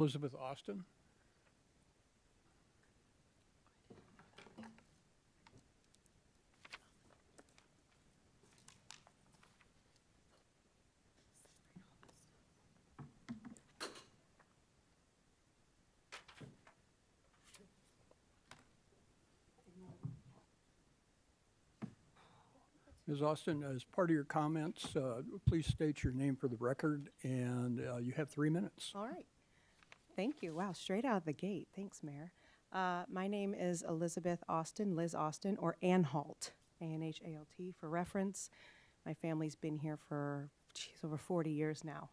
Elizabeth Austin. Ms. Austin, as part of your comments, please state your name for the record, and you have 3 minutes. All right. Thank you. Wow, straight out of the gate. Thanks, Mayor. My name is Elizabeth Austin, Liz Austin, or Anhalt, A-N-H-A-L-T for reference. My family's been here for, over 40 years now.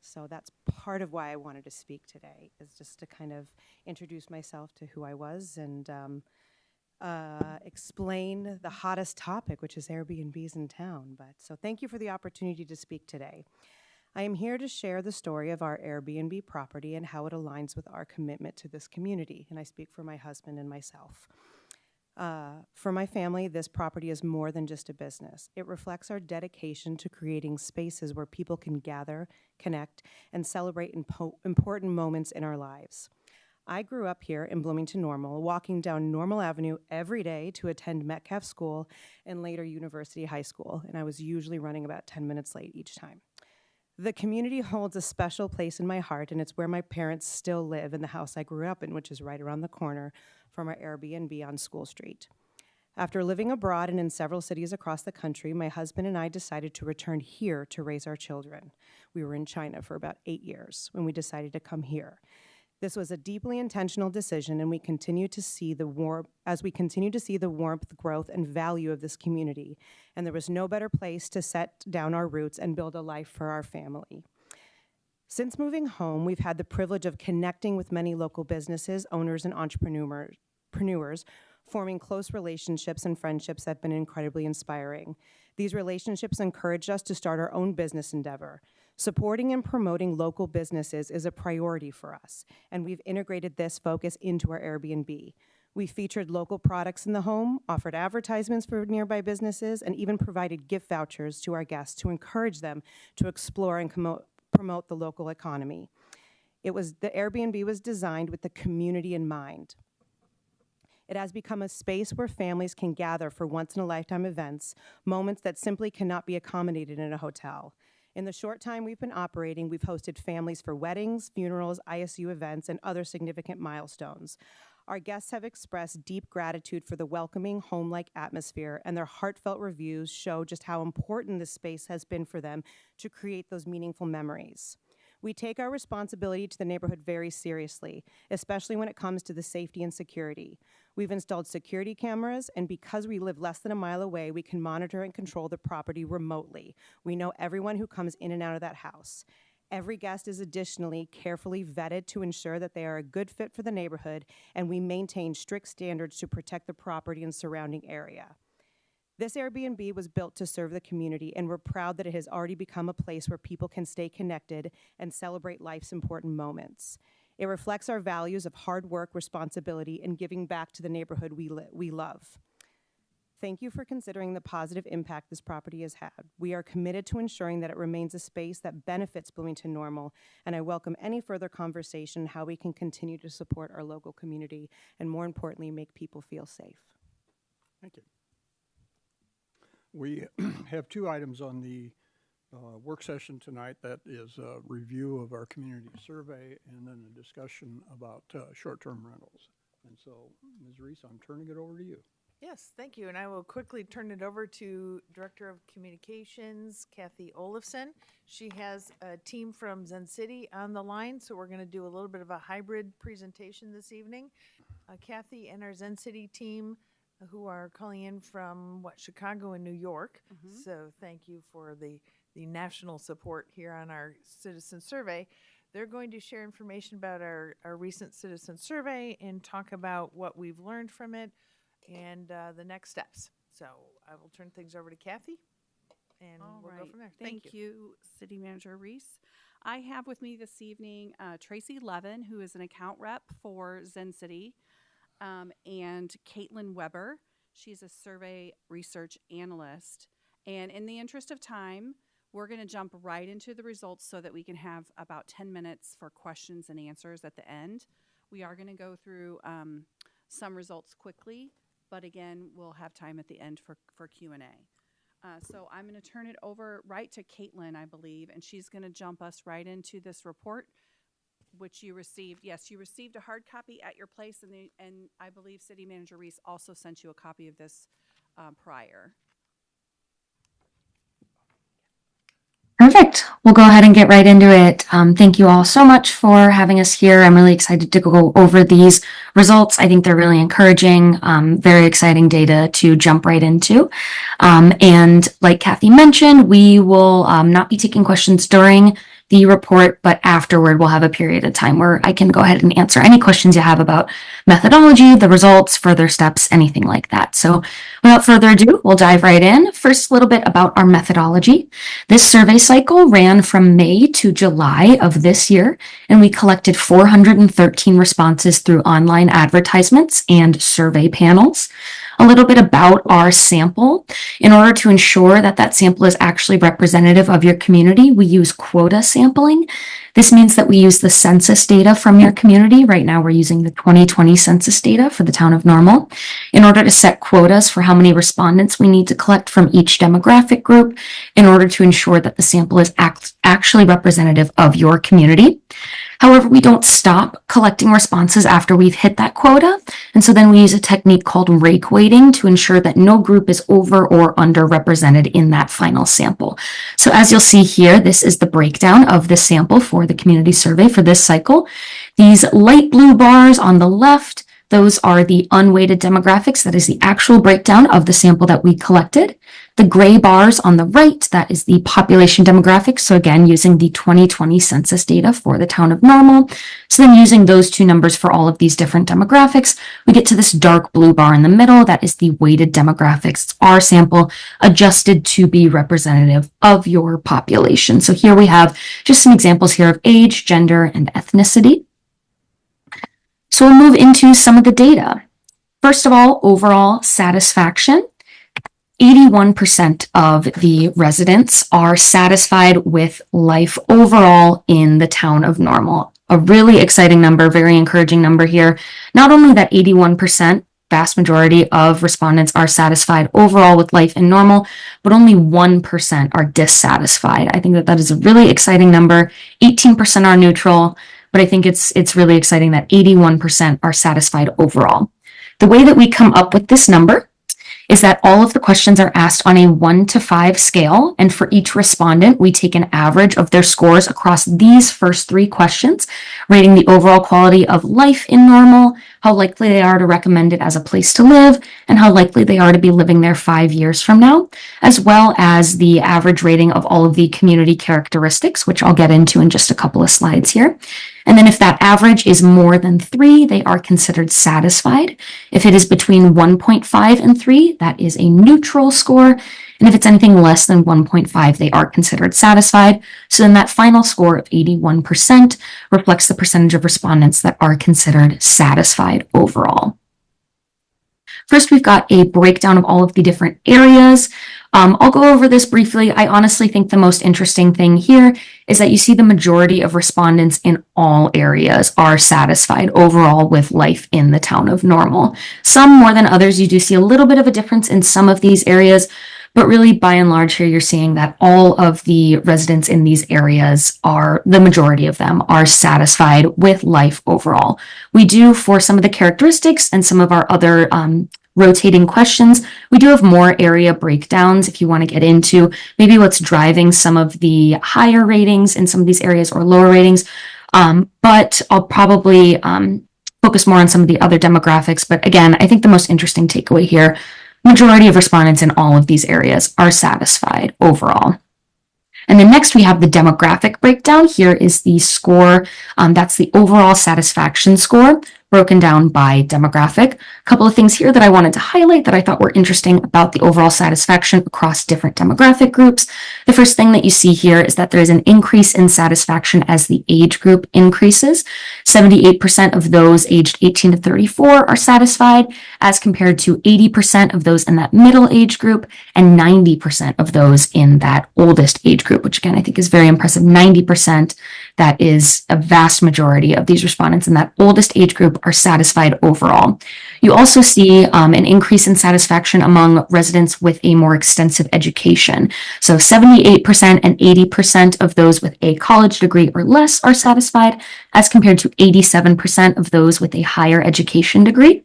So that's part of why I wanted to speak today, is just to kind of introduce myself to who I was and explain the hottest topic, which is Airbnbs in town. So thank you for the opportunity to speak today. I am here to share the story of our Airbnb property and how it aligns with our commitment to this community, and I speak for my husband and myself. For my family, this property is more than just a business. It reflects our dedication to creating spaces where people can gather, connect, and celebrate important moments in our lives. I grew up here in Bloomington Normal, walking down Normal Avenue every day to attend Metcalf School and later University High School, and I was usually running about 10 minutes late each time. The community holds a special place in my heart, and it's where my parents still live in the house I grew up in, which is right around the corner from our Airbnb on School Street. After living abroad and in several cities across the country, my husband and I decided to return here to raise our children. We were in China for about 8 years when we decided to come here. This was a deeply intentional decision, and we continue to see the warmth, growth, and value of this community. And there was no better place to set down our roots and build a life for our family. Since moving home, we've had the privilege of connecting with many local businesses, owners, and entrepreneurs, forming close relationships and friendships that have been incredibly inspiring. These relationships encouraged us to start our own business endeavor. Supporting and promoting local businesses is a priority for us, and we've integrated this focus into our Airbnb. We featured local products in the home, offered advertisements for nearby businesses, and even provided gift vouchers to our guests to encourage them to explore and promote the local economy. The Airbnb was designed with the community in mind. It has become a space where families can gather for once-in-a-lifetime events, moments that simply cannot be accommodated in a hotel. In the short time we've been operating, we've hosted families for weddings, funerals, ISU events, and other significant milestones. Our guests have expressed deep gratitude for the welcoming, home-like atmosphere, and their heartfelt reviews show just how important this space has been for them to create those meaningful memories. We take our responsibility to the neighborhood very seriously, especially when it comes to the safety and security. We've installed security cameras, and because we live less than a mile away, we can monitor and control the property remotely. We know everyone who comes in and out of that house. Every guest is additionally carefully vetted to ensure that they are a good fit for the neighborhood, and we maintain strict standards to protect the property and surrounding area. This Airbnb was built to serve the community, and we're proud that it has already become a place where people can stay connected and celebrate life's important moments. It reflects our values of hard work, responsibility, and giving back to the neighborhood we love. Thank you for considering the positive impact this property has had. We are committed to ensuring that it remains a space that benefits Bloomington Normal, and I welcome any further conversation on how we can continue to support our local community and, more importantly, make people feel safe. Thank you. We have 2 items on the work session tonight. That is a review of our community survey and then a discussion about short-term rentals. And so, Ms. Reese, I'm turning it over to you. Yes, thank you. And I will quickly turn it over to Director of Communications, Kathy Olafson. She has a team from Zen City on the line, so we're going to do a little bit of a hybrid presentation this evening. Kathy and our Zen City team, who are calling in from, Chicago and New York. Mm-hmm. So thank you for the national support here on our citizen survey. They're going to share information about our recent citizen survey and talk about what we've learned from it and the next steps. So I will turn things over to Kathy, and we'll go from there. Thank you, City Manager Reese. I have with me this evening Tracy Levin, who is an account rep for Zen City, and Caitlin Weber. She's a survey research analyst. And in the interest of time, We're going to jump right into the results so that we can have about 10 minutes for questions and answers at the end. We are going to go through some results quickly, but again, we'll have time at the end for Q&A. So I'm going to turn it over right to Caitlin, I believe, and she's going to jump us right into this report, which you received. Yes, you received a hard copy at your place, and I believe City Manager Reese also sent you a copy of this prior. Perfect. We'll go ahead and get right into it. Thank you all so much for having us here. I'm really excited to go over these results. I think they're really encouraging, very exciting data to jump right into. And like Kathy mentioned, we will not be taking questions during the report, but afterward we'll have a period of time where I can go ahead and answer any questions you have about methodology, the results, further steps, anything like that. So without further ado, we'll dive right in. First, a little bit about our methodology. This survey cycle ran from May to July of this year, and we collected 413 responses through online advertisements and survey panels. A little bit about our sample. In order to ensure that that sample is actually representative of your community, we use quota sampling. This means that we use the census data from your community. Right now, we're using the 2020 census data for the town of Normal in order to set quotas for how many respondents we need to collect from each demographic group in order to ensure that the sample is actually representative of your community. However, we don't stop collecting responses after we've hit that quota. And so then we use a technique called rake weighting to ensure that no group is over or underrepresented in that final sample. So as you'll see here, this is the breakdown of the sample for the community survey for this cycle. These light blue bars on the left, those are the unweighted demographics. That is the actual breakdown of the sample that we collected. The gray bars on the right, that is the population demographics. So again, using the 2020 census data for the town of Normal. So then using those two numbers for all of these different demographics, we get to this dark blue bar in the middle. That is the weighted demographics. It's our sample adjusted to be representative of your population. So here we have just some examples here of age, gender, and ethnicity. So we'll move into some of the data. First of all, overall satisfaction. 81% of the residents are satisfied with life overall in the town of Normal. A really exciting number, very encouraging number here. Not only that 81%, vast majority of respondents are satisfied overall with life in Normal, but only 1% are dissatisfied. I think that that is a really exciting number. 18% are neutral, but I think it's really exciting that 81% are satisfied overall. The way that we come up with this number is that all of the questions are asked on a 1 to 5 scale, and for each respondent, we take an average of their scores across these first 3 questions, rating the overall quality of life in Normal, how likely they are to recommend it as a place to live, and how likely they are to be living there 5 years from now, as well as the average rating of all of the community characteristics, which I'll get into in just a couple of slides here. And then if that average is more than 3, they are considered satisfied. If it is between 1.5 and 3, that is a neutral score. And if it's anything less than 1.5, they are considered satisfied. So then that final score of 81% reflects the percentage of respondents that are considered satisfied overall. First, we've got a breakdown of all of the different areas. I'll go over this briefly. I honestly think the most interesting thing here is that you see the majority of respondents in all areas are satisfied overall with life in the town of Normal. Some more than others, you do see a little bit of a difference in some of these areas, but really by and large here, you're seeing that all of the residents in these areas are, the majority of them are satisfied with life overall. We do, for some of the characteristics and some of our other rotating questions, we do have more area breakdowns if you want to get into maybe what's driving some of the higher ratings in some of these areas or lower ratings. But I'll probably focus more on some of the other demographics. But again, I think the most interesting takeaway here, majority of respondents in all of these areas are satisfied overall. And then next we have the demographic breakdown. Here is the score. That's the overall satisfaction score broken down by demographic. A couple of things here that I wanted to highlight that I thought were interesting about the overall satisfaction across different demographic groups. The first thing that you see here is that there is an increase in satisfaction as the age group increases. 78% of those aged 18 to 34 are satisfied, as compared to 80% of those in that middle age group and 90% of those in that oldest age group, which again, I think is very impressive. 90%, that is a vast majority of these respondents in that oldest age group are satisfied overall. You also see an increase in satisfaction among residents with a more extensive education. So 78% and 80% of those with a college degree or less are satisfied, as compared to 87% of those with a higher education degree.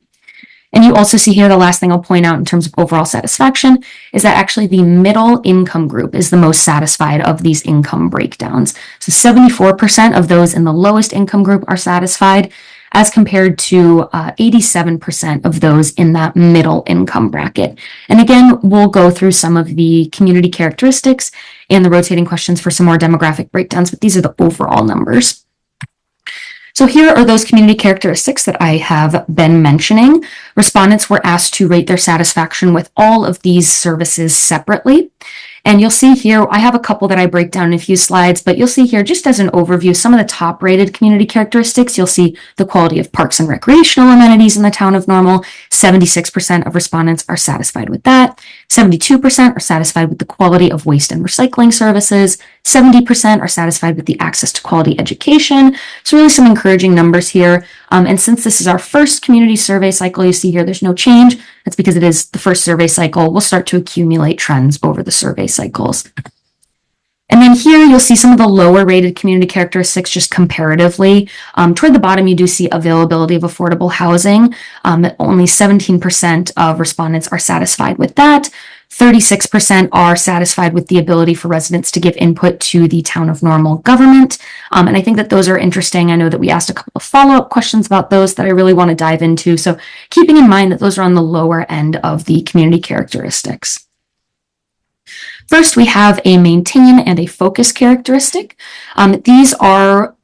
And you also see here, the last thing I'll point out in terms of overall satisfaction is that actually the middle income group is the most satisfied of these income breakdowns. So 74% of those in the lowest income group are satisfied, as compared to 87% of those in that middle income bracket. And again, we'll go through some of the community characteristics and the rotating questions for some more demographic breakdowns, but these are the overall numbers. So here are those community characteristics that I have been mentioning. Respondents were asked to rate their satisfaction with all of these services separately. And you'll see here, I have a couple that I break down in a few slides, but you'll see here just as an overview, some of the top rated community characteristics. You'll see the quality of parks and recreational amenities in the town of Normal. 76% of respondents are satisfied with that. 72% are satisfied with the quality of waste and recycling services. 70% are satisfied with the access to quality education. So really some encouraging numbers here. And since this is our first community survey cycle, you see here there's no change. That's because it is the first survey cycle. We'll start to accumulate trends over the survey cycles. And then here you'll see some of the lower rated community characteristics just comparatively. Toward the bottom, you do see availability of affordable housing. Only 17% of respondents are satisfied with that. 36% are satisfied with the ability for residents to give input to the town of Normal government. And I think that those are interesting. I know that we asked a couple of follow-up questions about those that I really want to dive into. So keeping in mind that those are on the lower end of the community characteristics. First, we have a maintain and a focus characteristic. These are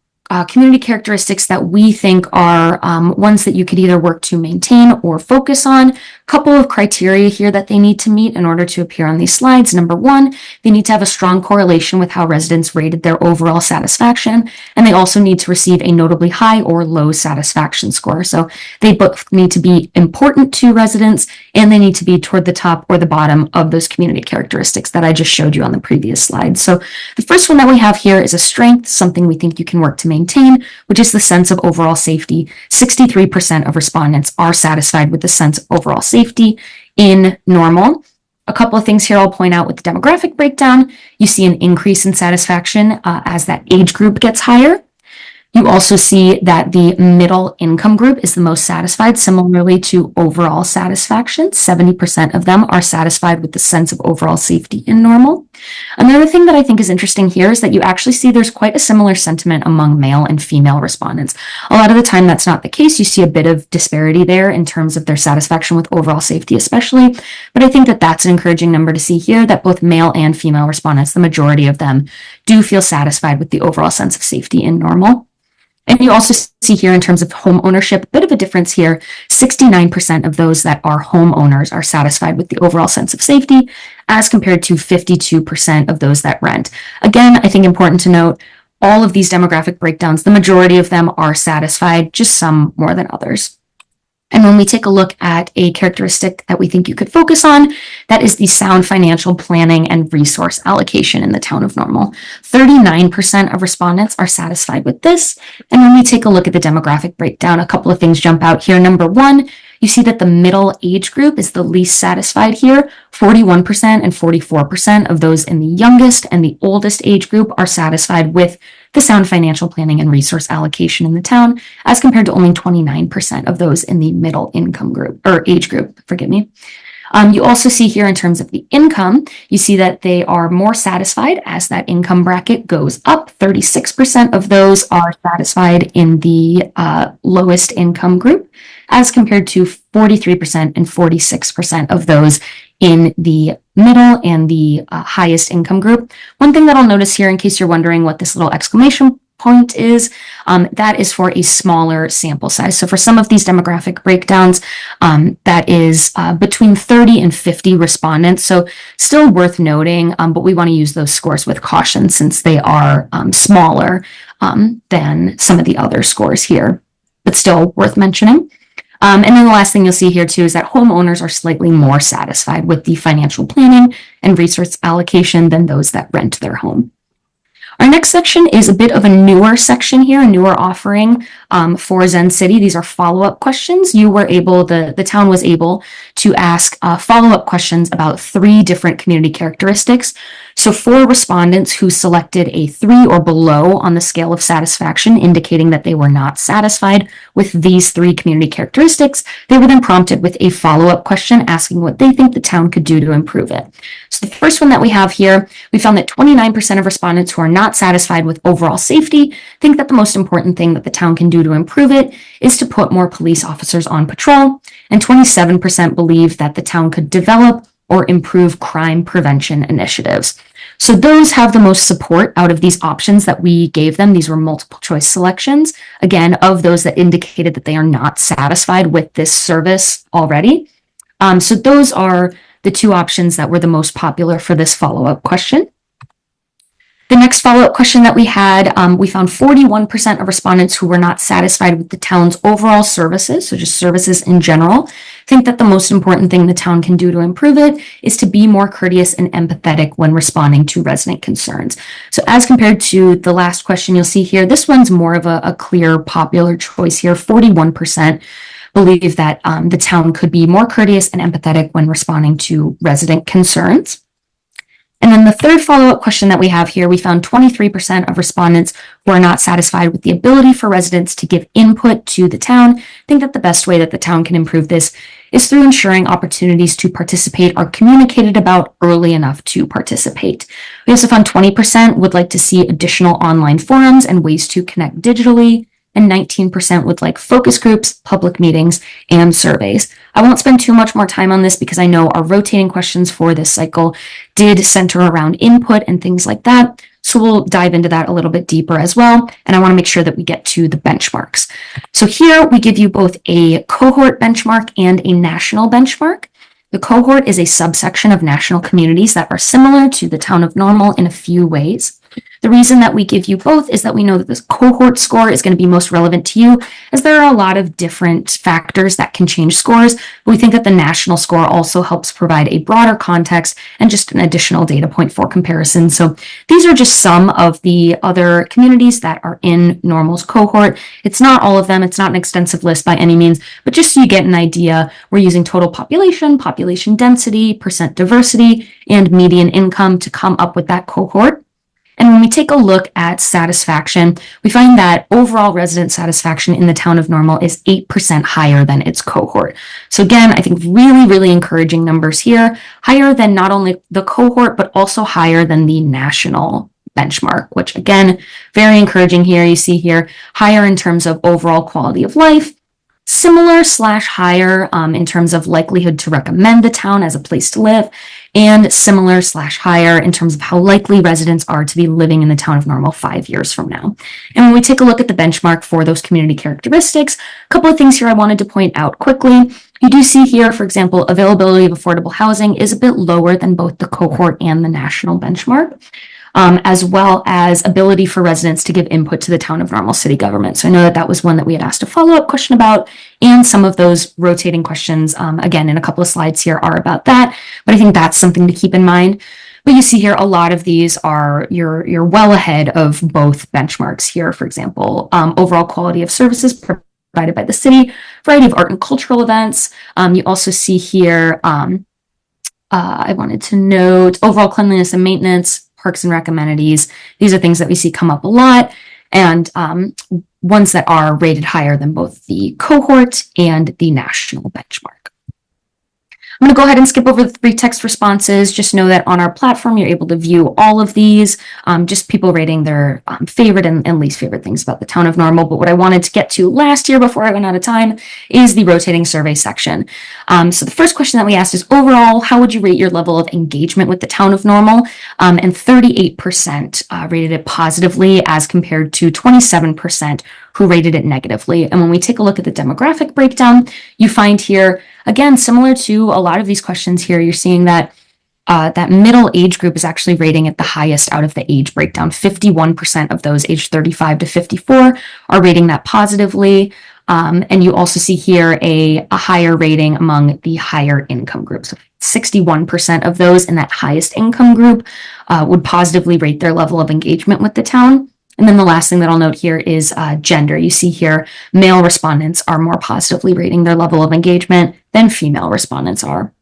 community characteristics that we think are ones that you could either work to maintain or focus on. Couple of criteria here that they need to meet in order to appear on these slides. Number one, they need to have a strong correlation with how residents rated their overall satisfaction, and they also need to receive a notably high or low satisfaction score. So they both need to be important to residents, and they need to be toward the top or the bottom of those community characteristics that I just showed you on the previous slide. So the first one that we have here is a strength, something we think you can work to maintain, which is the sense of overall safety. 63% of respondents are satisfied with the sense of overall safety in Normal. A couple of things here I'll point out with the demographic breakdown. You see an increase in satisfaction as that age group gets higher. You also see that the middle income group is the most satisfied, similarly to overall satisfaction. 70% of them are satisfied with the sense of overall safety in Normal. Another thing that I think is interesting here is that you actually see there's quite a similar sentiment among male and female respondents. A lot of the time that's not the case. You see a bit of disparity there in terms of their satisfaction with overall safety especially, but I think that that's an encouraging number to see here, that both male and female respondents, the majority of them, do feel satisfied with the overall sense of safety in Normal. And you also see here in terms of home ownership, a bit of a difference here. 69% of those that are homeowners are satisfied with the overall sense of safety, as compared to 52% of those that rent. Again, I think important to note, all of these demographic breakdowns, the majority of them are satisfied, just some more than others. And when we take a look at a characteristic that we think you could focus on, that is the sound financial planning and resource allocation in the town of Normal. 39% of respondents are satisfied with this. And when we take a look at the demographic breakdown, a couple of things jump out here. Number one, you see that the middle age group is the least satisfied here. 41% and 44% of those in the youngest and the oldest age group are satisfied with the sound financial planning and resource allocation in the town, as compared to only 29% of those in the middle income group, or age group, forgive me. You also see here in terms of the income, you see that they are more satisfied as that income bracket goes up. 36% of those are satisfied in the lowest income group, as compared to 43% and 46% of those in the middle and the highest income group. One thing that I'll notice here, in case you're wondering what this little exclamation point is, that is for a smaller sample size. So for some of these demographic breakdowns, that is between 30 and 50 respondents. So still worth noting, but we want to use those scores with caution since they are smaller than some of the other scores here, but still worth mentioning. And then the last thing you'll see here too is that homeowners are slightly more satisfied with the financial planning and resource allocation than those that rent their home. Our next section is a bit of a newer section here, a newer offering for Zen City. These are follow-up questions. The town was able to ask follow-up questions about 3 different community characteristics. So for respondents who selected a 3 or below on the scale of satisfaction, indicating that they were not satisfied with these 3 community characteristics, they were then prompted with a follow-up question asking what they think the town could do to improve it. So the first one that we have here, we found that 29% of respondents who are not satisfied with overall safety think that the most important thing that the town can do to improve it is to put more police officers on patrol, and 27% believe that the town could develop or improve crime prevention initiatives. So those have the most support out of these options that we gave them. These were multiple choice selections, again, of those that indicated that they are not satisfied with this service already. So those are the 2 options that were the most popular for this follow-up question. The next follow-up question that we had, we found 41% of respondents who were not satisfied with the town's overall services, so just services in general, think that the most important thing the town can do to improve it is to be more courteous and empathetic when responding to resident concerns. So as compared to the last question you'll see here, this one's more of a clear popular choice here. 41% believe that the town could be more courteous and empathetic when responding to resident concerns. And then the third follow-up question that we have here, we found 23% of respondents who are not satisfied with the ability for residents to give input to the town think that the best way that the town can improve this is through ensuring opportunities to participate are communicated about early enough to participate. We also found 20% would like to see additional online forums and ways to connect digitally, and 19% would like focus groups, public meetings, and surveys. I won't spend too much more time on this because I know our rotating questions for this cycle did center around input and things like that. So we'll dive into that a little bit deeper as well. And I want to make sure that we get to the benchmarks. So here we give you both a cohort benchmark and a national benchmark. The cohort is a subsection of national communities that are similar to the town of Normal in a few ways. The reason that we give you both is that we know that this cohort score is going to be most relevant to you, as there are a lot of different factors that can change scores. But we think that the national score also helps provide a broader context and just an additional data point for comparison. So these are just some of the other communities that are in Normal's cohort. It's not all of them. It's not an extensive list by any means, but just so you get an idea, we're using total population, population density, percent diversity, and median income to come up with that cohort. And when we take a look at satisfaction, we find that overall resident satisfaction in the town of Normal is 8% higher than its cohort. So again, I think really, really encouraging numbers here, higher than not only the cohort, but also higher than the national benchmark, which again, very encouraging here. You see here, higher in terms of overall quality of life, similar / higher in terms of likelihood to recommend the town as a place to live, and similar / higher in terms of how likely residents are to be living in the town of Normal 5 years from now. And when we take a look at the benchmark for those community characteristics, a couple of things here I wanted to point out quickly. You do see here, for example, availability of affordable housing is a bit lower than both the cohort and the national benchmark. As well as ability for residents to give input to the town of Normal city government. So I know that that was one that we had asked a follow-up question about, and some of those rotating questions, again, in a couple of slides here are about that, but I think that's something to keep in mind. But you see here, a lot of these are, you're well ahead of both benchmarks here. For example, overall quality of services provided by the city, variety of art and cultural events. You also see here, I wanted to note overall cleanliness and maintenance, parks and rec amenities. These are things that we see come up a lot, and ones that are rated higher than both the cohort and the national benchmark. I'm going to go ahead and skip over the 3 text responses. Just know that on our platform, you're able to view all of these, just people rating their favorite and least favorite things about the town of Normal. But what I wanted to get to last year before I went out of time is the rotating survey section. So the first question that we asked is, overall, how would you rate your level of engagement with the town of Normal? And 38% rated it positively as compared to 27% who rated it negatively. And when we take a look at the demographic breakdown, you find here, again, similar to a lot of these questions here, you're seeing that that middle age group is actually rating it the highest out of the age breakdown. 51% of those aged 35 to 54 are rating that positively. And you also see here a higher rating among the higher income groups. 61% of those in that highest income group would positively rate their level of engagement with the town. And then the last thing that I'll note here is gender. You see here, male respondents are more positively rating their level of engagement than female respondents are.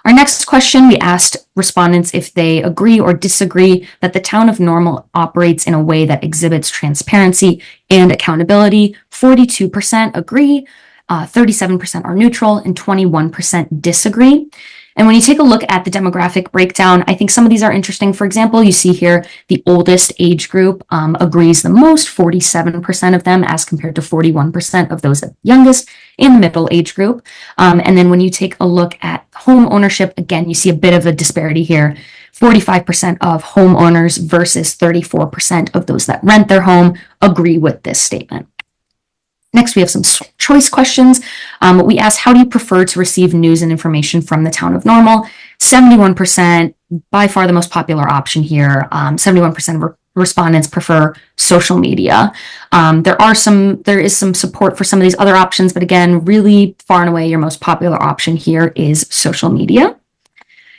Our next question, we asked respondents if they agree or disagree that the town of Normal operates in a way that exhibits transparency and accountability. 42% agree, 37% are neutral, and 21% disagree. And when you take a look at the demographic breakdown, I think some of these are interesting. For example, you see here the oldest age group agrees the most, 47% of them, as compared to 41% of those youngest in the middle age group. And then when you take a look at home ownership, again, you see a bit of a disparity here. 45% of homeowners versus 34% of those that rent their home agree with this statement. Next, we have some choice questions. We asked, how do you prefer to receive news and information from the town of Normal? 71%, by far the most popular option here. 71% of respondents prefer social media. There is some support for some of these other options, but again, really far and away, your most popular option here is social media.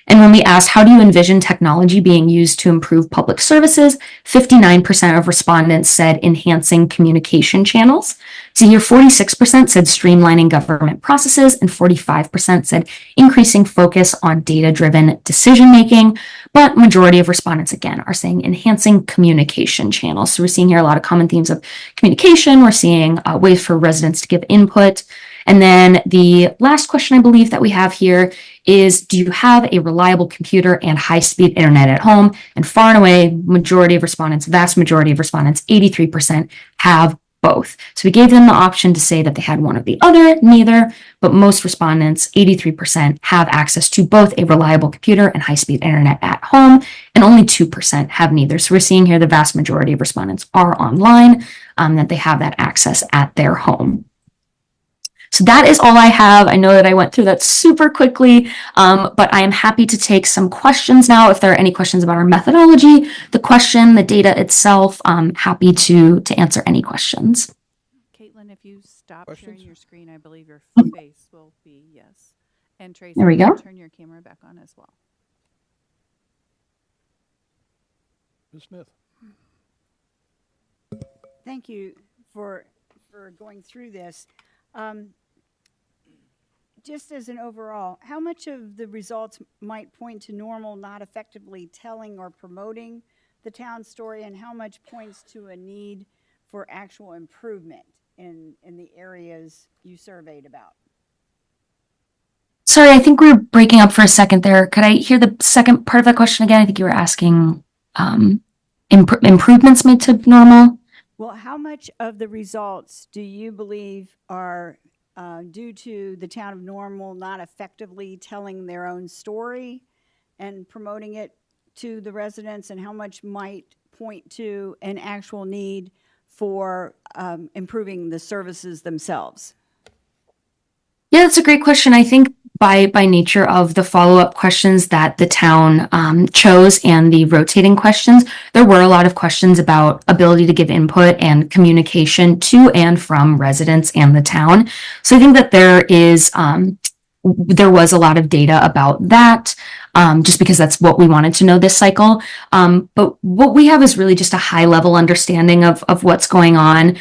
And when we asked, how do you envision technology being used to improve public services? 59% of respondents said enhancing communication channels. So here 46% said streamlining government processes and 45% said increasing focus on data-driven decision-making. But majority of respondents, again, are saying enhancing communication channels. So we're seeing here a lot of common themes of communication. We're seeing ways for residents to give input. And then the last question I believe that we have here is, do you have a reliable computer and high-speed internet at home? And far and away, majority of respondents, vast majority of respondents, 83% have both. So we gave them the option to say that they had one or the other, neither, but most respondents, 83%, have access to both a reliable computer and high-speed internet at home, and only 2% have neither. So we're seeing here the vast majority of respondents are online, that they have that access at their home. So that is all I have. I know that I went through that super quickly, but I am happy to take some questions now. If there are any questions about our methodology, the question, the data itself, I'm happy to answer any questions. Caitlin, if you stop sharing Questions? your screen, I believe your face will be yes. And Tracy, There we go. turn your camera back on as well. Ms. Smith? Thank you for going through this. Just as an overall, how much of the results might point to Normal not effectively telling or promoting the town story, and how much points to a need for actual improvement in the areas you surveyed about? Sorry, I think we were breaking up for a second there. Could I hear the second part of that question again? I think you were asking improvements made to Normal. Well, how much of the results do you believe are due to the town of Normal not effectively telling their own story and promoting it to the residents, and how much might point to an actual need for improving the services themselves? Yeah, that's a great question. I think by nature of the follow-up questions that the town chose and the rotating questions, there were a lot of questions about ability to give input and communication to and from residents and the town. So I think that there was a lot of data about that. just because that's what we wanted to know this cycle. But what we have is really just a high level understanding of what's going on.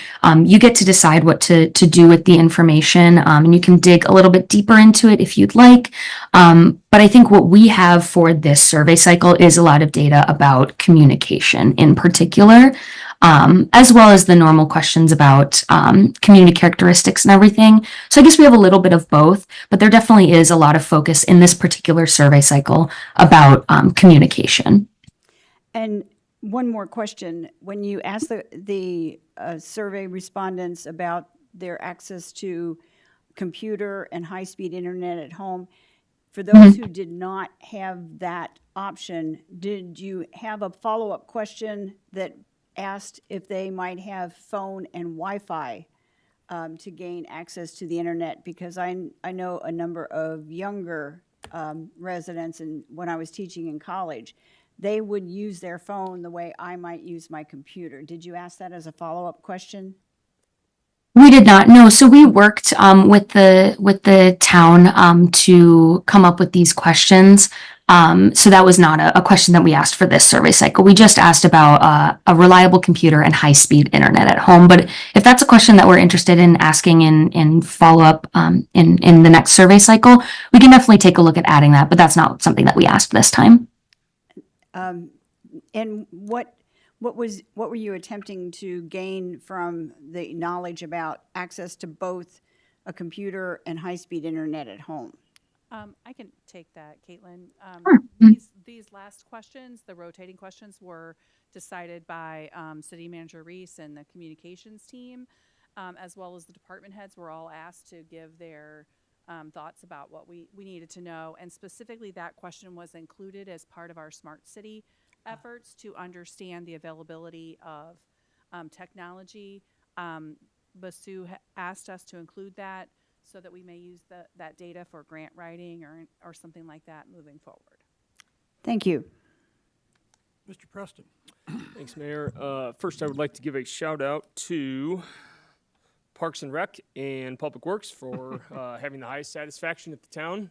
You get to decide what to do with the information, and you can dig a little bit deeper into it if you'd like. But I think what we have for this survey cycle is a lot of data about communication in particular, as well as the normal questions about community characteristics and everything. So I guess we have a little bit of both, but there definitely is a lot of focus in this particular survey cycle about communication. And one more question. When you ask the survey respondents about their access to computer and high-speed internet at home, for those who did not have that option, did you have a follow-up question that asked if they might have phone and Wi-Fi to gain access to the internet? Because I know a number of younger residents, and when I was teaching in college, they would use their phone the way I might use my computer. Did you ask that as a follow-up question? We did not know. So we worked with the town to come up with these questions. So that was not a question that we asked for this survey cycle. We just asked about a reliable computer and high-speed internet at home. But if that's a question that we're interested in asking in follow-up in the next survey cycle, we can definitely take a look at adding that. But that's not something that we asked this time. And what were you attempting to gain from the knowledge about access to both a computer and high-speed internet at home? I can take that, Caitlin. Sure. These last questions, the rotating questions, were decided by City Manager Reese and the communications team, as well as the department heads were all asked to give their thoughts about what we needed to know. And specifically, that question was included as part of our Smart City efforts to understand the availability of technology. Basu asked us to include that so that we may use that data for grant writing or something like that moving forward. Thank you. Mr. Preston. Thanks, Mayor. First, I would like to give a shout out to Parks and Rec and Public Works for having the highest satisfaction at the town.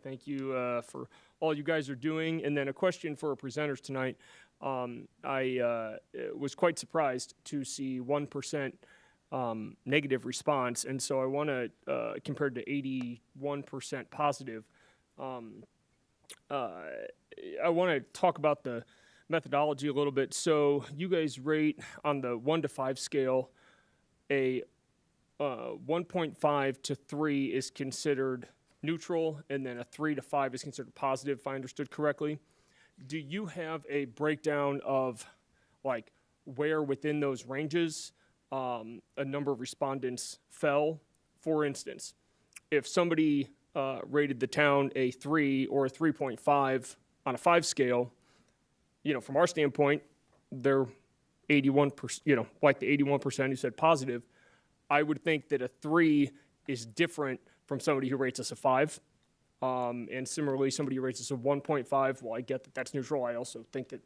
Thank you for all you guys are doing. And then a question for our presenters tonight. I was quite surprised to see 1% negative response, and so I want to, compared to 81% positive, I want to talk about the methodology a little bit. So you guys rate on the 1 to 5 scale, a 1.5 to 3 is considered neutral, and then a 3 to 5 is considered positive, if I understood correctly. Do you have a breakdown of like where within those ranges a number of respondents fell? For instance, if somebody rated the town a 3 or a 3.5 on a 5 scale, from our standpoint, they're 81%, like the 81% who said positive. I would think that a 3 is different from somebody who rates us a 5. And similarly, somebody who rates us a 1.5, well, I get that that's neutral. I also think that,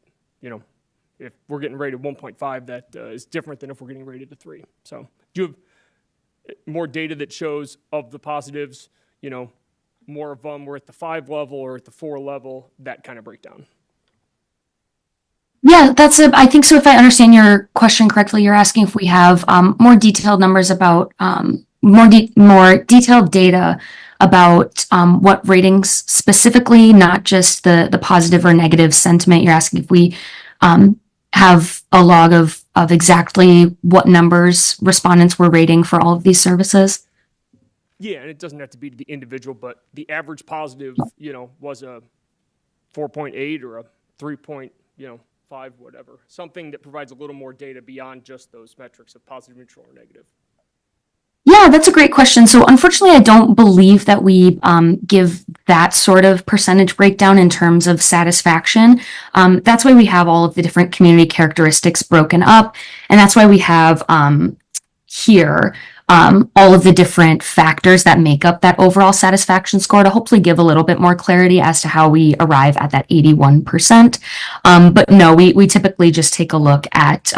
if we're getting rated 1.5, that is different than if we're getting rated a 3. So do you have more data that shows of the positives, more of them were at the 5 level or at the 4 level, that kind of breakdown? Yeah, I think so. If I understand your question correctly, you're asking if we have more detailed numbers about more detailed data about what ratings specifically, not just the positive or negative sentiment. You're asking if we have a log of exactly what numbers respondents were rating for all of these services. Yeah, and it doesn't have to be the individual, but the average positive, was a 4.8 or a 3.5, whatever. Something that provides a little more data beyond just those metrics of positive, neutral, or negative. Yeah, that's a great question. So unfortunately, I don't believe that we give that sort of percentage breakdown in terms of satisfaction. That's why we have all of the different community characteristics broken up. And that's why we have here all of the different factors that make up that overall satisfaction score to hopefully give a little bit more clarity as to how we arrive at that 81%. But no, we typically just take a look at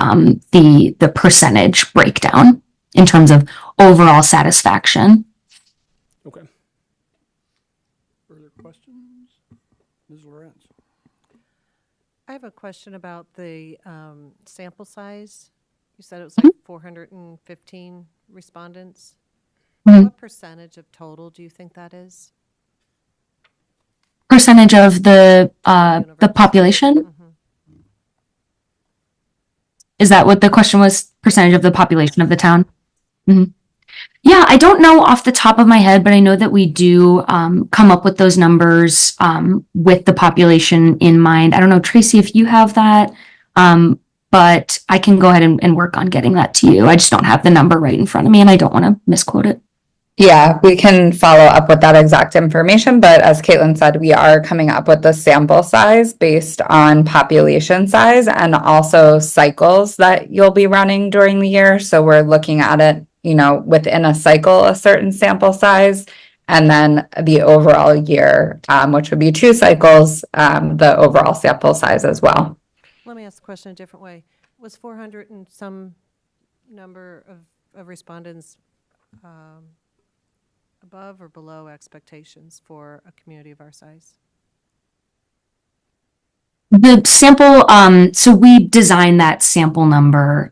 the percentage breakdown in terms of overall satisfaction. Okay. Further questions? Ms. have a question about the sample size. You said it was like 415 respondents. Mhm. What percentage of total do you think that is? Percentage of the Universe. population? Mhm. Is that what the question was? Percentage of the population of the town? Mhm. Yeah, I don't know off the top of my head, but I know that we do come up with those numbers with the population in mind. I don't know, Tracy, if you have that, but I can go ahead and work on getting that to you. I just don't have the number right in front of me, and I don't want to misquote it. Yeah, we can follow up with that exact information, but as Caitlin said, we are coming up with the sample size based on population size and also cycles that you'll be running during the year. So we're looking at it, within a cycle, a certain sample size, and then the overall year, which would be 2 cycles, the overall sample size as well. Let me ask the question a different way. Was 400 and some number of respondents above or below expectations for a community of our size? The sample, so we designed that sample number,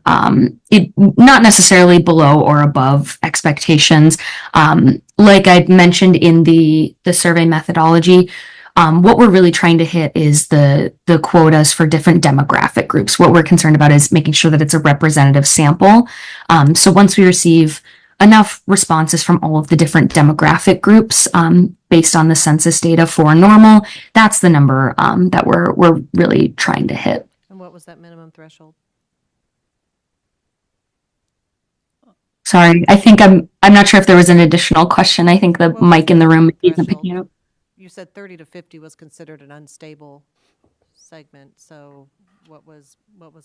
it not necessarily below or above expectations. Like I mentioned in the survey methodology, what we're really trying to hit is the quotas for different demographic groups. What we're concerned about is making sure that it's a representative sample. So once we receive enough responses from all of the different demographic groups based on the census data for normal, that's the number that we're really trying to hit. And what was that minimum threshold? Sorry, I think I'm not sure if there was an additional question. I think the What was mic in the room isn't threshold? picking it up. You said 30 to 50 was considered an unstable segment, so what was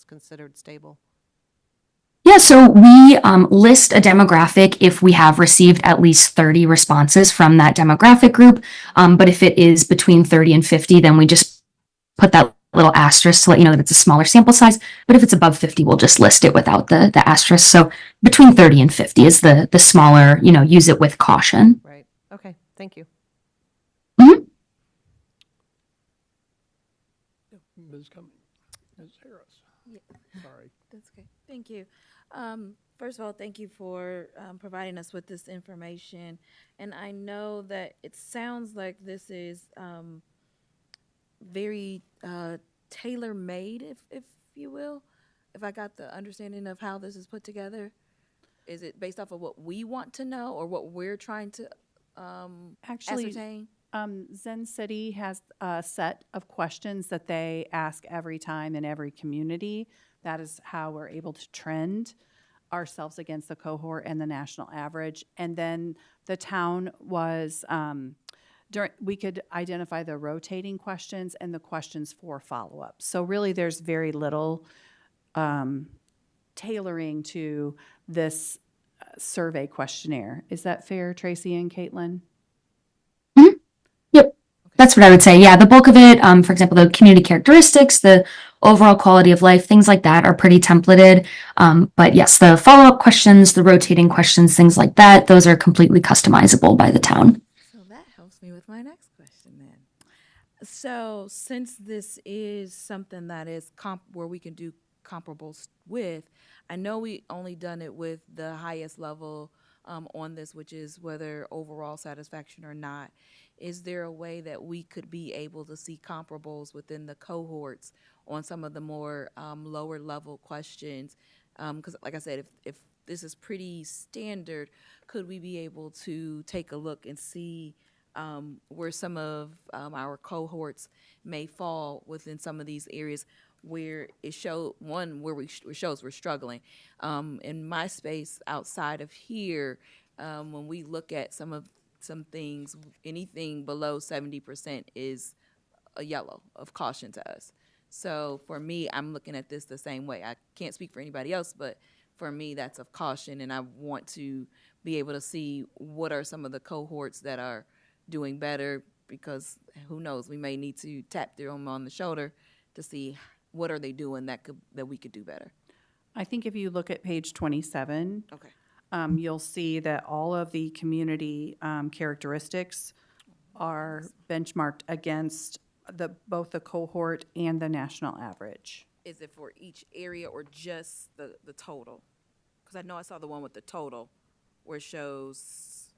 considered stable? Yeah, so we list a demographic if we have received at least 30 responses from that demographic group. But if it is between 30 and 50, then we just put that little asterisk to let you know that it's a smaller sample size. But if it's above 50, we'll just list it without the asterisk. So between 30 and 50 is the smaller, use it with caution. Right. Okay. Thank you. Ms. Cummings, Ms. Harris. Sorry. That's okay. Thank you. First of all, thank you for providing us with this information. And I know that it sounds like this is very tailor-made, if you will. If I got the understanding of how this is put together, is it based off of what we want to know or what we're trying to Actually, ascertain? Zen City has a set of questions that they ask every time in every community. That is how we're able to trend ourselves against the cohort and the national average. And then the town was, we could identify the rotating questions and the questions for follow-up. So really, there's very little tailoring to this survey questionnaire. Is that fair, Tracy and Caitlin? Yep, that's what I would say. Yeah, the bulk of it, for example, the community characteristics, the overall quality of life, things like that are pretty templated. But yes, the follow-up questions, the rotating questions, things like that, those are completely customizable by the town. So that helps me with my next question then. So since this is something that is where we can do comparables with, I know we only done it with the highest level on this, which is whether overall satisfaction or not. Is there a way that we could be able to see comparables within the cohorts on some of the more lower level questions? Because like I said, if this is pretty standard, could we be able to take a look and see where some of our cohorts may fall within some of these areas where it shows we're struggling. In my space outside of here, when we look at some things, anything below 70% is a yellow of caution to us. So for me, I'm looking at this the same way. I can't speak for anybody else, but for me, that's of caution, and I want to be able to see what are some of the cohorts that are doing better, because who knows, we may need to tap them on the shoulder to see what are they doing that we could do better. I think if you look at page 27, Okay. You'll see that all of the community characteristics are benchmarked against both the cohort and the national average. Is it for each area or just the total? Because I know I saw the one with the total where it shows,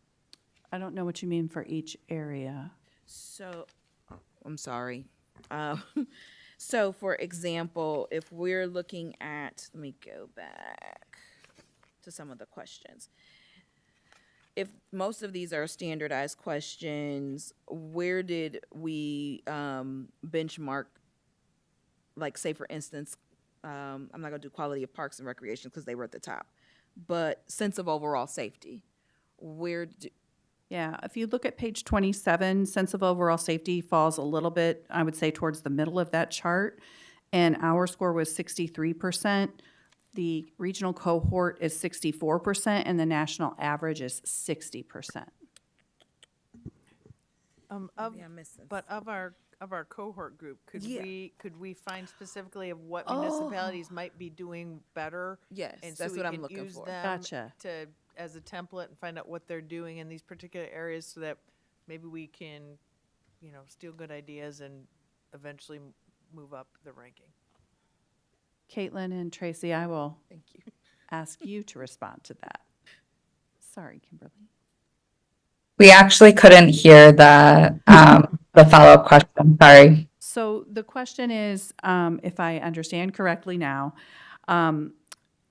I don't know what you mean for each area. so, I'm sorry. Um, So for example, if we're looking at, let me go back to some of the questions. If most of these are standardized questions, where did we benchmark, like say for instance, I'm not gonna do quality of parks and recreation because they were at the top, but sense of overall safety, where do, Yeah, if you look at page 27, sense of overall safety falls a little bit, I would say, towards the middle of that chart. And our score was 63%. The regional cohort is 64%, and the national average is 60%. Of, I missed this. but of our cohort group, Yeah. could we find specifically of what municipalities might be doing better? Yes, And so that's we what I'm can looking use for. them Gotcha. to, as a template and find out what they're doing in these particular areas so that maybe we can, steal good ideas and eventually move up the ranking. Caitlin and Tracy, I will Thank you. ask you to respond to that. Sorry, Kimberly. We actually couldn't hear the follow-up question, sorry. So the question is, if I understand correctly now,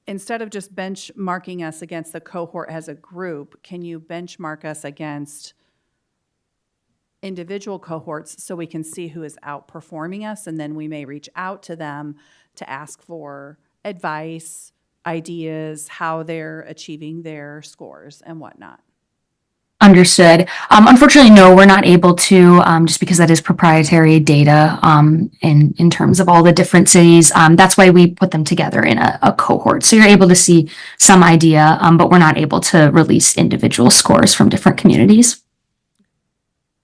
instead of just benchmarking us against the cohort as a group, can you benchmark us against individual cohorts so we can see who is outperforming us, and then we may reach out to them to ask for advice, ideas, how they're achieving their scores and whatnot? Understood. Unfortunately, no, we're not able to, just because that is proprietary data, in terms of all the different cities. That's why we put them together in a cohort. So you're able to see some idea, but we're not able to release individual scores from different communities.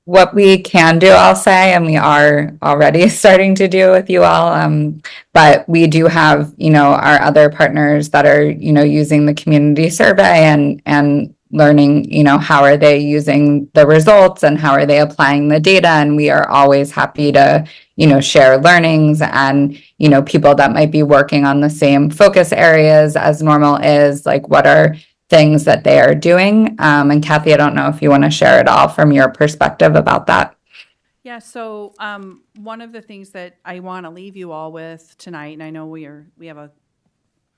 What we can do, I'll say, and we are already starting to do with you all, but we do have, our other partners that are, using the community survey and learning, how are they using the results and how are they applying the data. And we are always happy to, share learnings and, people that might be working on the same focus areas as Normal is, like what are things that they are doing. And Kathy, I don't know if you want to share it all from your perspective about that. Yeah, so one of the things that I want to leave you all with tonight, and I know we have a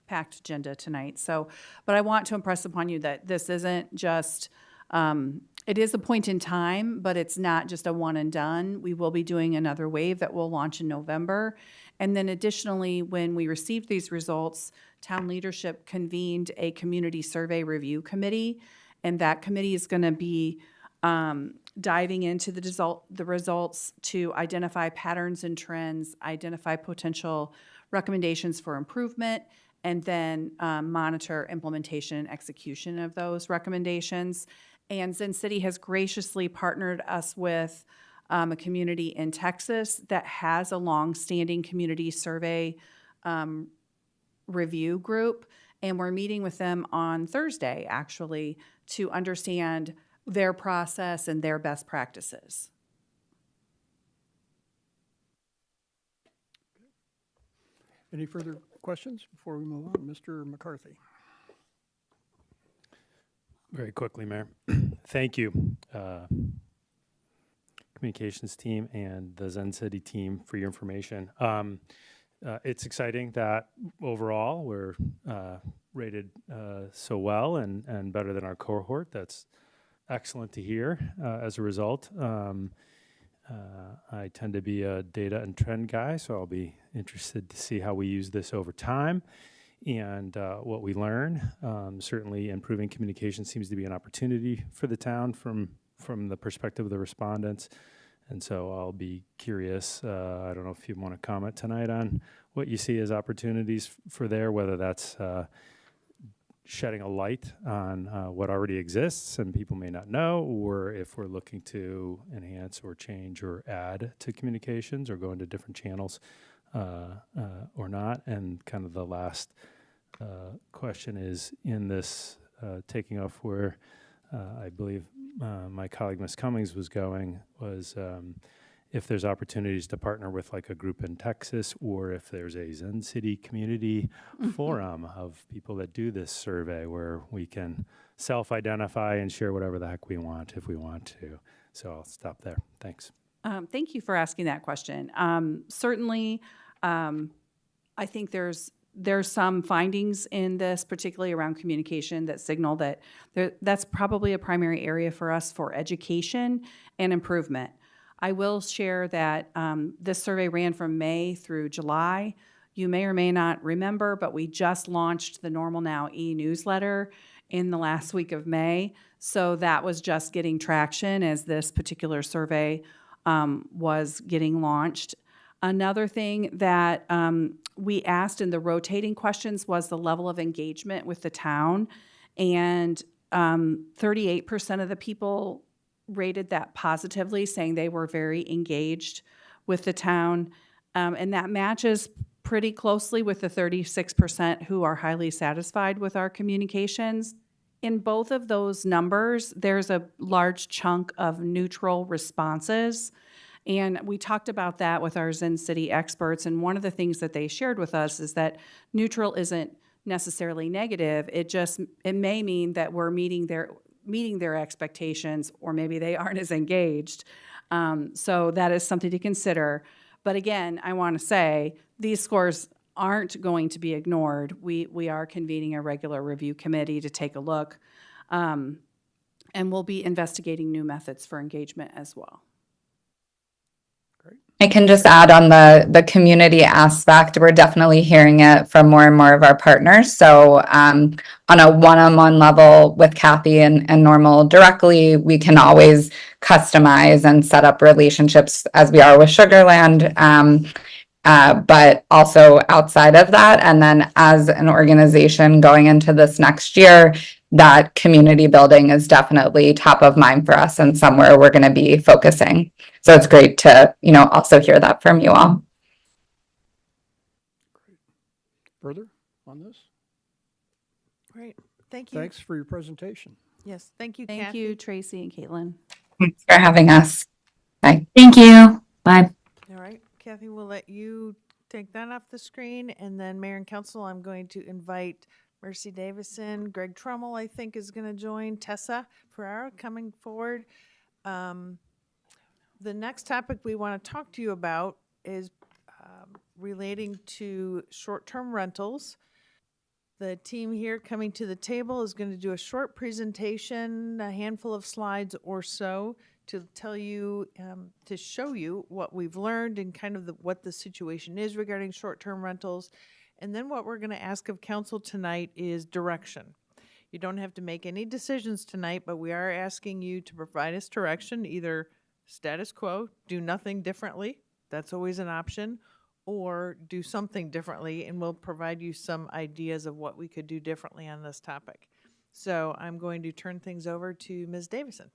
packed agenda tonight, but I want to impress upon you that this isn't just, it is a point in time, but it's not just a one and done. We will be doing another wave that will launch in November. And then additionally, when we received these results, town leadership convened a community survey review committee, and that committee is going to be diving into the results to identify patterns and trends, identify potential recommendations for improvement, and then monitor implementation and execution of those recommendations. And Zen City has graciously partnered us with a community in Texas that has a long-standing community survey review group, and we're meeting with them on Thursday, actually, to understand their process and their best practices. Any further questions before we move on? Mr. McCarthy. Very quickly, Mayor. Thank you, communications team and the Zen City team for your information. It's exciting that overall we're rated so well and better than our cohort. That's excellent to hear. As a result, I tend to be a data and trend guy, so I'll be interested to see how we use this over time and what we learn. Certainly improving communication seems to be an opportunity for the town from the perspective of the respondents. And so I'll be curious, I don't know if you want to comment tonight on what you see as opportunities for there, whether that's shedding a light on what already exists and people may not know, or if we're looking to enhance or change or add to communications or go into different channels or not. And kind of the last question is in this taking off where I believe my colleague Ms. Cummings was going was if there's opportunities to partner with like a group in Texas, or if there's a Zen City community forum of people that do this survey where we can self-identify and share whatever the heck we want if we want to. So I'll stop there. Thanks. Thank you for asking that question. Certainly, I think there's some findings in this, particularly around communication, that signal that that's probably a primary area for us for education and improvement. I will share that this survey ran from May through July. You may or may not remember, but we just launched the Normal Now e-newsletter in the last week of May. So that was just getting traction as this particular survey was getting launched. Another thing that we asked in the rotating questions was the level of engagement with the town, and 38% of the people rated that positively, saying they were very engaged with the town, and that matches pretty closely with the 36% who are highly satisfied with our communications. In both of those numbers, there's a large chunk of neutral responses. And we talked about that with our Zen City experts, and one of the things that they shared with us is that neutral isn't necessarily negative. It may mean that we're meeting their expectations, or maybe they aren't as engaged. So that is something to consider. But again, I want to say these scores aren't going to be ignored. We are convening a regular review committee to take a look, and we'll be investigating new methods for engagement as well. I can just add on the community aspect, we're definitely hearing it from more and more of our partners. So on a one-on-one level with Kathy and Normal directly, we can always customize and set up relationships as we are with Sugarland, but also outside of that. And then as an organization going into this next year, that community building is definitely top of mind for us and somewhere we're going to be focusing. So it's great to, also hear that from you all. Great. Further on this? Great. Thank you. Thanks for your presentation. Yes, thank you, Thank Kathy. you, Tracy and Caitlin. Thanks for having us. Bye. Thank you. Bye. All right, Kathy, we'll let you take that off the screen, and then Mayor and Council, I'm going to invite Mercy Davison, Greg Trummel, I think, is going to join, Tessa Ferrara coming forward. The next topic we want to talk to you about is relating to short-term rentals. The team here coming to the table is going to do a short presentation, a handful of slides or so, to tell you, to show you what we've learned and kind of what the situation is regarding short-term rentals. And then what we're going to ask of council tonight is direction. You don't have to make any decisions tonight, but we are asking you to provide us direction, either status quo, do nothing differently, that's always an option, or do something differently, and we'll provide you some ideas of what we could do differently on this topic. So I'm going to turn things over to Ms. Davison.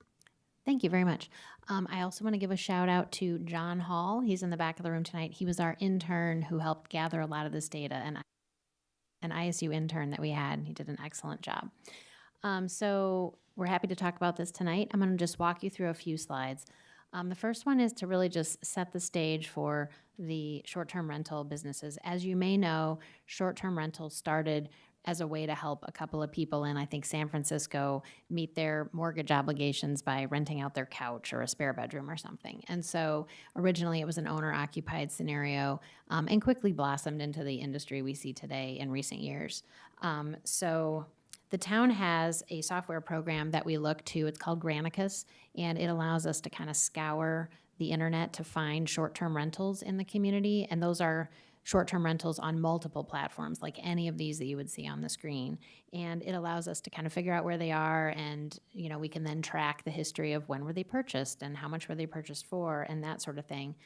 Thank you very much. I also want to give a shout out to John Hall. He's in the back of the room tonight. He was our intern who helped gather a lot of this data, and an ISU intern that we had. He did an excellent job. So we're happy to talk about this tonight. I'm going to just walk you through a few slides. The first one is to really just set the stage for the short-term rental businesses. As you may know, short-term rentals started as a way to help a couple of people in, I think, San Francisco meet their mortgage obligations by renting out their couch or a spare bedroom or something. And so originally it was an owner-occupied scenario, and quickly blossomed into the industry we see today in recent years. So the town has a software program that we look to. It's called Granicus, and it allows us to kind of scour the internet to find short-term rentals in the community, and those are short-term rentals on multiple platforms, like any of these that you would see on the screen. And it allows us to kind of figure out where they are, and we can then track the history of when were they purchased and how much were they purchased for and that sort of thing.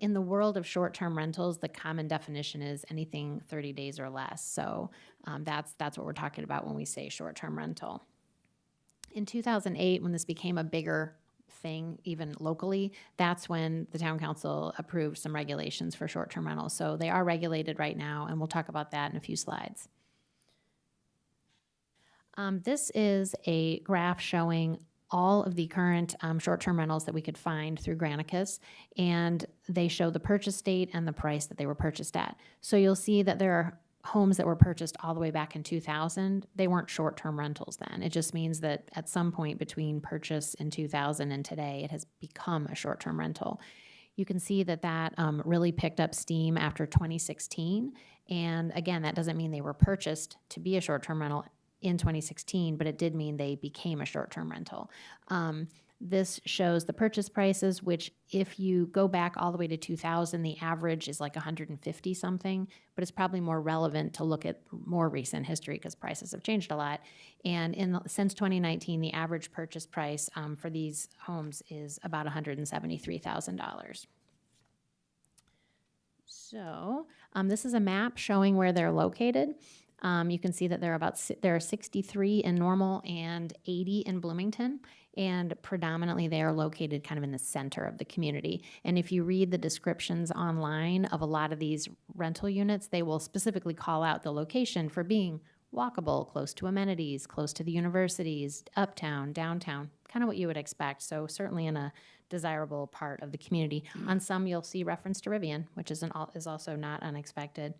In the world of short-term rentals, the common definition is anything 30 days or less. So that's what we're talking about when we say short-term rental. In 2008, when this became a bigger thing, even locally, that's when the town council approved some regulations for short-term rentals. So they are regulated right now, and we'll talk about that in a few slides. This is a graph showing all of the current short-term rentals that we could find through Granicus, and they show the purchase date and the price that they were purchased at. So you'll see that there are homes that were purchased all the way back in 2000. They weren't short-term rentals then. It just means that at some point between purchase in 2000 and today, it has become a short-term rental. You can see that really picked up steam after 2016. And again, that doesn't mean they were purchased to be a short-term rental in 2016, but it did mean they became a short-term rental. This shows the purchase prices, which if you go back all the way to 2000, the average is like 150 something, but it's probably more relevant to look at more recent history because prices have changed a lot. And since 2019, the average purchase price for these homes is about $173,000. So this is a map showing where they're located. You can see that there are 63 in Normal and 80 in Bloomington, and predominantly they are located kind of in the center of the community. And if you read the descriptions online of a lot of these rental units, they will specifically call out the location for being walkable, close to amenities, close to the universities, uptown, downtown, kind of what you would expect. So certainly in a desirable part of the community. On some, you'll see reference to Rivian, which is also not unexpected.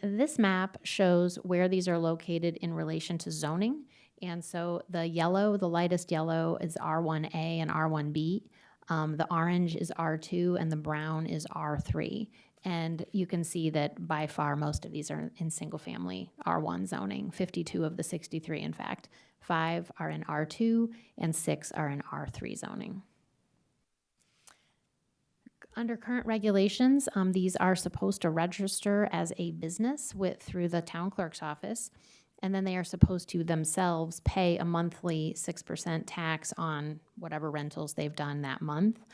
This map shows where these are located in relation to zoning. And so the yellow, the lightest yellow is R1A and R1B. The orange is R2 and the brown is R3. And you can see that by far most of these are in single family R1 zoning, 52 of the 63 in fact. 5 are in R2 and 6 are in R3 zoning. Under current regulations, these are supposed to register as a business through the town clerk's office, and then they are supposed to themselves pay a monthly 6% tax on whatever rentals they've done that month.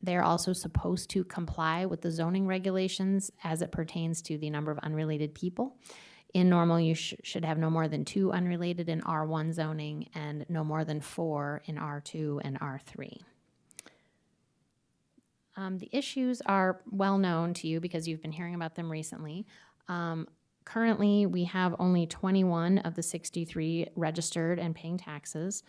They're also supposed to comply with the zoning regulations as it pertains to the number of unrelated people. In Normal, you should have no more than 2 unrelated in R1 zoning and no more than 4 in R2 and R3. The issues are well known to you because you've been hearing about them recently. Currently, we have only 21 of the 63 registered and paying taxes.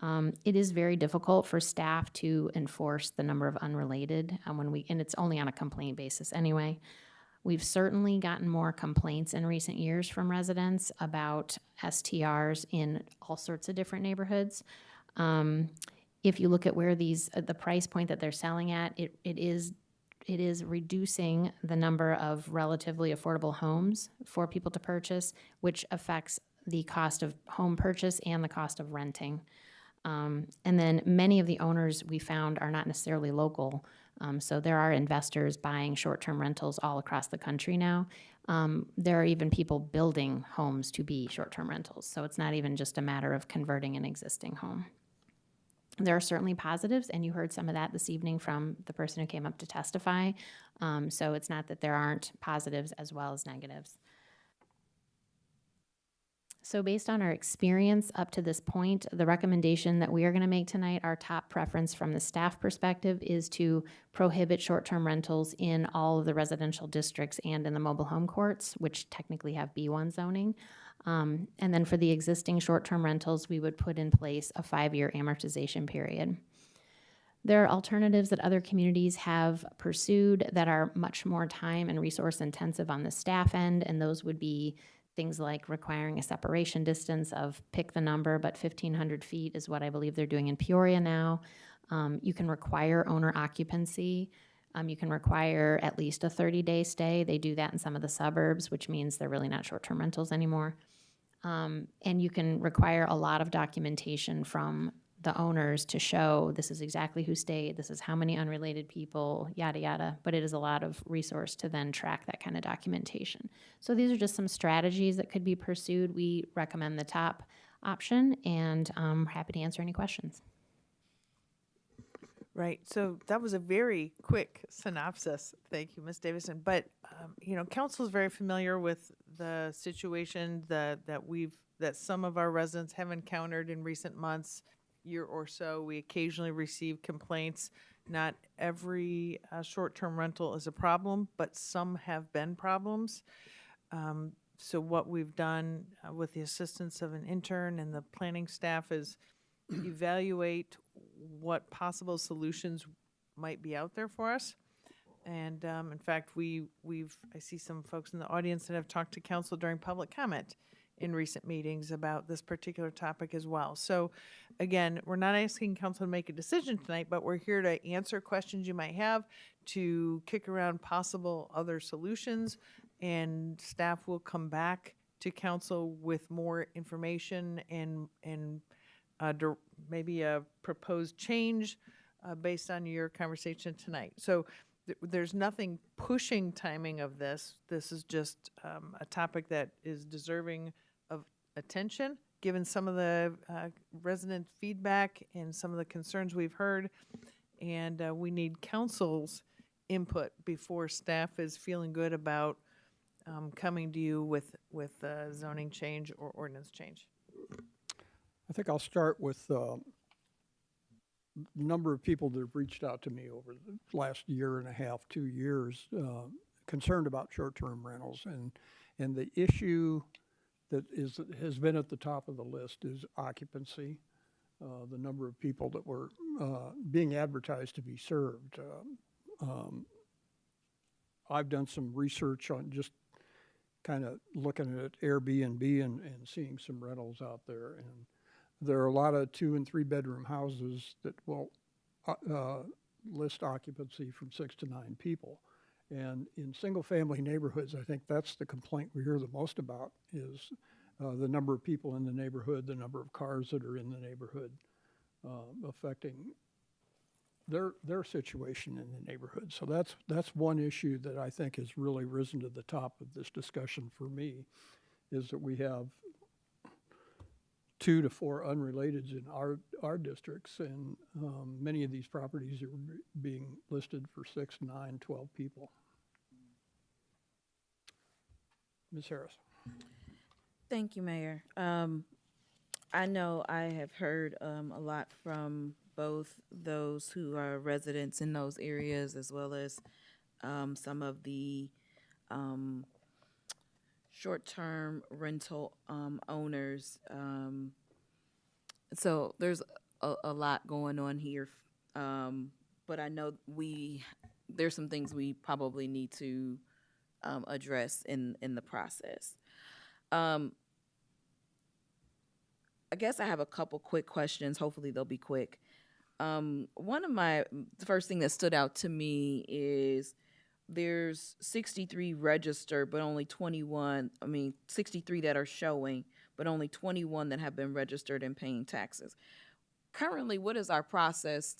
It is very difficult for staff to enforce the number of unrelated and it's only on a complaint basis anyway. We've certainly gotten more complaints in recent years from residents about STRs in all sorts of different neighborhoods. If you look at where the price point that they're selling at, it is reducing the number of relatively affordable homes for people to purchase, which affects the cost of home purchase and the cost of renting. And then many of the owners we found are not necessarily local. So there are investors buying short-term rentals all across the country now. There are even people building homes to be short-term rentals. So it's not even just a matter of converting an existing home. There are certainly positives, and you heard some of that this evening from the person who came up to testify. So it's not that there aren't positives as well as negatives. So based on our experience up to this point, the recommendation that we are going to make tonight, our top preference from the staff perspective, is to prohibit short-term rentals in all of the residential districts and in the mobile home courts, which technically have B1 zoning. And then for the existing short-term rentals, we would put in place a 5-year amortization period. There are alternatives that other communities have pursued that are much more time and resource intensive on the staff end, and those would be things like requiring a separation distance of, pick the number, but 1,500 feet is what I believe they're doing in Peoria now. You can require owner occupancy. You can require at least a 30-day stay. They do that in some of the suburbs, which means they're really not short-term rentals anymore. And you can require a lot of documentation from the owners to show this is exactly who stayed, this is how many unrelated people, yada, yada. But it is a lot of resource to then track that kind of documentation. So these are just some strategies that could be pursued. We recommend the top option, and I'm happy to answer any questions. Right. So that was a very quick synopsis. Thank you, Ms. Davison. But, council is very familiar with the situation that some of our residents have encountered in recent months, year or so. We occasionally receive complaints. Not every short-term rental is a problem, but some have been problems. So what we've done with the assistance of an intern and the planning staff is evaluate what possible solutions might be out there for us. And in fact, I see some folks in the audience that have talked to council during public comment in recent meetings about this particular topic as well. So again, we're not asking council to make a decision tonight, but we're here to answer questions you might have, to kick around possible other solutions, and staff will come back to council with more information and maybe a proposed change based on your conversation tonight. So there's nothing pushing timing of this. This is just a topic that is deserving of attention, given some of the resident feedback and some of the concerns we've heard. And we need council's input before staff is feeling good about coming to you with a zoning change or ordinance change. I think I'll start with the number of people that have reached out to me over the last year and a half, 2 years, concerned about short-term rentals. And the issue that has been at the top of the list is occupancy, the number of people that were being advertised to be served. I've done some research on just kind of looking at Airbnb and seeing some rentals out there. And there are a lot of 2 and 3 bedroom houses that will list occupancy from 6 to 9 people. And in single family neighborhoods, I think that's the complaint we hear the most about is the number of people in the neighborhood, the number of cars that are in the neighborhood, affecting their situation in the neighborhood. So that's one issue that I think has really risen to the top of this discussion for me, is that we have 2 to 4 unrelateds in our districts, and many of these properties are being listed for 6, 9, 12 people. Ms. Harris. Thank you, Mayor. I know I have heard a lot from both those who are residents in those areas as well as some of the short-term rental owners. So there's a lot going on here, but I know there's some things we probably need to address in the process. I guess I have a couple quick questions. Hopefully they'll be quick. The first thing that stood out to me is there's 63 registered, but only 63 that are showing, but only 21 that have been registered and paying taxes. Currently, what is our process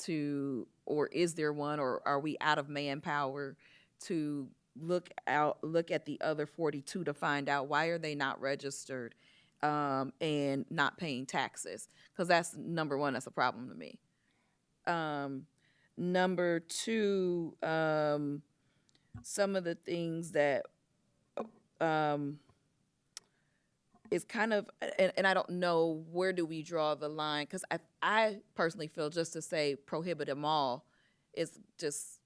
or is there one, or are we out of manpower to look at the other 42 to find out why are they not registered and not paying taxes? Because that's number one, that's a problem to me. Number two, some of the things that is kind of, and I don't know where do we draw the line, because I personally feel just to say prohibit them all is just,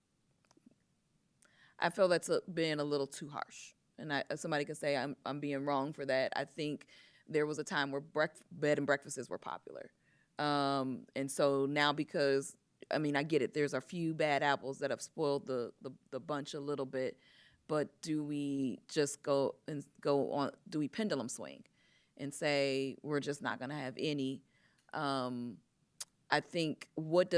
I feel that's being a little too harsh. And somebody could say I'm being wrong for that. I think there was a time where bed and breakfasts were popular. And so now, because, I get it, there's a few bad apples that have spoiled the bunch a little bit, but do we just go on, do we pendulum swing and say we're just not gonna have any? I think what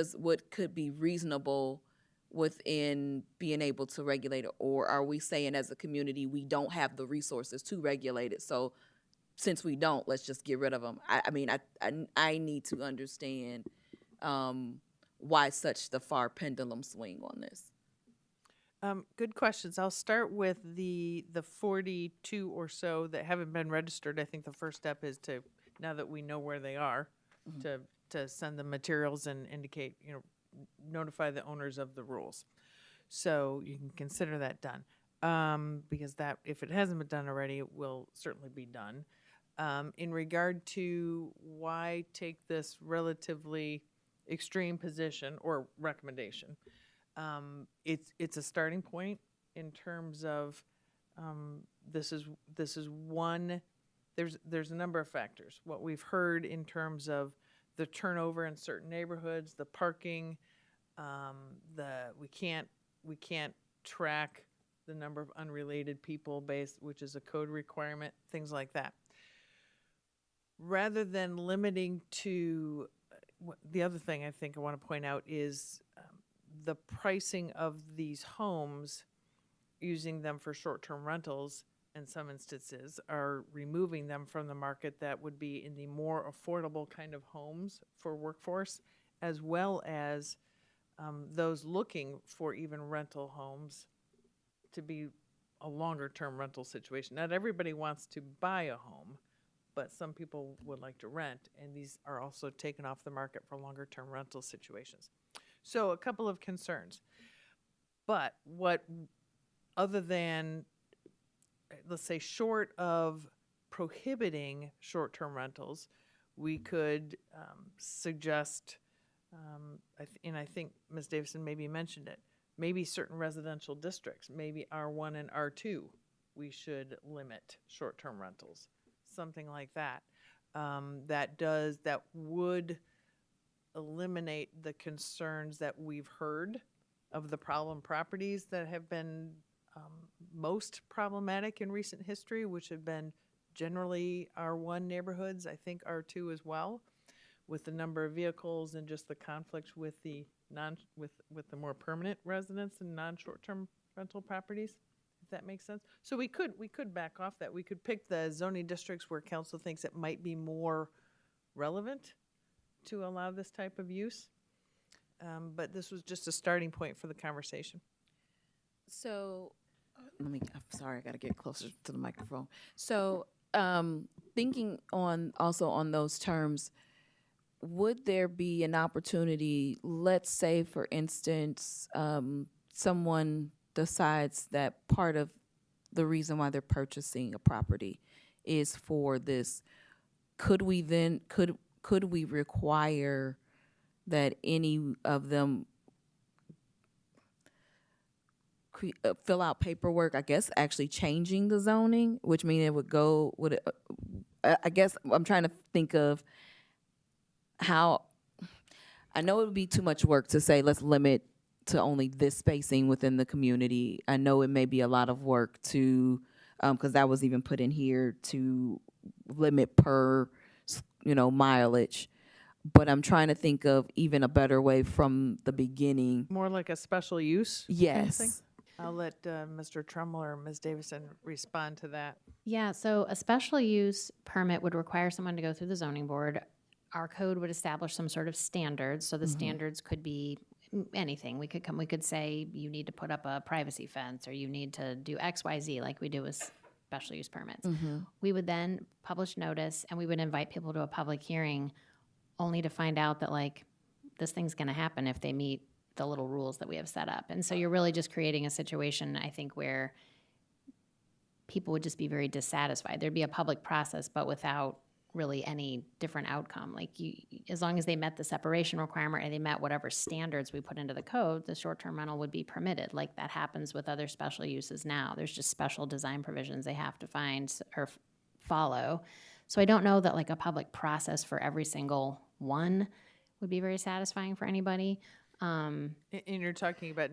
could be reasonable within being able to regulate it, or are we saying as a community we don't have the resources to regulate it, so since we don't, let's just get rid of them? I need to understand why such the far pendulum swing on this. Good questions. I'll start with the 42 or so that haven't been registered. I think the first step is to, now that we know where they are, to send them materials and indicate, notify the owners of the rules. So you can consider that done, because that, if it hasn't been done already, it will certainly be done. In regard to why take this relatively extreme position or recommendation, it's a starting point in terms of This is one. There's a number of factors. What we've heard in terms of the turnover in certain neighborhoods, the parking, we can't track the number of unrelated people which is a code requirement, things like that. Rather than limiting to, the other thing I think I want to point out is the pricing of these homes, using them for short-term rentals in some instances, are removing them from the market that would be in the more affordable kind of homes for workforce, as well as those looking for even rental homes to be a longer-term rental situation. Not everybody wants to buy a home, but some people would like to rent, and these are also taken off the market for longer-term rental situations. So a couple of concerns. But other than, let's say, short of prohibiting short-term rentals, we could suggest, and I think Ms. Davison maybe mentioned it, maybe certain residential districts, maybe R1 and R2, we should limit short-term rentals, something like that. That would eliminate the concerns that we've heard of the problem properties that have been most problematic in recent history, which have been generally R1 neighborhoods, I think R2 as well, with the number of vehicles and just the conflict with the with the more permanent residents and non-short-term rental properties, if that makes sense. So we could back off that. We could pick the zoning districts where council thinks it might be more relevant to allow this type of use. But this was just a starting point for the conversation. So, I'm sorry, I got to get closer to the microphone. So, thinking also on those terms, would there be an opportunity, let's say, for instance, someone decides that part of the reason why they're purchasing a property is for this, could we require that any of them fill out paperwork, I guess, actually changing the zoning, which means it would go, I guess I'm trying to think of how, I know it would be too much work to say, let's limit to only this spacing within the community. I know it may be a lot of work to, because that was even put in here to limit per, mileage. But I'm trying to think of even a better way from the beginning. More like a special use? Yes. Kind of thing? I'll let Mr. Trumler or Ms. Davison respond to that. Yeah, so a special use permit would require someone to go through the zoning board. Our code would establish some sort of standards, so the standards could be anything. We could say you need to put up a privacy fence, or you need to do X, Y, Z, like we do with special use permits. We would then publish notice, and we would invite people to a public hearing, only to find out that, like, this thing's going to happen if they meet the little rules that we have set up. And so you're really just creating a situation, I think, where people would just be very dissatisfied. There'd be a public process, but without really any different outcome. Like, as long as they met the separation requirement and they met whatever standards we put into the code, the short-term rental would be permitted. Like that happens with other special uses now. There's just special design provisions they have to find or follow. So I don't know that like a public process for every single one would be very satisfying for anybody. And you're talking about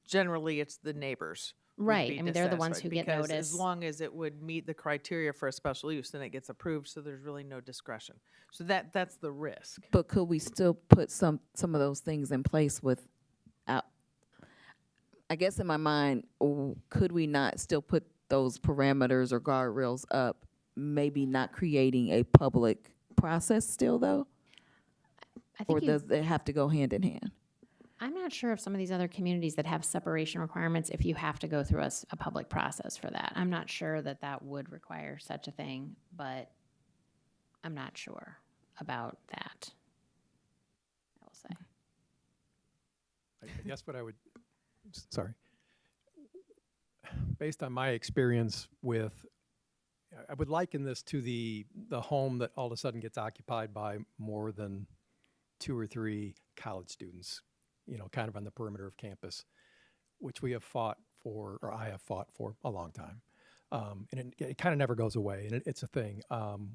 generally it's the neighbors. Right. I mean, they're the ones who get because notice. As long as it would meet the criteria for a special use, then it gets approved, so there's really no discretion. So that's the risk. But could we still put some of those things in place without, I guess in my mind, could we not still put those parameters or guardrails up, maybe not creating a public process still, though? Or does it have to go hand in hand? I'm not sure if some of these other communities that have separation requirements, if you have to go through a public process for that. I'm not sure that would require such a thing, but I'm not sure about that, I will say. I guess what I would, sorry. Based on my experience with, I would liken this to the home that all of a sudden gets occupied by more than 2 or 3 college students, kind of on the perimeter of campus, which we have fought for, or I have fought for a long time. And it kind of never goes away, and it's a thing.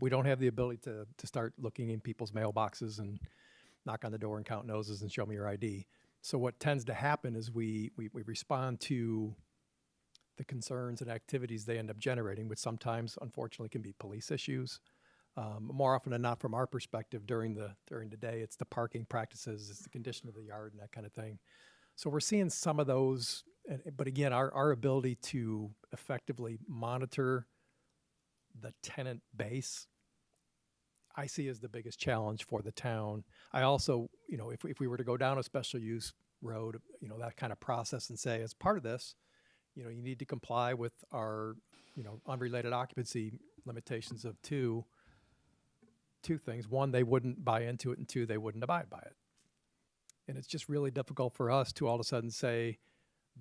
We don't have the ability to start looking in people's mailboxes and knock on the door and count noses and show me your ID. So what tends to happen is we respond to the concerns and activities they end up generating, which sometimes, unfortunately, can be police issues. More often than not, from our perspective, during the day, it's the parking practices, it's the condition of the yard, and that kind of thing. So we're seeing some of those, but again, our ability to effectively monitor the tenant base, I see as the biggest challenge for the town. I also, if we were to go down a special use road, that kind of process and say, as part of this, you need to comply with our, unrelated occupancy limitations of two things. One, they wouldn't buy into it, and two, they wouldn't abide by it. And it's just really difficult for us to all of a sudden say,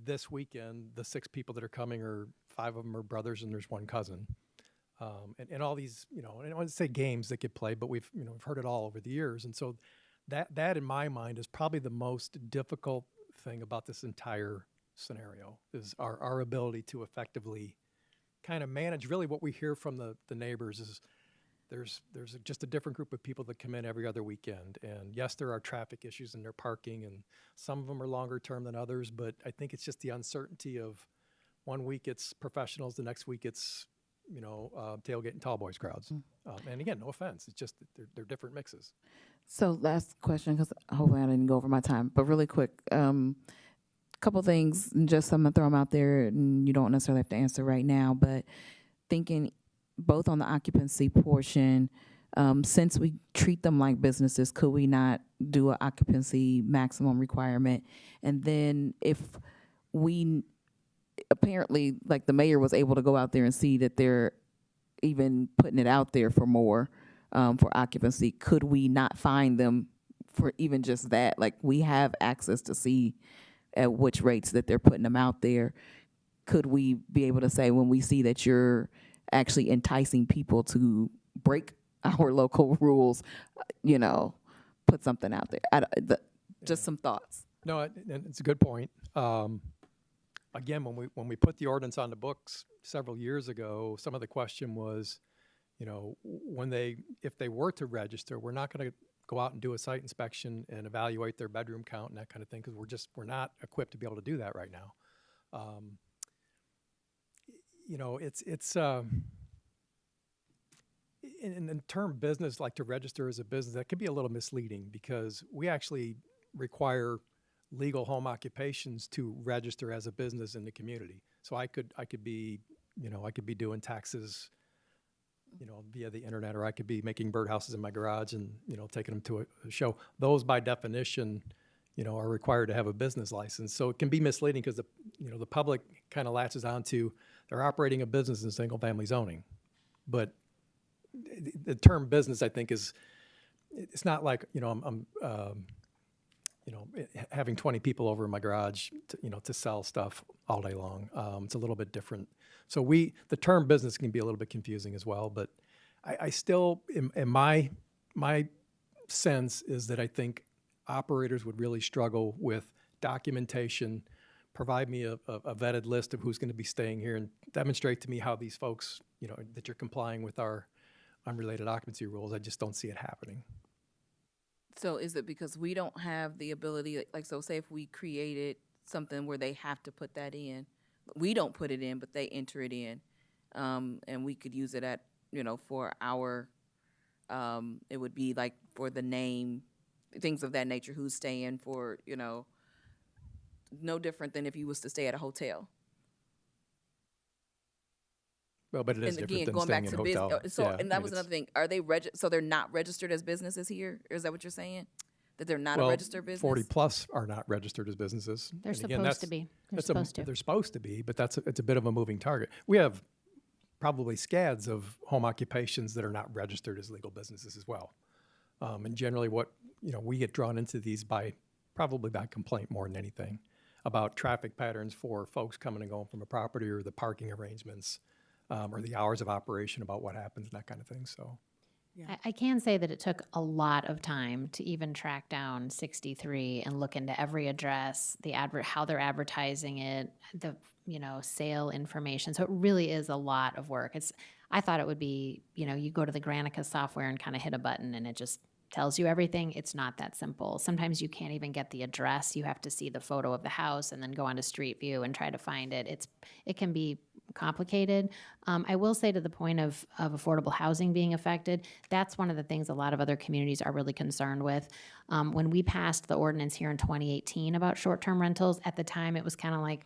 this weekend, the 6 people that are coming, or 5 of them are brothers and there's 1 cousin. And all these, I don't want to say games that get played, but we've heard it all over the years. And so that in my mind is probably the most difficult thing about this entire scenario, is our ability to effectively kind of manage. Really what we hear from the neighbors is there's just a different group of people that come in every other weekend. And yes, there are traffic issues in their parking, and some of them are longer term than others, but I think it's just the uncertainty of one week it's professionals, the next week it's tailgate and tall boys crowds. And again, no offense, it's just that they're different mixes. So last question, because hopefully I didn't go over my time, but really quick, couple things, just I'm gonna throw them out there, and you don't necessarily have to answer right now, but thinking both on the occupancy portion, since we treat them like businesses, could we not do an occupancy maximum requirement? And then if we, apparently, like the mayor was able to go out there and see that they're even putting it out there for more, for occupancy, could we not fine them for even just that? Like, we have access to see at which rates that they're putting them out there. Could we be able to say, when we see that you're actually enticing people to break our local rules, put something out there? Just some thoughts. No, and it's a good point. Again, when we put the ordinance on the books several years ago, some of the question was, if they were to register, we're not going to go out and do a site inspection and evaluate their bedroom count and that kind of thing, because we're not equipped to be able to do that right now. It's in the term business, like to register as a business, that could be a little misleading, because we actually require legal home occupations to register as a business in the community. So I could be doing taxes, via the internet, or I could be making birdhouses in my garage and, taking them to a show. Those by definition, are required to have a business license. So it can be misleading, because the public kind of latches onto they're operating a business in single family zoning. But the term business, I think, it's not like, I'm having 20 people over in my garage to sell stuff all day long. It's a little bit different. So the term business can be a little bit confusing as well, but I still, in my sense is that I think operators would really struggle with documentation. Provide me a vetted list of who's going to be staying here, and demonstrate to me how these folks, that you're complying with our unrelated occupancy rules. I just don't see it happening. So is it because we don't have the ability, like, so say if we created something where they have to put that in, we don't put it in, but they enter it in, and we could use it for our, it would be like for the name, things of that nature, who's staying for, no different than if you was to stay at a hotel. Well, but it is And different again, than going back staying to in a hotel. business, so Yeah, and that was another thing. Are they so they're not registered as businesses here? Is that what you're saying? That they're not a registered business? 40 plus are not registered as businesses. They're And again, supposed to be. They're supposed to. They're supposed to be, but it's a bit of a moving target. We have probably scads of home occupations that are not registered as legal businesses as well. And generally we get drawn into these probably by complaint more than anything, about traffic patterns for folks coming and going from a property, or the parking arrangements, or the hours of operation, about what happens and that kind of thing. So I can say that it took a lot of time to even track down 63 and look into every address, how they're advertising it, the sale information. So it really is a lot of work. I thought it would be, you go to the Granicus software and kind of hit a button and it just tells you everything. It's not that simple. Sometimes you can't even get the address. You have to see the photo of the house and then go onto Street View and try to find it. It can be complicated. I will say, to the point of affordable housing being affected, that's one of the things a lot of other communities are really concerned with. When we passed the ordinance here in 2018 about short-term rentals, at the time it was kind of like,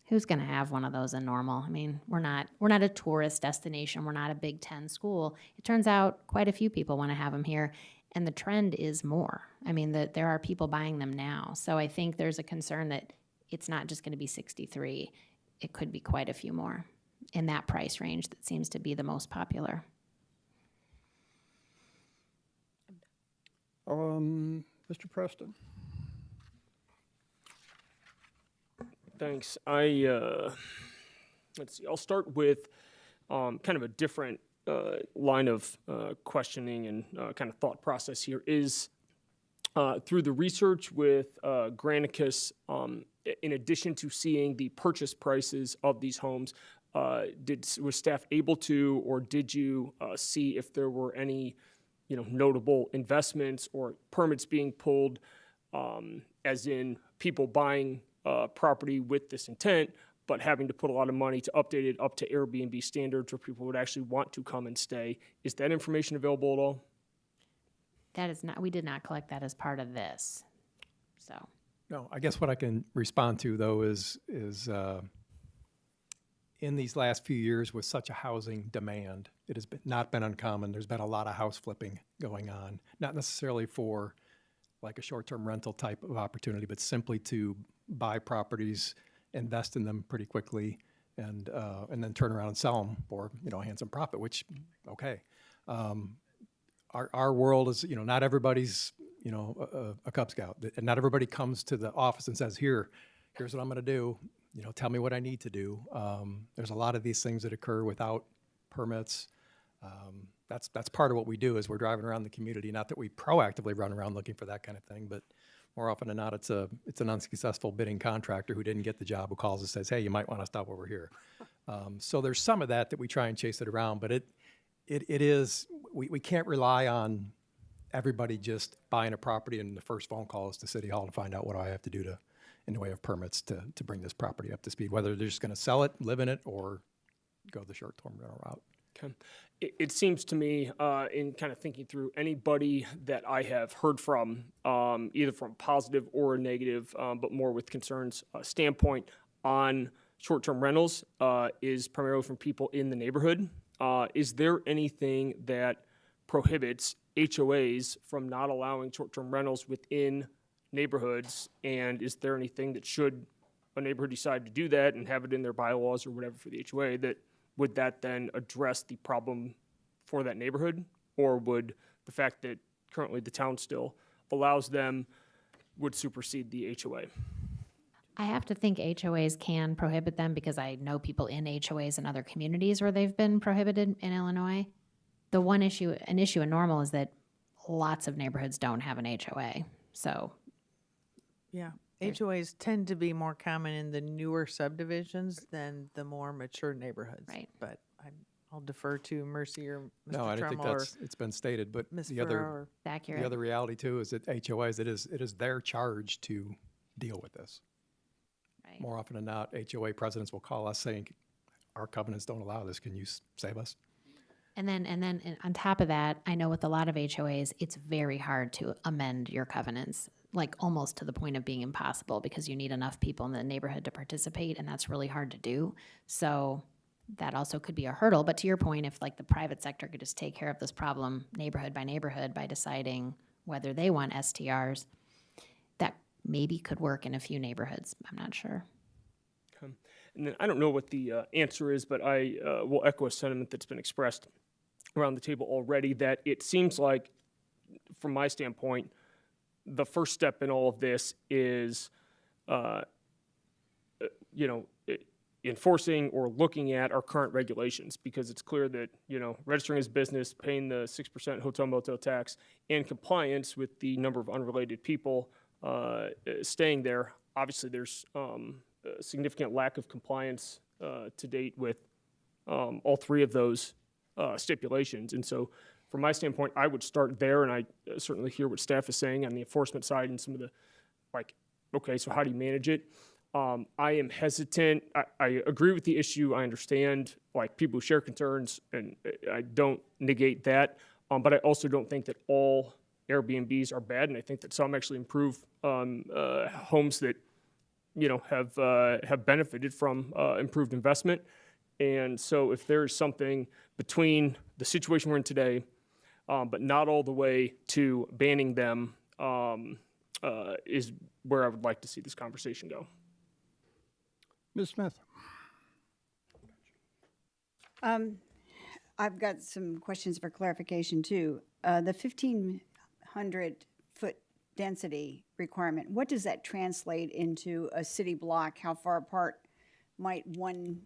who's going to have one of those in Normal? I mean, we're not a tourist destination. We're not a Big Ten school. It turns out quite a few people want to have them here, and the trend is more. I mean, there are people buying them now. So I think there's a concern that it's not just going to be 63. It could be quite a few more in that price range that seems to be the most popular. Mr. Preston? Thanks. Let's see, I'll start with kind of a different line of questioning and kind of thought process here is through the research with Granicus, in addition to seeing the purchase prices of these homes, was staff able to, or did you see if there were any, notable investments or permits being pulled, as in people buying property with this intent, but having to put a lot of money to update it up to Airbnb standards where people would actually want to come and stay? Is that information available at all? That is not, we did not collect that as part of this, so. No, I guess what I can respond to, though, is in these last few years with such a housing demand, it has not been uncommon. There's been a lot of house flipping going on, not necessarily for like a short-term rental type of opportunity, but simply to buy properties, invest in them pretty quickly, and then turn around and sell them for a handsome profit. Which, okay, our world is not everybody's a Cub Scout, and not everybody comes to the office and says, here's what I'm going to do. Tell me what I need to do. There's a lot of these things that occur without permits. That's part of what we do is we're driving around the community. Not that we proactively run around looking for that kind of thing, but more often than not, it's an unsuccessful bidding contractor who didn't get the job who calls and says, hey, you might want to stop over here. So there's some of that we try and chase it around, but it is, we can't rely on everybody just buying a property and the first phone call is to City Hall to find out what do I have to do in the way of permits to bring this property up to speed, whether they're just going to sell it, live in it, or go the short-term rental route. Okay. It seems to me, in kind of thinking through anybody that I have heard from, either from positive or a negative, but more with concerns standpoint on short-term rentals, is primarily from people in the neighborhood. Is there anything that prohibits HOAs from not allowing short-term rentals within neighborhoods? And is there anything that, should a neighborhood decide to do that and have it in their bylaws or whatever for the HOA, that would that then address the problem for that neighborhood? Or would the fact that currently the town still allows them would supersede the HOA? I have to think HOAs can prohibit them because I know people in HOAs in other communities where they've been prohibited in Illinois. The an issue in Normal is that lots of neighborhoods don't have an HOA. So Yeah. HOAs tend to be more common in the newer subdivisions than the more mature neighborhoods. Right. But I'll defer to Mercy or Mr. No, I don't think Trammell or it's been stated, but Ms. the Farrar. other reality too is that HOAs, it is their charge to deal with this. Right. More often than not, HOA presidents will call us saying, our covenants don't allow this, can you save us? And then on top of that, I know with a lot of HOAs, it's very hard to amend your covenants, like almost to the point of being impossible, because you need enough people in the neighborhood to participate, and that's really hard to do. So that also could be a hurdle. But to your point, if like the private sector could just take care of this problem neighborhood by deciding whether they want STRs, that maybe could work in a few neighborhoods. I'm not sure. Okay. And then I don't know what the answer is, but I will echo a sentiment that's been expressed around the table already, that it seems like, from my standpoint, the first step in all of this is, enforcing or looking at our current regulations, because it's clear that, registering as business, paying the 6% hotel motel tax, and compliance with the number of unrelated people staying there. Obviously, there's a significant lack of compliance to date with all three of those stipulations. And so from my standpoint, I would start there, and I certainly hear what staff is saying on the enforcement side and some of the, okay, so how do you manage it? I am hesitant. I agree with the issue. I understand, people who share concerns, and I don't negate that. But I also don't think that all Airbnbs are bad, and I think that some actually improve homes that, have benefited from improved investment. And so if there's something between the situation we're in today, but not all the way to banning them, is where I would like to see this conversation go. Ms. Smith? I've got some questions for clarification too. The 1,500-foot density requirement, what does that translate into a city block? How far apart might one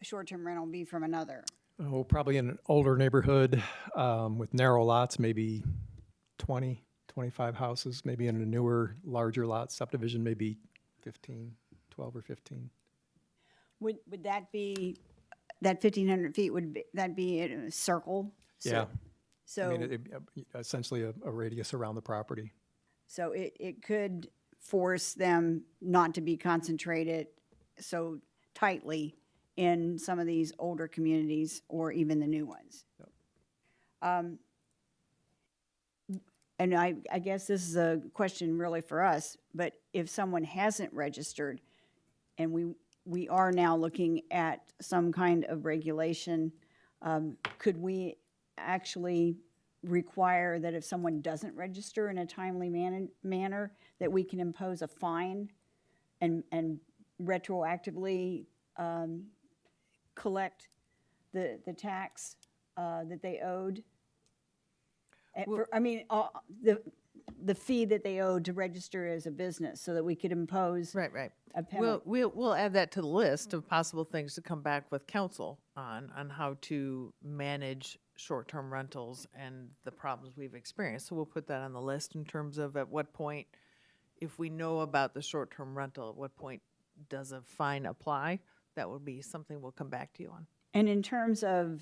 short-term rental be from another? Oh, probably in an older neighborhood with narrow lots, maybe 20, 25 houses. Maybe in a newer, larger lot subdivision, maybe 15, 12 or 15. Would that be, that 1,500 feet, that be in a circle? Yeah. So, I mean, essentially a radius around the property. so it could force them not to be concentrated so tightly in some of these older communities or even the new ones. Yep. And I guess this is a question really for us, but if someone hasn't registered and we are now looking at some kind of regulation, could we actually require that if someone doesn't register in a timely manner, that we can impose a fine and retroactively collect the tax that they owed? The fee that they owed to register as a business, so that we could impose Right. a penalty. We'll add that to the list of possible things to come back with council on how to manage short-term rentals and the problems we've experienced. So we'll put that on the list in terms of at what point, if we know about the short-term rental, at what point does a fine apply? That would be something we'll come back to you on. And in terms of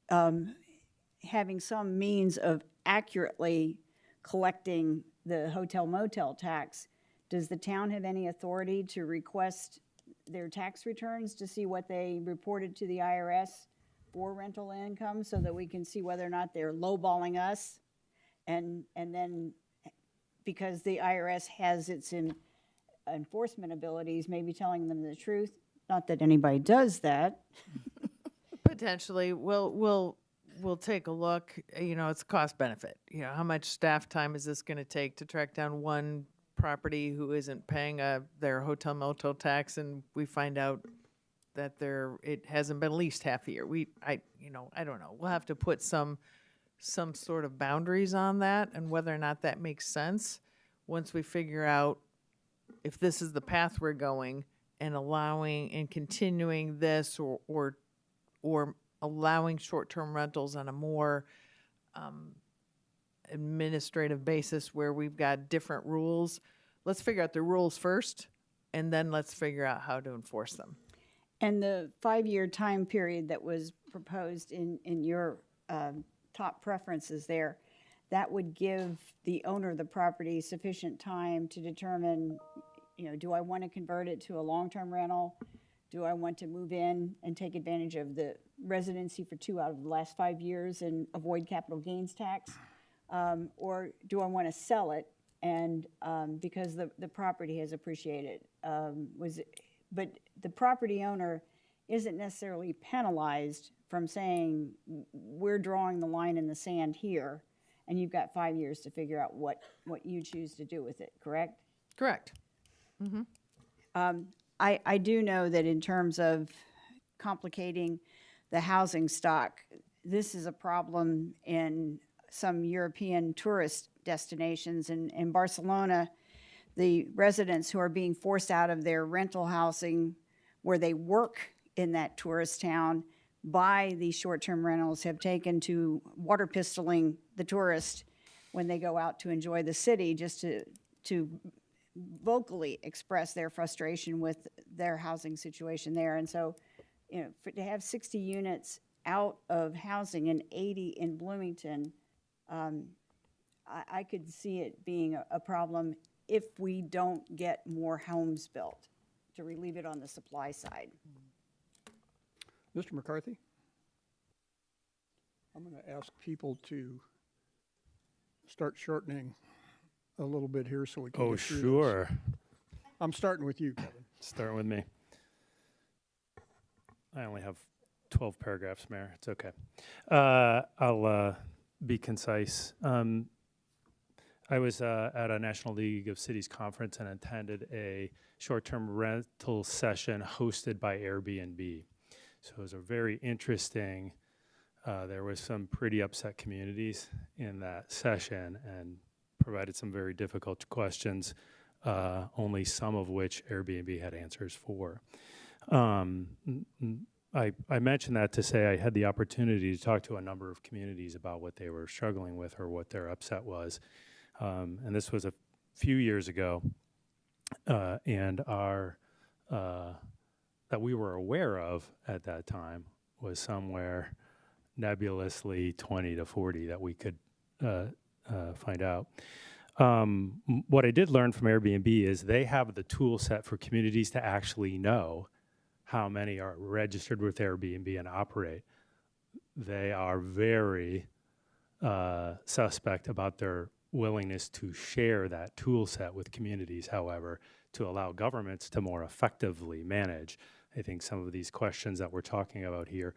having some means of accurately collecting the hotel motel tax, does the town have any authority to request their tax returns to see what they reported to the IRS for rental income, so that we can see whether or not they're lowballing us? And then, because the IRS has its enforcement abilities, maybe telling them the truth. Not that anybody does that. Potentially, we'll take a look. It's cost benefit. How much staff time is this going to take to track down one property who isn't paying their hotel motel tax, and we find out that it hasn't been at least half a year. I don't know. We'll have to put some sort of boundaries on that, and whether or not that makes sense. Once we figure out if this is the path we're going, and allowing and continuing this, or allowing short-term rentals on a more administrative basis where we've got different rules. Let's figure out the rules first, and then let's figure out how to enforce them. And the 5-year time period that was proposed in your top preferences there, that would give the owner of the property sufficient time to determine, do I want to convert it to a long-term rental? Do I want to move in and take advantage of the residency for 2 out of the last 5 years and avoid capital gains tax? Or do I want to sell it and because the property has appreciated? But the property owner isn't necessarily penalized from saying, we're drawing the line in the sand here, and you've got 5 years to figure out what you choose to do with it, correct? Correct. I do know that in terms of complicating the housing stock, this is a problem in some European tourist destinations. In Barcelona, the residents who are being forced out of their rental housing where they work in that tourist town buy these short-term rentals have taken to water pistoling the tourist when they go out to enjoy the city, just to vocally express their frustration with their housing situation there. And so, to have 60 units out of housing and 80 in Bloomington, I could see it being a problem if we don't get more homes built to relieve it on the supply side. Mr. McCarthy? I'm going to ask people to start shortening a little bit here so we can Oh, get through this. sure. I'm starting with you, Kevin. Start with me. I only have 12 paragraphs, Mayor. It's okay. I'll be concise. I was at a National League of Cities conference and attended a short-term rental session hosted by Airbnb. So it was a very interesting, there was some pretty upset communities in that session and provided some very difficult questions, only some of which Airbnb had answers for. I mentioned that to say I had the opportunity to talk to a number of communities about what they were struggling with or what their upset was. And this was a few years ago, and our that we were aware of at that time was somewhere nebulously 20 to 40 that we could find out. What I did learn from Airbnb is they have the tool set for communities to actually know how many are registered with Airbnb and operate. They are very suspect about their willingness to share that tool set with communities, however, to allow governments to more effectively manage. I think some of these questions that we're talking about here,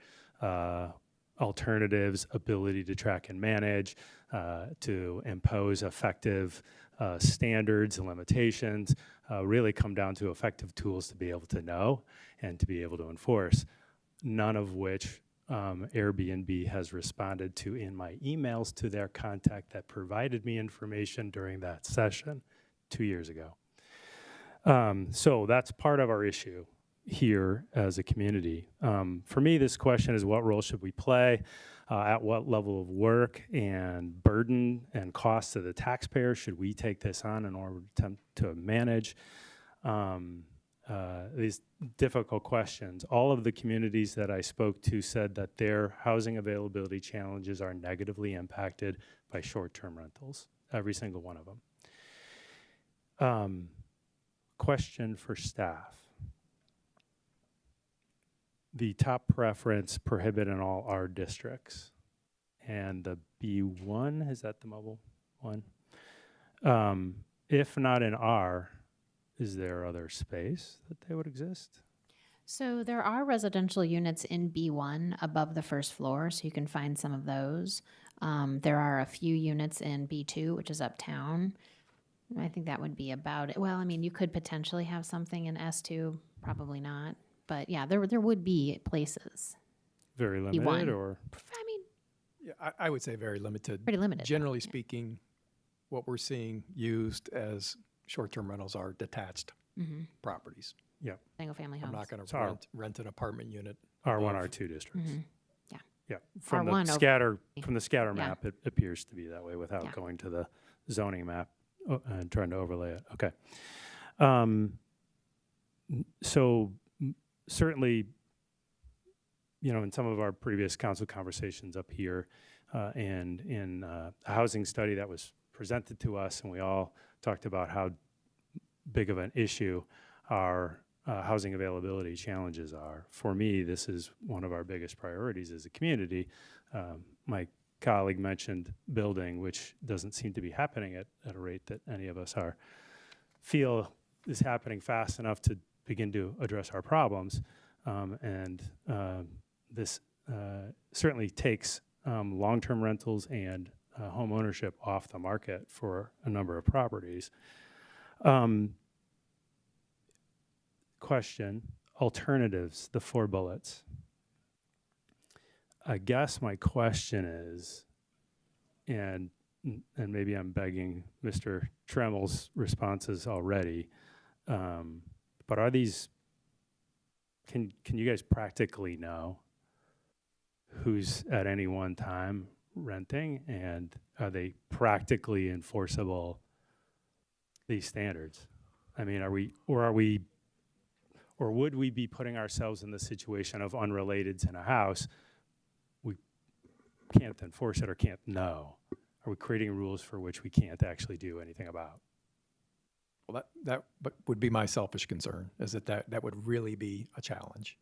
alternatives, ability to track and manage, to impose effective standards and limitations, really come down to effective tools to be able to know and to be able to enforce, none of which Airbnb has responded to in my emails to their contact that provided me information during that session 2 years ago. So that's part of our issue here as a community. For me, this question is what role should we play? At what level of work and burden and cost to the taxpayer should we take this on in order to attempt to manage these difficult questions? All of the communities that I spoke to said that their housing availability challenges are negatively impacted by short-term rentals, every single one of them. Question for staff. The top preference prohibit in all R districts. And the B1, is that the mobile one? If not in R, is there other space that they would exist? So there are residential units in B1 above the first floor, so you can find some of those. There are a few units in B2, which is uptown. I think that would be about it. Well, I mean, you could potentially have something in S2, probably not. But yeah, there would be places. Very limited, B1. or? I mean, Yeah, I would say very limited. pretty limited. Generally speaking, what we're seeing used as short-term rentals are detached properties. Single-family homes. I'm not going to So rent an apartment unit. R1, above- R2 districts. Yeah. Yeah, from the R1 scatter Yeah. map, it appears to be that way without Yeah. going to the zoning map and trying to overlay it. Okay. So certainly, in some of our previous council conversations up here and in a housing study that was presented to us, and we all talked about how big of an issue our housing availability challenges are. For me, this is one of our biggest priorities as a community. My colleague mentioned building, which doesn't seem to be happening at a rate that any of us feel is happening fast enough to begin to address our problems. This certainly takes long-term rentals and home ownership off the market for a number of properties. Question, alternatives, the 4 bullets. I guess my question is, and maybe I'm begging Mr. Tremel's responses already, but are these can you guys practically know who's at any one time renting, and are they practically enforceable, these standards? I mean, or would we be putting ourselves in the situation of unrelateds in a house? We can't enforce it or can't know. Are we creating rules for which we can't actually do anything about? Well, that would be my selfish concern, is that would really be a challenge.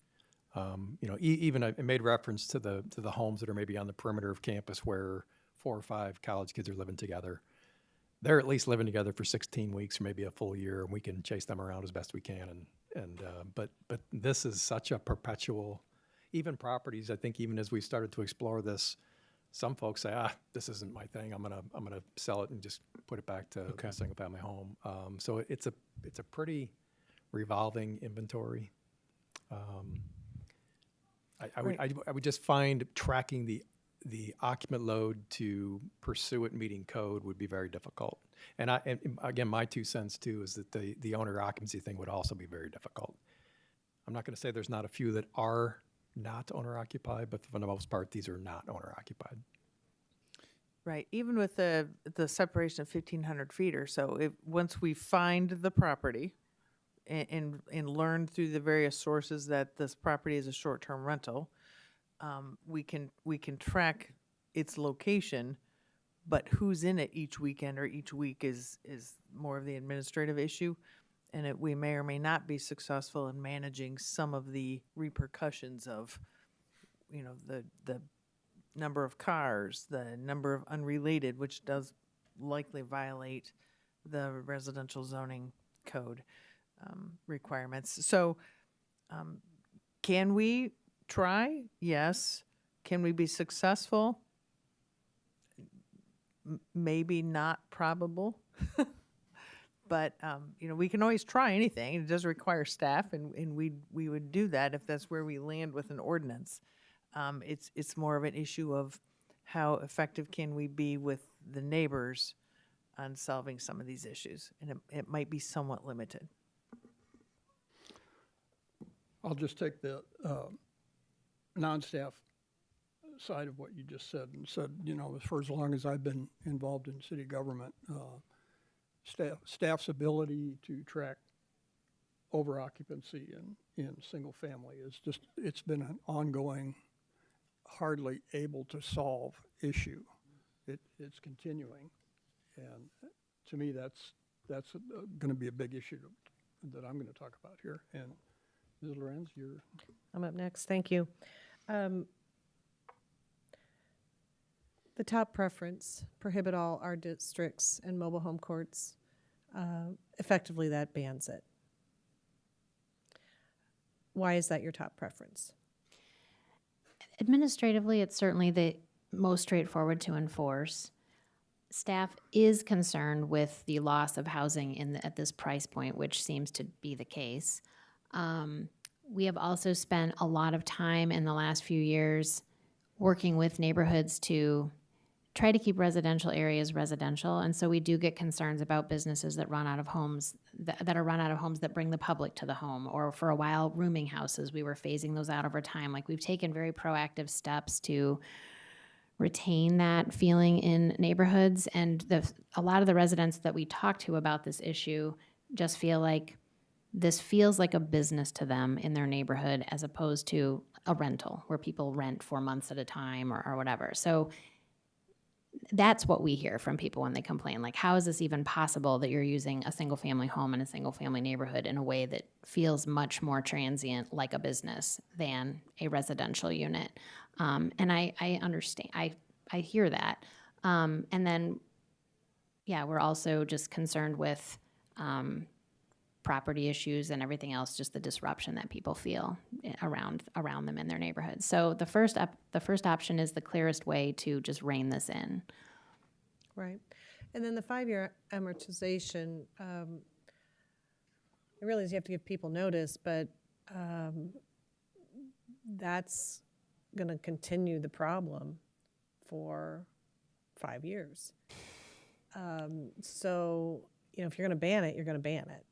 Even I made reference to the homes that are maybe on the perimeter of campus where 4 or 5 college kids are living together. They're at least living together for 16 weeks or maybe a full year, and we can chase them around as best we can. But this is such a perpetual, even properties, I think even as we started to explore this, some folks say, this isn't my thing. I'm gonna sell it and just put it back to a single family home. So it's a pretty revolving inventory. I would just find tracking the occupant load to pursue it meeting code would be very difficult. And again, my 2 cents too is that the owner occupancy thing would also be very difficult. I'm not going to say there's not a few that are not owner occupied, but for the most part, these are not owner occupied. Right, even with the separation of 1,500 feet or so, once we find the property and learn through the various sources that this property is a short-term rental, we can track its location, but who's in it each weekend or each week is more of the administrative issue, and we may or may not be successful in managing some of the repercussions of, the number of cars, the number of unrelated, which does likely violate the residential zoning code requirements. So can we try? Yes. Can we be successful? Maybe not probable. But, we can always try anything. It does require staff, and we would do that if that's where we land with an ordinance. It's more of an issue of how effective can we be with the neighbors on solving some of these issues, and it might be somewhat limited. I'll just take the non-staff side of what you just said, and said, for as long as I've been involved in city government, staff's ability to track over occupancy in single family is it's been an ongoing, hardly able to solve issue. It's continuing, and to me that's going to be a big issue that I'm going to talk about here. And Ms. Lorenz, I'm up next. Thank you. The top preference, prohibit all R districts and mobile home courts. Effectively, that bans it. Why is that your top preference? Administratively, it's certainly the most straightforward to enforce. Staff is concerned with the loss of housing at this price point, which seems to be the case. We have also spent a lot of time in the last few years working with neighborhoods to try to keep residential areas residential, and so we do get concerns about businesses that run out of homes, that are run out of homes that bring the public to the home, or for a while, rooming houses. We were phasing those out over time. Like, we've taken very proactive steps to retain that feeling in neighborhoods, and a lot of the residents that we talk to about this issue just feel like this feels like a business to them in their neighborhood, as opposed to a rental where people rent for months at a time or whatever. So that's what we hear from people when they complain. Like, how is this even possible that you're using a single family home in a single family neighborhood in a way that feels much more transient, like a business, than a residential unit? And I understand, I hear that. And then, we're also just concerned with property issues and everything else, just the disruption that people feel around them in their neighborhoods. So the first option is the clearest way to just rein this in. Right. And then the 5-year amortization, I realize you have to give people notice, but that's going to continue the problem for 5 years. So, if you're going to ban it, you're going to ban it.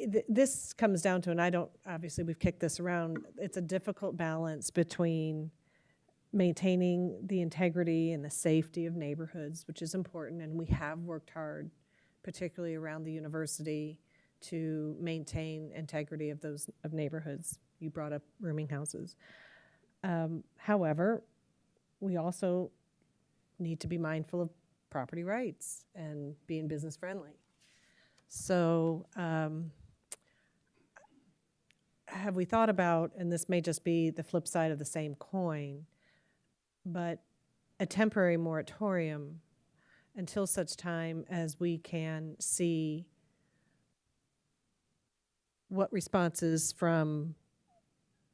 this comes down to, and I don't, obviously, we've kicked this around, it's a difficult balance between maintaining the integrity and the safety of neighborhoods, which is important, and we have worked hard, particularly around the university, to maintain integrity of those of neighborhoods. You brought up rooming houses. However, we also need to be mindful of property rights and being business friendly. So have we thought about, and this may just be the flip side of the same coin, but a temporary moratorium until such time as we can see what responses from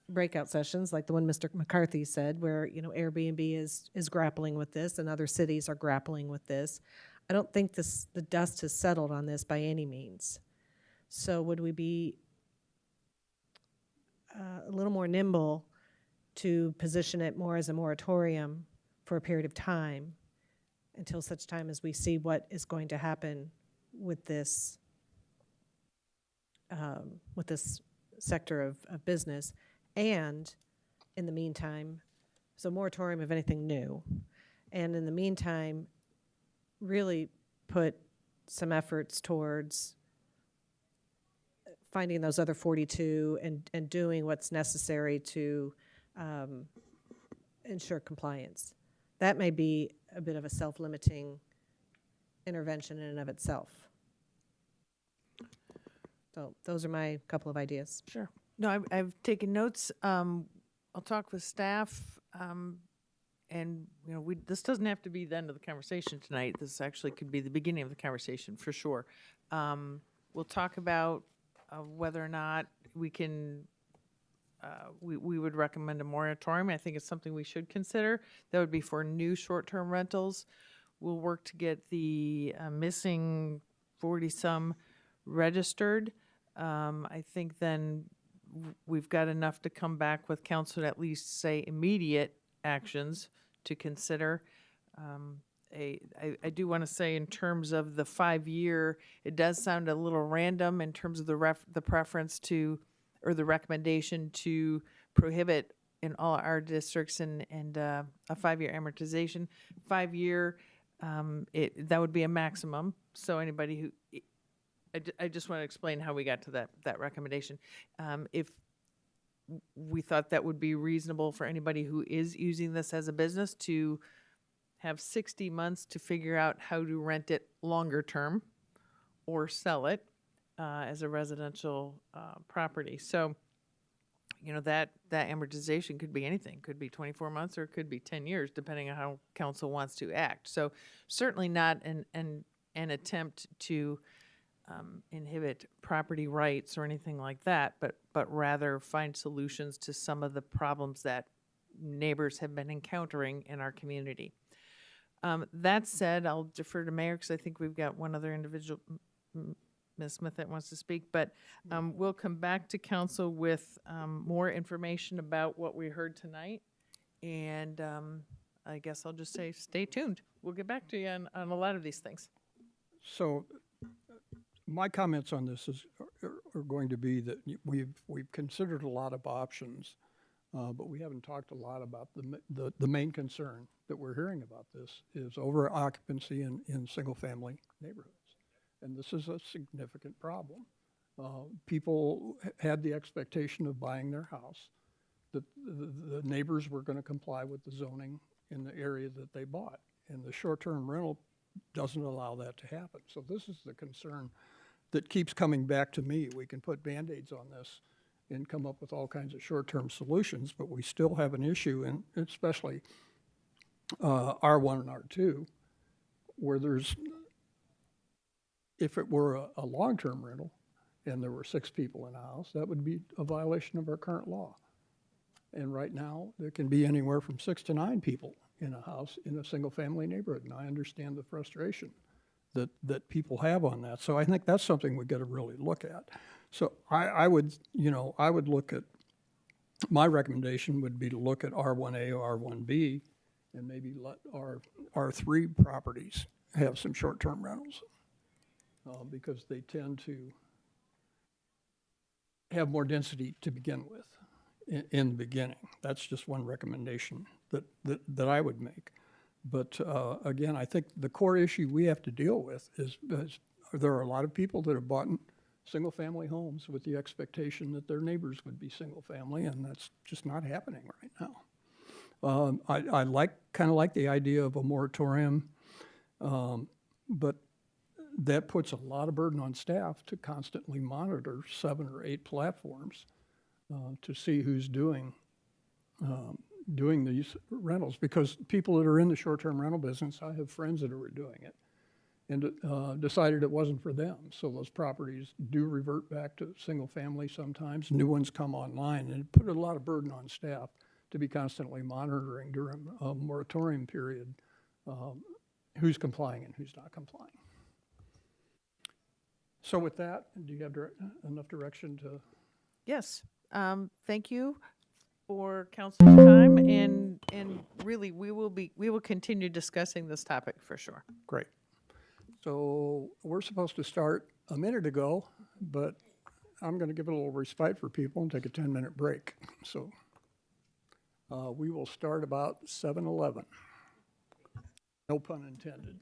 breakout sessions, like the one Mr. McCarthy said, where, you know, Airbnb is grappling with this and other cities are grappling with this. I don't think the dust has settled on this by any means. So would we be a little more nimble to position it more as a moratorium for a period of time until such time as we see what is going to happen with this sector of business, and in the meantime, so moratorium of anything new, and in the meantime, really put some efforts towards finding those other 42 and doing what's necessary to ensure compliance. That may be a bit of a self-limiting intervention in and of itself. So those are my couple of ideas. Sure. No, I've taken notes. I'll talk with staff, and you know, this doesn't have to be the end of the conversation tonight. This actually could be the beginning of the conversation for sure. We'll talk about whether or not we can. We would recommend a moratorium. I think it's something we should consider. That would be for new short-term rentals. We'll work to get the missing 40-some registered. I think then we've got enough to come back with council to at least say immediate actions to consider. I do want to say in terms of the 5-year, it does sound a little random in terms of the preference to, or the recommendation to prohibit in all our districts and a 5-year amortization. 5-year, that would be a maximum. So anybody who, I just want to explain how we got to that recommendation. If we thought that would be reasonable for anybody who is using this as a business to have 60 months to figure out how to rent it longer term or sell it as a residential property. So, you know, that amortization could be anything. Could be 24 months or it could be 10 years, depending on how council wants to act. So certainly not an attempt to inhibit property rights or anything like that, but rather find solutions to some of the problems that neighbors have been encountering in our community. That said, I'll defer to Mayor because I think we've got one other individual, Ms. Smith, that wants to speak, but we'll come back to council with more information about what we heard tonight. And I guess I'll just say stay tuned. We'll get back to you on a lot of these things. So my comments on this are going to be that we've considered a lot of options, but we haven't talked a lot about the main concern that we're hearing about this is over occupancy in single-family neighborhoods. And this is a significant problem. People had the expectation of buying their house, that the neighbors were going to comply with the zoning in the area that they bought. And the short-term rental doesn't allow that to happen. So this is the concern that keeps coming back to me. We can put Band-Aids on this and come up with all kinds of short-term solutions, but we still have an issue, and especially R1 and R2, where there's, if it were a long-term rental and there were 6 people in a house, that would be a violation of our current law. And right now, there can be anywhere from 6 to 9 people in a house in a single-family neighborhood, and I understand the frustration that people have on that. So I think that's something we've got to really look at. So I would look at, my recommendation would be to look at R1A or R1B and maybe let our R3 properties have some short-term rentals because they tend to have more density to begin with in the beginning. That's just one recommendation that I would make. But again, I think the core issue we have to deal with is there are a lot of people that have bought single-family homes with the expectation that their neighbors would be single-family, and that's just not happening right now. I kind of like the idea of a moratorium, but that puts a lot of burden on staff to constantly monitor 7 or 8 platforms to see who's doing these rentals, because people that are in the short-term rental business, I have friends that are doing it and decided it wasn't for them. So those properties do revert back to single family sometimes. New ones come online, and it put a lot of burden on staff to be constantly monitoring during a moratorium period who's complying and who's not complying. So with that, do you have enough direction to? Yes. Thank you for council's time, and really, we will continue discussing this topic for sure. Great. So we're supposed to start a minute ago, but I'm going to give it a little respite for people and take a 10-minute break. So we will start about 7:11. No pun intended.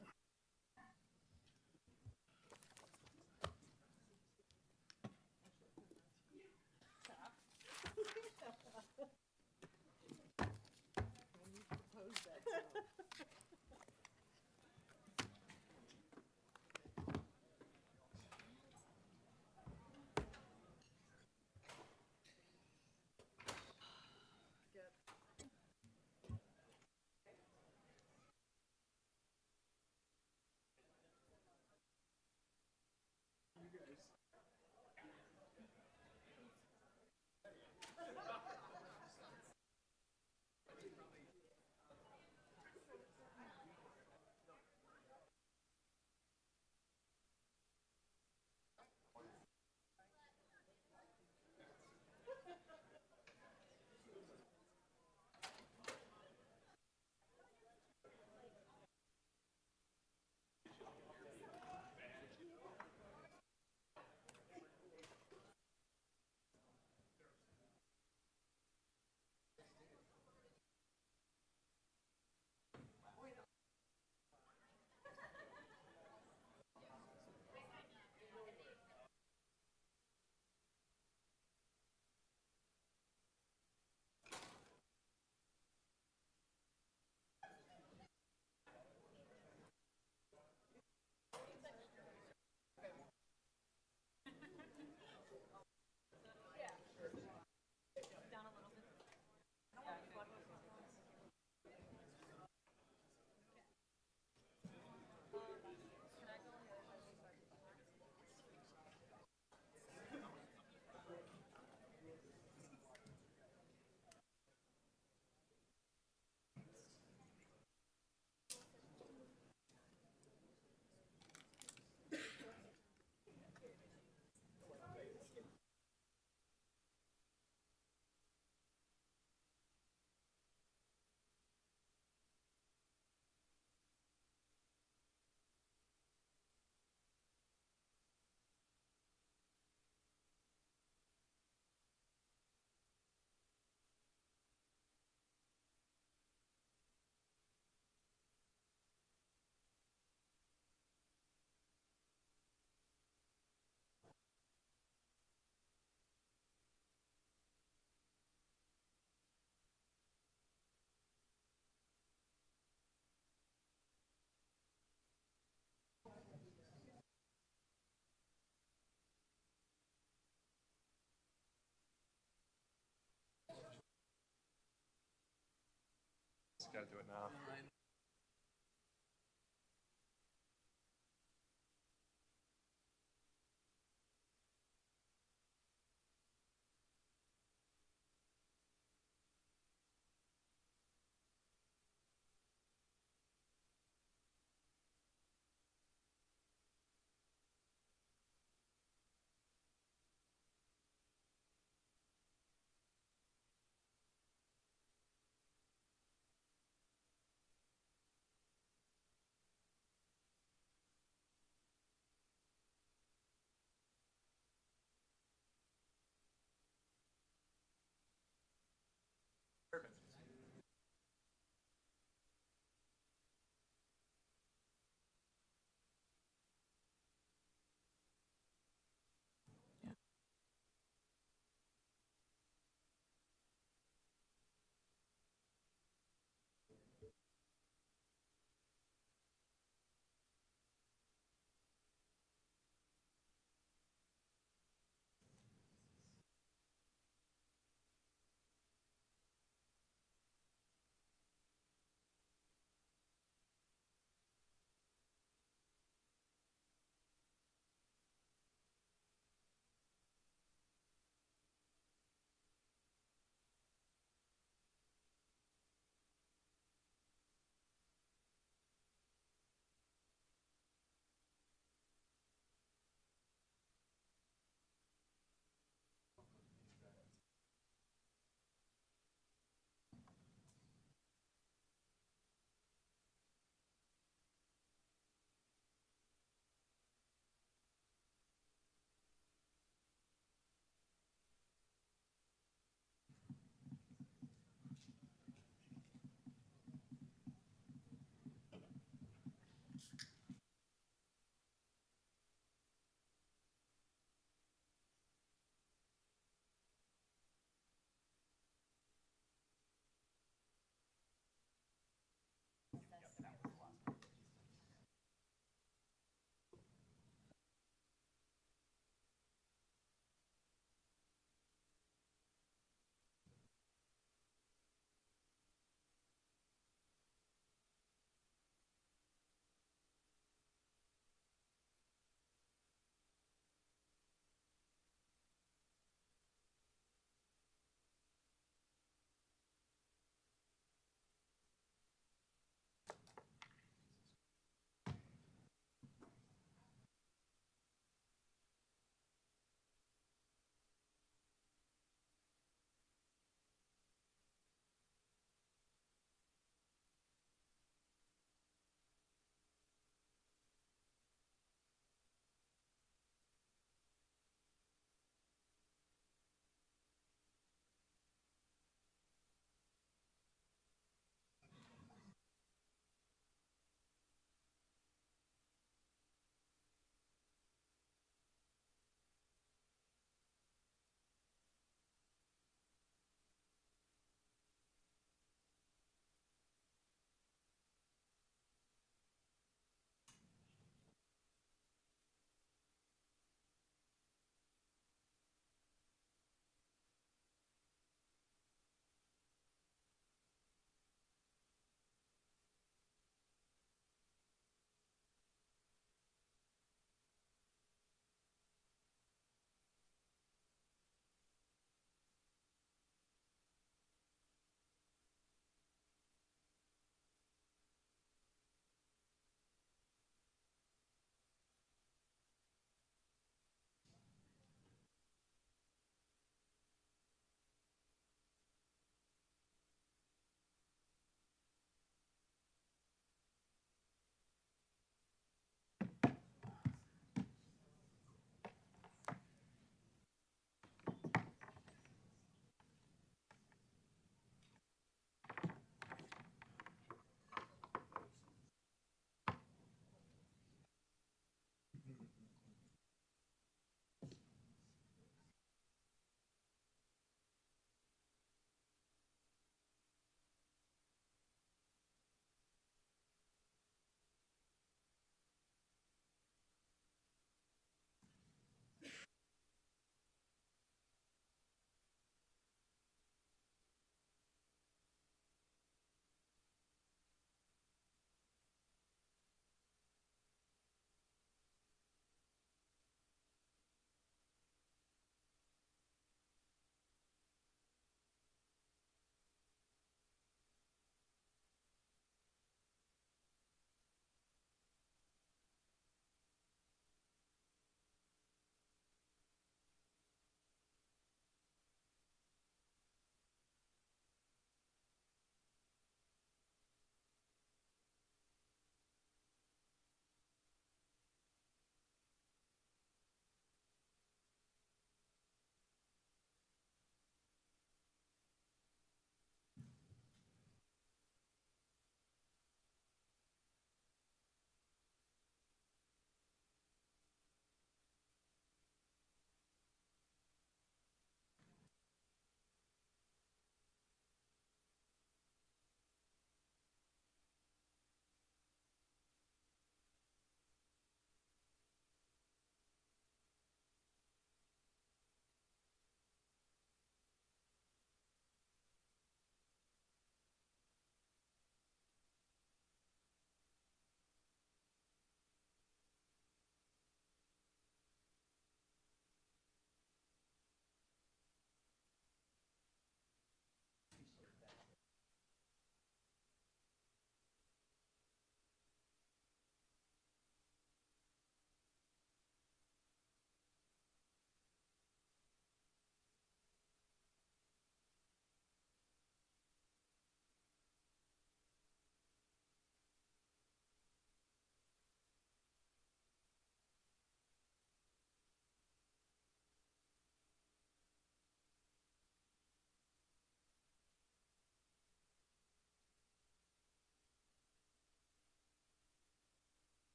Got to do it now.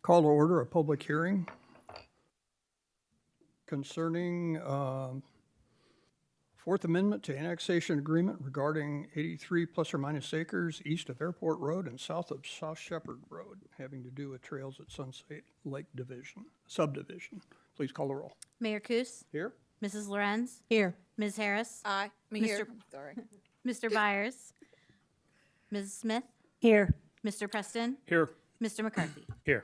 Call to order a public hearing concerning Fourth Amendment to Annexation Agreement regarding 83 plus or minus acres east of Airport Road and south of South Shepherd Road, having to do with trails at Sunset Lake Subdivision. Please call the roll. Mayor Kus, Here? Mrs. Lorenz, Here. Ms. Harris, Aye. Mr. Sorry. Mr. Byers, Ms. Smith, Here. Mr. Preston, Here. Mr. McCarthy. Here.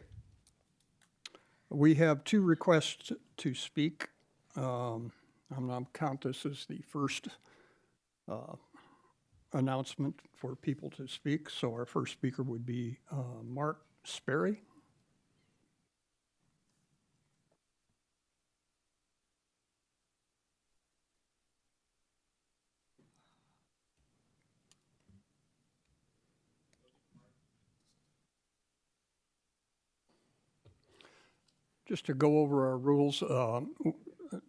We have two requests to speak. I'm going to count this as the first announcement for people to speak. So our first speaker would be Mark Sperry. Just to go over our rules,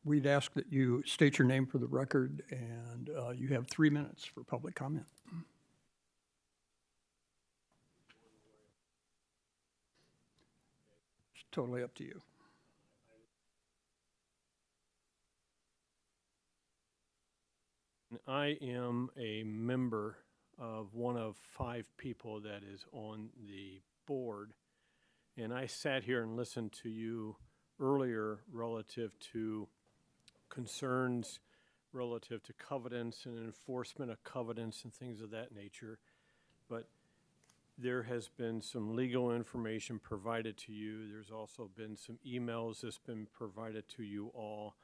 we'd ask that you state your name for the record, and you have 3 minutes for public comment. It's totally up to you. I am a member of one of 5 people that is on the board, and I sat here and listened to you earlier relative to concerns relative to covenants and enforcement of covenants and things of that nature. But there has been some legal information provided to you. There's also been some emails that's been provided to you all.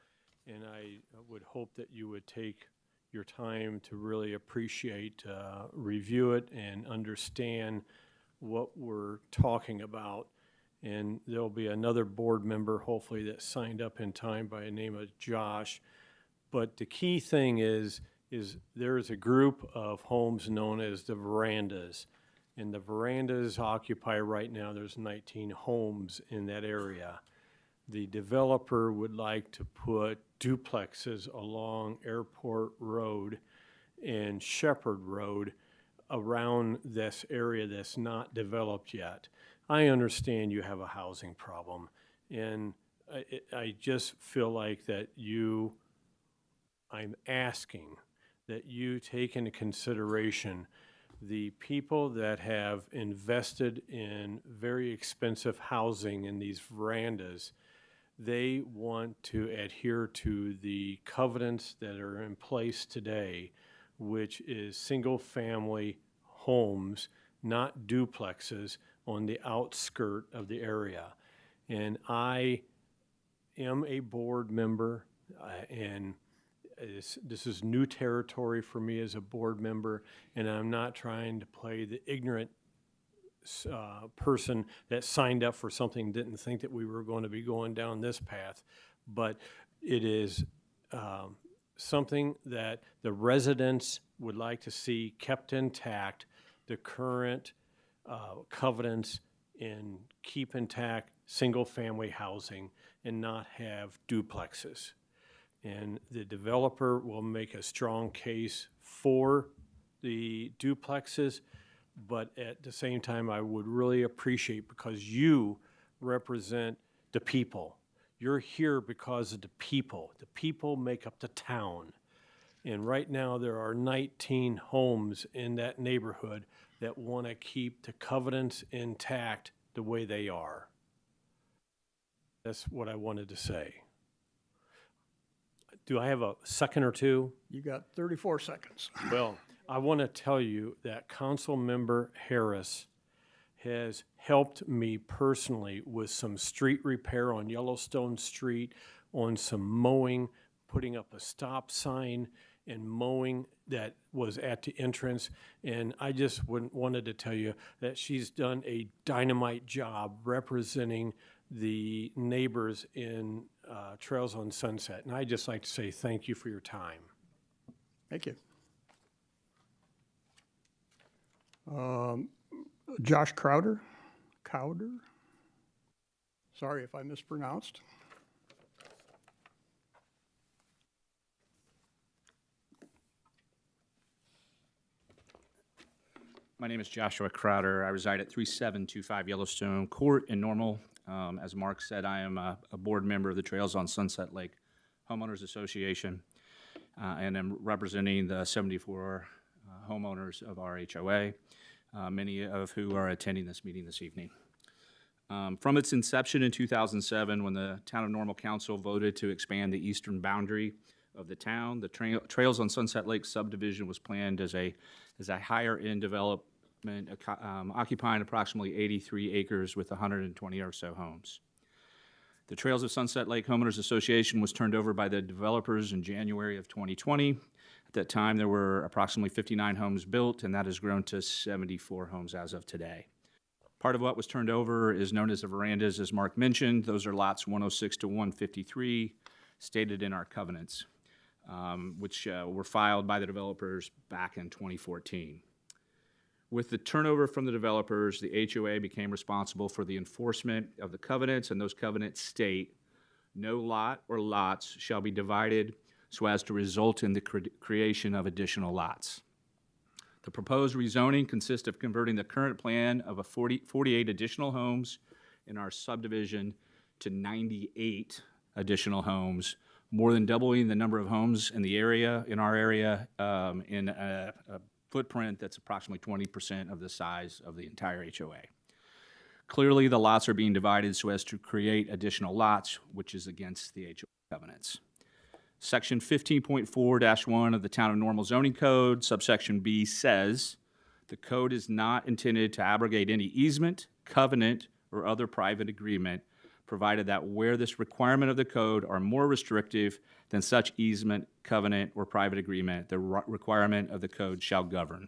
And I would hope that you would take your time to really appreciate, review it and understand what we're talking about. And there'll be another board member, hopefully, that signed up in time by the name of Josh. But the key thing is there is a group of homes known as the verandas. And the verandas occupy right now, there's 19 homes in that area. The developer would like to put duplexes along Airport Road and Shepherd Road around this area that's not developed yet. I understand you have a housing problem, and I just feel like that I'm asking that you take into consideration the people that have invested in very expensive housing in these verandas. They want to adhere to the covenants that are in place today, which is single-family homes, not duplexes, on the outskirt of the area. And I am a board member, and this is new territory for me as a board member, and I'm not trying to play the ignorant person that signed up for something, didn't think that we were going to be going down this path. But it is something that the residents would like to see kept intact, the current covenants, and keep intact single-family housing and not have duplexes. And the developer will make a strong case for the duplexes, but at the same time, I would really appreciate, because you represent the people. You're here because of the people. The people make up the town. And right now, there are 19 homes in that neighborhood that want to keep the covenants intact the way they are. That's what I wanted to say. Do I have a second or two? You got 34 seconds. Well, I want to tell you that Councilmember Harris has helped me personally with some street repair on Yellowstone Street, on some mowing, putting up a stop sign and mowing that was at the entrance. And I just wanted to tell you that she's done a dynamite job representing the neighbors in Trails on Sunset. And I'd just like to say thank you for your time. Thank you. Josh Crowder? Sorry if I mispronounced. My name is Joshua Crowder. I reside at 3725 Yellowstone Court in Normal. As Mark said, I am a board member of the Trails on Sunset Lake Homeowners Association, and am representing the 74 homeowners of our HOA, many of who are attending this meeting this evening. From its inception in 2007, when the Town of Normal Council voted to expand the eastern boundary of the town, the Trails on Sunset Lake subdivision was planned as a higher-end development occupying approximately 83 acres with 120 or so homes. The Trails of Sunset Lake Homeowners Association was turned over by the developers in January of 2020. At that time, there were approximately 59 homes built, and that has grown to 74 homes as of today. Part of what was turned over is known as the verandas, as Mark mentioned. Those are lots 106 to 153, stated in our covenants, which were filed by the developers back in 2014. With the turnover from the developers, the HOA became responsible for the enforcement of the covenants, and those covenants state, no lot or lots shall be divided so as to result in the creation of additional lots. The proposed rezoning consists of converting the current plan of 48 additional homes in our subdivision to 98 additional homes, more than doubling the number of homes in the area, in our area, in a footprint that's approximately 20% of the size of the entire HOA. Clearly, the lots are being divided so as to create additional lots, which is against the HOA covenants. Section 15.4-1 of the Town of Normal Zoning Code, subsection B, says, the code is not intended to abrogate any easement, covenant, or other private agreement, provided that where this requirement of the code are more restrictive than such easement, covenant, or private agreement, the requirement of the code shall govern.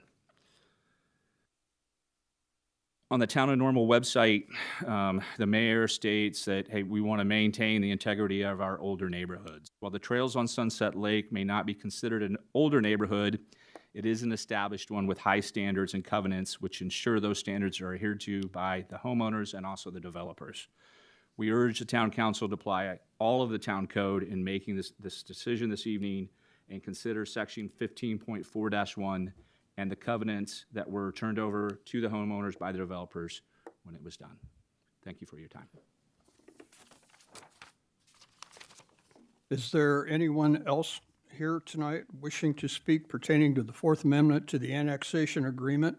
On the Town of Normal website, the mayor states that, hey, we want to maintain the integrity of our older neighborhoods. While the Trails on Sunset Lake may not be considered an older neighborhood, it is an established one with high standards and covenants which ensure those standards are adhered to by the homeowners and also the developers. We urge the town council to apply all of the town code in making this decision this evening and consider section 15.4-1 and the covenants that were turned over to the homeowners by the developers when it was done. Thank you for your time. Is there anyone else here tonight wishing to speak pertaining to the Fourth Amendment to the annexation agreement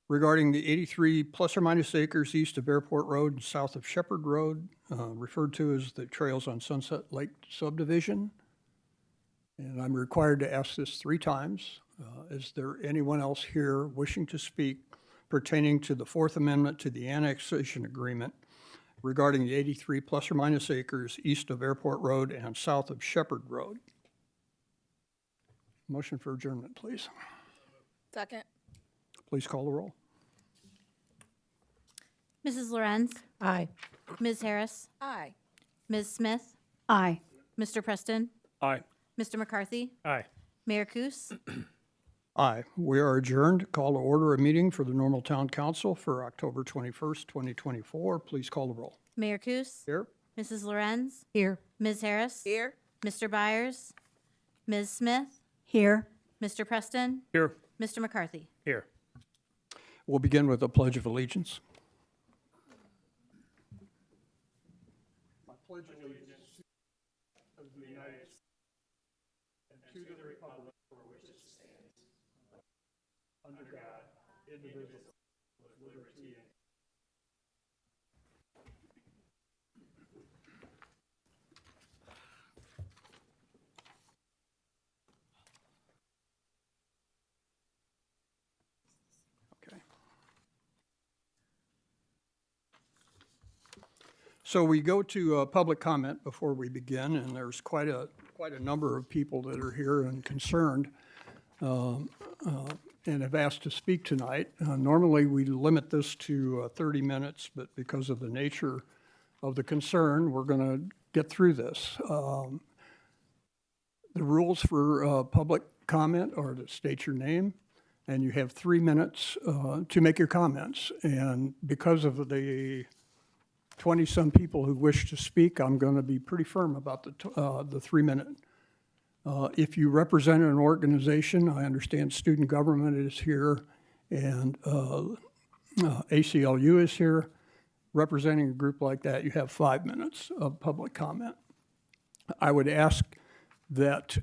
regarding the 83 plus or minus acres east of Airport Road and south of Shepherd Road, referred to as the Trails on Sunset Lake subdivision? And I'm required to ask this 3 times. Is there anyone else here wishing to speak pertaining to the Fourth Amendment to the annexation agreement regarding the 83 plus or minus acres east of Airport Road and south of Shepherd Road? Motion for adjournment, please. Second. Please call the roll. Mrs. Lorenz, Aye. Ms. Harris, Aye. Ms. Smith, Aye. Mr. Preston, Aye. Mr. McCarthy, Aye. Mayor Kus. Aye. We are adjourned. Call to order a meeting for the Normal Town Council for October 21st, 2024. Please call the roll. Mayor Kus, Here. Mrs. Lorenz, Here. Ms. Harris, Here. Mr. Byers, Ms. Smith, Here. Mr. Preston, Here. Mr. McCarthy. Here. We'll begin with the Pledge of Allegiance. I pledge allegiance of the United States and to the republic for which it stands, under God, indivisible, with liberty and okay. So we go to public comment before we begin, and there's quite a number of people that are here and concerned and have asked to speak tonight. Normally, we limit this to 30 minutes, but because of the nature of the concern, we're going to get through this. The rules for public comment are to state your name, and you have 3 minutes to make your comments. And because of the 20-some people who wish to speak, I'm going to be pretty firm about the 3 minute. If you represent an organization, I understand student government is here and ACLU is here. representing a group like that, you have 5 minutes of public comment. I would ask that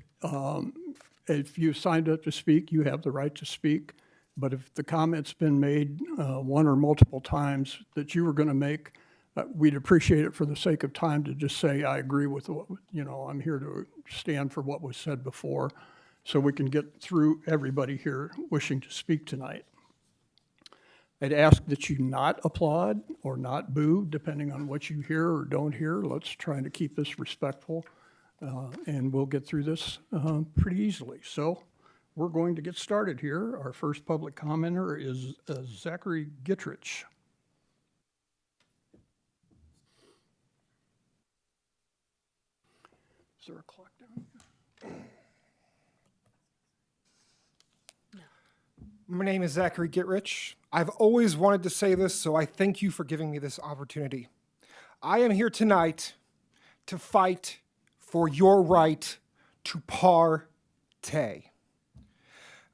if you signed up to speak, you have the right to speak. But if the comment's been made one or multiple times that you were going to make, we'd appreciate it for the sake of time to just say, I agree with what, I'm here to stand for what was said before, so we can get through everybody here wishing to speak tonight. I'd ask that you not applaud or not boo, depending on what you hear or don't hear. Let's try to keep this respectful, and we'll get through this pretty easily. So we're going to get started here. Our first public commenter is Zachary Gittrich. Is there a clock down here? My name is Zachary Gittrich. I've always wanted to say this, so I thank you for giving me this opportunity. I am here tonight to fight for your right to partay.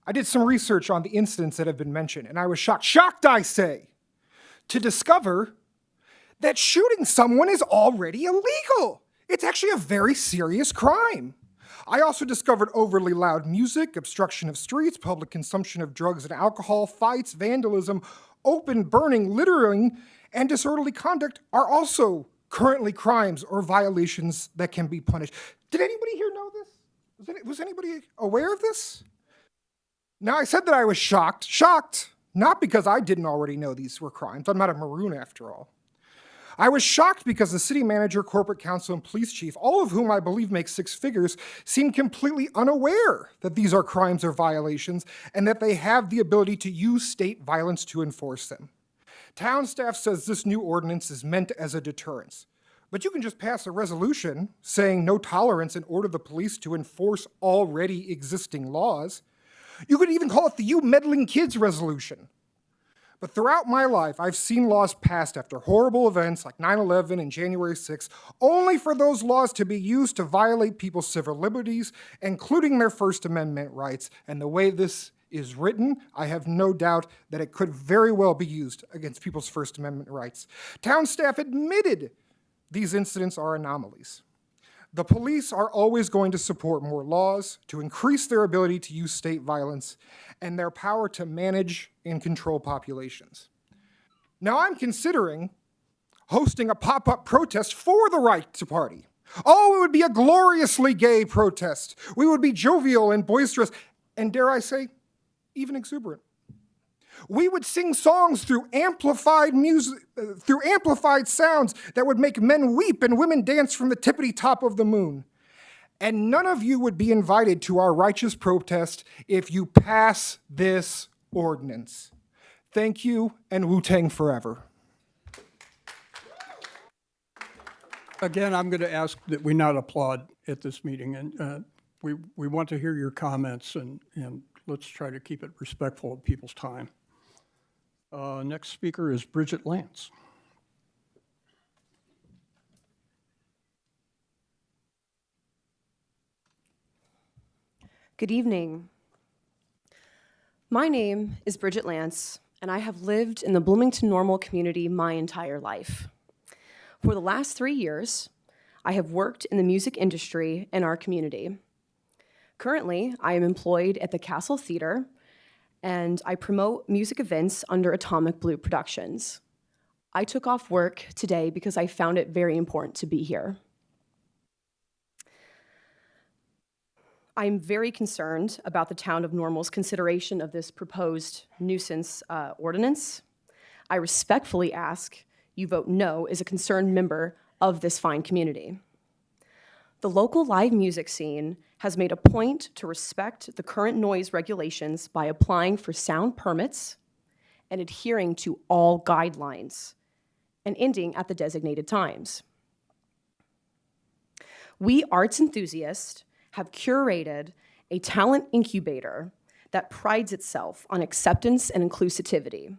I did some research on the incidents that have been mentioned, and I was shocked I say, to discover that shooting someone is already illegal. It's actually a very serious crime. I also discovered overly loud music, obstruction of streets, public consumption of drugs and alcohol, fights, vandalism, open burning, littering, and disorderly conduct are also currently crimes or violations that can be punished. Did anybody here know this? Was anybody aware of this? Now, I said that I was shocked, not because I didn't already know these were crimes. I'm not a maroon after all. I was shocked because the city manager, corporate counsel, and police chief, all of whom I believe make 6 figures, seem completely unaware that these are crimes or violations and that they have the ability to use state violence to enforce them. Town staff says this new ordinance is meant as a deterrence. But you can just pass a resolution saying no tolerance and order the police to enforce already existing laws. You could even call it the You Meddling Kids resolution. But throughout my life, I've seen laws passed after horrible events like 9/11 and January 6th, only for those laws to be used to violate people's civil liberties, including their First Amendment rights. And the way this is written, I have no doubt that it could very well be used against people's First Amendment rights. Town staff admitted these incidents are anomalies. The police are always going to support more laws to increase their ability to use state violence and their power to manage and control populations. Now I'm considering hosting a pop-up protest for the right to party. Oh, it would be a gloriously gay protest. We would be jovial and boisterous, and dare I say, even exuberant. We would sing songs through amplified music, through amplified sounds that would make men weep and women dance from the tippity top of the moon. And none of you would be invited to our righteous protest if you pass this ordinance. Thank you, and Wu-Tang forever. Again, I'm going to ask that we not applaud at this meeting, and we want to hear your comments, and let's try to keep it respectful of people's time. Next speaker is Bridget Lance. Good evening. My name is Bridget Lance, and I have lived in the Bloomington Normal community my entire life. For the last 3 years, I have worked in the music industry in our community. Currently, I am employed at the Castle Theater, and I promote music events under Atomic Blue Productions. I took off work today because I found it very important to be here. I'm very concerned about the town of Normal's consideration of this proposed nuisance ordinance. I respectfully ask you vote no as a concerned member of this fine community. The local live music scene has made a point to respect the current noise regulations by applying for sound permits and adhering to all guidelines and ending at the designated times. We arts enthusiasts have curated a talent incubator that prides itself on acceptance and inclusivity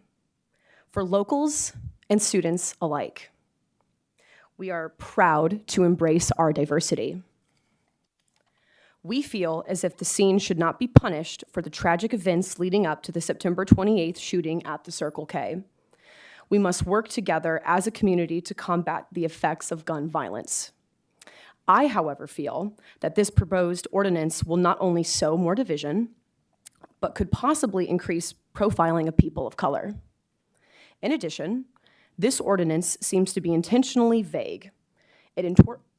for locals and students alike. We are proud to embrace our diversity. We feel as if the scene should not be punished for the tragic events leading up to the September 28th shooting at the Circle K. We must work together as a community to combat the effects of gun violence. I, however, feel that this proposed ordinance will not only sow more division, but could possibly increase profiling of people of color. In addition, this ordinance seems to be intentionally vague. It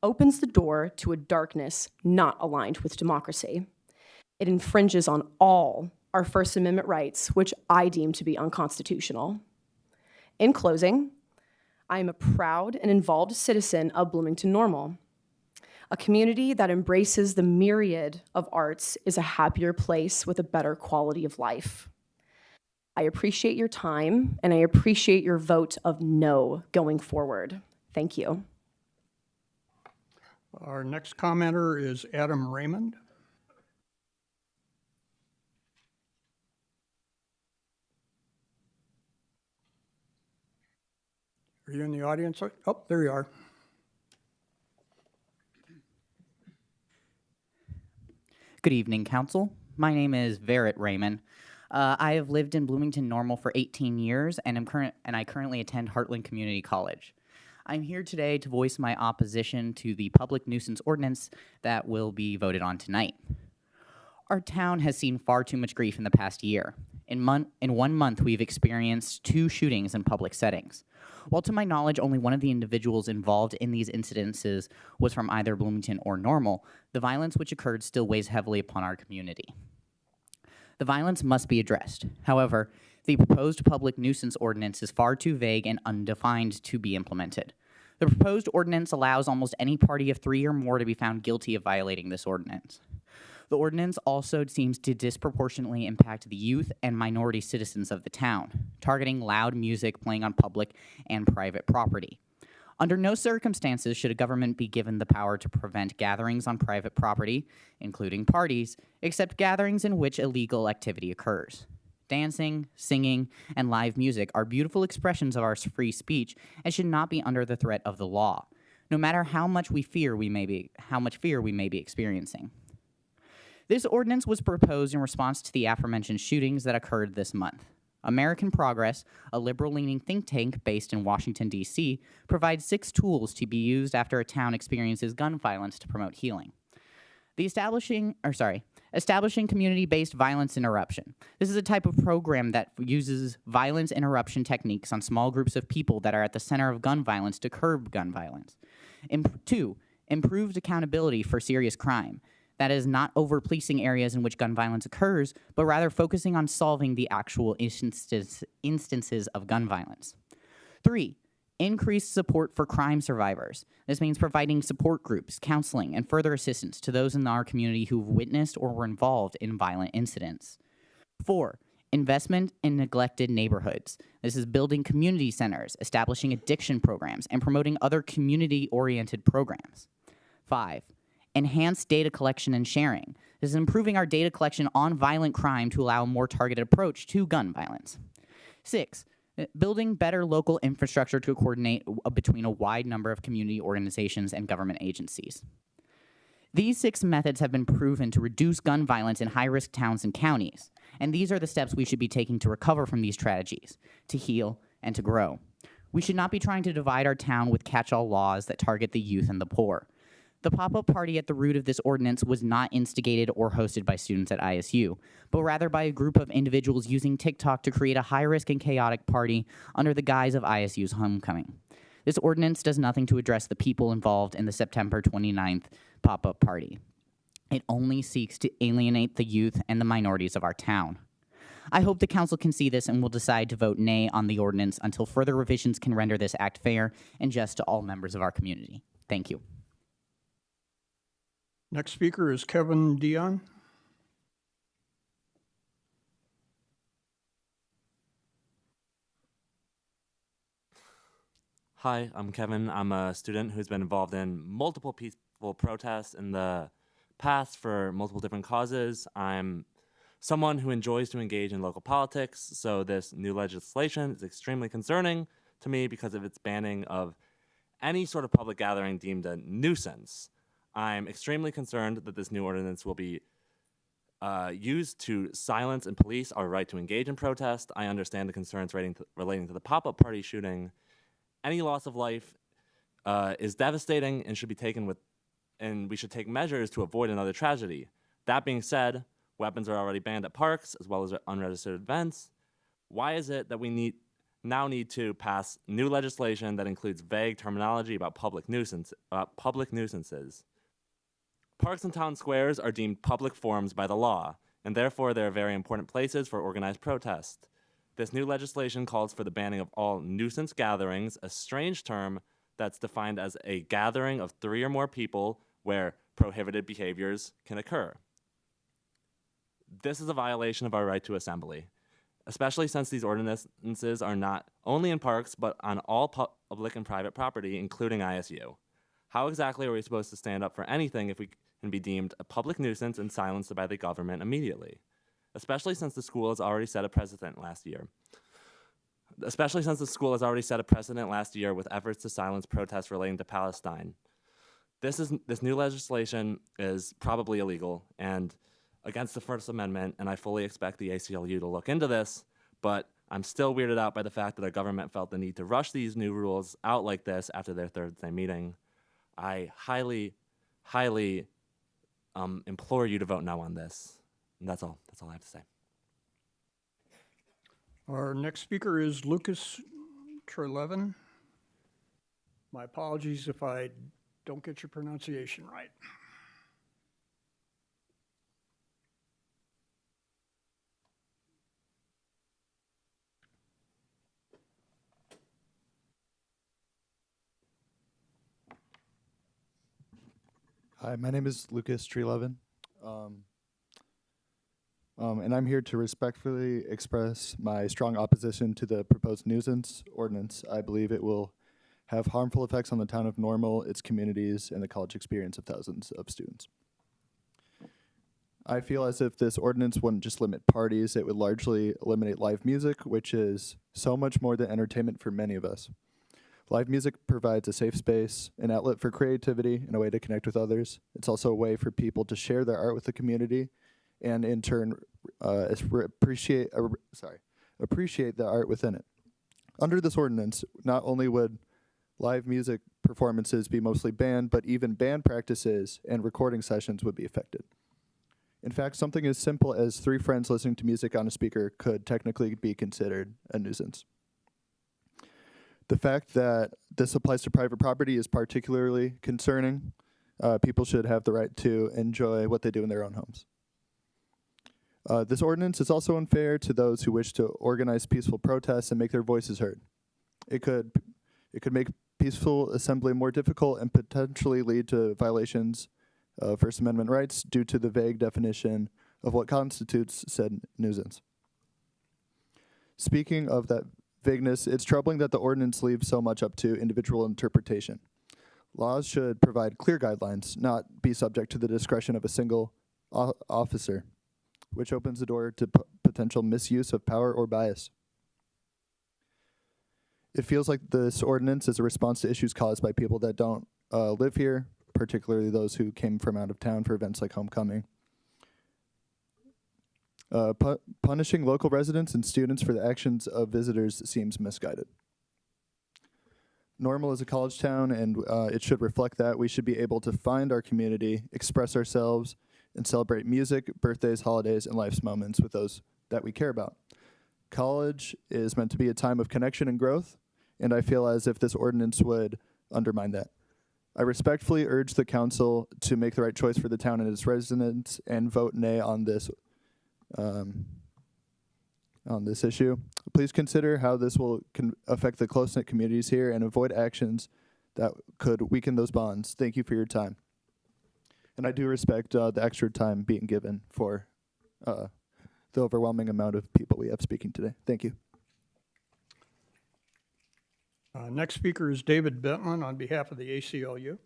opens the door to a darkness not aligned with democracy. It infringes on all our First Amendment rights, which I deem to be unconstitutional. In closing, I am a proud and involved citizen of Bloomington Normal. A community that embraces the myriad of arts is a happier place with a better quality of life. I appreciate your time, and I appreciate your vote of no going forward. Thank you. Our next commenter is Adam Raymond. Are you in the audience? Oh, there you are. Good evening, Council. My name is Verrett Raymond. I have lived in Bloomington Normal for 18 years, and I currently attend Heartland Community College. I'm here today to voice my opposition to the public nuisance ordinance that will be voted on tonight. Our town has seen far too much grief in the past year. In 1 month, we've experienced 2 shootings in public settings. While to my knowledge, only one of the individuals involved in these incidences was from either Bloomington or Normal, the violence which occurred still weighs heavily upon our community. The violence must be addressed. However, the proposed public nuisance ordinance is far too vague and undefined to be implemented. The proposed ordinance allows almost any party of 3 or more to be found guilty of violating this ordinance. The ordinance also seems to disproportionately impact the youth and minority citizens of the town, targeting loud music playing on public and private property. Under no circumstances should a government be given the power to prevent gatherings on private property, including parties, except gatherings in which illegal activity occurs. Dancing, singing, and live music are beautiful expressions of our free speech and should not be under the threat of the law, no matter how much fear we may be experiencing. This ordinance was proposed in response to the aforementioned shootings that occurred this month. American Progress, a liberal-leaning think tank based in Washington, D.C., provides 6 tools to be used after a town experiences gun violence to promote healing. Establishing community-based violence interruption. This is a type of program that uses violence interruption techniques on small groups of people that are at the center of gun violence to curb gun violence. 2, improved accountability for serious crime. That is not over-policing areas in which gun violence occurs, but rather focusing on solving the actual instances of gun violence. 3, increased support for crime survivors. This means providing support groups, counseling, and further assistance to those in our community who have witnessed or were involved in violent incidents. 4, investment in neglected neighborhoods. This is building community centers, establishing addiction programs, and promoting other community-oriented programs. 5, enhanced data collection and sharing. This is improving our data collection on violent crime to allow a more targeted approach to gun violence. 6, building better local infrastructure to coordinate between a wide number of community organizations and government agencies. These 6 methods have been proven to reduce gun violence in high-risk towns and counties, and these are the steps we should be taking to recover from these strategies, to heal, and to grow. We should not be trying to divide our town with catch-all laws that target the youth and the poor. The pop-up party at the root of this ordinance was not instigated or hosted by students at ISU, but rather by a group of individuals using TikTok to create a high-risk and chaotic party under the guise of ISU's homecoming. This ordinance does nothing to address the people involved in the September 29th pop-up party. It only seeks to alienate the youth and the minorities of our town. I hope the council can see this and will decide to vote nay on the ordinance until further revisions can render this act fair and just to all members of our community. Thank you. Next speaker is Kevin Dion. Hi, I'm Kevin. I'm a student who's been involved in multiple peaceful protests in the past for multiple different causes. I'm someone who enjoys to engage in local politics, so this new legislation is extremely concerning to me because of its banning of any sort of public gathering deemed a nuisance. I'm extremely concerned that this new ordinance will be used to silence and police our right to engage in protest. I understand the concerns relating to the pop-up party shooting. Any loss of life is devastating and should be taken with, and we should take measures to avoid another tragedy. That being said, weapons are already banned at parks as well as at unregistered events. Why is it that we now need to pass new legislation that includes vague terminology about public nuisance, nuisances? Parks and town squares are deemed public forums by the law, and therefore they are very important places for organized protest. This new legislation calls for the banning of all nuisance gatherings, a strange term that's defined as a gathering of 3 or more people where prohibited behaviors can occur. This is a violation of our right to assembly, especially since these ordinances are not only in parks, but on all public and private property, including ISU. How exactly are we supposed to stand up for anything if we can be deemed a public nuisance and silenced by the government immediately? Especially since the school has already set a precedent last year. With efforts to silence protests relating to Palestine. This new legislation is probably illegal and against the First Amendment, and I fully expect the ACLU to look into this, but I'm still weirded out by the fact that our government felt the need to rush these new rules out like this after their Thursday meeting. I highly implore you to vote no on this. And that's all I have to say. Our next speaker is Lucas Trelevin. My apologies if I don't get your pronunciation right. Hi, my name is Lucas Trelevin, and I'm here to respectfully express my strong opposition to the proposed nuisance ordinance. I believe it will have harmful effects on the town of Normal, its communities, and the college experience of thousands of students. I feel as if this ordinance wouldn't just limit parties, it would largely eliminate live music, which is so much more than entertainment for many of us. Live music provides a safe space, an outlet for creativity, and a way to connect with others. It's also a way for people to share their art with the community, and in turn, appreciate the art within it. Under this ordinance, not only would live music performances be mostly banned, but even band practices and recording sessions would be affected. In fact, something as simple as 3 friends listening to music on a speaker could technically be considered a nuisance. The fact that this applies to private property is particularly concerning. People should have the right to enjoy what they do in their own homes. This ordinance is also unfair to those who wish to organize peaceful protests and make their voices heard. It could make peaceful assembly more difficult and potentially lead to violations of First Amendment rights due to the vague definition of what constitutes said nuisance. Speaking of that vagueness, it's troubling that the ordinance leaves so much up to individual interpretation. Laws should provide clear guidelines, not be subject to the discretion of a single officer, which opens the door to potential misuse of power or bias. It feels like this ordinance is a response to issues caused by people that don't live here, particularly those who came from out of town for events like homecoming. Punishing local residents and students for the actions of visitors seems misguided. Normal is a college town, and it should reflect that. We should be able to find our community, express ourselves, and celebrate music, birthdays, holidays, and life's moments with those that we care about. College is meant to be a time of connection and growth, and I feel as if this ordinance would undermine that. I respectfully urge the council to make the right choice for the town and its residents and vote nay on this issue. Please consider how this will affect the close-knit communities here and avoid actions that could weaken those bonds. Thank you for your time. And I do respect the extra time being given for the overwhelming amount of people we have speaking today. Thank you. Next speaker is David Bentman on behalf of the ACLU.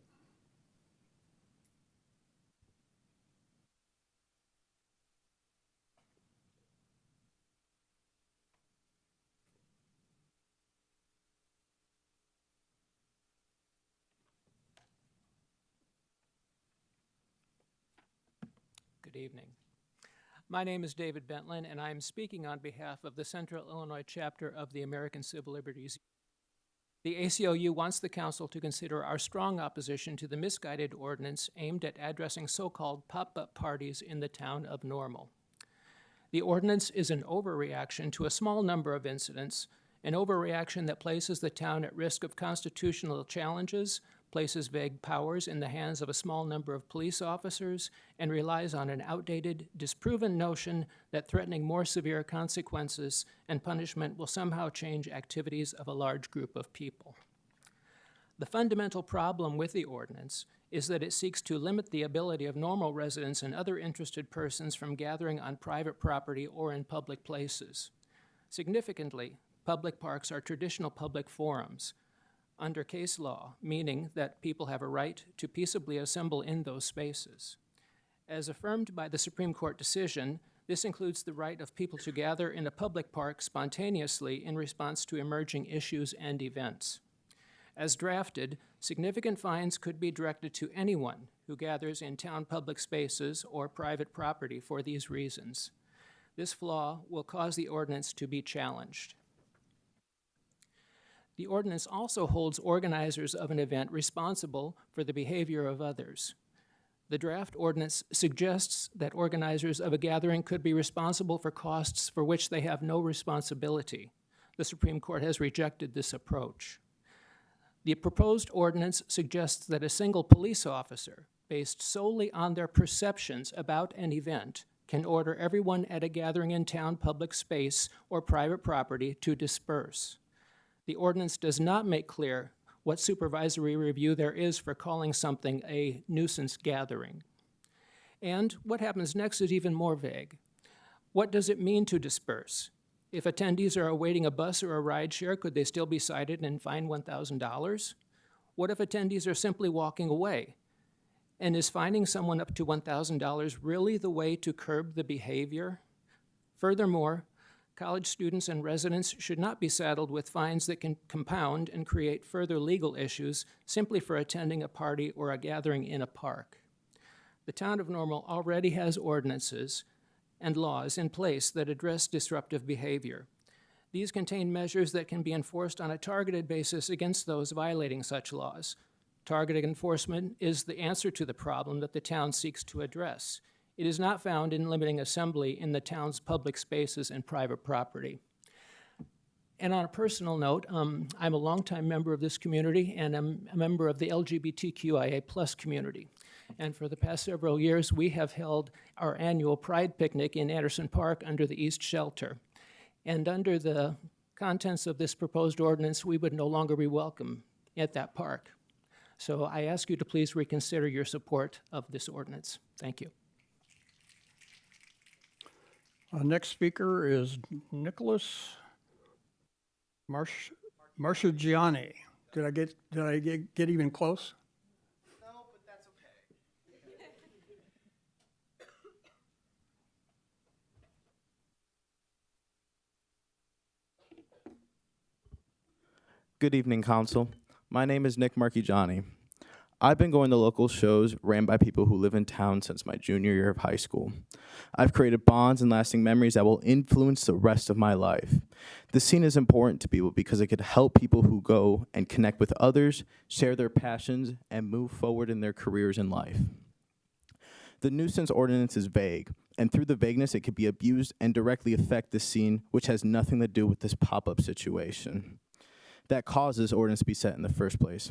Good evening. My name is David Bentlin, and I am speaking on behalf of the Central Illinois chapter of the American Civil Liberties. The ACLU wants the Council to consider our strong opposition to the misguided ordinance aimed at addressing so-called pop-up parties in the town of Normal. The ordinance is an overreaction to a small number of incidents, an overreaction that places the town at risk of constitutional challenges, places vague powers in the hands of a small number of police officers, and relies on an outdated, disproven notion that threatening more severe consequences and punishment will somehow change activities of a large group of people. The fundamental problem with the ordinance is that it seeks to limit the ability of Normal residents and other interested persons from gathering on private property or in public places. Significantly, public parks are traditional public forums under case law, meaning that people have a right to peaceably assemble in those spaces. As affirmed by the Supreme Court decision, this includes the right of people to gather in a public park spontaneously in response to emerging issues and events. As drafted, significant fines could be directed to anyone who gathers in town public spaces or private property for these reasons. This flaw will cause the ordinance to be challenged. The ordinance also holds organizers of an event responsible for the behavior of others. The draft ordinance suggests that organizers of a gathering could be responsible for costs for which they have no responsibility. The Supreme Court has rejected this approach. The proposed ordinance suggests that a single police officer, based solely on their perceptions about an event, can order everyone at a gathering in town public space or private property to disperse. The ordinance does not make clear what supervisory review there is for calling something a nuisance gathering. And what happens next is even more vague. What does it mean to disperse? If attendees are awaiting a bus or a rideshare, could they still be cited and fined $1,000? What if attendees are simply walking away? And is fining someone up to $1,000 really the way to curb the behavior? Furthermore, college students and residents should not be saddled with fines that can compound and create further legal issues simply for attending a party or a gathering in a park. The town of Normal already has ordinances and laws in place that address disruptive behavior. These contain measures that can be enforced on a targeted basis against those violating such laws. Targeted enforcement is the answer to the problem that the town seeks to address. It is not found in limiting assembly in the town's public spaces and private property. And on a personal note, I'm a longtime member of this community, and I'm a member of the LGBTQIA+ community. And for the past several years, we have held our annual Pride Picnic in Anderson Park under the East Shelter. And under the contents of this proposed ordinance, we would no longer be welcome at that park. So I ask you to please reconsider your support of this ordinance. Thank you. Next speaker is Nicholas Marchigiani. Did I get even close? No, but that's okay. Good evening, Council. My name is Nick Marchigiani. I've been going to local shows ran by people who live in town since my junior year of high school. I've created bonds and lasting memories that will influence the rest of my life. This scene is important to people because it could help people who go and connect with others, share their passions, and move forward in their careers in life. The nuisance ordinance is vague, and through the vagueness, it could be abused and directly affect the scene, which has nothing to do with this pop-up situation that caused this ordinance to be set in the first place.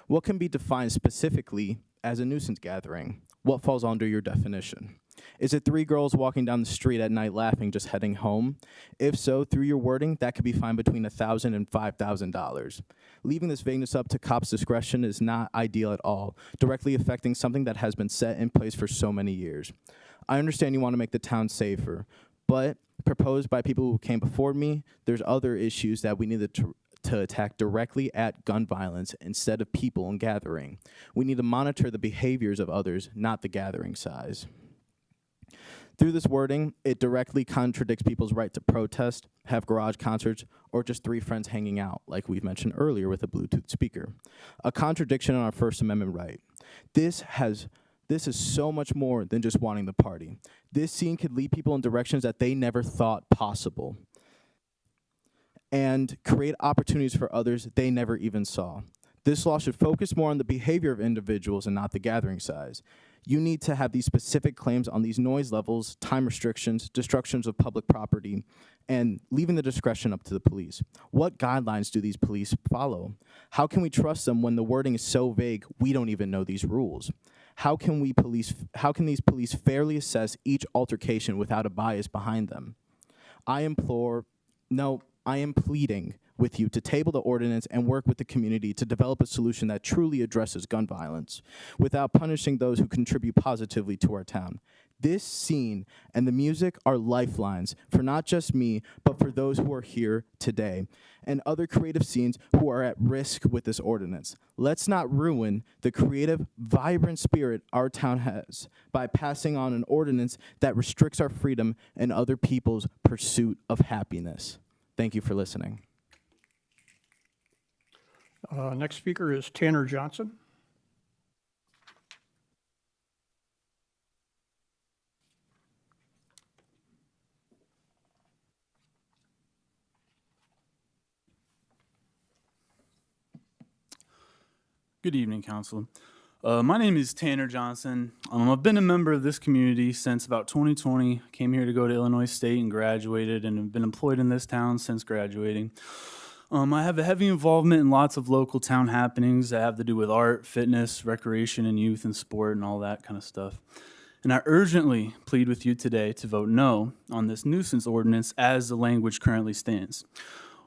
What can be defined specifically as a nuisance gathering? What falls under your definition? Is it 3 girls walking down the street at night laughing, just heading home? If so, through your wording, that could be fined between $1,000 and $5,000. Leaving this vagueness up to cops' discretion is not ideal at all, directly affecting something that has been set in place for so many years. I understand you want to make the town safer, but proposed by people who came before me, there's other issues that we needed to attack directly at gun violence instead of people and gathering. We need to monitor the behaviors of others, not the gathering size. Through this wording, it directly contradicts people's right to protest, have garage concerts, or just 3 friends hanging out, like we've mentioned earlier with a Bluetooth speaker. A contradiction on our First Amendment right. This has This is so much more than just wanting the party. This scene could lead people in directions that they never thought possible and create opportunities for others they never even saw. This law should focus more on the behavior of individuals and not the gathering size. You need to have these specific claims on these noise levels, time restrictions, destructions of public property, and leaving the discretion up to the police. What guidelines do these police follow? How can we trust them when the wording is so vague we don't even know these rules? How can these police fairly assess each altercation without a bias behind them? I am pleading with you to table the ordinance and work with the community to develop a solution that truly addresses gun violence without punishing those who contribute positively to our town. This scene and the music are lifelines for not just me, but for those who are here today and other creative scenes who are at risk with this ordinance. Let's not ruin the creative, vibrant spirit our town has by passing on an ordinance that restricts our freedom and other people's pursuit of happiness. Thank you for listening. Next speaker is Tanner Johnson. Good evening, Council. My name is Tanner Johnson. I've been a member of this community since about 2020. Came here to go to Illinois State and graduated, and have been employed in this town since graduating. I have a heavy involvement in lots of local town happenings that have to do with art, fitness, recreation, and youth and sport and all that kind of stuff. And I urgently plead with you today to vote no on this nuisance ordinance as the language currently stands.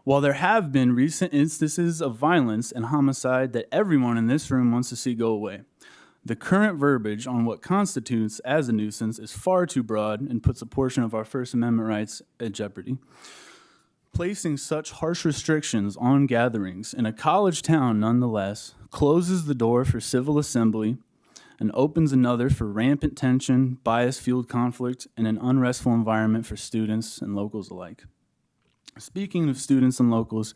While there have been recent instances of violence and homicide that everyone in this room wants to see go away, the current verbiage on what constitutes as a nuisance is far too broad and puts a portion of our First Amendment rights at jeopardy. Placing such harsh restrictions on gatherings in a college town nonetheless closes the door for civil assembly and opens another for rampant tension, bias-fueled conflict, and an unrestful environment for students and locals alike. Speaking of students and locals,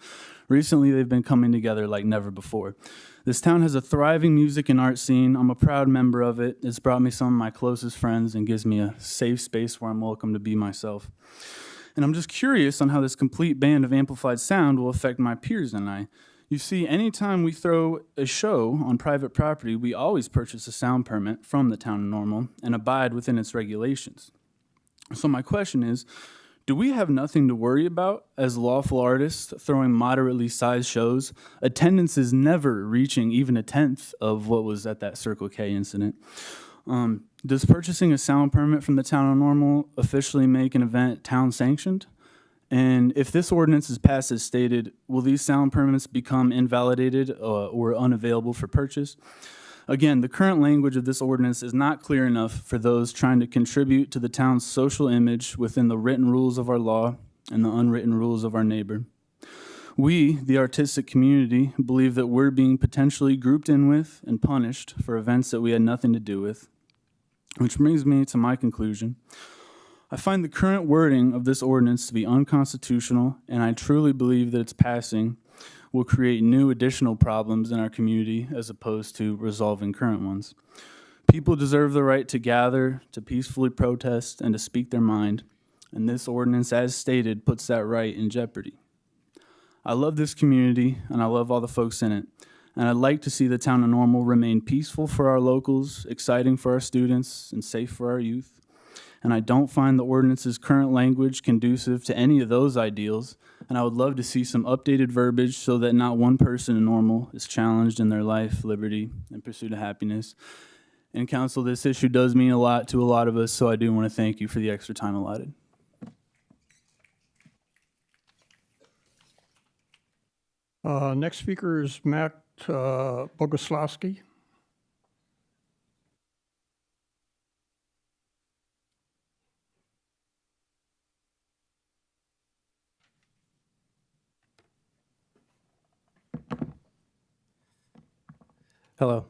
recently they've been coming together like never before. This town has a thriving music and art scene. I'm a proud member of it. It's brought me some of my closest friends and gives me a safe space where I'm welcome to be myself. And I'm just curious on how this complete ban of amplified sound will affect my peers and I. You see, anytime we throw a show on private property, we always purchase a sound permit from the town of Normal and abide within its regulations. So my question is, do we have nothing to worry about as lawful artists throwing moderately sized shows? Attendance is never reaching even a tenth of what was at that Circle K incident. Does purchasing a sound permit from the town of Normal officially make an event town sanctioned? And if this ordinance is passed as stated, will these sound permits become invalidated or unavailable for purchase? Again, the current language of this ordinance is not clear enough for those trying to contribute to the town's social image within the written rules of our law and the unwritten rules of our neighbor. We, the artistic community, believe that we're being potentially grouped in with and punished for events that we had nothing to do with, which brings me to my conclusion. I find the current wording of this ordinance to be unconstitutional, and I truly believe that its passing will create new additional problems in our community as opposed to resolving current ones. People deserve the right to gather, to peacefully protest, and to speak their mind, and this ordinance, as stated, puts that right in jeopardy. I love this community, and I love all the folks in it, and I'd like to see the town of Normal remain peaceful for our locals, exciting for our students, and safe for our youth. And I don't find the ordinance's current language conducive to any of those ideals, and I would love to see some updated verbiage so that not one person in Normal is challenged in their life, liberty, and pursuit of happiness. And Council, this issue does mean a lot to a lot of us, so I do want to thank you for the extra time allotted. Next speaker is Matt Boguslawski. Hello,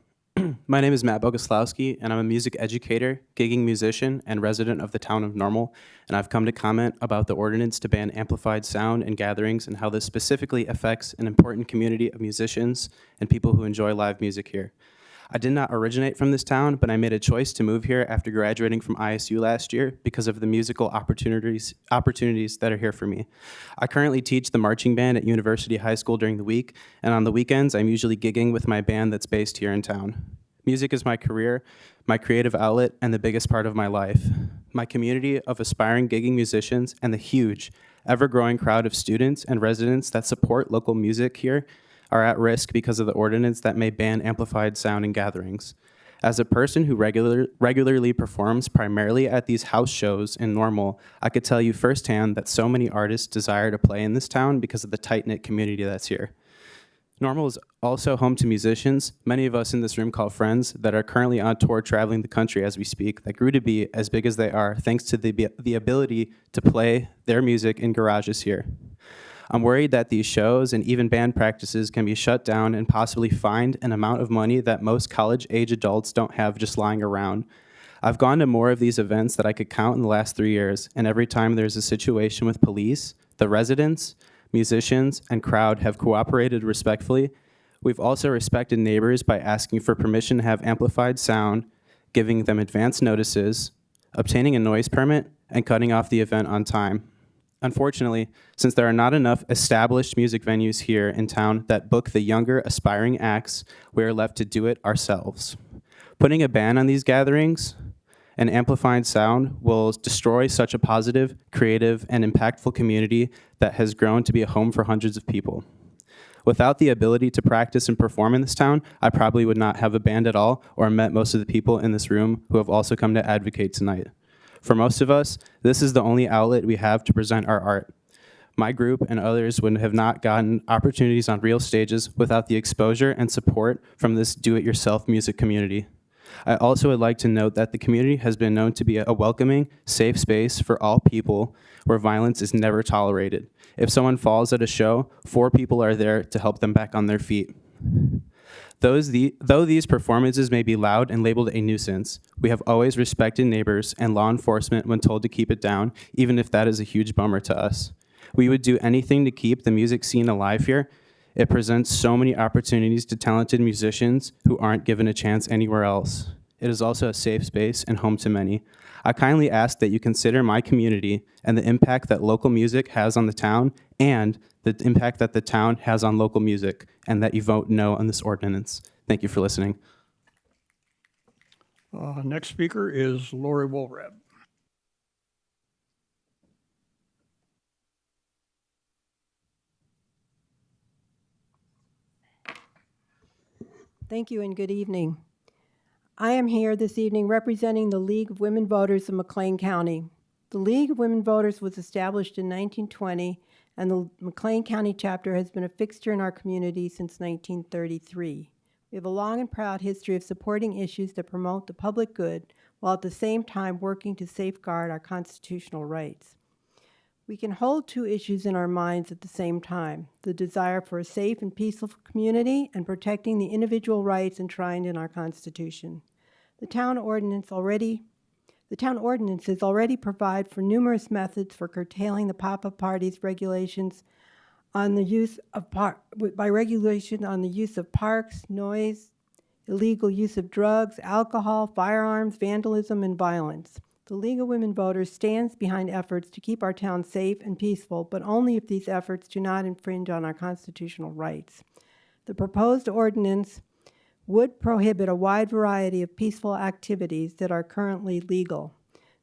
my name is Matt Boguslawski, and I'm a music educator, gigging musician, and resident of the town of Normal, and I've come to comment about the ordinance to ban amplified sound in gatherings and how this specifically affects an important community of musicians and people who enjoy live music here. I did not originate from this town, but I made a choice to move here after graduating from ISU last year because of the musical opportunities that are here for me. I currently teach the marching band at University High School during the week, and on the weekends, I'm usually gigging with my band that's based here in town. Music is my career, my creative outlet, and the biggest part of my life. My community of aspiring gigging musicians and the huge, ever-growing crowd of students and residents that support local music here are at risk because of the ordinance that may ban amplified sound in gatherings. As a person who regularly performs primarily at these house shows in Normal, I could tell you firsthand that so many artists desire to play in this town because of the tight-knit community that's here. Normal is also home to musicians, many of us in this room call friends, that are currently on tour traveling the country as we speak, that grew to be as big as they are thanks to the ability to play their music in garages here. I'm worried that these shows and even band practices can be shut down and possibly fined an amount of money that most college-age adults don't have just lying around. I've gone to more of these events that I could count in the last 3 years, and every time there's a situation with police, the residents, musicians, and crowd have cooperated respectfully. We've also respected neighbors by asking for permission to have amplified sound, giving them advance notices, obtaining a noise permit, and cutting off the event on time. Unfortunately, since there are not enough established music venues here in town that book the younger, aspiring acts, we are left to do it ourselves. Putting a ban on these gatherings and amplifying sound will destroy such a positive, creative, and impactful community that has grown to be a home for hundreds of people. Without the ability to practice and perform in this town, I probably would not have a band at all or met most of the people in this room who have also come to advocate tonight. For most of us, this is the only outlet we have to present our art. My group and others would have not gotten opportunities on real stages without the exposure and support from this do-it-yourself music community. I also would like to note that the community has been known to be a welcoming, safe space for all people where violence is never tolerated. If someone falls at a show, 4 people are there to help them back on their feet. Though these performances may be loud and labeled a nuisance, we have always respected neighbors and law enforcement when told to keep it down, even if that is a huge bummer to us. We would do anything to keep the music scene alive here. It presents so many opportunities to talented musicians who aren't given a chance anywhere else. It is also a safe space and home to many. I kindly ask that you consider my community and the impact that local music has on the town and the impact that the town has on local music, and that you vote no on this ordinance. Thank you for listening. Next speaker is Lori Woolrab. Thank you and good evening. I am here this evening representing the League of Women Voters of McLean County. The League of Women Voters was established in 1920, and the McLean County chapter has been a fixture in our community since 1933. We have a long and proud history of supporting issues that promote the public good, while at the same time working to safeguard our constitutional rights. We can hold 2 issues in our minds at the same time: the desire for a safe and peaceful community and protecting the individual rights enshrined in our Constitution. The town ordinances already provide for numerous methods for curtailing the pop-up parties regulations on the use of regulation on the use of parks, noise, illegal use of drugs, alcohol, firearms, vandalism, and violence. The League of Women Voters stands behind efforts to keep our town safe and peaceful, but only if these efforts do not infringe on our constitutional rights. The proposed ordinance would prohibit a wide variety of peaceful activities that are currently legal.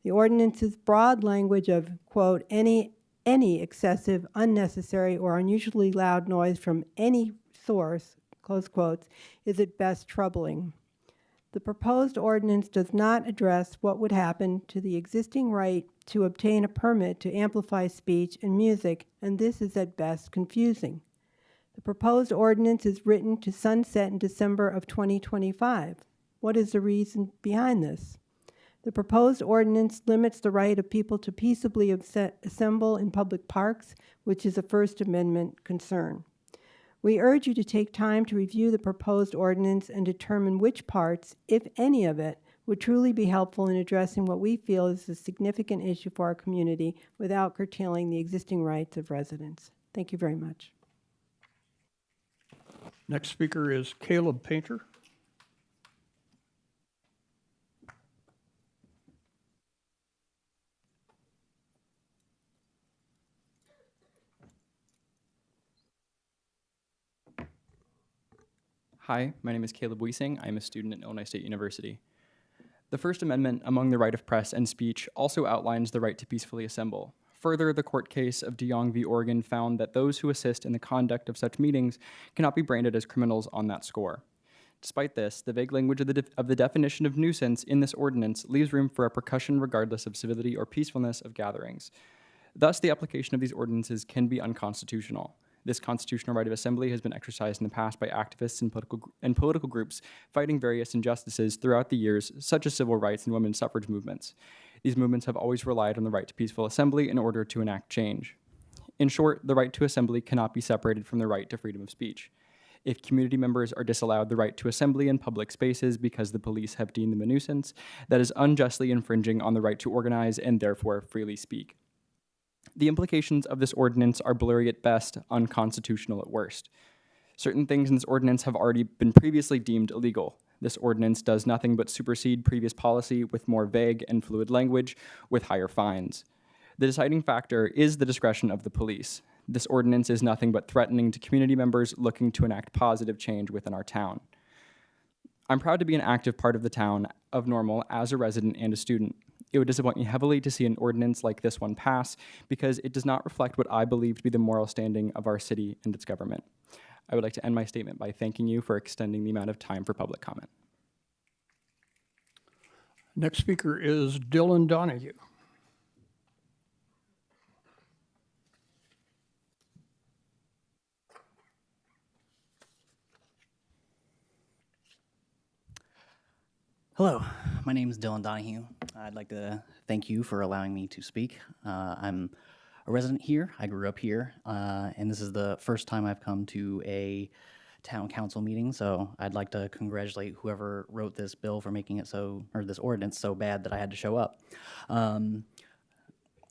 The ordinance's broad language of, quote, any excessive, unnecessary, or unusually loud noise from any source, close quotes, is at best troubling. The proposed ordinance does not address what would happen to the existing right to obtain a permit to amplify speech and music, and this is at best confusing. The proposed ordinance is written to sunset in December of 2025. What is the reason behind this? The proposed ordinance limits the right of people to peaceably assemble in public parks, which is a First Amendment concern. We urge you to take time to review the proposed ordinance and determine which parts, if any of it, would truly be helpful in addressing what we feel is a significant issue for our community without curtailing the existing rights of residents. Thank you very much. Next speaker is Caleb Painter. Hi, my name is Caleb Wiesing. I'm a student at Illinois State University. The First Amendment, among the right of press and speech, also outlines the right to peacefully assemble. Further, the court case of DeYoung v. Oregon found that those who assist in the conduct of such meetings cannot be branded as criminals on that score. Despite this, the vague language of the definition of nuisance in this ordinance leaves room for repercussion regardless of civility or peacefulness of gatherings. Thus, the application of these ordinances can be unconstitutional. This constitutional right of assembly has been exercised in the past by activists and political groups fighting various injustices throughout the years, such as civil rights and women's suffrage movements. These movements have always relied on the right to peaceful assembly in order to enact change. In short, the right to assembly cannot be separated from the right to freedom of speech. If community members are disallowed the right to assembly in public spaces because the police have deemed them a nuisance, that is unjustly infringing on the right to organize and therefore freely speak. The implications of this ordinance are blurry at best, unconstitutional at worst. Certain things in this ordinance have already been previously deemed illegal. This ordinance does nothing but supersede previous policy with more vague and fluid language with higher fines. The deciding factor is the discretion of the police. This ordinance is nothing but threatening to community members looking to enact positive change within our town. I'm proud to be an active part of the town of Normal as a resident and a student. It would disappoint me heavily to see an ordinance like this one pass because it does not reflect what I believe to be the moral standing of our city and its government. I would like to end my statement by thanking you for extending the amount of time for public comment. Next speaker is Dylan Donahue. Hello, my name is Dylan Donahue. I'd like to thank you for allowing me to speak. I'm a resident here. I grew up here, and this is the first time I've come to a town council meeting, so I'd like to congratulate whoever wrote this bill for making it so, or this ordinance so bad that I had to show up.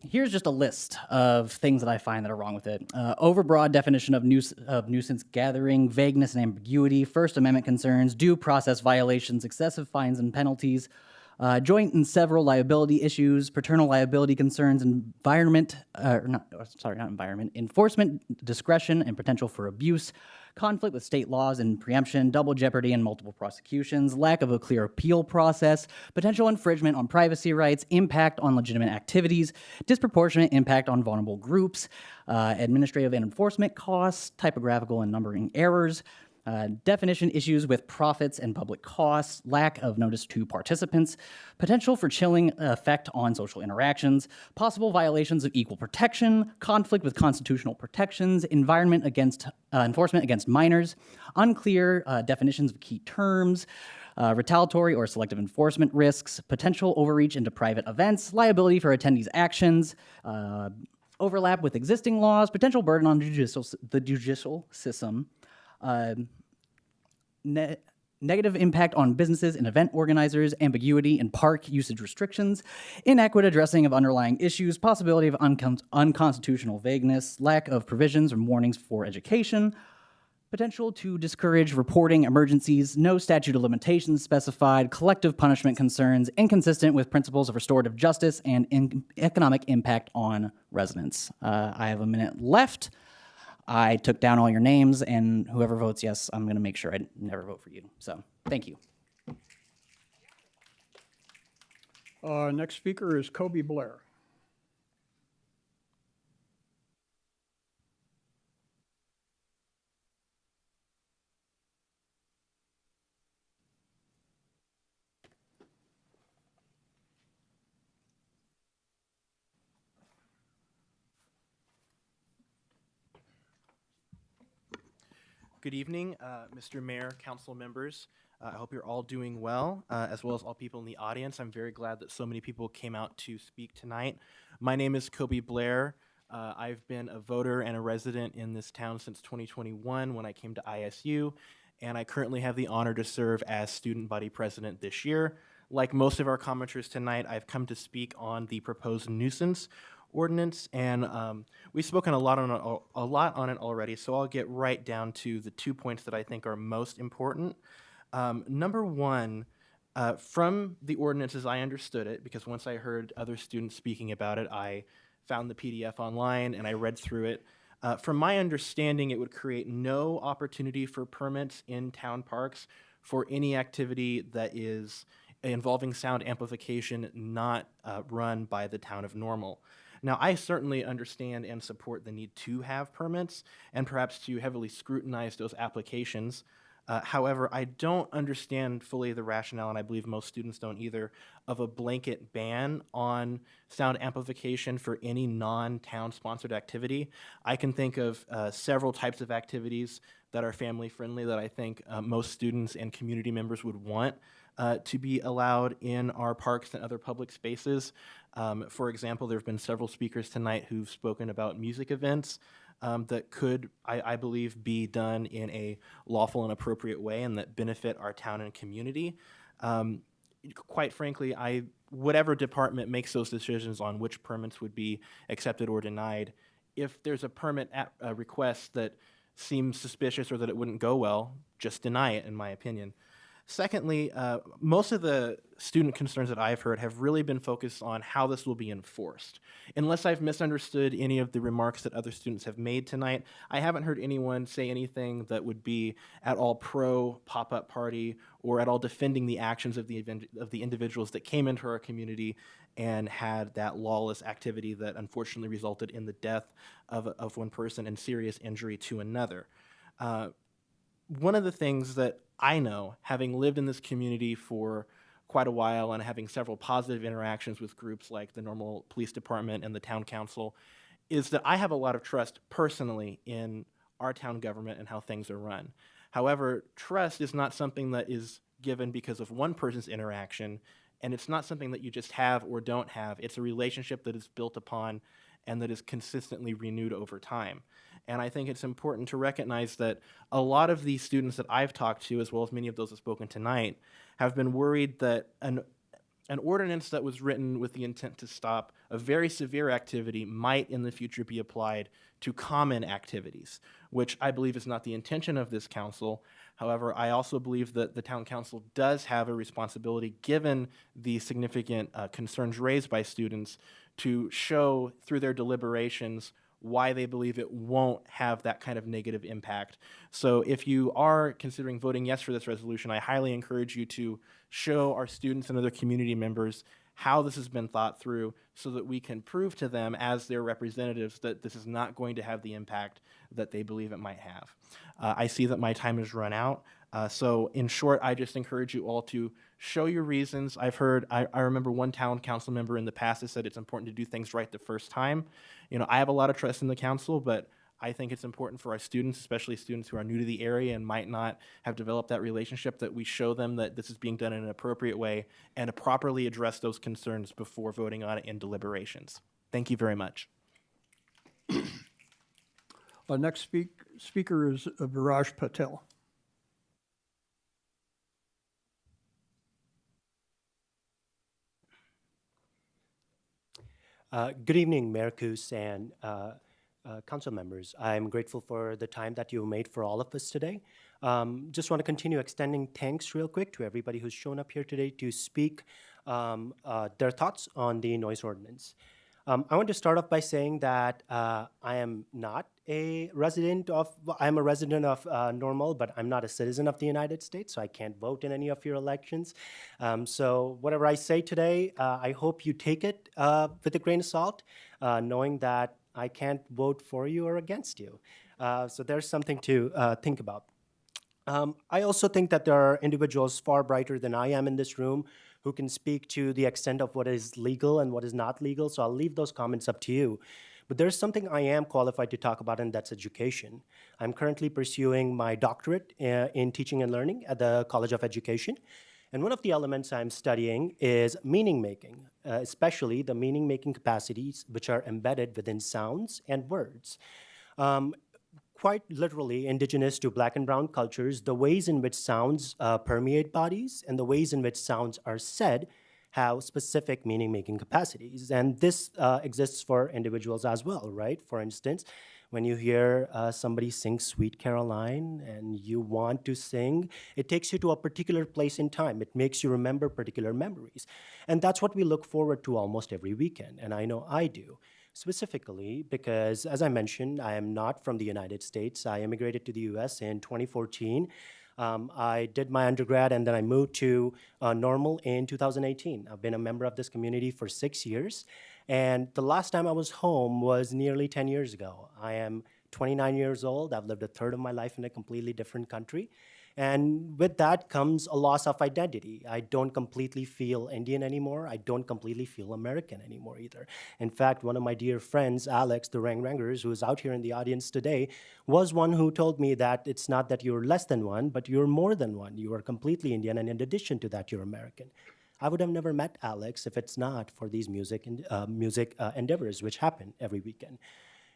Here's just a list of things that I find that are wrong with it. Overbroad definition of nuisance gathering, vagueness and ambiguity, First Amendment concerns, due process violations, excessive fines and penalties, joint and several liability issues, paternal liability concerns, enforcement discretion and potential for abuse, conflict with state laws and preemption, double jeopardy and multiple prosecutions, lack of a clear appeal process, potential infringement on privacy rights, impact on legitimate activities, disproportionate impact on vulnerable groups, administrative and enforcement costs, typographical and numbering errors, definition issues with profits and public costs, lack of notice to participants, potential for chilling effect on social interactions, possible violations of equal protection, conflict with constitutional protections, environment against enforcement against minors, unclear definitions of key terms, retaliatory or selective enforcement risks, potential overreach into private events, liability for attendees' actions, overlap with existing laws, potential burden on the judicial system, negative impact on businesses and event organizers, ambiguity in park usage restrictions, inadequate addressing of underlying issues, possibility of unconstitutional vagueness, lack of provisions or warnings for education, potential to discourage reporting emergencies, no statute of limitations specified, collective punishment concerns, inconsistent with principles of restorative justice, and economic impact on residents. I have a minute left. I took down all your names, and whoever votes yes, I'm going to make sure I never vote for you. So, thank you. Next speaker is Kobe Blair. Good evening, Mr. Mayor, council members. I hope you're all doing well, as well as all people in the audience. I'm very glad that so many people came out to speak tonight. My name is Kobe Blair. I've been a voter and a resident in this town since 2021 when I came to ISU, and I currently have the honor to serve as student body president this year. Like most of our commenters tonight, I've come to speak on the proposed nuisance ordinance, and we've spoken a lot on it already, so I'll get right down to the 2 points that I think are most important. Number one, from the ordinance as I understood it, because once I heard other students speaking about it, I found the PDF online and I read through it. From my understanding, it would create no opportunity for permits in town parks for any activity that is involving sound amplification not run by the town of Normal. Now, I certainly understand and support the need to have permits and perhaps to heavily scrutinize those applications. However, I don't understand fully the rationale, and I believe most students don't either, of a blanket ban on sound amplification for any non-town sponsored activity. I can think of several types of activities that are family friendly that I think most students and community members would want to be allowed in our parks and other public spaces. For example, there have been several speakers tonight who've spoken about music events that could, I believe, be done in a lawful and appropriate way and that benefit our town and community. Quite frankly, whatever department makes those decisions on which permits would be accepted or denied, if there's a permit request that seems suspicious or that it wouldn't go well, just deny it, in my opinion. Secondly, most of the student concerns that I've heard have really been focused on how this will be enforced. Unless I've misunderstood any of the remarks that other students have made tonight, I haven't heard anyone say anything that would be at all pro pop-up party or at all defending the actions of the individuals that came into our community and had that lawless activity that unfortunately resulted in the death of one person and serious injury to another. One of the things that I know, having lived in this community for quite a while and having several positive interactions with groups like the Normal Police Department and the Town Council, is that I have a lot of trust personally in our town government and how things are run. However, trust is not something that is given because of one person's interaction, and it's not something that you just have or don't have. It's a relationship that is built upon and that is consistently renewed over time. And I think it's important to recognize that a lot of these students that I've talked to, as well as many of those who've spoken tonight, have been worried that an ordinance that was written with the intent to stop a very severe activity might in the future be applied to common activities, which I believe is not the intention of this council. However, I also believe that the town council does have a responsibility, given the significant concerns raised by students, to show through their deliberations why they believe it won't have that kind of negative impact. So if you are considering voting yes for this resolution, I highly encourage you to show our students and other community members how this has been thought through so that we can prove to them as their representatives that this is not going to have the impact that they believe it might have. I see that my time has run out. So in short, I just encourage you all to show your reasons. I remember one town council member in the past has said it's important to do things right the first time. I have a lot of trust in the council, but I think it's important for our students, especially students who are new to the area and might not have developed that relationship, that we show them that this is being done in an appropriate way and to properly address those concerns before voting on it in deliberations. Thank you very much. Next speaker is Viraj Patel. Good evening, Mayor Coos and council members. I'm grateful for the time that you made for all of us today. Just want to continue extending thanks real quick to everybody who's shown up here today to speak their thoughts on the noise ordinance. I want to start off by saying that I am not a resident of, I'm a resident of Normal, but I'm not a citizen of the United States, so I can't vote in any of your elections. So whatever I say today, I hope you take it with a grain of salt, knowing that I can't vote for you or against you. So there's something to think about. I also think that there are individuals far brighter than I am in this room who can speak to the extent of what is legal and what is not legal, so I'll leave those comments up to you. But there's something I am qualified to talk about, and that's education. I'm currently pursuing my doctorate in teaching and learning at the College of Education. And one of the elements I'm studying is meaning making, especially the meaning making capacities which are embedded within sounds and words. Quite literally indigenous to Black and brown cultures, the ways in which sounds permeate bodies and the ways in which sounds are said have specific meaning-making capacities. And this exists for individuals as well, right? For instance, when you hear somebody sing Sweet Caroline and you want to sing, it takes you to a particular place in time. It makes you remember particular memories. And that's what we look forward to almost every weekend, and I know I do. specifically because, as I mentioned, I am not from the United States. I immigrated to the US in 2014. I did my undergrad and then I moved to Normal in 2018. I've been a member of this community for 6 years. And the last time I was home was nearly 10 years ago. I am 29 years old. I've lived a third of my life in a completely different country. And with that comes a loss of identity. I don't completely feel Indian anymore. I don't completely feel American anymore either. In fact, one of my dear friends, Alex, the Rangers, who is out here in the audience today, was one who told me that it's not that you're less than one, but you're more than one. You are completely Indian, and in addition to that, you're American. I would have never met Alex if it's not for these music endeavors, which happen every weekend.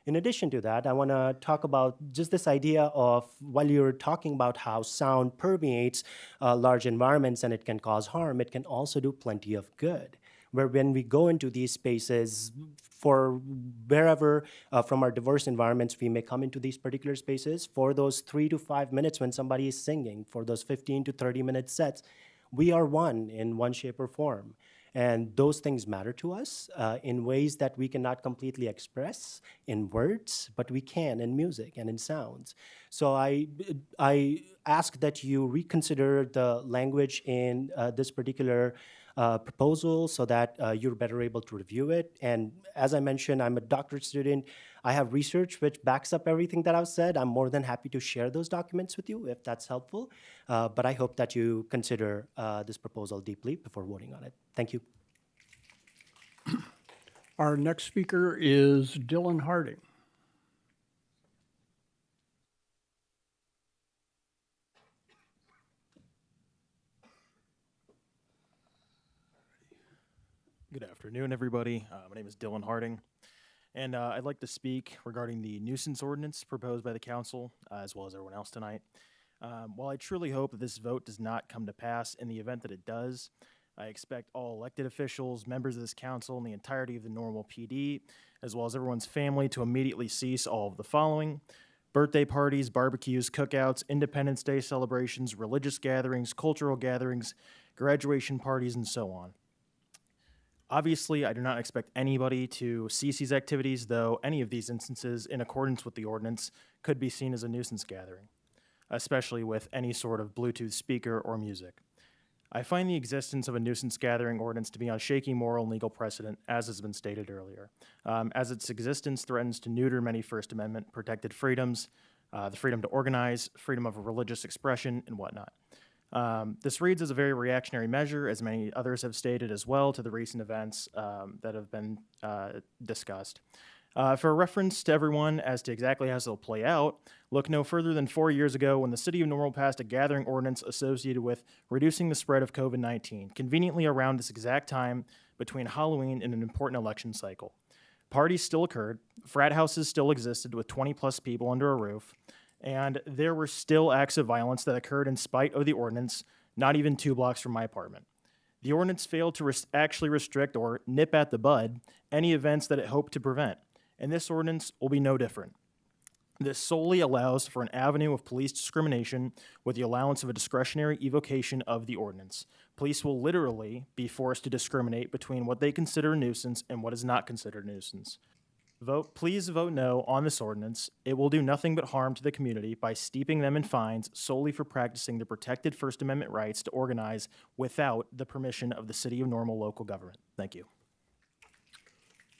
In addition to that, I want to talk about just this idea of, while you're talking about how sound permeates large environments and it can cause harm, it can also do plenty of good. Where when we go into these spaces, for wherever from our diverse environments we may come into these particular spaces, for those 3 to 5 minutes when somebody is singing, for those 15 to 30-minute sets, we are one in one shape or form. And those things matter to us in ways that we cannot completely express in words, but we can in music and in sounds. So I ask that you reconsider the language in this particular proposal so that you're better able to review it. And as I mentioned, I'm a doctorate student. I have research which backs up everything that I've said. I'm more than happy to share those documents with you if that's helpful. But I hope that you consider this proposal deeply before voting on it. Thank you. Our next speaker is Dylan Harding. Good afternoon, everybody. My name is Dylan Harding, and I'd like to speak regarding the nuisance ordinance proposed by the council, as well as everyone else tonight. While I truly hope that this vote does not come to pass, in the event that it does, I expect all elected officials, members of this council, and the entirety of the Normal PD, as well as everyone's family, to immediately cease all of the following: birthday parties, barbecues, cookouts, Independence Day celebrations, religious gatherings, cultural gatherings, graduation parties, and so on. Obviously, I do not expect anybody to cease these activities, though any of these instances, in accordance with the ordinance, could be seen as a nuisance gathering, especially with any sort of Bluetooth speaker or music. I find the existence of a nuisance gathering ordinance to be on shaky moral and legal precedent, as has been stated earlier, as its existence threatens to neuter many First Amendment protected freedoms, the freedom to organize, freedom of religious expression, and whatnot. This reads as a very reactionary measure, as many others have stated as well, to the recent events that have been discussed. For a reference to everyone as to exactly how this will play out, look no further than 4 years ago when the City of Normal passed a gathering ordinance associated with reducing the spread of COVID-19, conveniently around this exact time between Halloween and an important election cycle. Parties still occurred, frat houses still existed with 20-plus people under a roof, and there were still acts of violence that occurred in spite of the ordinance, not even 2 blocks from my apartment. The ordinance failed to actually restrict or nip at the bud any events that it hoped to prevent, and this ordinance will be no different. This solely allows for an avenue of police discrimination with the allowance of a discretionary evocation of the ordinance. Police will literally be forced to discriminate between what they consider a nuisance and what is not considered a nuisance. Please vote no on this ordinance. It will do nothing but harm to the community by steeping them in fines solely for practicing the protected First Amendment rights to organize without the permission of the City of Normal local government. Thank you.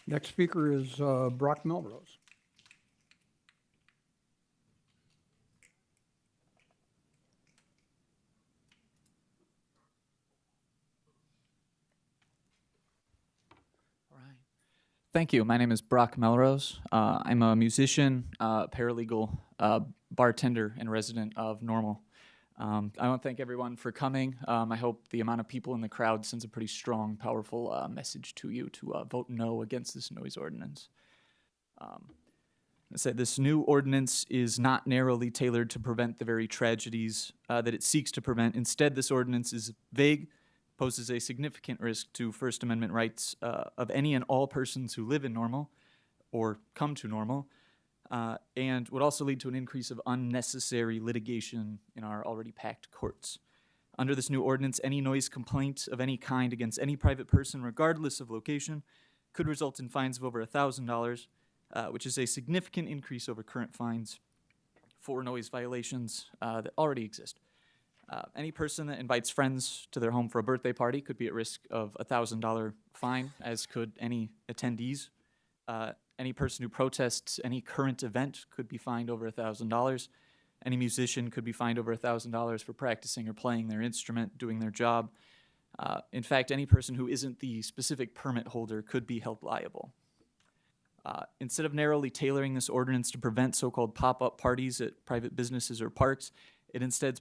Next speaker is Brock Melrose. Thank you. My name is Brock Melrose. I'm a musician, paralegal, bartender, and resident of Normal. I want to thank everyone for coming. I hope the amount of people in the crowd sends a pretty strong, powerful message to you to vote no against this noise ordinance. I said this new ordinance is not narrowly tailored to prevent the very tragedies that it seeks to prevent. Instead, this ordinance is vague, poses a significant risk to First Amendment rights of any and all persons who live in Normal or come to Normal, and would also lead to an increase of unnecessary litigation in our already packed courts. Under this new ordinance, any noise complaint of any kind against any private person, regardless of location, could result in fines of over $1,000, which is a significant increase over current fines for noise violations that already exist. Any person that invites friends to their home for a birthday party could be at risk of a $1,000 fine, as could any attendees. Any person who protests any current event could be fined over $1,000. Any musician could be fined over $1,000 for practicing or playing their instrument, doing their job. In fact, any person who isn't the specific permit holder could be held liable. Instead of narrowly tailoring this ordinance to prevent so-called pop-up parties at private businesses or parks, it instead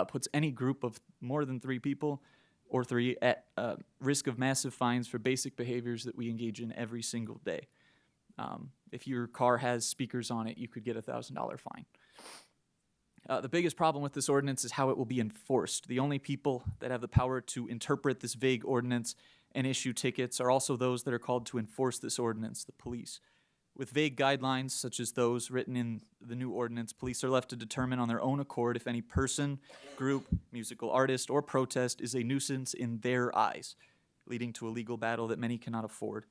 puts any group of more than 3 people or 3 at risk of massive fines for basic behaviors that we engage in every single day. If your car has speakers on it, you could get a $1,000 fine. The biggest problem with this ordinance is how it will be enforced. The only people that have the power to interpret this vague ordinance and issue tickets are also those that are called to enforce this ordinance, the police. With vague guidelines such as those written in the new ordinance, police are left to determine on their own accord if any person, group, musical artist, or protest is a nuisance in their eyes, leading to a legal battle that many cannot afford.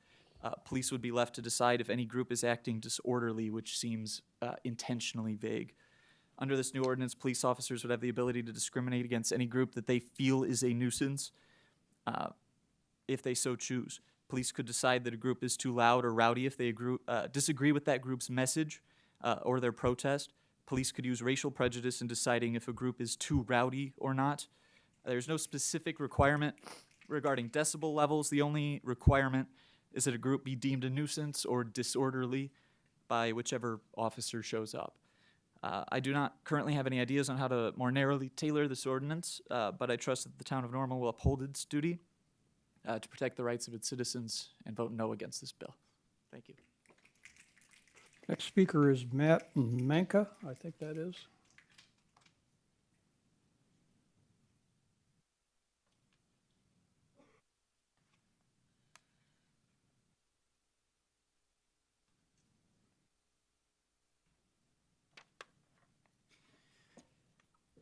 Police would be left to decide if any group is acting disorderly, which seems intentionally vague. Under this new ordinance, police officers would have the ability to discriminate against any group that they feel is a nuisance, if they so choose. Police could decide that a group is too loud or rowdy if they disagree with that group's message or their protest. Police could use racial prejudice in deciding if a group is too rowdy or not. There's no specific requirement regarding decibel levels. The only requirement is that a group be deemed a nuisance or disorderly by whichever officer shows up. I do not currently have any ideas on how to more narrowly tailor this ordinance, but I trust that the town of Normal will uphold its duty to protect the rights of its citizens and vote no against this bill. Thank you. Next speaker is Matt Manka, I think that is.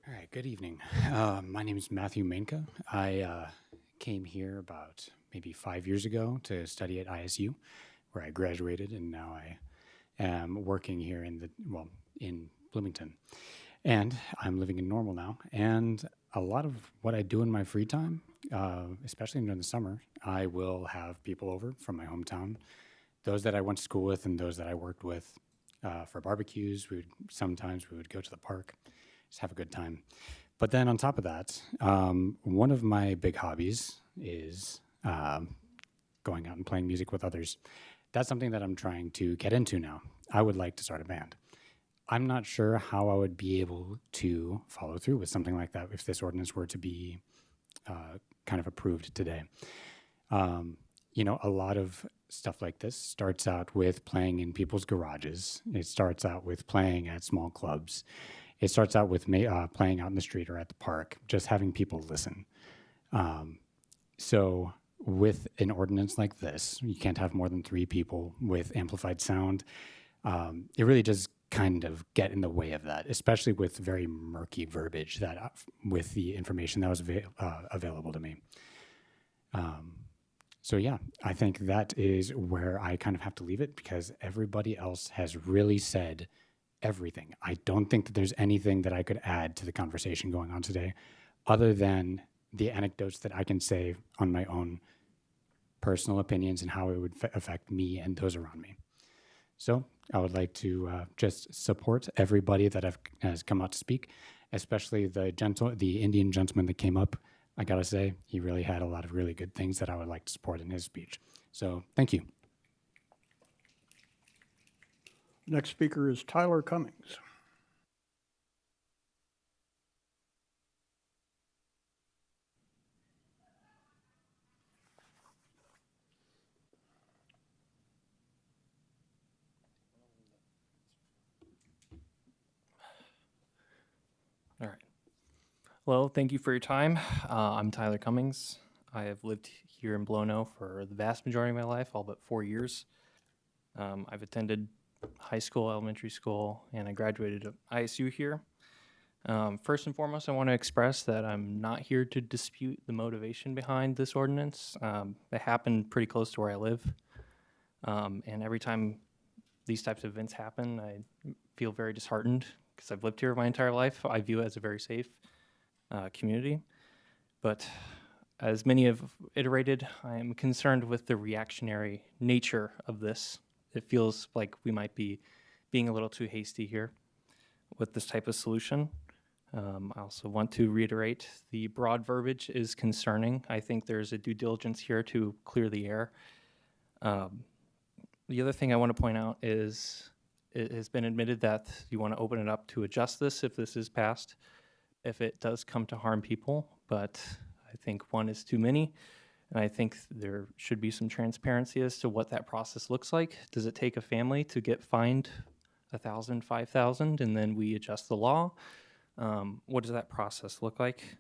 All right, good evening. My name is Matthew Manka. I came here about maybe 5 years ago to study at ISU, where I graduated, and now I am working here in Bloomington. And I'm living in Normal now, and a lot of what I do in my free time, especially during the summer, I will have people over from my hometown, those that I went to school with and those that I worked with for barbecues. Sometimes we would go to the park, just have a good time. But then on top of that, one of my big hobbies is going out and playing music with others. That's something that I'm trying to get into now. I would like to start a band. I'm not sure how I would be able to follow through with something like that if this ordinance were to be kind of approved today. You know, a lot of stuff like this starts out with playing in people's garages. It starts out with playing at small clubs. It starts out with playing out in the street or at the park, just having people listen. So with an ordinance like this, you can't have more than 3 people with amplified sound. It really does kind of get in the way of that, especially with very murky verbiage that with the information that was available to me. So yeah, I think that is where I kind of have to leave it because everybody else has really said everything. I don't think that there's anything that I could add to the conversation going on today other than the anecdotes that I can say on my own personal opinions and how it would affect me and those around me. So I would like to just support everybody that has come out to speak, especially the Indian gentleman that came up. I gotta say, he really had a lot of really good things that I would like to support in his speech. So thank you. Next speaker is Tyler Cummings. All right. Hello, thank you for your time. I'm Tyler Cummings. I have lived here in Blono for the vast majority of my life, all but 4 years. I've attended high school, elementary school, and I graduated at ISU here. First and foremost, I want to express that I'm not here to dispute the motivation behind this ordinance. It happened pretty close to where I live. And every time these types of events happen, I feel very disheartened because I've lived here my entire life. I view it as a very safe community. But as many have iterated, I am concerned with the reactionary nature of this. It feels like we might be being a little too hasty here with this type of solution. I also want to reiterate the broad verbiage is concerning. I think there's a due diligence here to clear the air. The other thing I want to point out is it has been admitted that you want to open it up to adjust this if this is passed, if it does come to harm people, but I think one is too many, and I think there should be some transparency as to what that process looks like. Does it take a family to get fined $1,000, $5,000, and then we adjust the law? What does that process look like?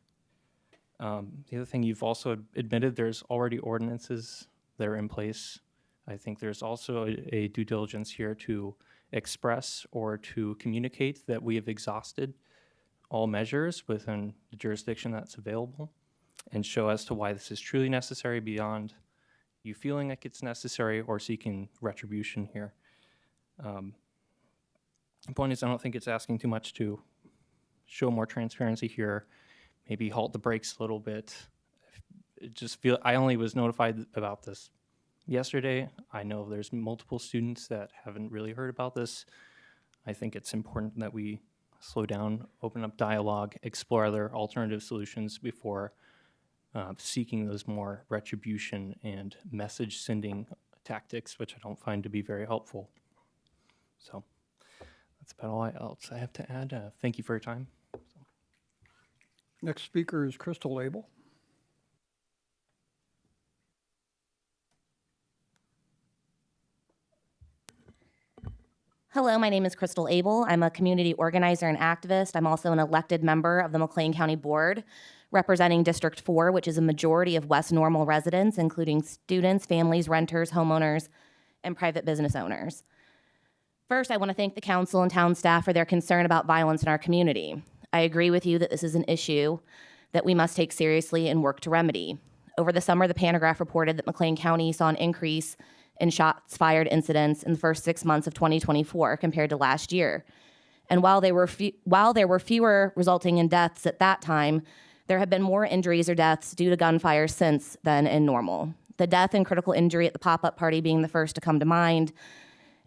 The other thing, you've also admitted there's already ordinances that are in place. I think there's also a due diligence here to express or to communicate that we have exhausted all measures within the jurisdiction that's available and show as to why this is truly necessary beyond you feeling like it's necessary or seeking retribution here. The point is, I don't think it's asking too much to show more transparency here, maybe halt the brakes a little bit. I only was notified about this yesterday. I know there's multiple students that haven't really heard about this. I think it's important that we slow down, open up dialogue, explore other alternative solutions before seeking those more retribution and message sending tactics, which I don't find to be very helpful. So that's about all else I have to add. Thank you for your time. Next speaker is Crystal Abel. Hello, my name is Crystal Abel. I'm a community organizer and activist. I'm also an elected member of the McLean County Board, representing District 4, which is a majority of West Normal residents, including students, families, renters, homeowners, and private business owners. First, I want to thank the council and town staff for their concern about violence in our community. I agree with you that this is an issue that we must take seriously and work to remedy. Over the summer, the Pantograph reported that McLean County saw an increase in shots fired incidents in the first 6 months of 2024 compared to last year. And while there were fewer resulting in deaths at that time, there have been more injuries or deaths due to gunfire since then in Normal. The death and critical injury at the pop-up party being the first to come to mind,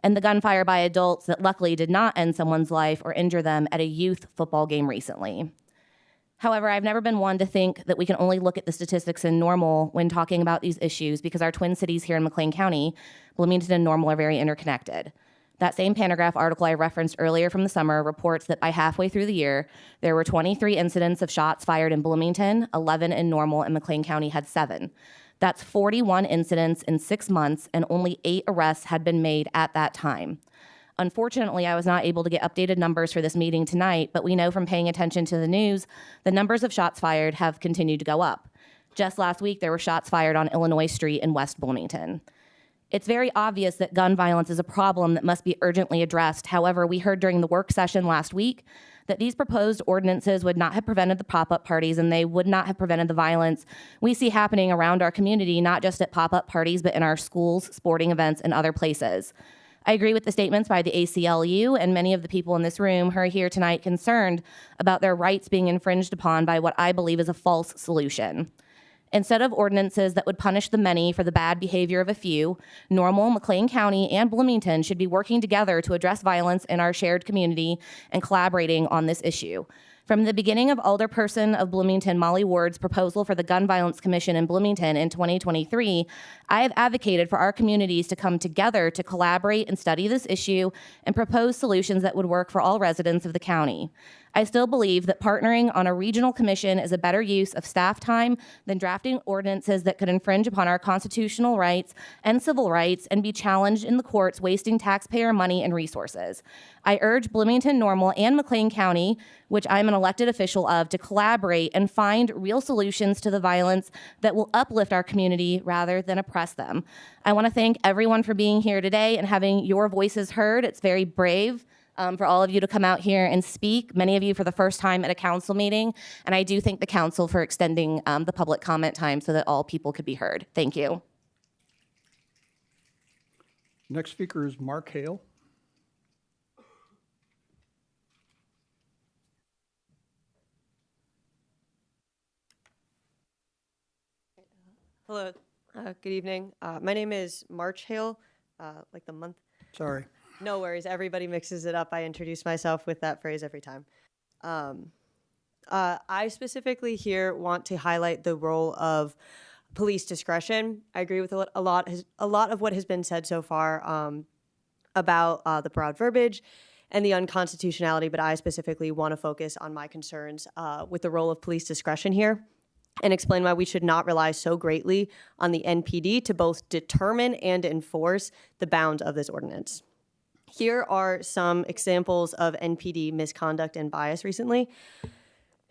and the gunfire by adults that luckily did not end someone's life or injure them at a youth football game recently. However, I've never been one to think that we can only look at the statistics in Normal when talking about these issues because our twin cities here in McLean County, Bloomington and Normal, are very interconnected. That same Pantograph article I referenced earlier from the summer reports that by halfway through the year, there were 23 incidents of shots fired in Bloomington, 11 in Normal, and McLean County had 7. That's 41 incidents in 6 months, and only 8 arrests had been made at that time. Unfortunately, I was not able to get updated numbers for this meeting tonight, but we know from paying attention to the news, the numbers of shots fired have continued to go up. Just last week, there were shots fired on Illinois Street in West Bloomington. It's very obvious that gun violence is a problem that must be urgently addressed. However, we heard during the work session last week that these proposed ordinances would not have prevented the pop-up parties and they would not have prevented the violence we see happening around our community, not just at pop-up parties, but in our schools, sporting events, and other places. I agree with the statements by the ACLU and many of the people in this room who are here tonight concerned about their rights being infringed upon by what I believe is a false solution. Instead of ordinances that would punish the many for the bad behavior of a few, Normal, McLean County, and Bloomington should be working together to address violence in our shared community and collaborating on this issue. From the beginning of Alderperson of Bloomington, Molly Ward's proposal for the Gun Violence Commission in Bloomington in 2023, I have advocated for our communities to come together to collaborate and study this issue and propose solutions that would work for all residents of the county. I still believe that partnering on a regional commission is a better use of staff time than drafting ordinances that could infringe upon our constitutional rights and civil rights and be challenged in the courts, wasting taxpayer money and resources. I urge Bloomington, Normal, and McLean County, which I'm an elected official of, to collaborate and find real solutions to the violence that will uplift our community rather than oppress them. I want to thank everyone for being here today and having your voices heard. It's very brave for all of you to come out here and speak, many of you for the first time at a council meeting, and I do thank the council for extending the public comment time so that all people could be heard. Thank you. Next speaker is Mark Hale. Hello, good evening. My name is March Hale, like the month. Sorry. No worries, everybody mixes it up. I introduce myself with that phrase every time. I specifically here want to highlight the role of police discretion. I agree with a lot of what has been said so far about the broad verbiage and the unconstitutionality, but I specifically want to focus on my concerns with the role of police discretion here and explain why we should not rely so greatly on the NPD to both determine and enforce the bounds of this ordinance. Here are some examples of NPD misconduct and bias recently.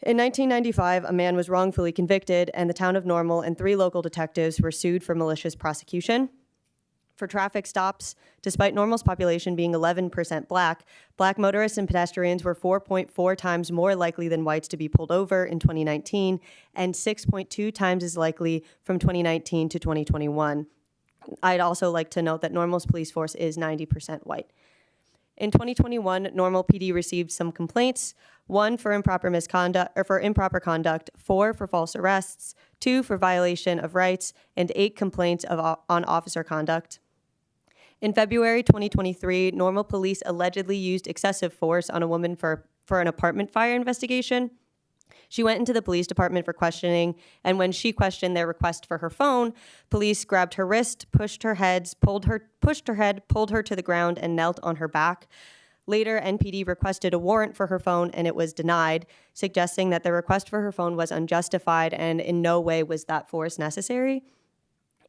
In 1995, a man was wrongfully convicted, and the town of Normal and 3 local detectives were sued for malicious prosecution. For traffic stops, despite Normal's population being 11% black motorists and pedestrians were 4.4 times more likely than whites to be pulled over in 2019 and 6.2 times as likely from 2019 to 2021. I'd also like to note that Normal's police force is 90% white. In 2021, Normal PD received some complaints, 1 for improper conduct, 4 for false arrests, 2 for violation of rights, and 8 complaints on officer conduct. In February 2023, Normal Police allegedly used excessive force on a woman for an apartment fire investigation. She went into the police department for questioning, and when she questioned their request for her phone, police grabbed her wrist, pushed her head, pulled her to the ground, and knelt on her back. Later, NPD requested a warrant for her phone, and it was denied, suggesting that the request for her phone was unjustified and in no way was that force necessary.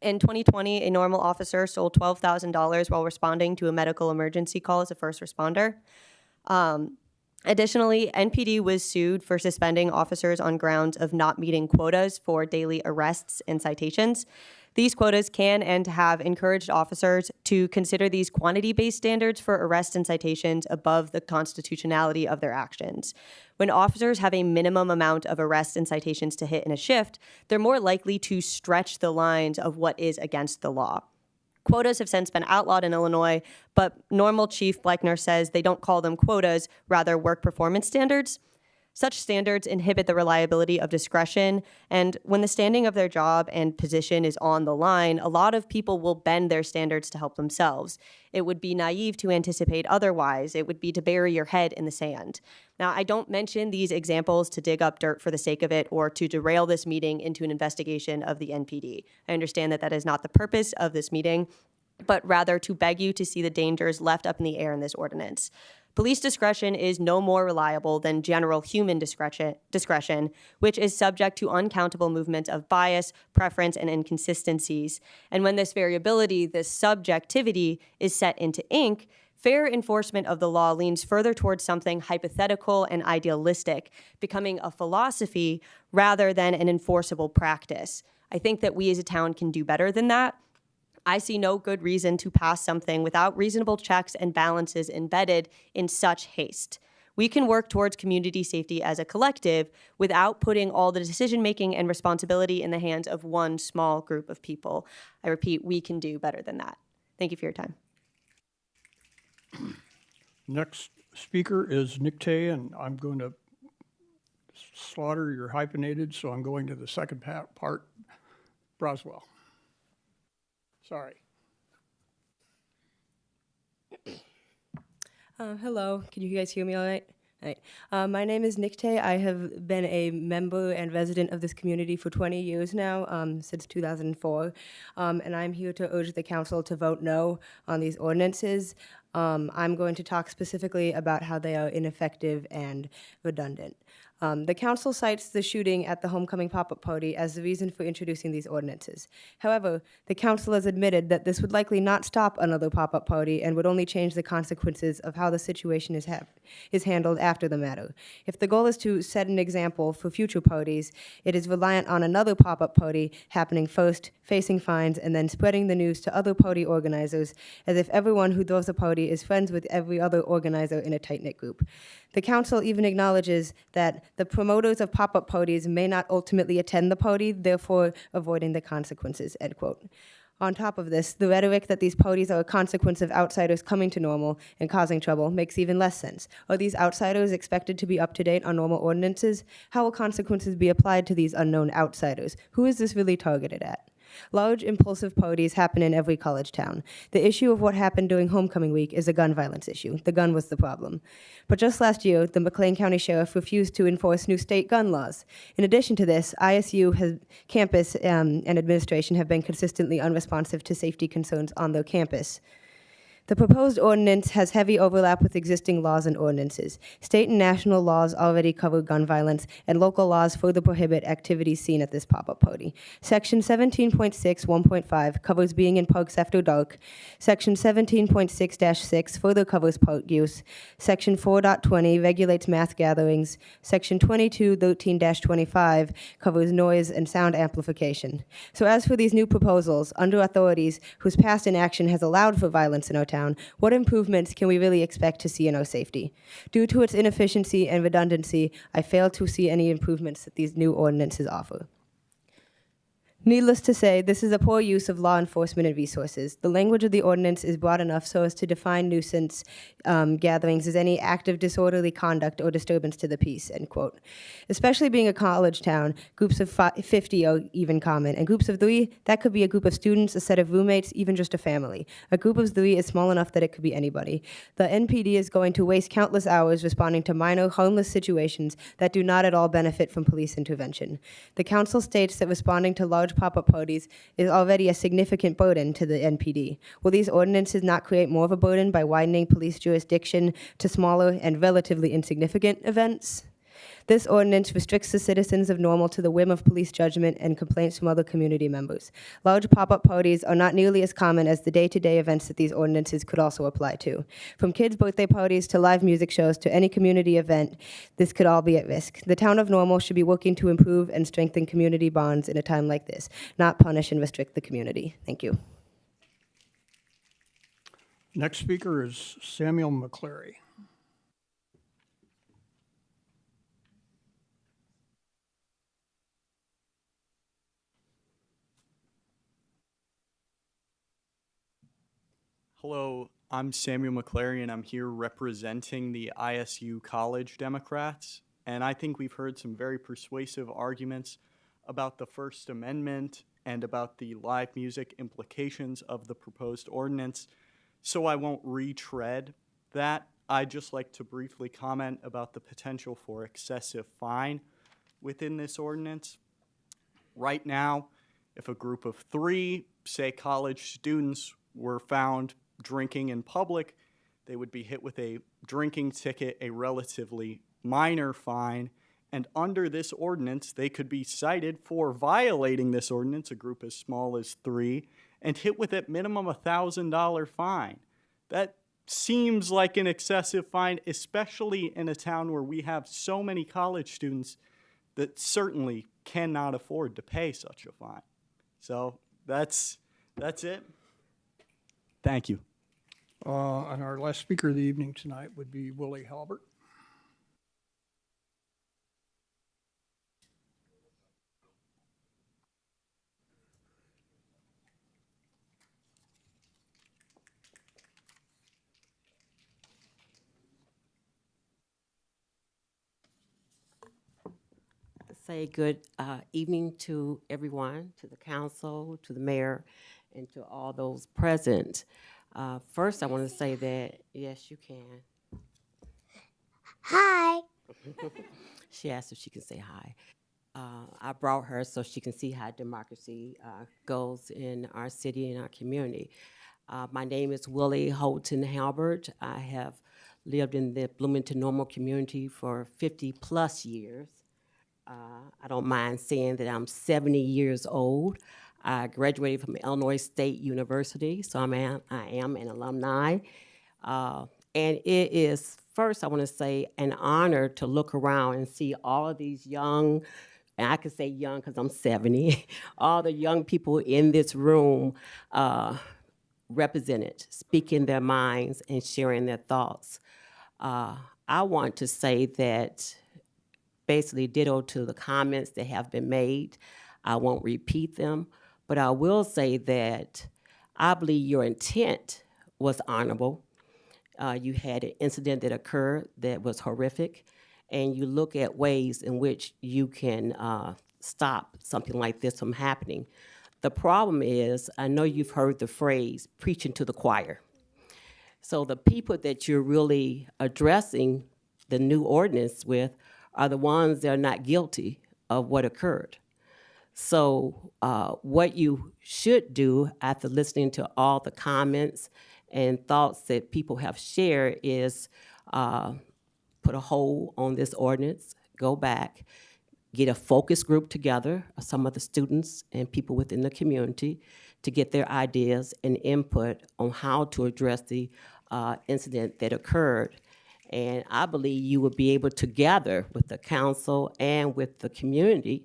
In 2020, a Normal officer sold $12,000 while responding to a medical emergency call as a first responder. Additionally, NPD was sued for suspending officers on grounds of not meeting quotas for daily arrests and citations. These quotas can and have encouraged officers to consider these quantity-based standards for arrests and citations above the constitutionality of their actions. When officers have a minimum amount of arrests and citations to hit in a shift, they're more likely to stretch the lines of what is against the law. Quotas have since been outlawed in Illinois, but Normal Chief Bleichner says they don't call them quotas, rather work performance standards. Such standards inhibit the reliability of discretion, and when the standing of their job and position is on the line, a lot of people will bend their standards to help themselves. It would be naive to anticipate otherwise. It would be to bury your head in the sand. Now, I don't mention these examples to dig up dirt for the sake of it or to derail this meeting into an investigation of the NPD. I understand that that is not the purpose of this meeting, but rather to beg you to see the dangers left up in the air in this ordinance. Police discretion is no more reliable than general human discretion, which is subject to uncountable movements of bias, preference, and inconsistencies. And when this variability, this subjectivity, is set into ink, fair enforcement of the law leans further towards something hypothetical and idealistic, becoming a philosophy rather than an enforceable practice. I think that we as a town can do better than that. I see no good reason to pass something without reasonable checks and balances embedded in such haste. We can work towards community safety as a collective without putting all the decision-making and responsibility in the hands of one small group of people. I repeat, we can do better than that. Thank you for your time. Next speaker is Nick Tay, and I'm going to slaughter your hyphenated, so I'm going to the second part, Broswell. Sorry. Hello, can you guys hear me all right? All right. My name is Nick Tay. I have been a member and resident of this community for 20 years now, since 2004, and I'm here to urge the council to vote no on these ordinances. I'm going to talk specifically about how they are ineffective and redundant. The council cites the shooting at the homecoming pop-up party as the reason for introducing these ordinances. However, the council has admitted that this would likely not stop another pop-up party and would only change the consequences of how the situation is handled after the matter. If the goal is to set an example for future parties, it is reliant on another pop-up party happening first, facing fines, and then spreading the news to other party organizers as if everyone who throws a party is friends with every other organizer in a tight-knit group. The council even acknowledges that the promoters of pop-up parties may not ultimately attend the party, therefore avoiding the consequences, end quote. On top of this, the rhetoric that these parties are a consequence of outsiders coming to Normal and causing trouble makes even less sense. Are these outsiders expected to be up to date on Normal ordinances? How will consequences be applied to these unknown outsiders? Who is this really targeted at? Large, impulsive parties happen in every college town. The issue of what happened during homecoming week is a gun violence issue. The gun was the problem. But just last year, the McLean County Sheriff refused to enforce new state gun laws. In addition to this, campus and administration have been consistently unresponsive to safety concerns on their campus. The proposed ordinance has heavy overlap with existing laws and ordinances. State and national laws already cover gun violence, and local laws further prohibit activities seen at this pop-up party. Section 17.6.1.5 covers being in parks after dark. Section 17.6-6 further covers park use. Section 4.20 regulates mass gatherings. Section 2213-25 covers noise and sound amplification. So as for these new proposals, under authorities whose past inaction has allowed for violence in our town, what improvements can we really expect to see in our safety? Due to its inefficiency and redundancy, I fail to see any improvements that these new ordinances offer. Needless to say, this is a poor use of law enforcement and resources. The language of the ordinance is broad enough so as to define nuisance gatherings as any act of disorderly conduct or disturbance to the peace, end quote. Especially being a college town, groups of 50 are even common, and groups of 3, that could be a group of students, a set of roommates, even just a family. A group of 3 is small enough that it could be anybody. The NPD is going to waste countless hours responding to minor, harmless situations that do not at all benefit from police intervention. The council states that responding to large pop-up parties is already a significant burden to the NPD. Will these ordinances not create more of a burden by widening police jurisdiction to smaller and relatively insignificant events? This ordinance restricts the citizens of Normal to the whim of police judgment and complaints from other community members. Large pop-up parties are not nearly as common as the day-to-day events that these ordinances could also apply to. From kids' birthday parties to live music shows to any community event, this could all be at risk. The town of Normal should be working to improve and strengthen community bonds in a time like this, not punish and restrict the community. Thank you. Next speaker is Samuel McClary. Hello, I'm Samuel McClary, and I'm here representing the ISU College Democrats. And I think we've heard some very persuasive arguments about the First Amendment and about the live music implications of the proposed ordinance. So I won't retread that. I'd just like to briefly comment about the potential for excessive fine within this ordinance. Right now, if a group of 3, say college students, were found drinking in public, they would be hit with a drinking ticket, a relatively minor fine, and under this ordinance, they could be cited for violating this ordinance, a group as small as 3, and hit with at minimum a $1,000 fine. That seems like an excessive fine, especially in a town where we have so many college students that certainly cannot afford to pay such a fine. So that's it. Thank you. And our last speaker of the evening tonight would be Willie Halbert. Say good evening to everyone, to the council, to the mayor, and to all those present. First, I want to say that, yes, you can. Hi. She asked if she can say hi. I brought her so she can see how democracy goes in our city and our community. My name is Willie Holton Halbert. I have lived in the Bloomington Normal community for 50+ years. I don't mind saying that I'm 70 years old. I graduated from Illinois State University, so I am an alumni. And it is, first I want to say, an honor to look around and see all of these young, and I can say young because I'm 70, all the young people in this room represented, speaking their minds and sharing their thoughts. I want to say that basically ditto to the comments that have been made. I won't repeat them, But I will say that I believe your intent was honorable. You had an incident that occurred that was horrific, and you look at ways in which you can stop something like this from happening. The problem is, I know you've heard the phrase, preaching to the choir. So the people that you're really addressing the new ordinance with are the ones that are not guilty of what occurred. So what you should do after listening to all the comments and thoughts that people have shared is put a hold on this ordinance, go back, get a focus group together of some of the students and people within the community to get their ideas and input on how to address the incident that occurred. And I believe you will be able to gather with the council and with the community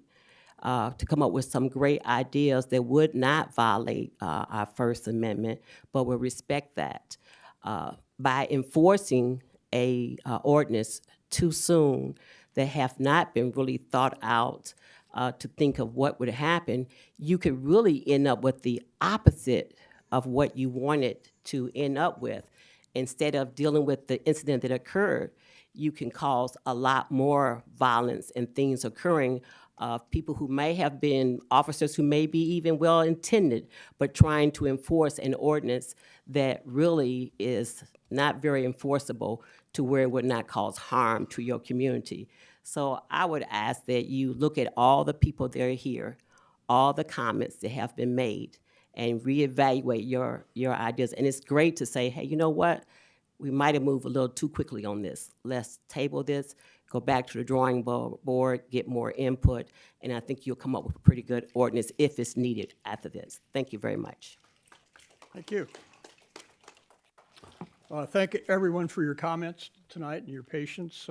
to come up with some great ideas that would not violate our First Amendment, but will respect that. By enforcing a ordinance too soon that have not been really thought out to think of what would happen, you could really end up with the opposite of what you wanted to end up with. Instead of dealing with the incident that occurred, you can cause a lot more violence and things occurring of people who may have been officers who may be even well-intended, but trying to enforce an ordinance that really is not very enforceable to where it would not cause harm to your community. So I would ask that you look at all the people that are here, all the comments that have been made, and reevaluate your ideas. And it's great to say, hey, you know what? We might have moved a little too quickly on this. Let's table this, go back to the drawing board, get more input, and I think you'll come up with a pretty good ordinance if it's needed after this. Thank you very much. Thank you. Thank everyone for your comments tonight and your patience.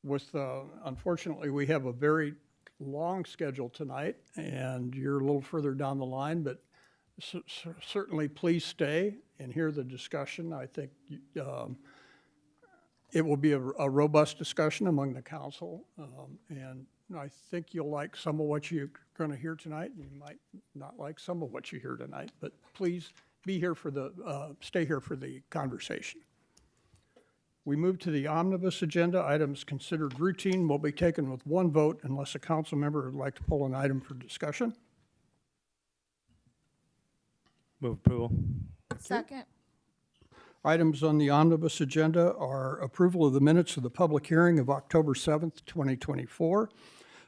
Unfortunately, we have a very long schedule tonight, and you're a little further down the line, but certainly please stay and hear the discussion. I think it will be a robust discussion among the council, and I think you'll like some of what you're going to hear tonight, and you might not like some of what you hear tonight, but please be here for stay here for the conversation. We move to the omnibus agenda. Items considered routine will be taken with one vote unless a council member would like to pull an item for discussion. Move approval. Second. Items on the omnibus agenda are approval of the minutes of the public hearing of October 7th, 2024,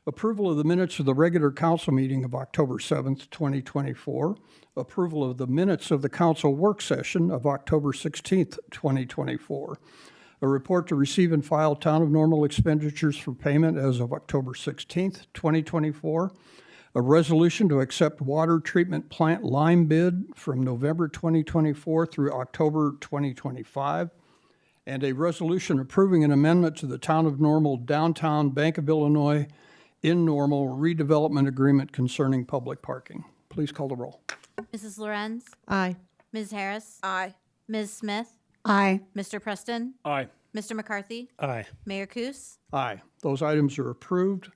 approval of the minutes of the regular council meeting of October 7th, 2024, approval of the minutes of the council work session of October 16th, 2024, a report to receive and file Town of Normal expenditures for payment as of October 16th, 2024, a resolution to accept water treatment plant line bid from November 2024 through October 2025, and a resolution approving an amendment to the Town of Normal Downtown Bank of Illinois in Normal redevelopment agreement concerning public parking. Please call the roll. Mrs. Lorenz? Aye. Ms. Harris? Aye. Ms. Smith? Aye. Mr. Preston? Aye. Mr. McCarthy? Aye. Mayor Coos? Aye. Those items are approved.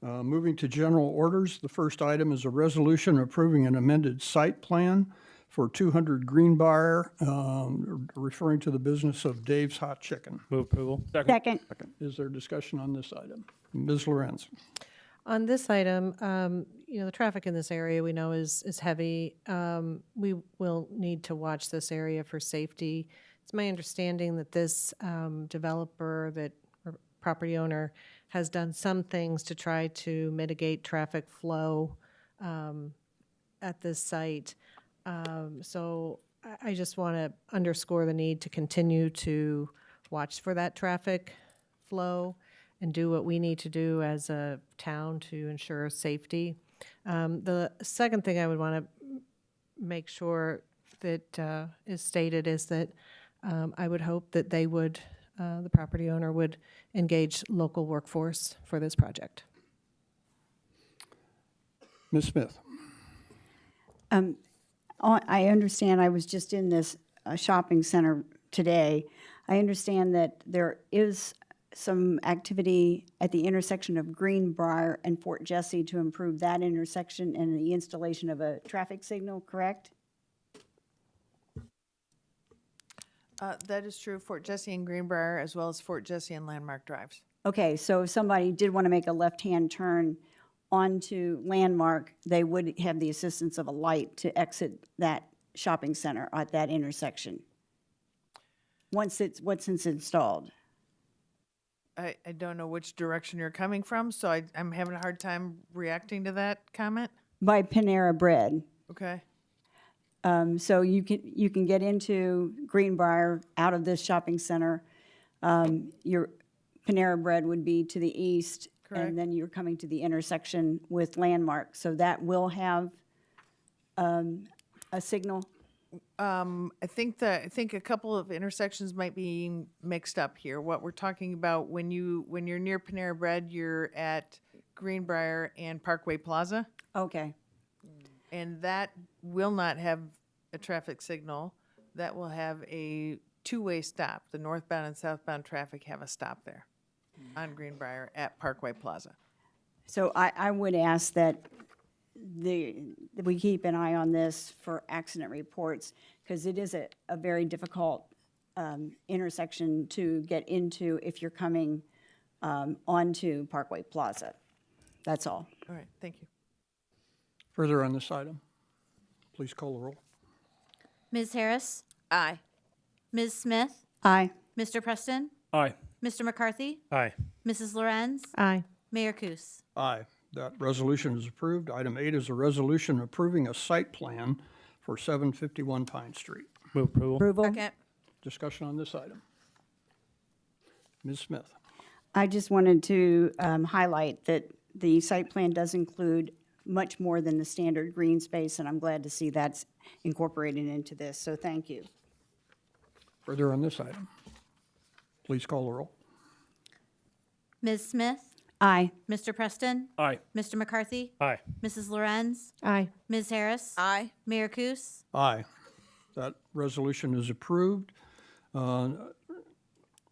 Moving to general orders, the first item is a resolution approving an amended site plan for 200 Greenbrier, referring to the business of Dave's Hot Chicken. Move approval. Second. Is there discussion on this item? Ms. Lorenz. On this item, the traffic in this area we know is heavy. We will need to watch this area for safety. It's my understanding that this developer or property owner has done some things to try to mitigate traffic flow at this site. So I just want to underscore the need to continue to watch for that traffic flow and do what we need to do as a town to ensure safety. The second thing I would want to make sure that is stated is that I would hope that they would, the property owner would engage local workforce for this project. Ms. Smith. I understand, I was just in this shopping center today. I understand that there is some activity at the intersection of Greenbrier and Fort Jesse to improve that intersection and the installation of a traffic signal, correct? That is true, Fort Jesse and Greenbrier, as well as Fort Jesse and Landmark Drives. Okay, so if somebody did want to make a left-hand turn onto Landmark, they would have the assistance of a light to exit that shopping center at that intersection once it's installed. I don't know which direction you're coming from, so I'm having a hard time reacting to that comment. By Panera Bread. Okay. So you can get into Greenbrier out of this shopping center. Your Panera Bread would be to the east, Correct. and then you're coming to the intersection with Landmark. So that will have a signal. I think a couple of intersections might be mixed up here. What we're talking about when you're near Panera Bread, you're at Greenbrier and Parkway Plaza. Okay. And that will not have a traffic signal. That will have a two-way stop. The northbound and southbound traffic have a stop there on Greenbrier at Parkway Plaza. So I would ask that we keep an eye on this for accident reports, because it is a very difficult intersection to get into if you're coming onto Parkway Plaza. That's all. All right, thank you. Further on this item, please call the roll. Ms. Harris? Aye. Ms. Smith? Aye. Mr. Preston? Aye. Mr. McCarthy? Aye. Mrs. Lorenz? Aye. Mayor Kus? Aye. That resolution is approved. Item 8 is a resolution approving a site plan for 751 Pine Street. Move approval. Approval? Second. Discussion on this item. Ms. Smith? I just wanted to highlight that the site plan does include much more than the standard green space, and I'm glad to see that's incorporated into this, so thank you. Further on this item, please call the roll. Ms. Smith? Aye. Mr. Preston? Aye. Mr. McCarthy? Aye. Mrs. Lorenz? Aye. Ms. Harris? Aye. Mayor Kus? Aye. That resolution is approved.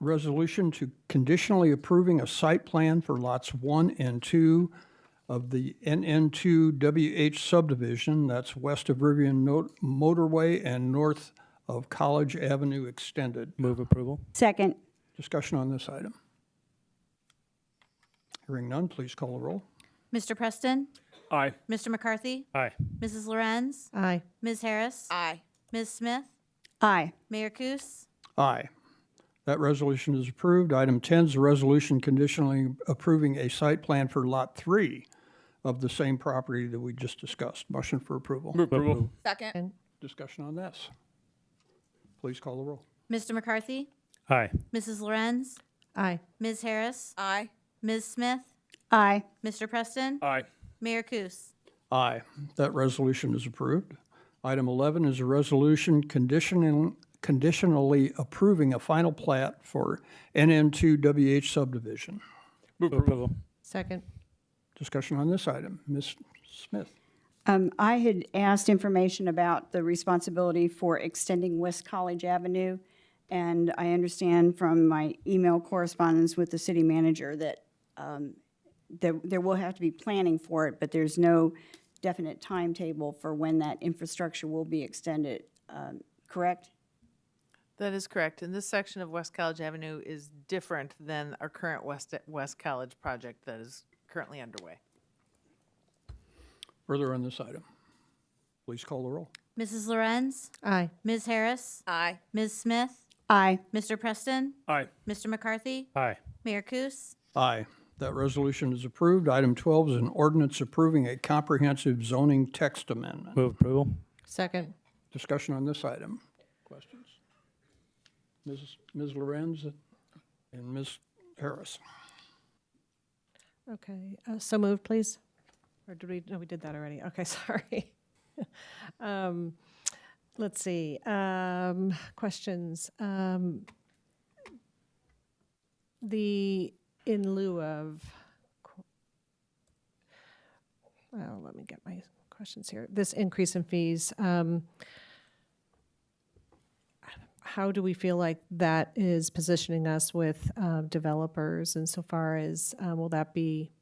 Resolution to conditionally approving a site plan for lots 1 and 2 of the NN2WH subdivision, that's west of Rivian Motorway and north of College Avenue Extended. Move approval. Second. Discussion on this item. Hearing none, please call the roll. Mr. Preston? Aye. Mr. McCarthy? Aye. Mrs. Lorenz? Aye. Ms. Harris? Aye. Ms. Smith? Aye. Mayor Kus? Aye. That resolution is approved. Item 10 is a resolution conditionally approving a site plan for Lot 3 of the same property that we just discussed. Motion for approval. Move approval. Second. Discussion on this. Please call the roll. Mr. McCarthy? Aye. Mrs. Lorenz? Aye. Ms. Harris? Aye. Ms. Smith? Aye. Mr. Preston? Aye. Mayor Kus? Aye. That resolution is approved. Item 11 is a resolution conditionally approving a final plat for NN2WH subdivision. Move approval. Second. Discussion on this item. Ms. Smith? I had asked information about the responsibility for extending West College Avenue, and I understand from my email correspondence with the city manager that there will have to be planning for it, but there's no definite timetable for when that infrastructure will be extended, correct? That is correct. And this section of West College Avenue is different than our current West College project that is currently underway. Further on this item. Please call the roll. Mrs. Lorenz? Aye. Ms. Harris? Aye. Ms. Smith? Aye. Mr. Preston? Aye. Mr. McCarthy? Aye. Mayor Kus? Aye. That resolution is approved. Item 12 is an ordinance approving a comprehensive zoning text amendment. Move approval. Second. Discussion on this item. Questions? Ms. Lorenz and Ms. Harris. Okay, so moved, please. Or did we, no, we did that already. Okay, sorry. Let's see, questions. In lieu of, well, let me get my questions here. This increase in fees, how do we feel like that is positioning us with developers insofar as, will that be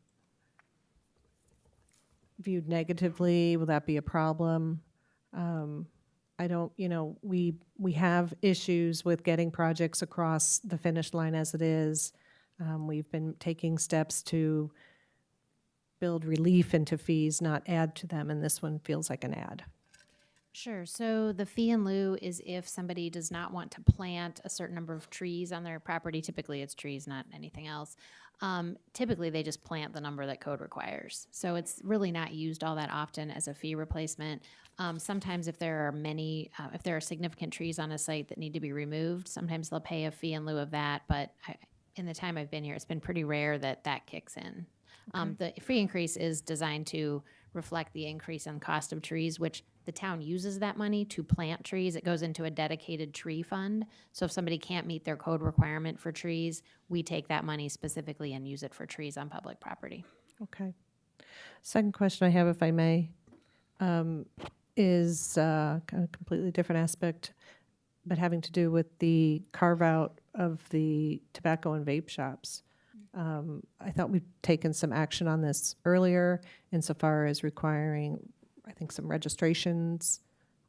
viewed negatively? Will that be a problem? I don't, we have issues with getting projects across the finish line as it is. We've been taking steps to build relief into fees, not add to them, and this one feels like an add. Sure. So the fee in lieu is if somebody does not want to plant a certain number of trees on their property. Typically, it's trees, not anything else. Typically, they just plant the number that code requires. So it's really not used all that often as a fee replacement. Sometimes if there are significant trees on a site that need to be removed, sometimes they'll pay a fee in lieu of that. But in the time I've been here, it's been pretty rare that that kicks in. The fee increase is designed to reflect the increase in cost of trees, which the town uses that money to plant trees. It goes into a dedicated tree fund. So if somebody can't meet their code requirement for trees, we take that money specifically and use it for trees on public property. Okay. Second question I have, if I may, is kind of a completely different aspect, but having to do with the carve out of the tobacco and vape shops. I thought we'd taken some action on this earlier insofar as requiring, I think, some registrations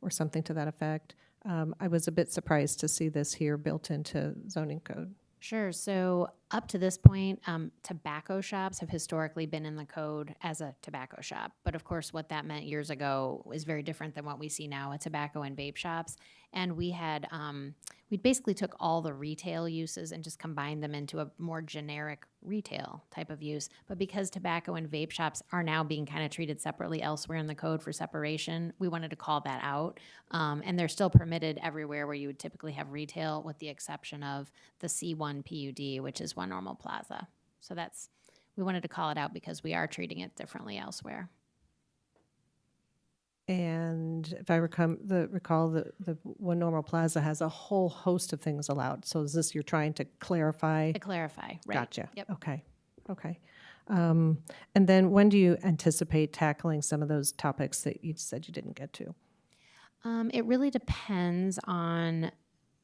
or something to that effect. I was a bit surprised to see this here built into zoning code. Sure. So up to this point, tobacco shops have historically been in the code as a tobacco shop. But of course, what that meant years ago is very different than what we see now at tobacco and vape shops. And we had, we basically took all the retail uses and just combined them into a more generic retail type of use. But because tobacco and vape shops are now being kind of treated separately elsewhere in the code for separation, we wanted to call that out. And they're still permitted everywhere where you would typically have retail, with the exception of the C1 PUD, which is one normal plaza. So we wanted to call it out because we are treating it differently elsewhere. And if I recall, the one normal plaza has a whole host of things allowed. So is this you're trying to clarify? To clarify, right. Gotcha. Yep. Okay. And then when do you anticipate tackling some of those topics that you said you didn't get to? It really depends on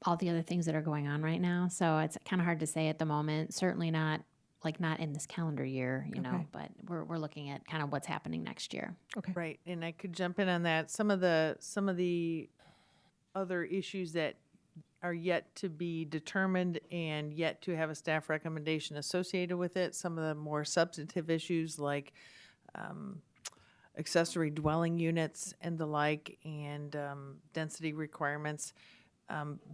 all the other things that are going on right now. So it's kind of hard to say at the moment. Certainly not in this calendar year, Okay. but we're looking at kind of what's happening next year. Okay. Right, and I could jump in on that. Some of the other issues that are yet to be determined and yet to have a staff recommendation associated with it. Some of the more substantive issues like accessory dwelling units and the like, and density requirements.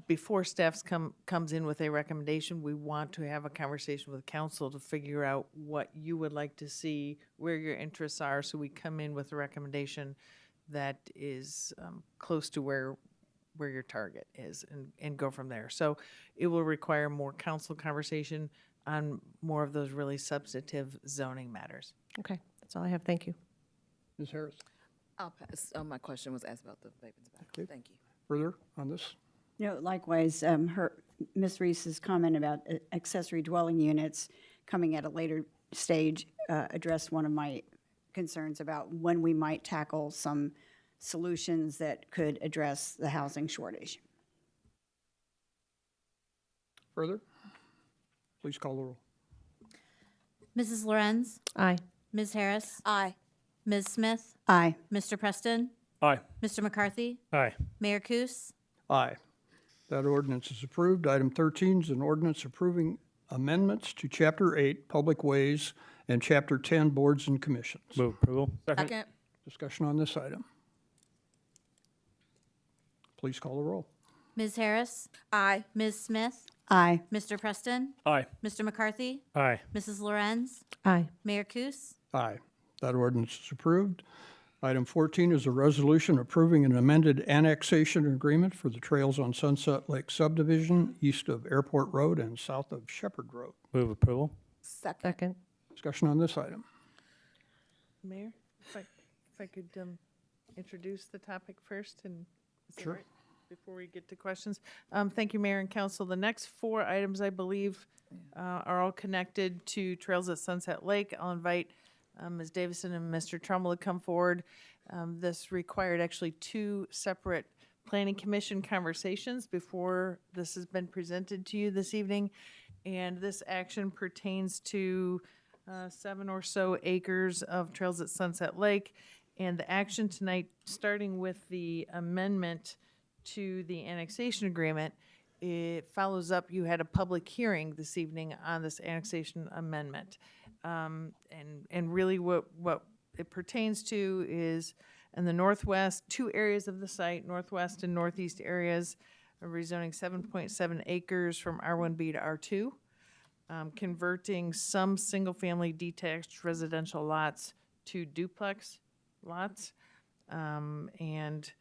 Before staff comes in with a recommendation, we want to have a conversation with council to figure out what you would like to see, where your interests are, so we come in with a recommendation that is close to where your target is, and go from there. So it will require more council conversation on more of those really substantive zoning matters. Okay, that's all I have. Thank you. Ms. Harris, I'll pass. My question was asked about the vape and tobacco. Okay. Thank you. further on this? Likewise, Ms. Reese's comment about accessory dwelling units coming at a later stage addressed one of my concerns about when we might tackle some solutions that could address the housing shortage. Further? Please call the roll. Mrs. Lorenz? Aye. Ms. Harris? Aye. Ms. Smith? Aye. Mr. Preston? Aye. Mr. McCarthy? Aye. Mayor Kus? Aye. That ordinance is approved. Item 13 is an ordinance approving amendments to Chapter 8, Public Ways, and Chapter 10, Boards and Commissions. Move approval. Second. Discussion on this item. Please call the roll. Ms. Harris? Aye. Ms. Smith? Aye. Mr. Preston? Aye. Mr. McCarthy? Aye. Mrs. Lorenz? Aye. Mayor Kus? Aye. That ordinance is approved. Item 14 is a resolution approving an amended annexation agreement for the Trails on Sunset Lake Subdivision east of Airport Road and south of Shepherd Road. Move approval. Second. Discussion on this item. Mayor, if I could introduce the topic first, and is that Sure. right? Before we get to questions. Thank you, Mayor and Council. The next four items, I believe, are all connected to Trails at Sunset Lake. I'll invite Ms. Davison and Mr. Trumbull to come forward. This required actually two separate Planning Commission conversations before this has been presented to you this evening. And this action pertains to 7 or so acres of trails at Sunset Lake. And the action tonight, starting with the amendment to the annexation agreement, it follows up. You had a public hearing this evening on this annexation amendment. And really what it pertains to is in the northwest, 2 areas of the site, northwest and northeast areas, rezoning 7.7 acres from R1B to R2. Converting some single-family detached residential lots to duplex lots, and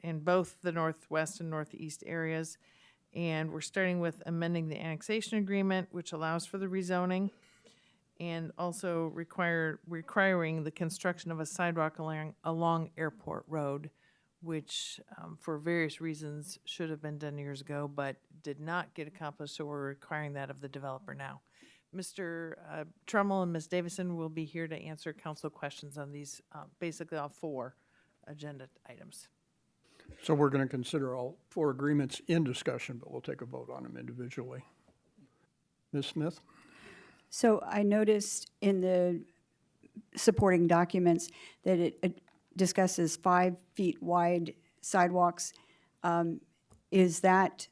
in both the northwest and northeast areas. And we're starting with amending the annexation agreement, which allows for the rezoning, and also requiring the construction of a sidewalk along Airport Road, which for various reasons should have been done years ago, but did not get accomplished, so we're requiring that of the developer now. Mr. Trummel and Ms. Davison will be here to answer council questions on these, basically all 4 agenda items. So we're going to consider all 4 agreements in discussion, but we'll take a vote on them individually. Ms. Smith? So I noticed in the supporting documents that it discusses 5 feet wide sidewalks. Is that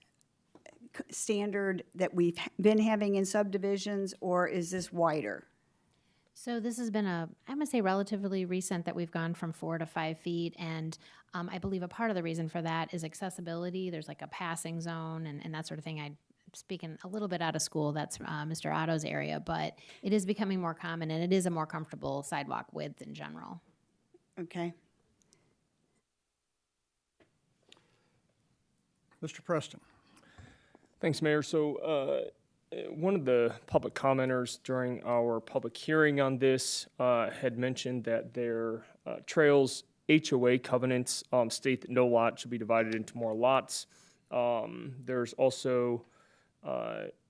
standard that we've been having in subdivisions, or is this wider? So this has been I'm gonna say relatively recent that we've gone from 4 to 5 feet, and I believe a part of the reason for that is accessibility. There's like a passing zone and that sort of thing. I'm speaking a little bit out of school, that's Mr. Otto's area, but it is becoming more common, and it is a more comfortable sidewalk width in general. Okay. Mr. Preston? Thanks, Mayor. So one of the public commenters during our public hearing on this had mentioned that their trails HOA covenants state that no lot should be divided into more lots. There's also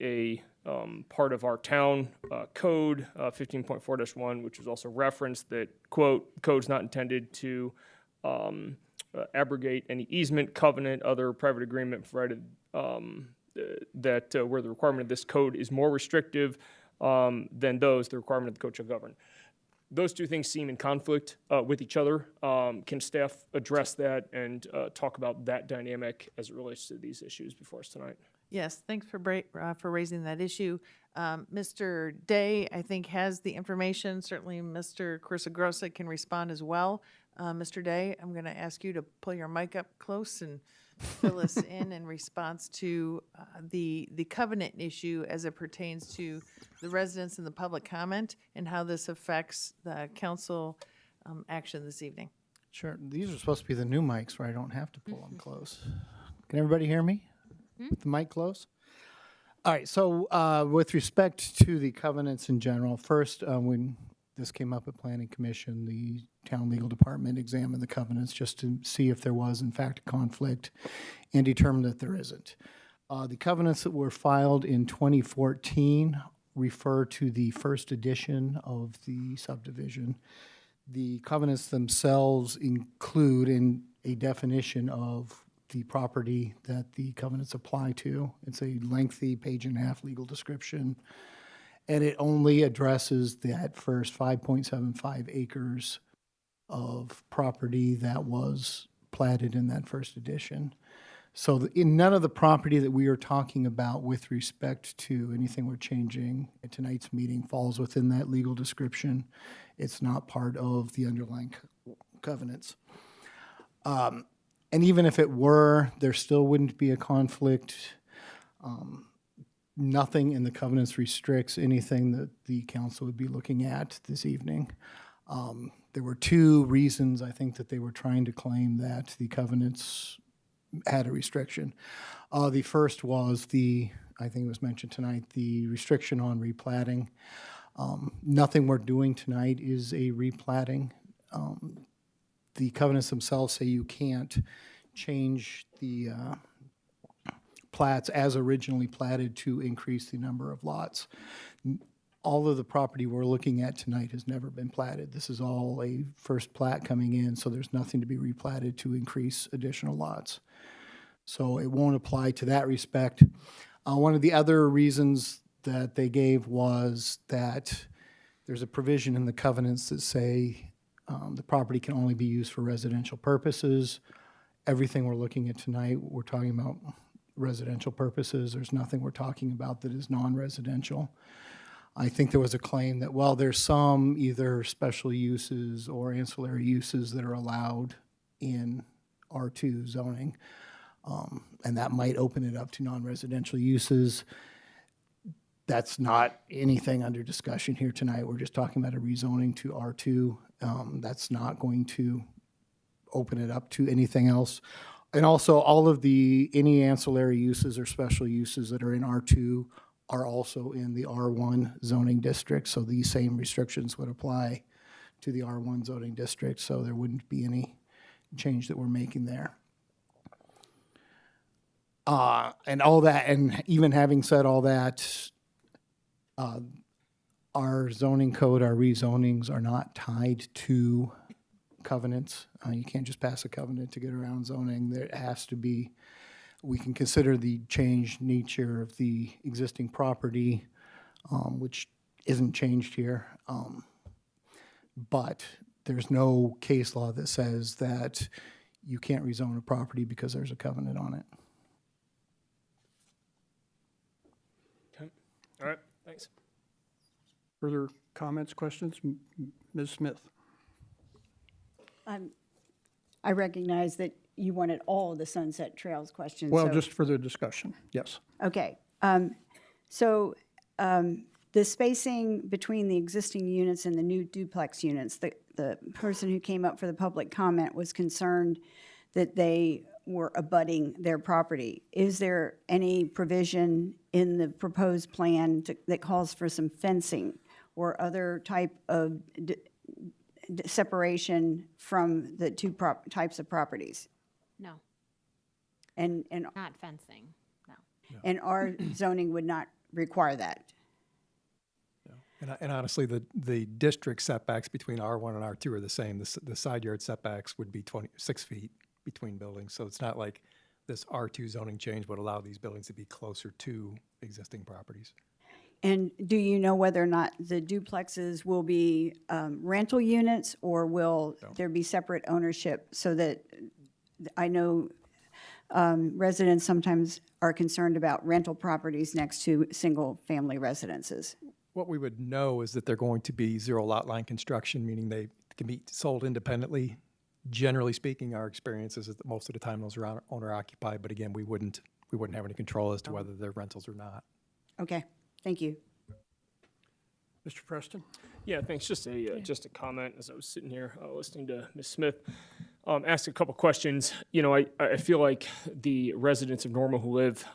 a part of our town code, 15.4-1, which is also referenced that, quote, code's not intended to abrogate any easement, covenant, other private agreement provided that where the requirement of this code is more restrictive than those, the requirement of the code shall govern. Those 2 things seem in conflict with each other. Can staff address that and talk about that dynamic as it relates to these issues before us tonight? Yes, thanks for raising that issue. Mr. Day, I think, has the information. Certainly, Mr. Crisagrosa can respond as well. Mr. Day, I'm going to ask you to pull your mic up close and fill us in response to the covenant issue as it pertains to the residents and the public comment, and how this affects the council action this evening. Sure. These are supposed to be the new mics where I don't have to pull them close. Can everybody hear me with the mic close? All right. So with respect to the covenants in general, first, when this came up at Planning Commission, the town legal department examined the covenants just to see if there was, in fact, a conflict, and determined that there isn't. The covenants that were filed in 2014 refer to the first edition of the subdivision. The covenants themselves include in a definition of the property that the covenants apply to. It's a lengthy 1.5-page legal description, and it only addresses that first 5.75 acres of property that was platted in that first edition. So in none of the property that we are talking about with respect to anything we're changing at tonight's meeting falls within that legal description. It's not part of the underlying covenants. And even if it were, there still wouldn't be a conflict. Nothing in the covenants restricts anything that the council would be looking at this evening. There were 2 reasons, I think, that they were trying to claim that the covenants had a restriction. The first was I think it was mentioned tonight, the restriction on replatting. Nothing we're doing tonight is a replatting. The covenants themselves say you can't change the plats as originally platted to increase the number of lots. all of the property we're looking at tonight has never been platted. This is all a first plat coming in, so there's nothing to be replatted to increase additional lots. So it won't apply to that respect. One of the other reasons that they gave was that there's a provision in the covenants that say the property can only be used for residential purposes. Everything we're looking at tonight, we're talking about residential purposes. There's nothing we're talking about that is non-residential. I think there was a claim that, well, there's some either special uses or ancillary uses that are allowed in R2 zoning, and that might open it up to non-residential uses. That's not anything under discussion here tonight. We're just talking about a rezoning to R2. That's not going to open it up to anything else. And also, all of any ancillary uses or special uses that are in R2 are also in the R1 zoning district, so these same restrictions would apply to the R1 zoning district, so there wouldn't be any change that we're making there. And all that, and even having said all that, our zoning code, our rezonings are not tied to covenants. You can't just pass a covenant to get around zoning. There has to be, we can consider the changed nature of the existing property, which isn't changed here. But there's no case law that says that you can't rezone a property because there's a covenant on it. Okay. All right, thanks. Further comments, questions? Ms. Smith? I recognize that you wanted all of the Sunset Trails questions. Well, so- just for the discussion, yes. Okay. So the spacing between the existing units and the new duplex units, the person who came up for the public comment was concerned that they were abutting their property. Is there any provision in the proposed plan that calls for some fencing or other type of separation from the two types of properties? No, And not fencing, no. And our zoning would not require that. And honestly, the district setbacks between R1 and R2 are the same. The side yard setbacks would be 26 feet between buildings. So it's not like this R2 zoning change would allow these buildings to be closer to existing properties. And do you know whether or not the duplexes will be rental units, or will there be separate ownership, so that I know residents sometimes are concerned about rental properties next to single-family residences? What we would know is that they're going to be zero lot line construction, meaning they can be sold independently. Generally speaking, our experience is that most of the time those are owner occupied, but again, we wouldn't have any control as to whether they're rentals or not. Okay, thank you. Mr. Preston? Yeah, thanks. Just a comment as I was sitting here listening to Ms. Smith ask a couple questions. You know, I feel like the residents of Normal who live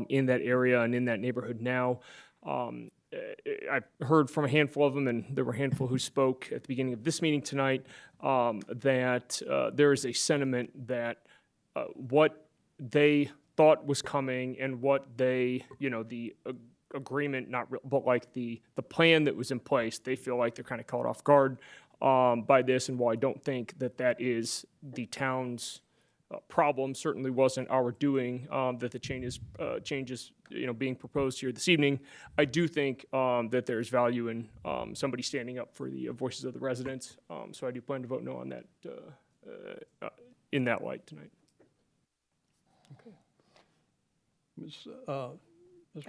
in that area and in that neighborhood now, I've heard from a handful of them, and there were a handful who spoke at the beginning of this meeting tonight, that there is a sentiment that what they thought was coming and what they, the agreement, but like the plan that was in place, they feel like they're kind of caught off guard by this. And while I don't think that is the town's problem, certainly wasn't our doing, that the changes being proposed here this evening, I do think that there's value in somebody standing up for the voices of the residents. So I do plan to vote no on that in that light tonight. Okay. Ms.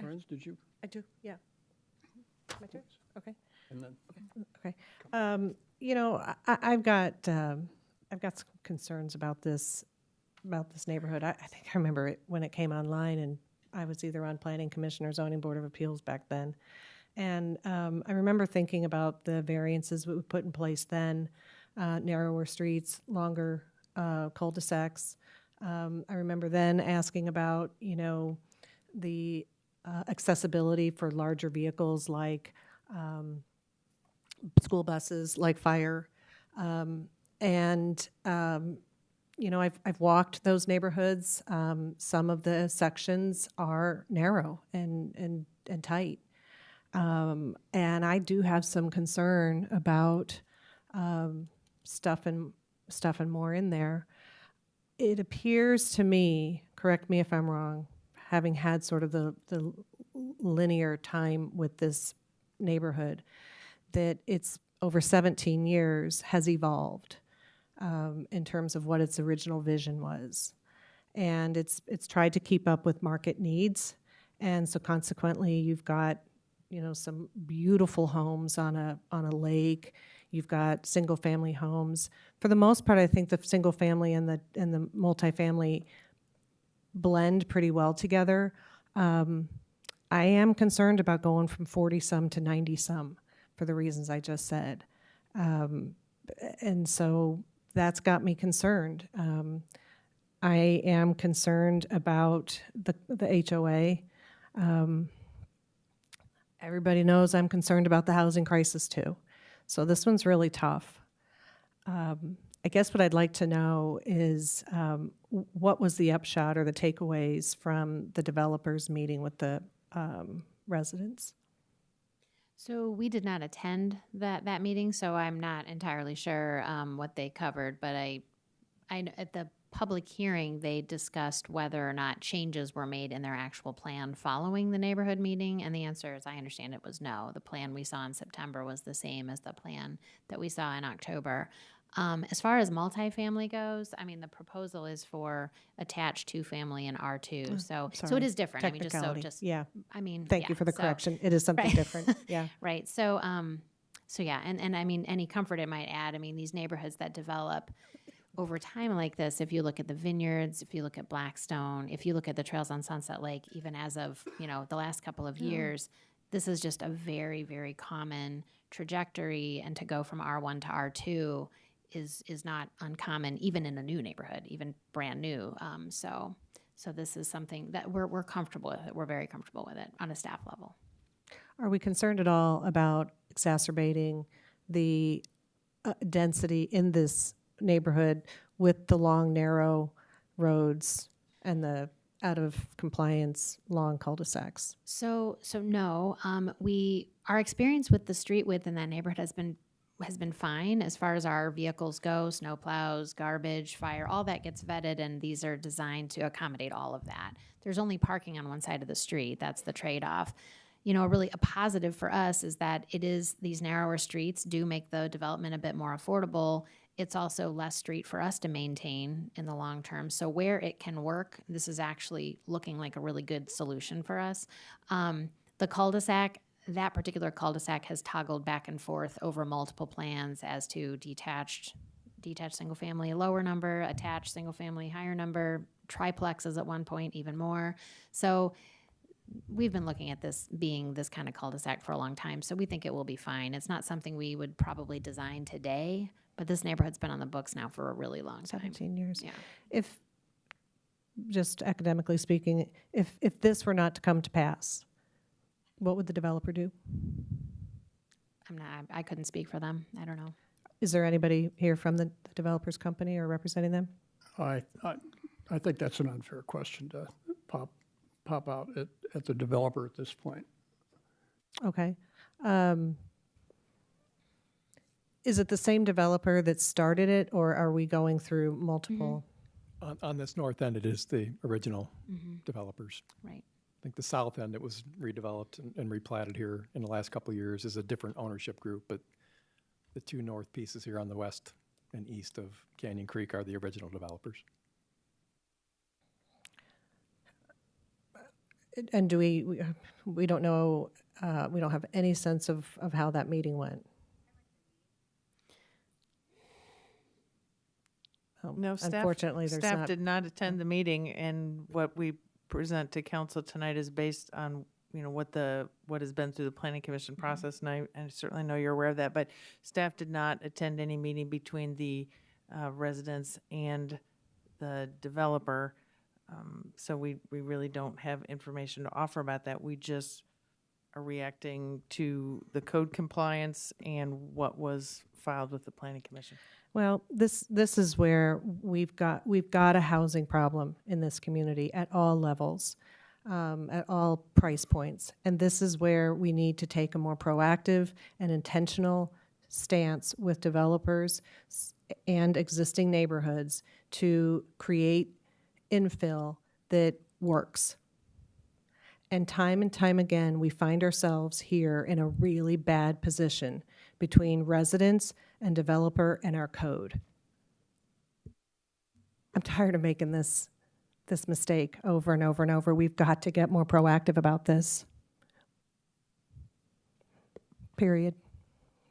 Lorenz, did you? I do, yeah. My turn? Okay. And then, Okay. I've got some concerns about this neighborhood. I think I remember it when it came online, and I was either on Planning Commission or Zoning Board of Appeals back then. And I remember thinking about the variances we put in place then, narrower streets, longer cul-de-sacs. I remember then asking about, the accessibility for larger vehicles like school buses, like fire. I've walked those neighborhoods. Some of the sections are narrow and tight. And I do have some concern about stuffing more in there. It appears to me, correct me if I'm wrong, having had sort of the linear time with this neighborhood, that it's over 17 years has evolved in terms of what its original vision was. And it's tried to keep up with market needs. And so consequently, you've got, some beautiful homes on a lake. You've got single-family homes. For the most part, I think the single-family and the multifamily blend pretty well together. I am concerned about going from 40-some to 90-some for the reasons I just said. And so that's got me concerned. I am concerned about the HOA. Everybody knows I'm concerned about the housing crisis too. So this one's really tough. I guess what I'd like to know is what was the upshot or the takeaways from the developers meeting with the residents? So we did not attend that meeting, so I'm not entirely sure what they covered, but I at the public hearing, they discussed whether or not changes were made in their actual plan following the neighborhood meeting, and the answer, as I understand it, was no. The plan we saw in September was the same as the plan that we saw in October. As far as multifamily goes, I mean, the proposal is for attached two-family and R2, so it is different. Technicality. I mean, Thank you for the correction. It is something different. Yeah. Right. So yeah, and I mean, any comfort it might add. I mean, these neighborhoods that develop over time like this, if you look at the vineyards, if you look at Blackstone, if you look at the trails on Sunset Lake, even as of, the last couple of years, this is just a very, very common trajectory. And to go from R1 to R2 is not uncommon, even in a new neighborhood, even brand new. So this is something that we're comfortable with it. We're very comfortable with it on a staff level. Are we concerned at all about exacerbating the density in this neighborhood with the long, narrow roads and the out of compliance long cul-de-sacs? So no, our experience with the street width in that neighborhood has been fine as far as our vehicles go, snow plows, garbage, fire, all that gets vetted, and these are designed to accommodate all of that. There's only parking on one side of the street. That's the trade-off. Really a positive for us is that these narrower streets do make the development a bit more affordable. It's also less street for us to maintain in the long term. So where it can work, this is actually looking like a really good solution for us. The cul-de-sac, that particular cul-de-sac has toggled back and forth over multiple plans as to detached single family, a lower number, attached single family, higher number, triplexes at one point, even more. So we've been looking at this being this kind of cul-de-sac for a long time, so we think it will be fine. It's not something we would probably design today, but this neighborhood's been on the books now for a really long time. 17 years. Yeah. If, just academically speaking, if this were not to come to pass, what would the developer do? I couldn't speak for them. I don't know. Is there anybody here from the developer's company or representing them? I think that's an unfair question to pop out at the developer at this point. Okay. Is it the same developer that started it, or are we going through multiple? On this north end, it is the original developers. Right. I think the south end, it was redeveloped and replatted here in the last couple of years, is a different ownership group, but the two north pieces here on the west and east of Canyon Creek are the original developers. And do we don't know, we don't have any sense of how that meeting went? No, unfortunately, there's staff not. did not attend the meeting, and what we present to council tonight is based on what has been through the planning commission process, and I certainly know you're aware of that. But staff did not attend any meeting between the residents and the developer, so we really don't have information to offer about that. We just are reacting to the code compliance and what was filed with the planning commission. Well, this is where we've got a housing problem in this community at all levels. at all price points. And this is where we need to take a more proactive and intentional stance with developers and existing neighborhoods to create infill that works. And time again, we find ourselves here in a really bad position between residents and developer and our code. I'm tired of making this mistake over and over and over. We've got to get more proactive about this. Period.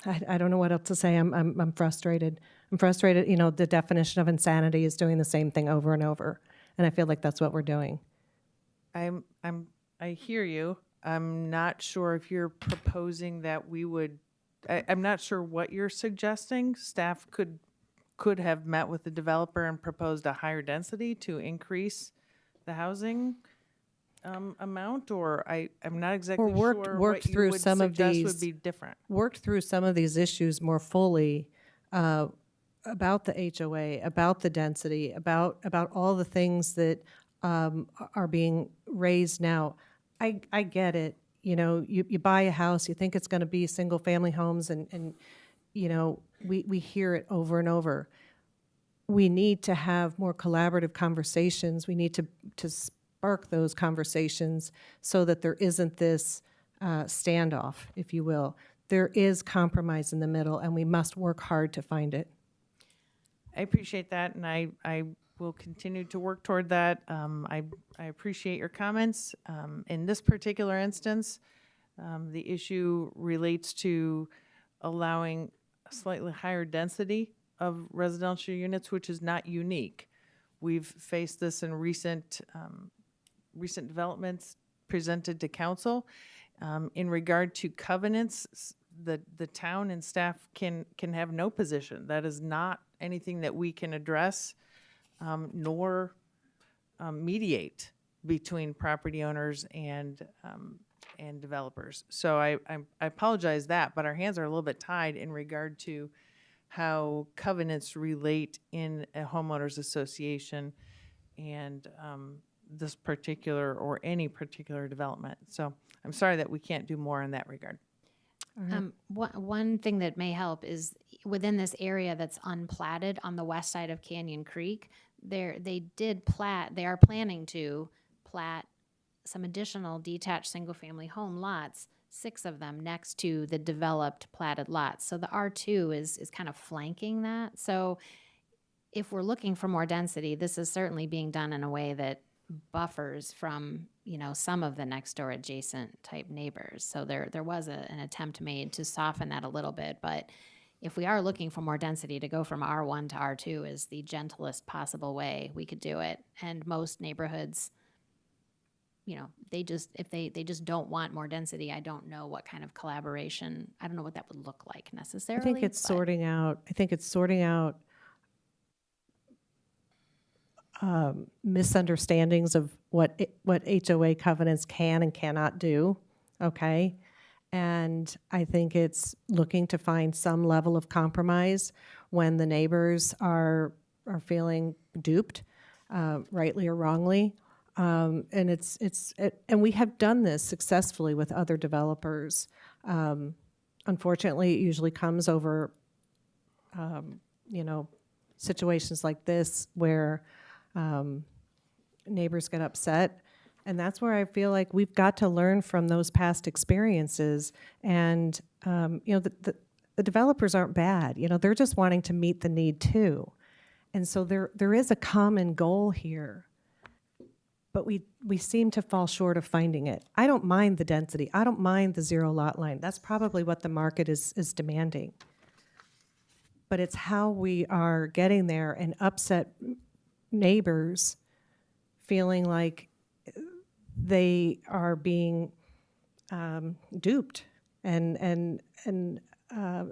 I don't know what else to say. I'm frustrated. I'm frustrated. You know, the definition of insanity is doing the same thing over and over, and I feel like that's what we're doing. I hear you. I'm not sure if you're proposing that we would. I'm not sure what you're suggesting. Staff could have met with the developer and proposed a higher density to increase the housing amount, or I'm not exactly sure worked what you through would some of suggest these would be different. Worked through some of these issues more fully about the HOA, about the density, about all the things that are being raised now. I get it. You know, you buy a house, you think it's going to be single family homes, and you know, we hear it over and over. We need to have more collaborative conversations. We need to spark those conversations so that there isn't this standoff, if you will. There is compromise in the middle, and we must work hard to find it. I appreciate that, and I will continue to work toward that. I appreciate your comments. In this particular instance, the issue relates to allowing a slightly higher density of residential units, which is not unique. We've faced this in recent developments presented to council. In regard to covenants, the town and staff can have no position. That is not anything that we can address, nor mediate between property owners and developers. So I apologize that, but our hands are a little bit tied in regard to how covenants relate in a homeowners association and this particular or any particular development. So I'm sorry that we can't do more in that regard. One thing that may help is within this area that's unplatted on the west side of Canyon Creek, they are planning to plat some additional detached single-family home lots, 6 of them next to the developed platted lots. So the R2 is kind of flanking that. So if we're looking for more density, this is certainly being done in a way that buffers from, you know, some of the next door adjacent type neighbors. So there was an attempt made to soften that a little bit, but if we are looking for more density, to go from R1 to R2 is the gentlest possible way we could do it. And most neighborhoods, you know, if they just don't want more density, I don't know what kind of collaboration, I don't know what that would look like necessarily. I think it's sorting out misunderstandings of what HOA covenants can and cannot do, okay? And I think it's looking to find some level of compromise when the neighbors are feeling duped, rightly or wrongly. And and we have done this successfully with other developers. Unfortunately, it usually comes over, you know, situations like this where neighbors get upset. And that's where I feel like we've got to learn from those past experiences. And, you know, the developers aren't bad. You know, they're just wanting to meet the need too. And so there is a common goal here. But we seem to fall short of finding it. I don't mind the density. I don't mind the 0 lot line. That's probably what the market is demanding. But it's how we are getting there and upset neighbors feeling like they are being duped and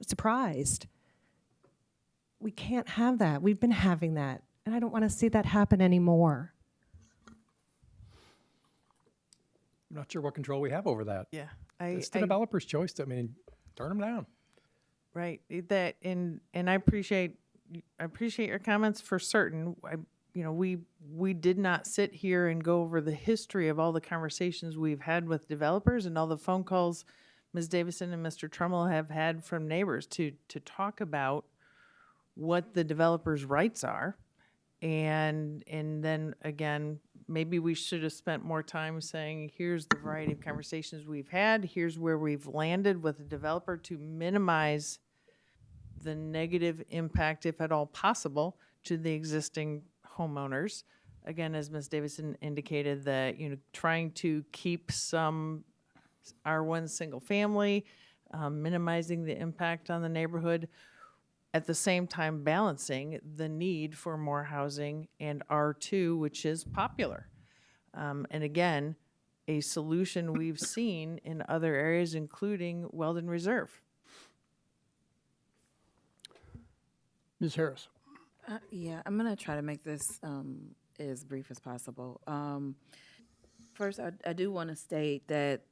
surprised. We can't have that. We've been having that. And I don't want to see that happen anymore. I'm not sure what control we have over that. Yeah. It's the developer's choice to, turn them down. Right. That and I appreciate your comments for certain. we did not sit here and go over the history of all the conversations we've had with developers and all the phone calls Ms. Davison and Mr. Trummel have had from neighbors to talk about what the developer's rights are. And then again, maybe we should have spent more time saying, here's the variety of conversations we've had, here's where we've landed with the developer to minimize the negative impact, if at all possible, to the existing homeowners. Again, as Ms. Davison indicated, that, trying to keep some R1 single family, minimizing the impact on the neighborhood, at the same time balancing the need for more housing and R2, which is popular. And again, a solution we've seen in other areas, including Weldon Reserve. Ms. Harris. Yeah, I'm going to try to make this as brief as possible. First, I do want to state that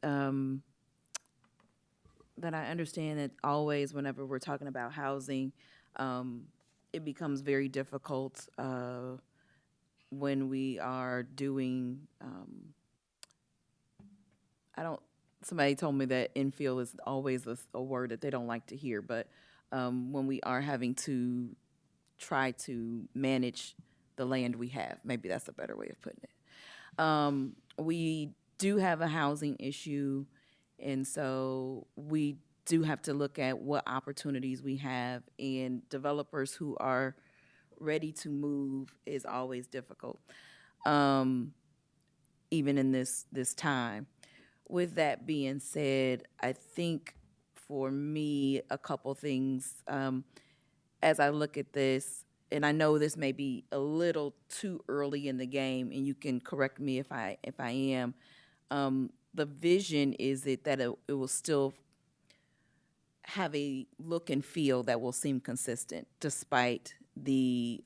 that I understand that always whenever we're talking about housing, it becomes very difficult when we are doing, somebody told me that infill is always a word that they don't like to hear, but when we are having to try to manage the land we have, maybe that's a better way of putting it. We do have a housing issue, and so we do have to look at what opportunities we have, and developers who are ready to move is always difficult, even in this time. With that being said, I think for me, a couple things, as I look at this, and I know this may be a little too early in the game, and you can correct me if I am. The vision is that it will still have a look and feel that will seem consistent despite the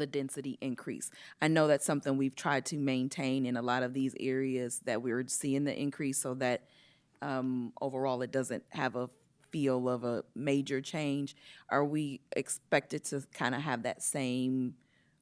density increase. I know that's something we've tried to maintain in a lot of these areas that we're seeing the increase, so that overall it doesn't have a feel of a major change. Are we expected to kind of have that same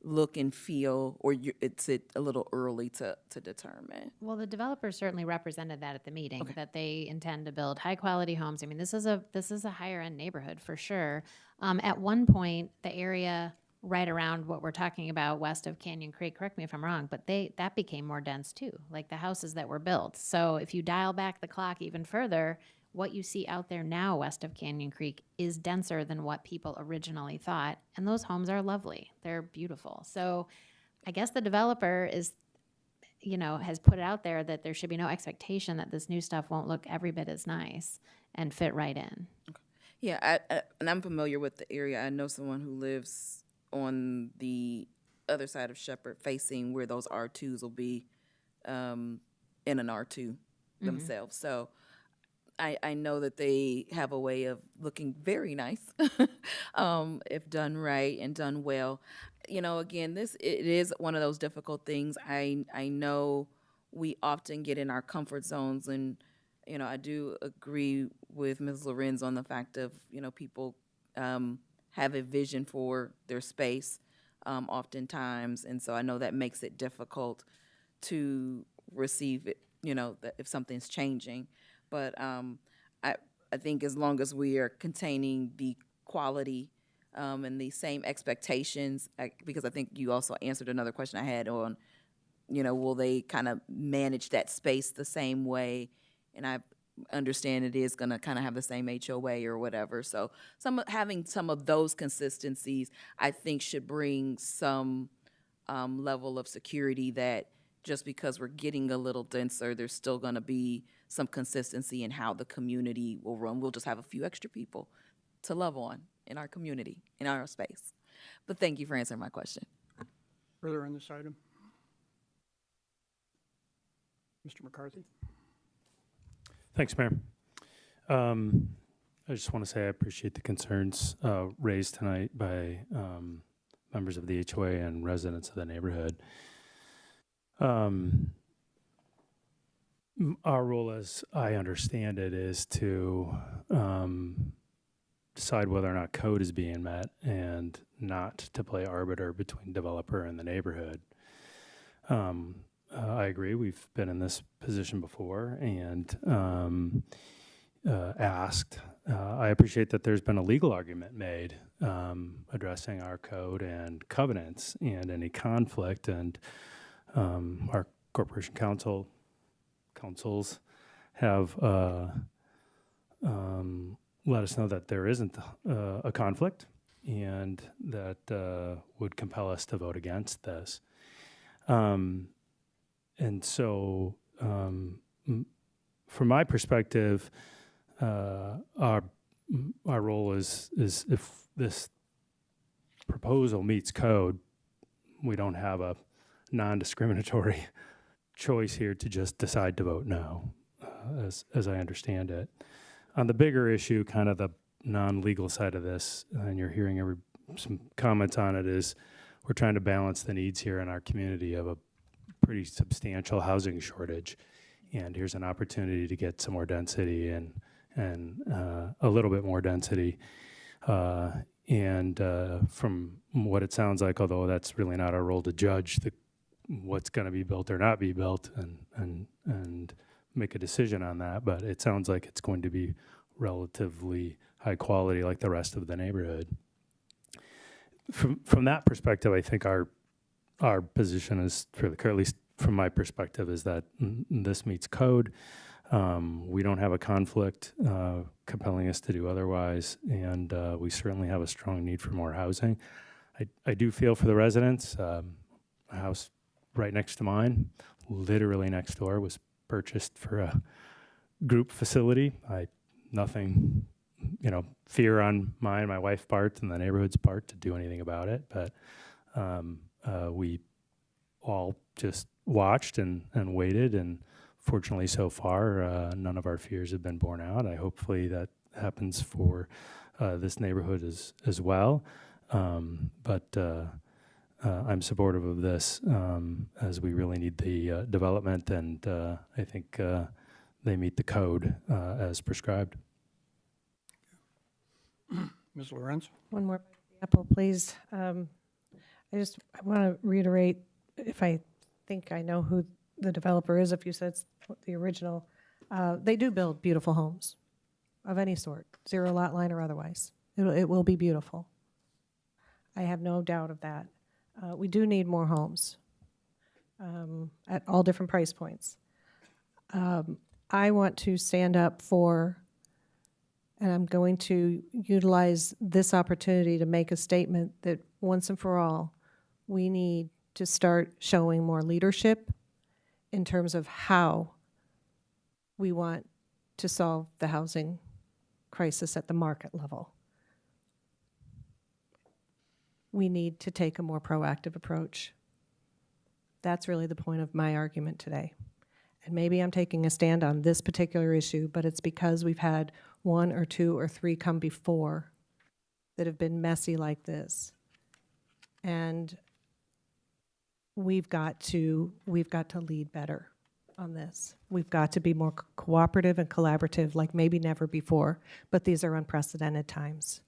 look and feel, or it's a little early to determine? Well, the developers certainly represented that at the meeting, that they intend to build high-quality homes. I mean, this is a higher-end neighborhood for sure. At one point, the area right around what we're talking about west of Canyon Creek, correct me if I'm wrong, but that became more dense too, like the houses that were built. So if you dial back the clock even further, what you see out there now west of Canyon Creek is denser than what people originally thought, and those homes are lovely. They're beautiful. So I guess the developer is, has put it out there that there should be no expectation that this new stuff won't look every bit as nice and fit right in. Okay. Yeah, and I'm familiar with the area. I know someone who lives on the other side of Shepherd, facing where those R2s will be in an R2 themselves. So I know that they have a way of looking very nice if done right and done well. Again, it is one of those difficult things. I know we often get in our comfort zones, and I do agree with Ms. Lorenz on the fact of people have a vision for their space oftentimes, and so I know that makes it difficult to receive it, if something's changing. But I think as long as we are containing the quality and the same expectations, because I think you also answered another question I had on, will they kind of manage that space the same way? And I understand it is going to kind of have the same HOA or whatever. So having some of those consistencies, I think, should bring some level of security that just because we're getting a little denser, there's still going to be some consistency in how the community will run. We'll just have a few extra people to love on in our community, in our space. But thank you for answering my question. Further on this item? Mr. McCarthy? Thanks, Mayor. I just want to say I appreciate the concerns raised tonight by members of the HOA and residents of the neighborhood. Our role, as I understand it, is to decide whether or not code is being met and not to play arbiter between developer and the neighborhood. I agree. We've been in this position before and asked. I appreciate that there's been a legal argument made addressing our code and covenants and any conflict, and our corporation councils have let us know that there isn't a conflict and that would compel us to vote against this. And so, from my perspective, our role is if this proposal meets code, we don't have a non-discriminatory choice here to just decide to vote no, as I understand it. On the bigger issue, kind of the non-legal side of this, and you're hearing some comments on it, is we're trying to balance the needs here in our community of a pretty substantial housing shortage. And here's an opportunity to get some more density and a little bit more density. From what it sounds like, although that's really not our role to judge what's going to be built or not be built and make a decision on that, but it sounds like it's going to be relatively high quality like the rest of the neighborhood. From that perspective, I think our position is, at least from my perspective, is that this meets code. We don't have a conflict compelling us to do otherwise, and we certainly have a strong need for more housing. I do feel for the residents. A house right next to mine, literally next door, was purchased for a group facility. Nothing, fear on my wife's part and the neighborhood's part to do anything about it, but we all just watched and waited, and fortunately so far none of our fears have been borne out. Hopefully that happens for this neighborhood as well, but I'm supportive of this as we really need the development, and I think they meet the code as prescribed. Ms. Lorenz? One more example, please. I want to reiterate, if I think I know who the developer is, if you said it's the original, they do build beautiful homes of any sort, zero lot line or otherwise. It will be beautiful. I have no doubt of that. We do need more homes at all different price points. I want to stand up for, and I'm going to utilize this opportunity to make a statement that once and for all, we need to start showing more leadership in terms of how we want to solve the housing crisis at the market level. We need to take a more proactive approach. That's really the point of my argument today. And maybe I'm taking a stand on this particular issue, but it's because we've had one or two or three come before that have been messy like this. And we've got to lead better on this. We've got to be more cooperative and collaborative like maybe never before, but these are unprecedented times.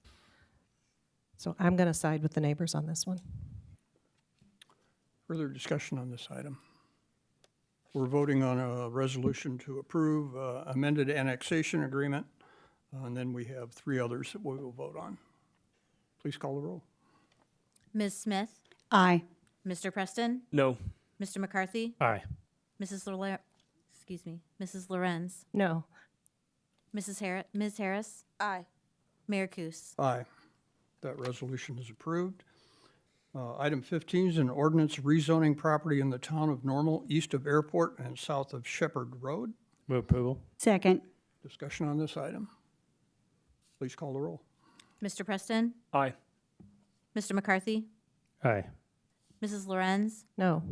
So I'm going to side with the neighbors on this one. Further discussion on this item? We're voting on a resolution to approve amended annexation agreement, and then we have three others that we will vote on. Please call the roll. Ms. Smith? Aye. Mr. Preston? No. Mr. McCarthy? Aye. Mrs. Lorenz? No. Ms. Harris? Aye. Mayor Kus? Aye. That resolution is approved. Item 15 is an ordinance rezoning property in the town of Normal, east of Airport and south of Shepherd Road. Move approval. Second. Discussion on this item. Please call the roll. Mr. Preston? Aye. Mr. McCarthy? Aye. Mrs. Lorenz? No.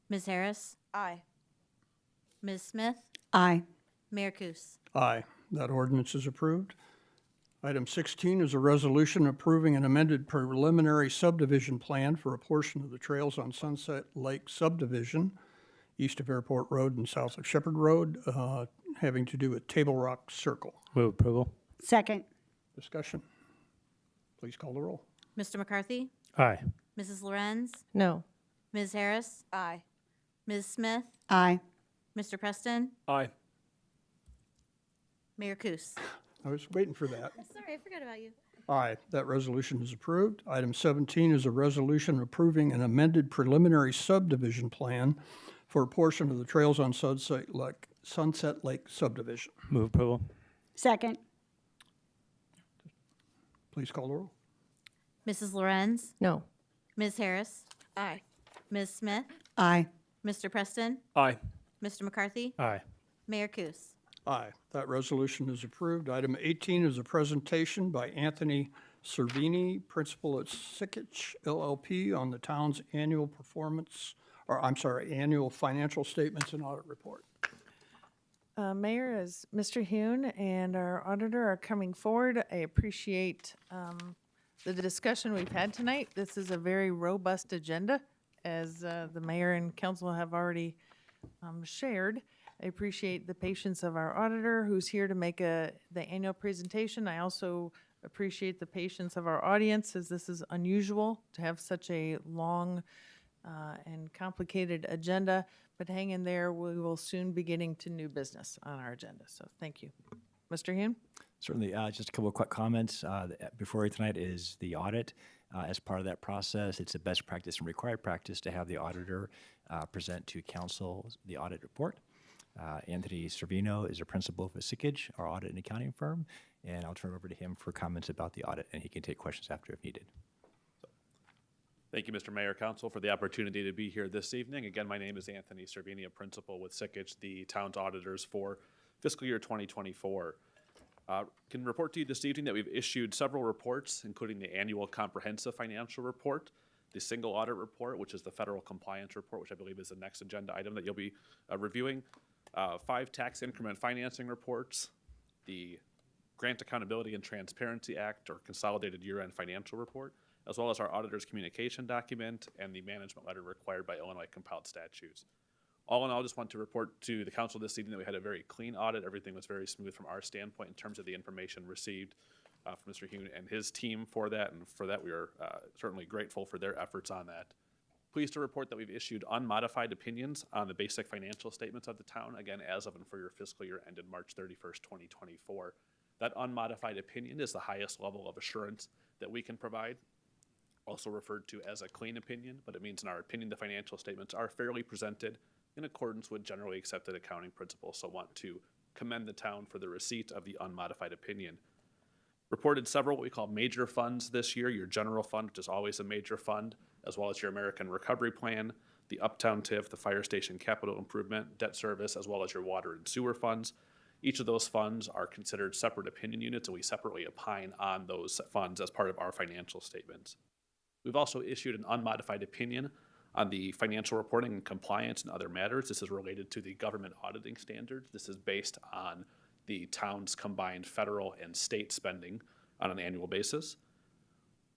Ms. Harris? Aye. Ms. Smith? Aye. Mayor Kus? Aye. That ordinance is approved. Item 16 is a resolution approving an amended preliminary subdivision plan for a portion of the trails on Sunset Lake Subdivision, east of Airport Road and south of Shepherd Road, having to do with Table Rock Circle. Move approval. Second. Discussion. Please call the roll. Mr. McCarthy? Aye. Mrs. Lorenz? No. Ms. Harris? Aye. Ms. Smith? Aye. Mr. Preston? Aye. Mayor Kus? I was waiting for that. Sorry, I forgot about you. Aye, that resolution is approved. Item 17 is a resolution approving an amended preliminary subdivision plan for a portion of the Trails on Sunset Lake subdivision. Move approval. Second. Please call the roll. Mrs. Lorenz? No. Ms. Harris? Aye. Ms. Smith? Aye. Mr. Preston? Aye. Mr. McCarthy? Aye. Mayor Kus? Aye, that resolution is approved. Item 18 is a presentation by Anthony Cervini, principal at Sikich LLP, on the town's annual annual financial statements and audit report. Mayor, as Mr. Hune and our auditor are coming forward, I appreciate the discussion we've had tonight. This is a very robust agenda, as the mayor and council have already shared. I appreciate the patience of our auditor, who's here to make the annual presentation. I also appreciate the patience of our audience, as this is unusual to have such a long and complicated agenda. But hang in there, we will soon be getting to new business on our agenda. So thank you. Mr. Hune? Certainly, just a couple of quick comments. Before you tonight is the audit. As part of that process, it's a best practice and required practice to have the auditor present to council the audit report. Anthony Cervino is a principal for Sikich, our audit and accounting firm, and I'll turn it over to him for comments about the audit, and he can take questions after if needed. Thank you, Mr. Mayor, Council, for the opportunity to be here this evening. Again, my name is Anthony Cervini, a principal with Sikich, the town's auditors for fiscal year 2024. Can report to you this evening that we've issued several reports, including the annual comprehensive financial report, the single audit report, which is the federal compliance report, which I believe is the next agenda item that you'll be reviewing, 5 tax increment financing reports, the Grant Accountability and Transparency Act, or Consolidated Year-End Financial Report, as well as our auditor's communication document and the management letter required by Illinois compiled statutes. All in all, I just want to report to the council this evening that we had a very clean audit. Everything was very smooth from our standpoint in terms of the information received from Mr. Hune and his team for that, and for that we are certainly grateful for their efforts on that. Pleased to report that we've issued unmodified opinions on the basic financial statements of the town, again, as of and for your fiscal year ended March 31st, 2024. That unmodified opinion is the highest level of assurance that we can provide, also referred to as a clean opinion, but it means in our opinion the financial statements are fairly presented in accordance with generally accepted accounting principles. So want to commend the town for the receipt of the unmodified opinion. Reported several what we call major funds this year, your general fund, which is always a major fund, as well as your American Recovery Plan, the Uptown TIF, the Fire Station Capital Improvement, Debt Service, as well as your water and sewer funds. Each of those funds are considered separate opinion units, and we separately opine on those funds as part of our financial statements. We've also issued an unmodified opinion on the financial reporting and compliance and other matters. This is related to the government auditing standards. This is based on the town's combined federal and state spending on an annual basis.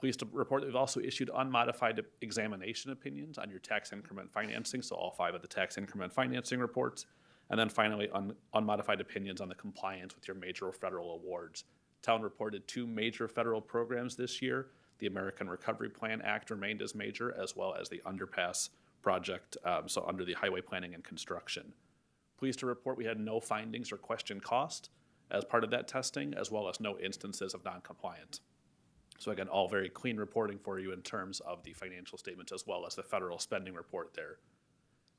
Pleased to report that we've also issued unmodified examination opinions on your tax increment financing, so all 5 of the tax increment financing reports. And then finally, unmodified opinions on the compliance with your major federal awards. Town reported 2 major federal programs this year. The American Recovery Plan Act remained as major, as well as the underpass project, so under the highway planning and construction. Pleased to report we had no findings or question cost as part of that testing, as well as no instances of noncompliance. So again, all very clean reporting for you in terms of the financial statements, as well as the federal spending report there.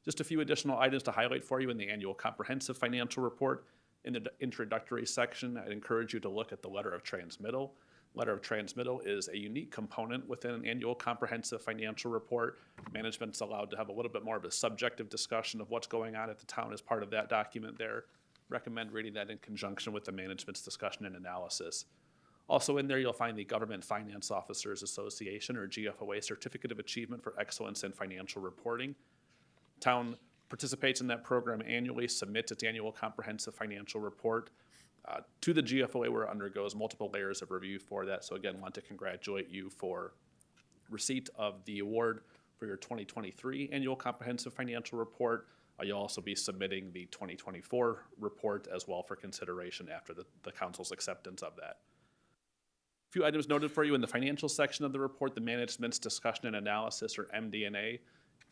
Just a few additional items to highlight for you in the annual comprehensive financial report. In the introductory section, I'd encourage you to look at the letter of transmittal. Letter of transmittal is a unique component within an annual comprehensive financial report. Management's allowed to have a little bit more of a subjective discussion of what's going on at the town as part of that document there. Recommend reading that in conjunction with the management's discussion and analysis. Also in there, you'll find the Government Finance Officers Association, or GFOA, Certificate of Achievement for Excellence in Financial Reporting. Town participates in that program annually, submits its annual comprehensive financial report to the GFOA, where it undergoes multiple layers of review for that. So again, want to congratulate you for receipt of the award for your 2023 annual comprehensive financial report. You'll also be submitting the 2024 report as well for consideration after the council's acceptance of that. Few items noted for you in the financial section of the report. The management's discussion and analysis, or MD&A,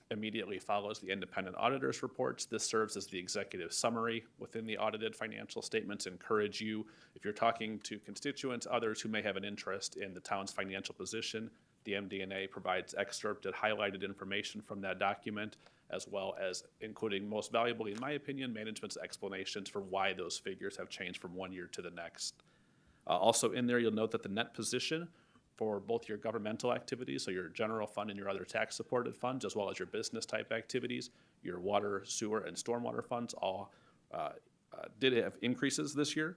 immediately follows the independent auditor's reports. This serves as the executive summary within the audited financial statements. Encourage you, if you're talking to constituents, others who may have an interest in the town's financial position, the MD&A provides excerpted, highlighted information from that document, as well as, including most valuably, in my opinion, management's explanations for why those figures have changed from one year to the next. Also in there, you'll note that the net position for both your governmental activities, so your general fund and your other tax-supported funds, as well as your business-type activities, your water, sewer, and stormwater funds all did have increases this year.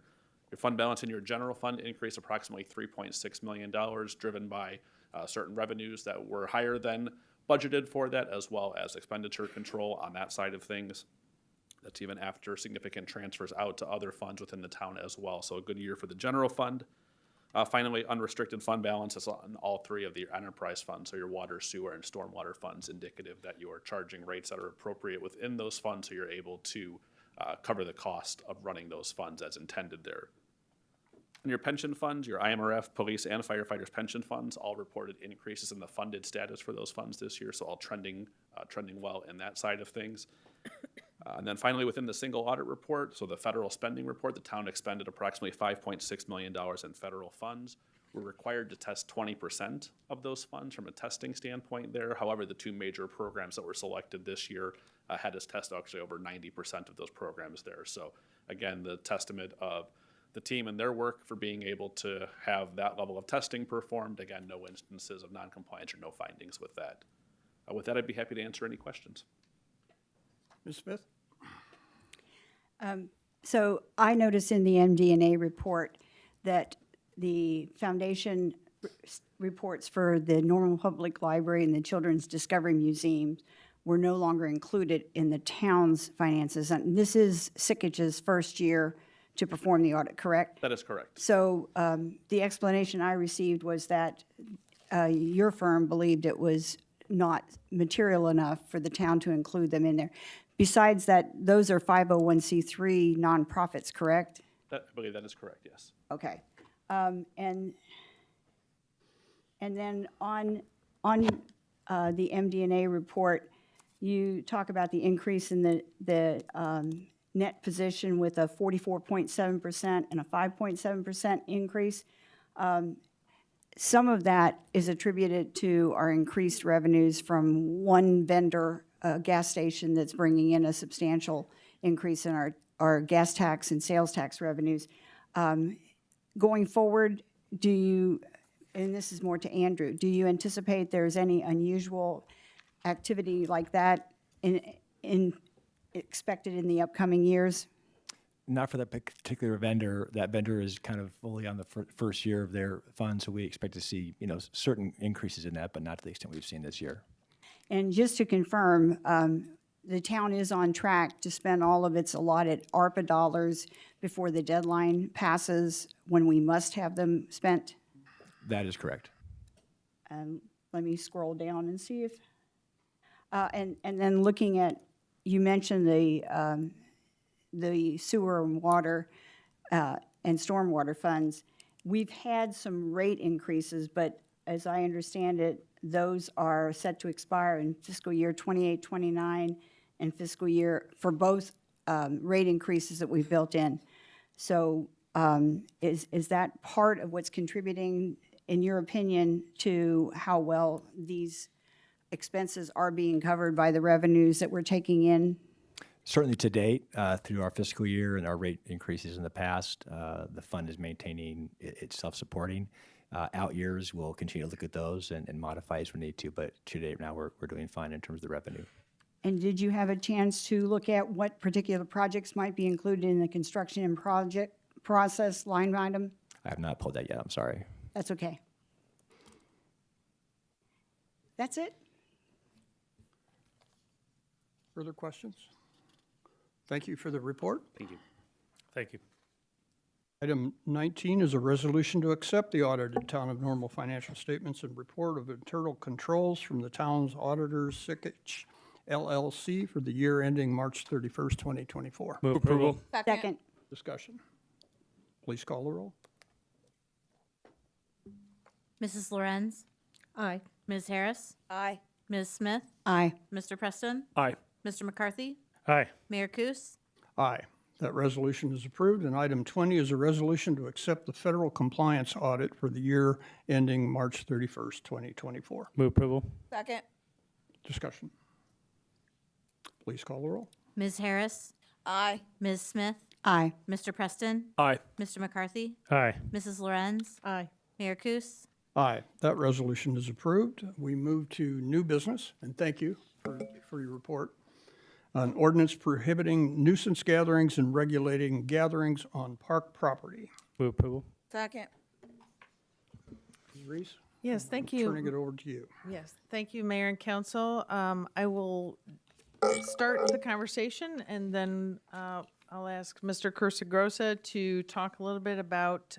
Your fund balance in your general fund increased approximately $3.6 million, driven by certain revenues that were higher than budgeted for that, as well as expenditure control on that side of things. That's even after significant transfers out to other funds within the town as well. So a good year for the general fund. Finally, unrestricted fund balance is on all three of the enterprise funds, so your water, sewer, and stormwater funds, indicative that you are charging rates that are appropriate within those funds, so you're able to cover the cost of running those funds as intended there. And your pension funds, your IMRF, police, and firefighters pension funds all reported increases in the funded status for those funds this year, so all trending well in that side of things. And then finally, within the single audit report, so the federal spending report, the town expended approximately $5.6 million in federal funds. We're required to test 20% of those funds from a testing standpoint there. However, the two major programs that were selected this year had us test actually over 90% of those programs there. So again, the testament of the team and their work for being able to have that level of testing performed. Again, no instances of noncompliance or no findings with that. With that, I'd be happy to answer any questions. Ms. Smith? So I noticed in the MD&A report that the foundation reports for the Normal Public Library and the Children's Discovery Museum were no longer included in the town's finances. And this is Sickage's first year to perform the audit, correct? That is correct. So the explanation I received was that your firm believed it was not material enough for the town to include them in there. Besides that, those are 501c3 nonprofits, correct? I believe that is correct, yes. Okay. And then on the MD&A report, you talk about the increase in the net position with a 44.7% and a 5.7% increase. Some of that is attributed to our increased revenues from one vendor, a gas station that's bringing in a substantial increase in our gas tax and sales tax revenues. Going forward, do you, and this is more to Andrew, do you anticipate there's any unusual activity like that expected in the upcoming years? Not for that particular vendor. That vendor is kind of fully on the first year of their fund, so we expect to see, certain increases in that, but not to the extent we've seen this year. And just to confirm, the town is on track to spend all of its allotted ARPA dollars before the deadline passes when we must have them spent? That is correct. Let me scroll down and see if, and then looking at, you mentioned the sewer and water and stormwater funds. We've had some rate increases, but as I understand it, those are set to expire in fiscal year 28-29 and fiscal year for both rate increases that we've built in. So is that part of what's contributing, in your opinion, to how well these expenses are being covered by the revenues that we're taking in? Certainly to date, through our fiscal year and our rate increases in the past, the fund is maintaining its self-supporting. Out years, we'll continue to look at those and modify as we need to, but to date now we're doing fine in terms of the revenue. And did you have a chance to look at what particular projects might be included in the construction and project process line item? I have not pulled that yet, I'm sorry. That's okay. That's it. Further questions? Thank you for the report. Thank you. Thank you. Item 19 is a resolution to accept the audited Town of Normal financial statements and report of internal controls from the town's auditors, Sickich LLC, for the year ending March 31st, 2024. Move approval. Second. Discussion. Please call the roll. Mrs. Lorenz, Aye. Ms. Harris, Aye. Ms. Smith, Aye. Mr. Preston, Aye. Mr. McCarthy, Aye. Mayor Kus. Aye. That resolution is approved. And item 20 is a resolution to accept the federal compliance audit for the year ending March 31st, 2024. Move approval. Second. Discussion. Please call the roll. Ms. Harris, Aye. Ms. Smith, Aye. Mr. Preston, Aye. Mr. McCarthy, Aye. Mrs. Lorenz, Aye. Mayor Kus. Aye. That resolution is approved. We move to new business, and thank you for your report. An ordinance prohibiting nuisance gatherings and regulating gatherings on park property. Move approval. Second. Ms. Reese? Yes, thank you. Turning it over to you. Yes, thank you, Mayor and Council. I will start the conversation, and then I'll ask Mr. Cursagrosa to talk a little bit about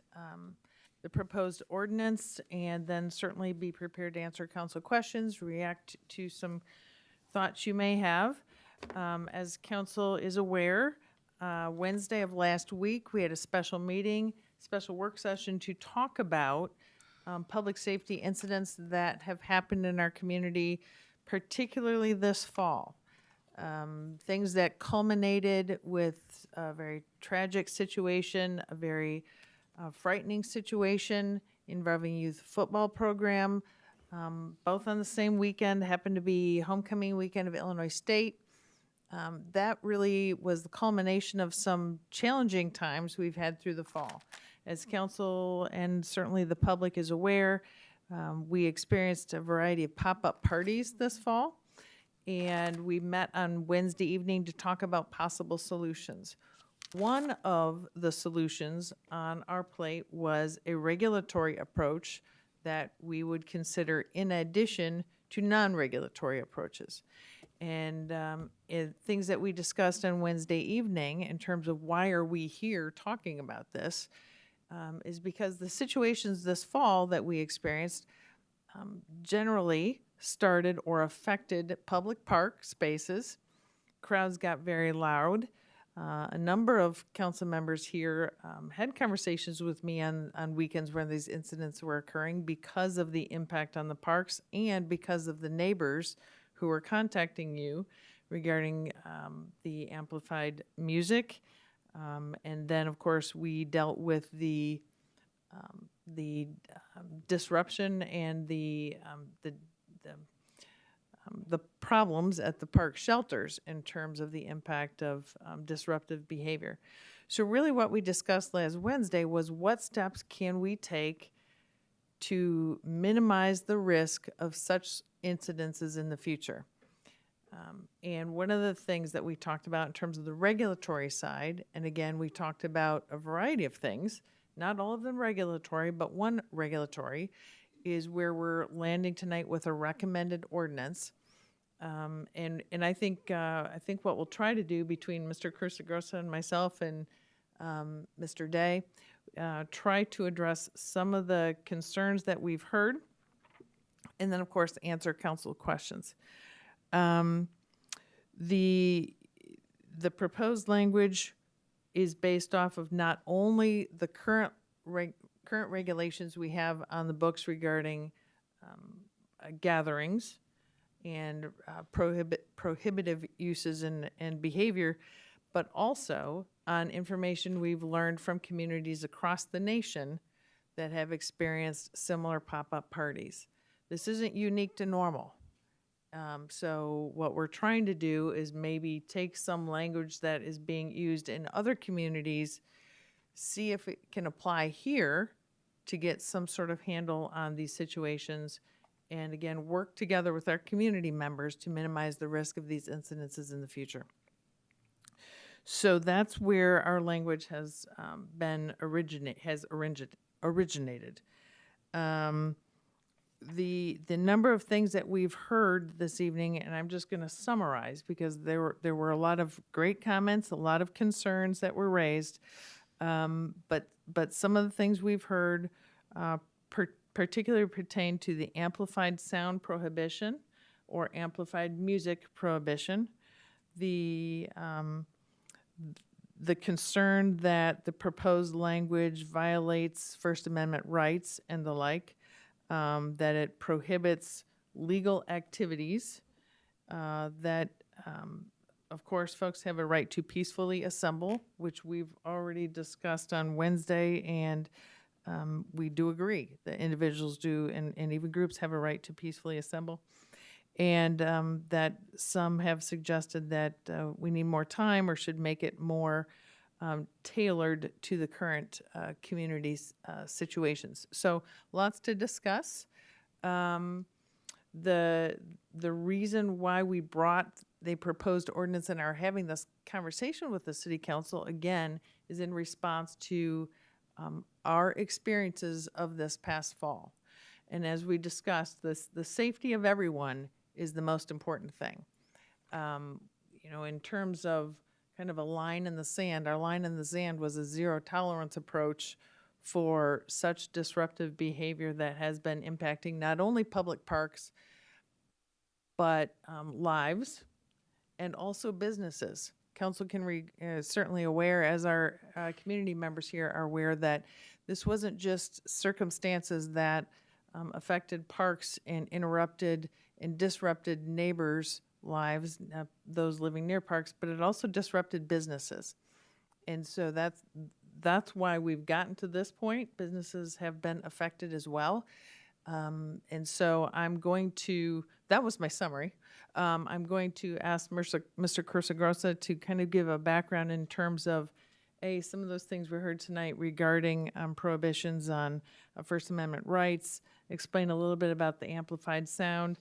the proposed ordinance, and then certainly be prepared to answer council questions, react to some thoughts you may have. As council is aware, Wednesday of last week, we had a special meeting, special work session to talk about public safety incidents that have happened in our community, particularly this fall. Things that culminated with a very tragic situation, a very frightening situation involving youth football program, both on the same weekend, happened to be homecoming weekend of Illinois State. That really was the culmination of some challenging times we've had through the fall. As council and certainly the public is aware, we experienced a variety of pop-up parties this fall, and we met on Wednesday evening to talk about possible solutions. One of the solutions on our plate was a regulatory approach that we would consider in addition to non-regulatory approaches. And things that we discussed on Wednesday evening in terms of why are we here talking about this is because the situations this fall that we experienced generally started or affected public park spaces. Crowds got very loud. A number of council members here had conversations with me on weekends when these incidents were occurring because of the impact on the parks and because of the neighbors who were contacting you regarding the amplified music. And then, of course, we dealt with the disruption and the problems at the park shelters in terms of the impact of disruptive behavior. So really what we discussed last Wednesday was what steps can we take to minimize the risk of such incidences in the future. And one of the things that we talked about in terms of the regulatory side, and again, we talked about a variety of things, not all of them regulatory, but one regulatory is where we're landing tonight with a recommended ordinance. And I think what we'll try to do between Mr. Cursagrosa and myself and Mr. Day, try to address some of the concerns that we've heard, and then, of course, answer council questions. The proposed language is based off of not only the current regulations we have on the books regarding gatherings and prohibitive uses and behavior, but also on information we've learned from communities across the nation that have experienced similar pop-up parties. This isn't unique to Normal. So what we're trying to do is maybe take some language that is being used in other communities, see if it can apply here to get some sort of handle on these situations, and again, work together with our community members to minimize the risk of these incidences in the future. So that's where our language has originated. The number of things that we've heard this evening, and I'm just going to summarize because there were a lot of great comments, a lot of concerns that were raised, but some of the things we've heard particularly pertain to the amplified sound prohibition or amplified music prohibition, the concern that the proposed language violates First Amendment rights and the like. that it prohibits legal activities, that, of course, folks have a right to peacefully assemble, which we've already discussed on Wednesday, and we do agree that individuals do, and even groups have a right to peacefully assemble. And that some have suggested that we need more time or should make it more tailored to the current community's situations. So lots to discuss. The reason why we brought the proposed ordinance and are having this conversation with the city council again is in response to our experiences of this past fall. And as we discussed, the safety of everyone is the most important thing. In terms of kind of a line in the sand, our line in the sand was a zero tolerance approach for such disruptive behavior that has been impacting not only public parks, but lives and also businesses. Council can certainly aware, as our community members here are aware, that this wasn't just circumstances that affected parks and interrupted and disrupted neighbors' lives, those living near parks, but it also disrupted businesses. And so that's why we've gotten to this point. Businesses have been affected as well. And so that was my summary. I'm going to ask Mr. Crusagrosa to kind of give a background in terms of some of those things we heard tonight regarding prohibitions on First Amendment rights, explain a little bit about the amplified sound,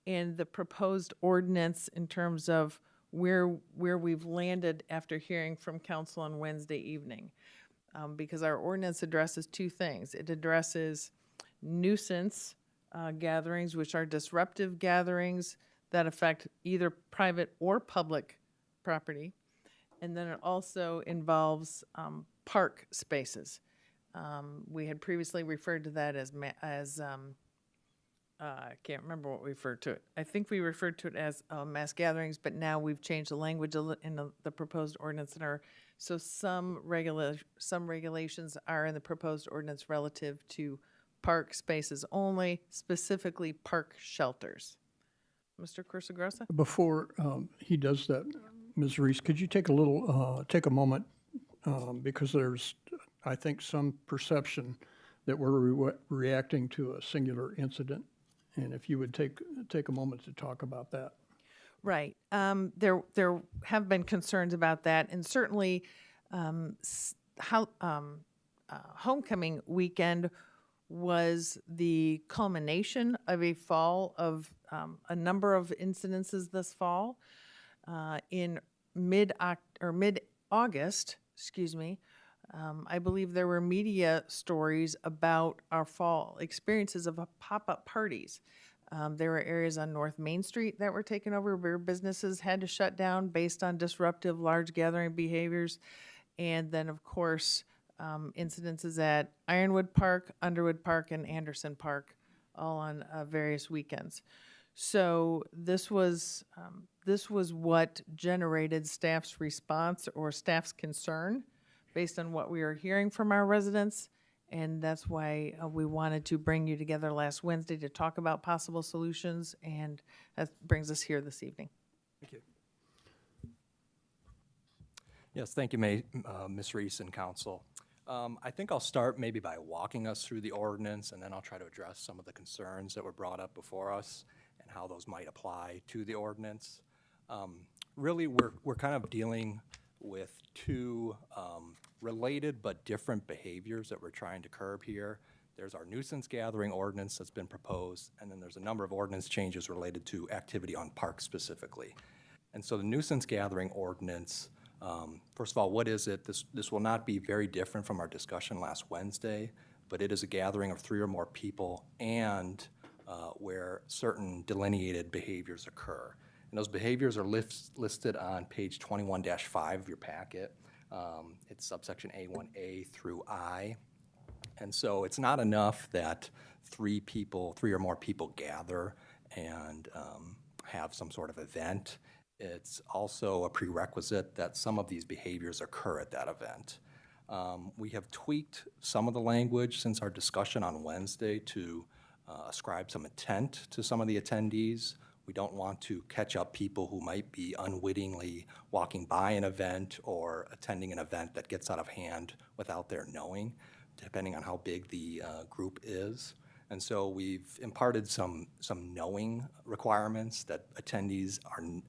and the proposed ordinance in terms of where we've landed after hearing from council on Wednesday evening. Because our ordinance addresses two things. It addresses nuisance gatherings, which are disruptive gatherings that affect either private or public property. And then it also involves park spaces. We had previously referred to that as I can't remember what we referred to it. I think we referred to it as mass gatherings, but now we've changed the language in the proposed ordinance. So some regulations are in the proposed ordinance relative to park spaces only, specifically park shelters. Mr. Crusagrosa? Before he does that, Ms. Reese, could you take a moment, because there's, I think, some perception that we're reacting to a singular incident, and if you would take a moment to talk about that. Right. There have been concerns about that, and certainly homecoming weekend was the culmination of a fall of a number of incidences this fall. In mid-August, I believe there were media stories about our fall experiences of pop-up parties. There were areas on North Main Street that were taken over where businesses had to shut down based on disruptive large gathering behaviors. And then, of course, incidences at Ironwood Park, Underwood Park, and Anderson Park, all on various weekends. So this was what generated staff's response or staff's concern based on what we were hearing from our residents. And that's why we wanted to bring you together last Wednesday to talk about possible solutions, and that brings us here this evening. Thank you. Yes, thank you, Ms. Reese and Council. I think I'll start maybe by walking us through the ordinance, and then I'll try to address some of the concerns that were brought up before us and how those might apply to the ordinance. Really, we're kind of dealing with two related but different behaviors that we're trying to curb here. There's our nuisance gathering ordinance that's been proposed, and then there's a number of ordinance changes related to activity on parks specifically. And so the nuisance gathering ordinance, first of all, what is it? This will not be very different from our discussion last Wednesday, but it is a gathering of 3 or more people and where certain delineated behaviors occur. And those behaviors are listed on page 21-5 of your packet. It's subsection A1A through I. And so it's not enough that 3 or more people gather and have some sort of event. It's also a prerequisite that some of these behaviors occur at that event. We have tweaked some of the language since our discussion on Wednesday to ascribe some intent to some of the attendees. We don't want to catch up people who might be unwittingly walking by an event or attending an event that gets out of hand without their knowing, depending on how big the group is. And so we've imparted some knowing requirements that attendees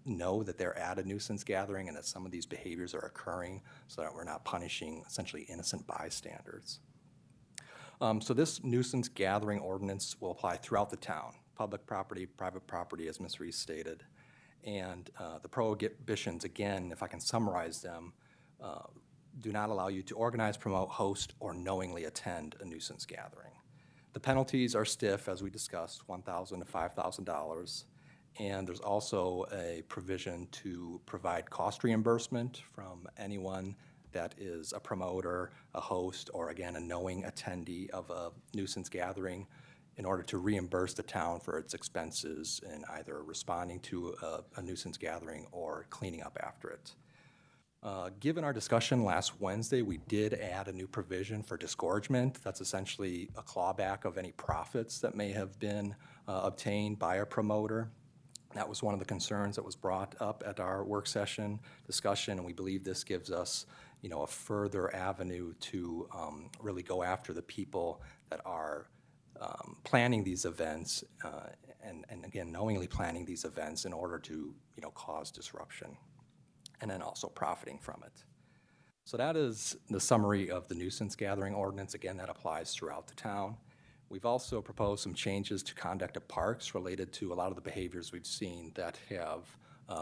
know that they're at a nuisance gathering and that some of these behaviors are occurring so that we're not punishing essentially innocent bystanders. So this nuisance gathering ordinance will apply throughout the town, public property, private property, as Ms. Reese stated. And the prohibitions, again, if I can summarize them, do not allow you to organize, promote, host, or knowingly attend a nuisance gathering. The penalties are stiff, as we discussed, $1,000 to $5,000. And there's also a provision to provide cost reimbursement from anyone that is a promoter, a host, or again, a knowing attendee of a nuisance gathering in order to reimburse the town for its expenses in either responding to a nuisance gathering or cleaning up after it. Given our discussion last Wednesday, we did add a new provision for disgorgement. That's essentially a clawback of any profits that may have been obtained by a promoter. That was one of the concerns that was brought up at our work session discussion, and we believe this gives us, a further avenue to really go after the people that are planning these events and again, knowingly planning these events in order to, cause disruption, and then also profiting from it. So that is the summary of the nuisance gathering ordinance. Again, that applies throughout the town. We've also proposed some changes to conduct at parks related to a lot of the behaviors we've seen that have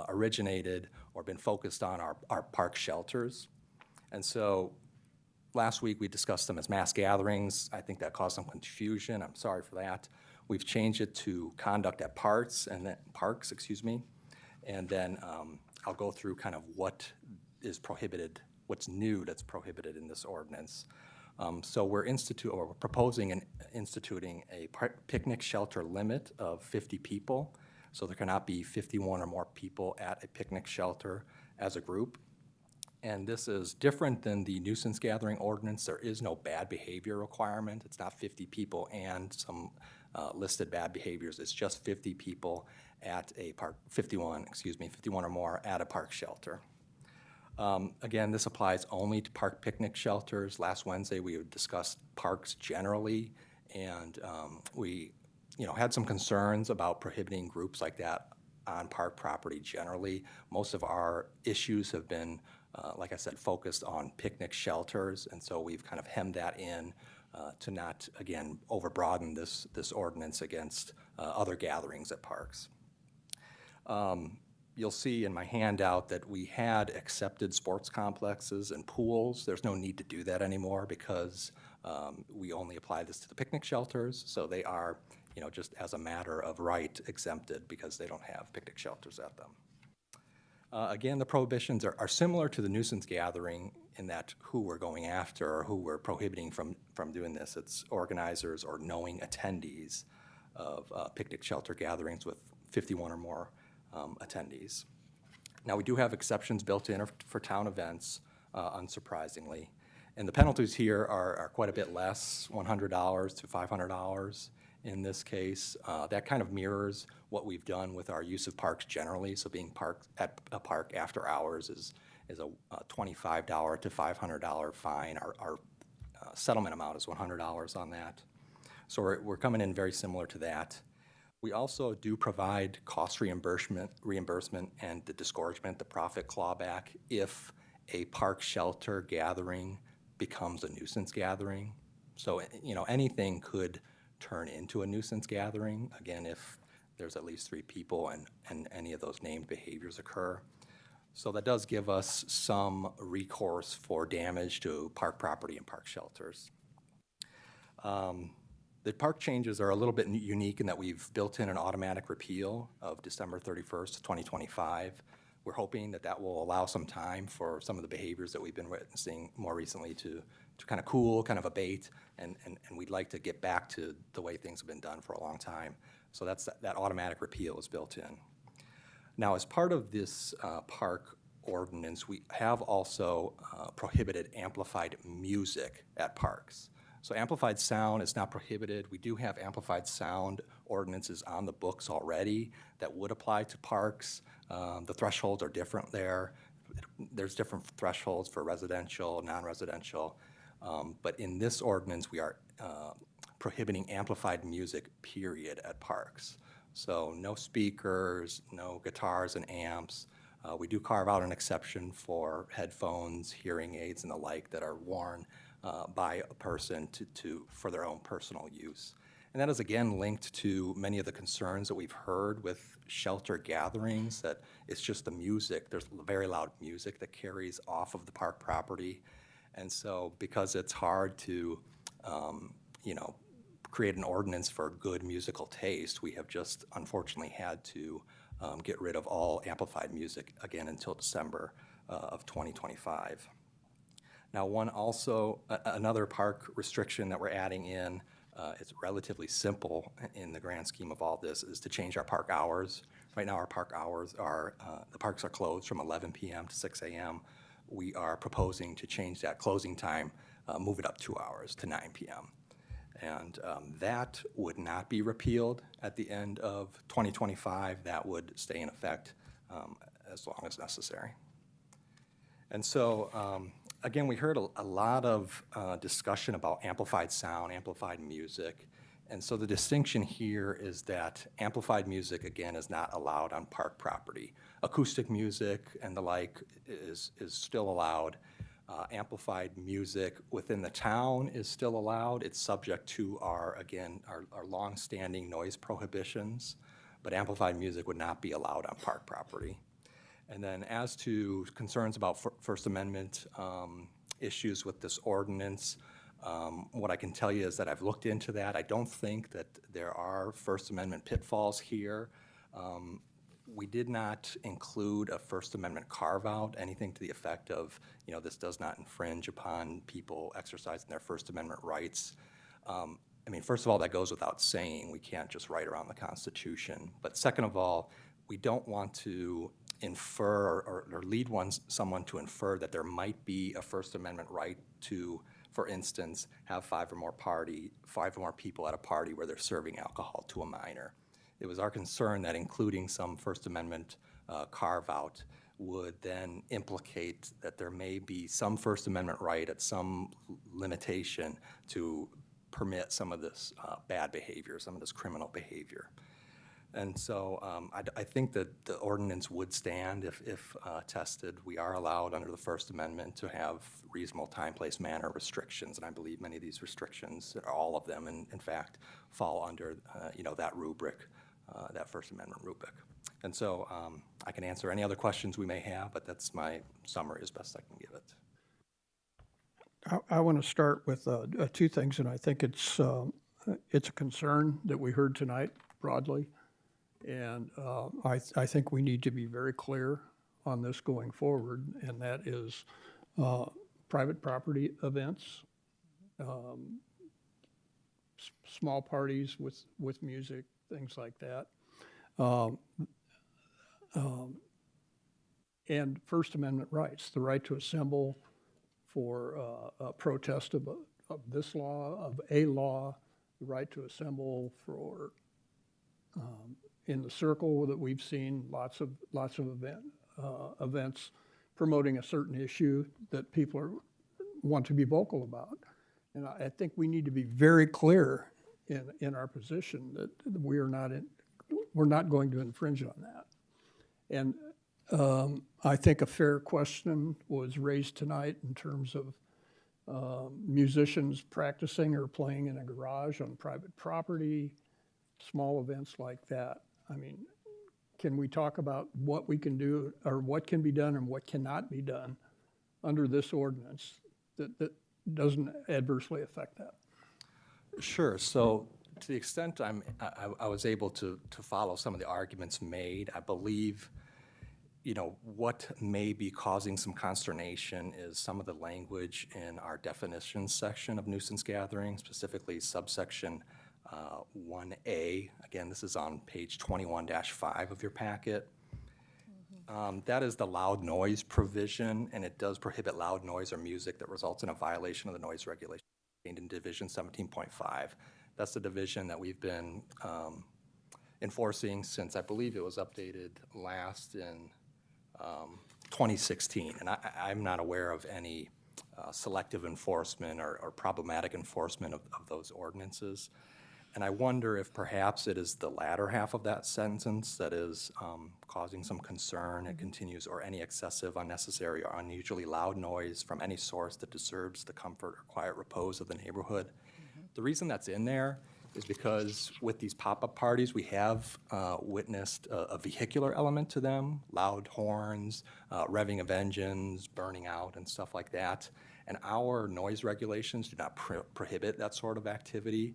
originated or been focused on our park shelters. And so last week we discussed them as mass gatherings. I think that caused some confusion. I'm sorry for that. We've changed it to conduct at parks, and then and then I'll go through kind of what is prohibited, what's new that's prohibited in this ordinance. So we're proposing and instituting a picnic shelter limit of 50 people. So there cannot be 51 or more people at a picnic shelter as a group. And this is different than the nuisance gathering ordinance. There is no bad behavior requirement. It's not 50 people and some listed bad behaviors. It's just 50 people at a park, 51 or more at a park shelter. Again, this applies only to park picnic shelters. Last Wednesday, we discussed parks generally, and we had some concerns about prohibiting groups like that on park property generally. Most of our issues have been, like I said, focused on picnic shelters, and so we've kind of hemmed that in to not, again, overbroaden this ordinance against other gatherings at parks. You'll see in my handout that we had accepted sports complexes and pools. There's no need to do that anymore because we only apply this to the picnic shelters, so they are, just as a matter of right exempted because they don't have picnic shelters at them. Again, the prohibitions are similar to the nuisance gathering in that who we're going after or who we're prohibiting from doing this. It's organizers or knowing attendees of picnic shelter gatherings with 51 or more attendees. Now, we do have exceptions built in for town events, unsurprisingly. And the penalties here are quite a bit less, $100 to $500 in this case. That kind of mirrors what we've done with our use of parks generally. So being parked at a park after hours is a $25 to $500 fine. Our settlement amount is $100 on that. So we're coming in very similar to that. We also do provide cost reimbursement and the disgorgement, the profit clawback, if a park shelter gathering becomes a nuisance gathering. So, anything could turn into a nuisance gathering, again, if there's at least 3 people and any of those named behaviors occur. So that does give us some recourse for damage to park property and park shelters. The park changes are a little bit unique in that we've built in an automatic repeal of December 31st, 2025. We're hoping that will allow some time for some of the behaviors that we've been witnessing more recently to kind of cool, kind of abate, and we'd like to get back to the way things have been done for a long time. So that automatic repeal is built in. Now, as part of this park ordinance, we have also prohibited amplified music at parks. So amplified sound is not prohibited. We do have amplified sound ordinances on the books already that would apply to parks. The thresholds are different there. There's different thresholds for residential, non-residential. But in this ordinance, we are prohibiting amplified music, period, at parks. So no speakers, no guitars and amps. We do carve out an exception for headphones, hearing aids, and the like that are worn by a person for their own personal use. And that is again linked to many of the concerns that we've heard with shelter gatherings, that it's just the music, there's very loud music that carries off of the park property. And so because it's hard to, create an ordinance for good musical taste, we have just unfortunately had to get rid of all amplified music again until December of 2025. Now, another park restriction that we're adding in, it's relatively simple in the grand scheme of all this, is to change our park hours. Right now, our park hours are, the parks are closed from 11 p.m. to 6 a.m. We are proposing to change that closing time, move it up 2 hours to 9 p.m. And that would not be repealed at the end of 2025. That would stay in effect as long as necessary. And so, again, we heard a lot of discussion about amplified sound, amplified music. And so the distinction here is that amplified music, again, is not allowed on park property. Acoustic music and the like is still allowed. Amplified music within the town is still allowed. It's subject to our longstanding noise prohibitions, but amplified music would not be allowed on park property. And then as to concerns about First Amendment issues with this ordinance, what I can tell you is that I've looked into that. I don't think that there are First Amendment pitfalls here. We did not include a First Amendment carve-out, anything to the effect of, this does not infringe upon people exercising their First Amendment rights. First of all, that goes without saying. We can't just write around the Constitution. But second of all, we don't want to infer or lead someone to infer that there might be a First Amendment right to, for instance, have five or more people at a party where they're serving alcohol to a minor. It was our concern that including some First Amendment carve-out would then implicate that there may be some First Amendment right at some limitation to permit some of this bad behavior, some of this criminal behavior. And so I think that the ordinance would stand if tested. We are allowed under the First Amendment to have reasonable time, place, manner restrictions, and I believe many of these restrictions, all of them, in fact, fall under that rubric, that First Amendment rubric. And so I can answer any other questions we may have, but that's my summary as best I can give it. I want to start with two things, and I think it's a concern that we heard tonight broadly. And I think we need to be very clear on this going forward, and that is private property events, small parties with music, things like that, and First Amendment rights, the right to assemble for a protest of this law, of a law, the right to assemble for in the circle that we've seen lots of events promoting a certain issue that people want to be vocal about. And I think we need to be very clear in our position that we're not going to infringe on that. And I think a fair question was raised tonight in terms of musicians practicing or playing in a garage on private property, small events like that. Can we talk about what we can do or what can be done and what cannot be done under this ordinance that doesn't adversely affect that? Sure. So to the extent I was able to follow some of the arguments made, I believe, what may be causing some consternation is some of the language in our definitions section of nuisance gathering, specifically subsection 1A. Again, this is on page 21-5 of your packet. That is the loud noise provision, and it does prohibit loud noise or music that results in a violation of the noise regulation. in Division 17.5. That's the division that we've been enforcing since I believe it was updated last in 2016. And I'm not aware of any selective enforcement or problematic enforcement of those ordinances. And I wonder if perhaps it is the latter half of that sentence that is causing some concern. It continues, or any excessive, unnecessary, or unusually loud noise from any source that disturbs the comfort or quiet repose of the neighborhood. The reason that's in there is because with these pop-up parties, we have witnessed a vehicular element to them, loud horns, revving of engines, burning out, and stuff like that. And our noise regulations do not prohibit that sort of activity.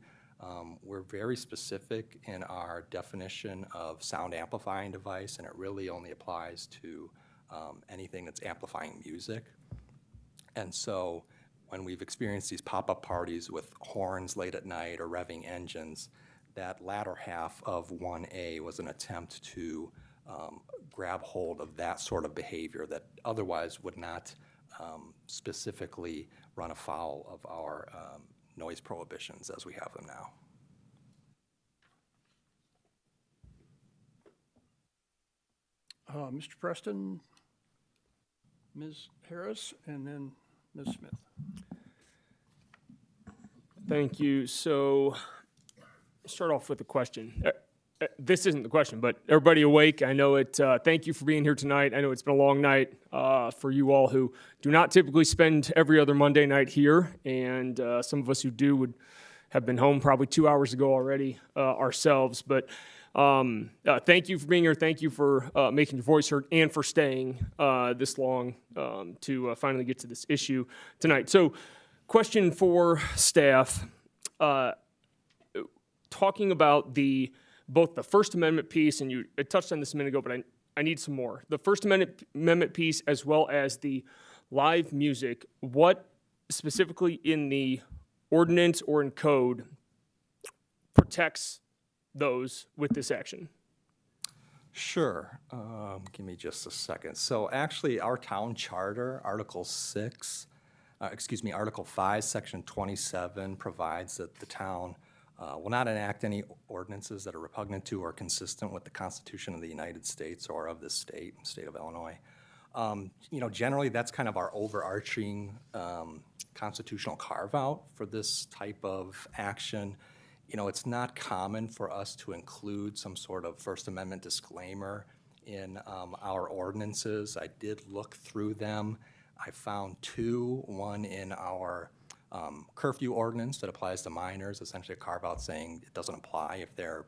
We're very specific in our definition of sound amplifying device, and it really only applies to anything that's amplifying music. And so when we've experienced these pop-up parties with horns late at night or revving engines, that latter half of 1A was an attempt to grab hold of that sort of behavior that otherwise would not specifically run afoul of our noise prohibitions as we have them now. Mr. Preston, Ms. Harris, and then Ms. Smith. Thank you. So, start off with a question. This isn't the question, but everybody awake? I know it. Thank you for being here tonight. I know it's been a long night for you all who do not typically spend every other Monday night here, and some of us who do would have been home probably 2 hours ago already ourselves. But thank you for being here. Thank you for making your voice heard and for staying this long to finally get to this issue tonight. So, question for staff. Talking about both the First Amendment piece, and you touched on this a minute ago, but I need some more. The First Amendment piece as well as the live music, what specifically in the ordinance or in code protects those with this action? Sure. Give me just a second. So actually our town charter, Article 5, Section 27 provides that the town will not enact any ordinances that are repugnant to or consistent with the Constitution of the United States or of this state of Illinois. Generally that's kind of our overarching constitutional carve-out for this type of action. It's not common for us to include some sort of First Amendment disclaimer in our ordinances. I did look through them. I found two, one in our curfew ordinance that applies to minors, essentially a carve-out saying it doesn't apply if they're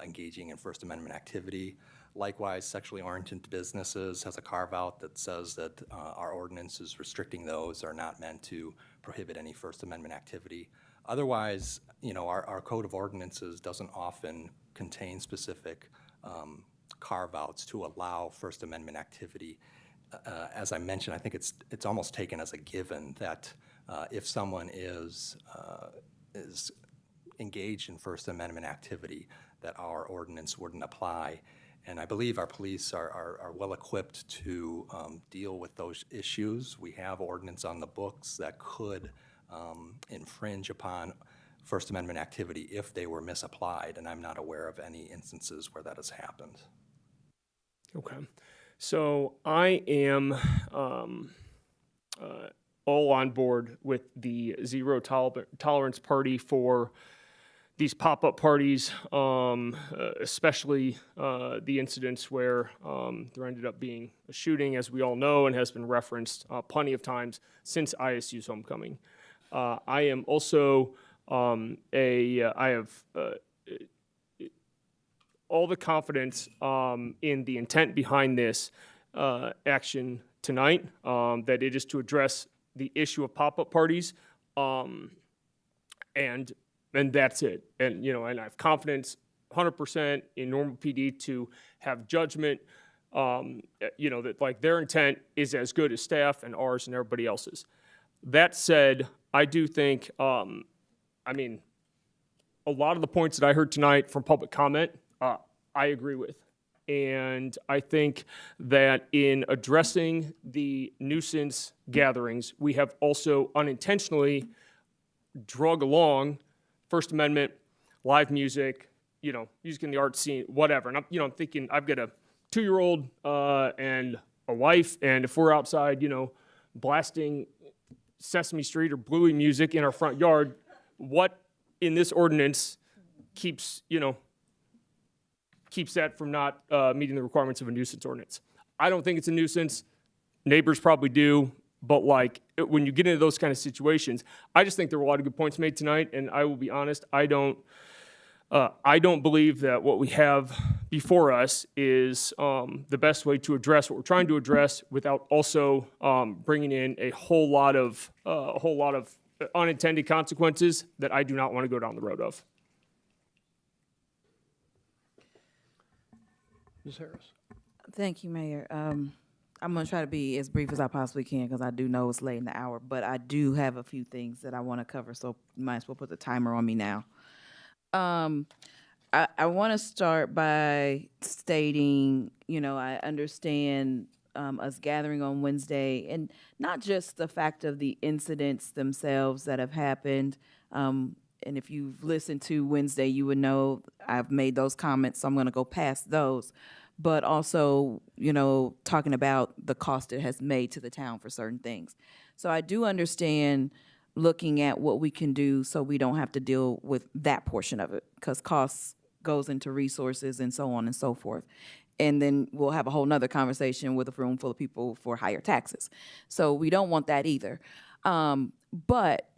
engaging in First Amendment activity. Likewise, sexually oriented businesses has a carve-out that says that our ordinances restricting those are not meant to prohibit any First Amendment activity. Otherwise, our code of ordinances doesn't often contain specific carve-outs to allow First Amendment activity. As I mentioned, I think it's almost taken as a given that if someone is engaged in First Amendment activity, that our ordinance wouldn't apply. And I believe our police are well equipped to deal with those issues. We have ordinance on the books that could infringe upon First Amendment activity if they were misapplied, and I'm not aware of any instances where that has happened. Okay. So I am all on board with the zero tolerance party for these pop-up parties, especially the incidents where there ended up being a shooting, as we all know, and has been referenced plenty of times since ISU's homecoming. I am also I have all the confidence in the intent behind this action tonight, that it is to address the issue of pop-up parties, and that's it. And and I have confidence 100% in Normal PD to have judgment, that like their intent is as good as staff and ours and everybody else's. That said, I do think, a lot of the points that I heard tonight from public comment, I agree with. And I think that in addressing the nuisance gatherings, we have also unintentionally drug along, First Amendment, live music, music in the art scene, whatever. And I'm thinking I've got a 2-year-old and a wife, and if we're outside, blasting Sesame Street or Bluey music in our front yard, what in this ordinance keeps that from not meeting the requirements of a nuisance ordinance? I don't think it's a nuisance. Neighbors probably do. But when you get into those kind of situations, I just think there were a lot of good points made tonight. And I will be honest, I don't believe that what we have before us is the best way to address what we're trying to address without also bringing in a whole lot of unintended consequences that I do not want to go down the road of. Ms. Harris. Thank you, Mayor. I'm going to try to be as brief as I possibly can because I do know it's late in the hour, but I do have a few things that I want to cover, so you might as well put the timer on me now. I want to start by stating, I understand us gathering on Wednesday, and not just the fact of the incidents themselves that have happened. And if you've listened to Wednesday, you would know I've made those comments, so I'm going to go past those. But also, talking about the cost it has made to the town for certain things. So I do understand looking at what we can do so we don't have to deal with that portion of it, because costs goes into resources and so on and so forth. And then we'll have a whole nother conversation with a room full of people for higher taxes. So we don't want that either. But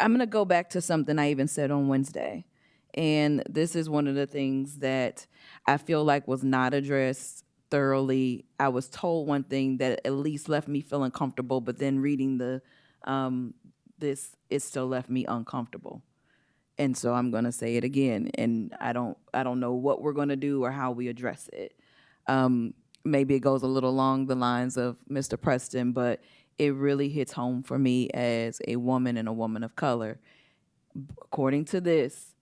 I'm going to go back to something I even said on Wednesday. And this is one of the things that I feel like was not addressed thoroughly. I was told one thing that at least left me feeling comfortable, but then reading it still left me uncomfortable. And so I'm going to say it again, and I don't know what we're going to do or how we address it. Maybe it goes a little along the lines of Mr. Preston, but it really hits home for me as a woman and a woman of color. According to this,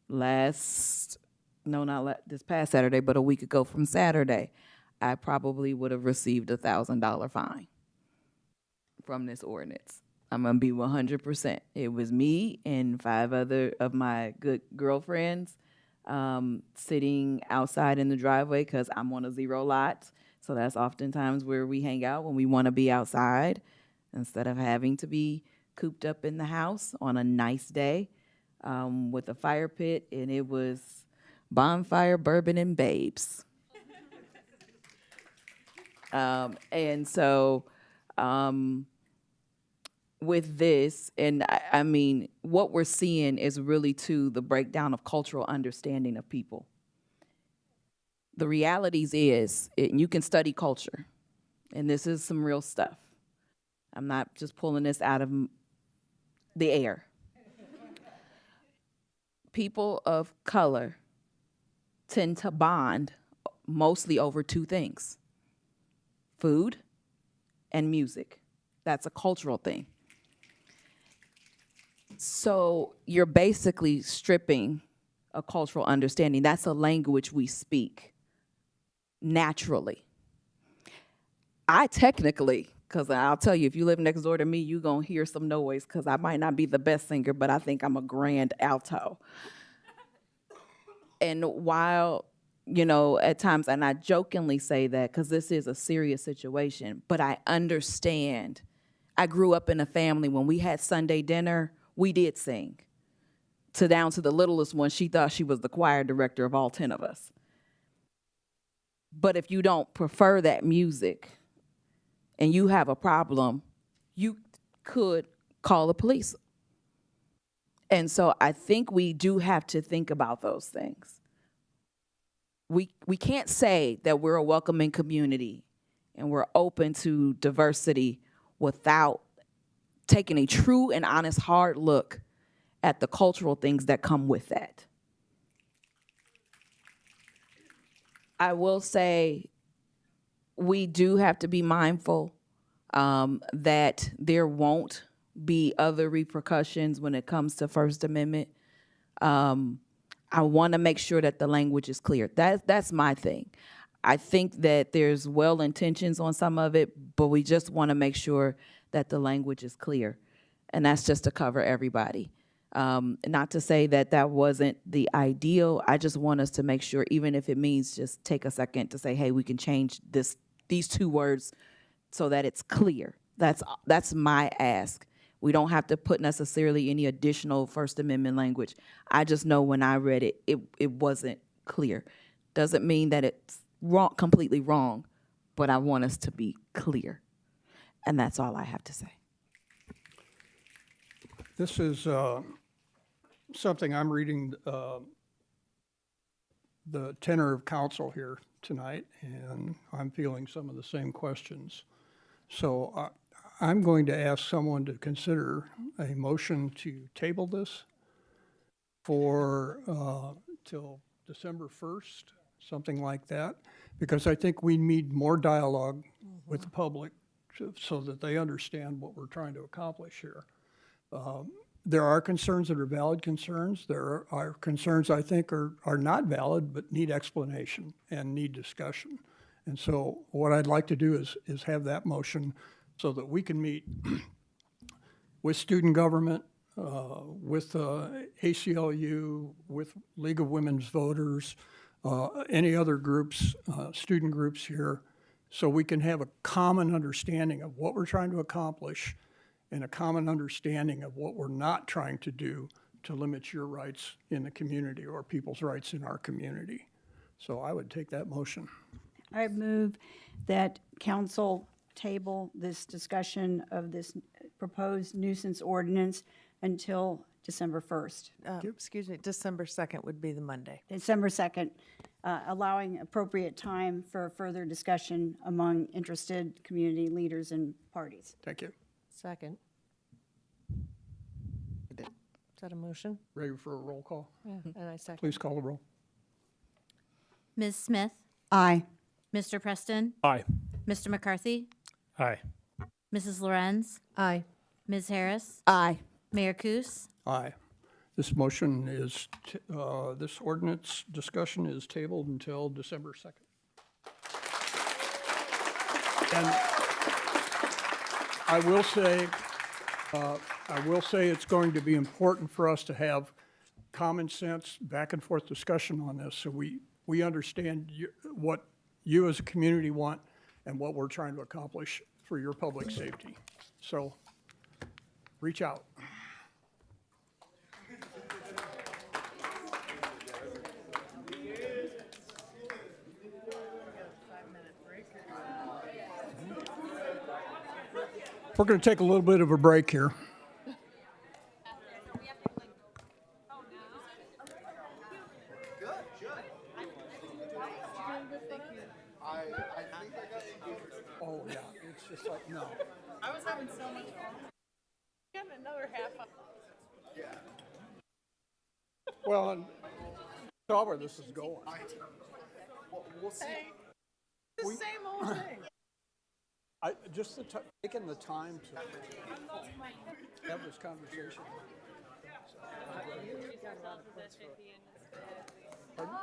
this past Saturday, but a week ago from Saturday, I probably would have received a $1,000 fine from this ordinance. I'm going to be 100%. It was me and 5 other of my good girlfriends sitting outside in the driveway because I'm on a 0 lot. So that's oftentimes where we hang out when we want to be outside instead of having to be cooped up in the house on a nice day. With a fire pit, and it was bonfire, bourbon, and babes. And so with this, and I mean, what we're seeing is really, too, the breakdown of cultural understanding of people. The realities is, you can study culture, and this is some real stuff. I'm not just pulling this out of the air. People of color tend to bond mostly over 2 things: food and music. That's a cultural thing. So you're basically stripping a cultural understanding. That's a language we speak naturally. I technically, because I'll tell you, if you live next door to me, you're going to hear some noise because I might not be the best singer, but I think I'm a grand alto. And while, at times, and I jokingly say that because this is a serious situation, but I understand. I grew up in a family when we had Sunday dinner, we did sing. Down to the littlest one, she thought she was the choir director of all 10 of us. But if you don't prefer that music and you have a problem, you could call the police. And so I think we do have to think about those things. We can't say that we're a welcoming community and we're open to diversity without taking a true and honest hard look at the cultural things that come with that. I will say we do have to be mindful that there won't be other repercussions when it comes to First Amendment. I want to make sure that the language is clear. That's my thing. I think that there's well intentions on some of it, but we just want to make sure that the language is clear. and that's just to cover everybody. Not to say that that wasn't the ideal. I just want us to make sure, even if it means just take a second to say, hey, we can change these two words so that it's clear. That's my ask. We don't have to put necessarily any additional First Amendment language. I just know when I read it, it wasn't clear. Doesn't mean that it's wrong, completely wrong, but I want us to be clear. And that's all I have to say. This is something I'm reading the tenor of council here tonight, and I'm feeling some of the same questions. So I'm going to ask someone to consider a motion to table this for till December 1st, something like that, because I think we need more dialogue with the public so that they understand what we're trying to accomplish here. There are concerns that are valid concerns. There are concerns I think are not valid but need explanation and need discussion. And so what I'd like to do is have that motion so that we can meet with student government, with ACLU, with League of Women's Voters, any other groups, student groups here, so we can have a common understanding of what we're trying to accomplish and a common understanding of what we're not trying to do to limit your rights in the community or people's rights in our community. So I would take that motion. I move that council table this discussion of this proposed nuisance ordinance until December 1st. Excuse me, December 2nd would be the Monday. December 2nd, allowing appropriate time for further discussion among interested community leaders and parties. Thank you. Second. Is that a motion? Ready for a roll call? Yeah, and I second. Please call the roll. Ms. Smith? Aye. Mr. Preston? Aye. Mr. McCarthy? Aye. Mrs. Lorenz? Aye. Ms. Harris? Aye. Mayor Kus? Aye. This motion is, this ordinance discussion is tabled until December 2nd. And I will say it's going to be important for us to have common sense back and forth discussion on this so we understand what you as a community want and what we're trying to accomplish for your public safety. So reach out. We're going to take a little bit of a break here. Oh, yeah, it's just like, no. I was having so much fun. Got another half hour. Well, and tell where this is going. We'll see. Hey, the same old thing. Just taking the time to have this conversation. Pardon?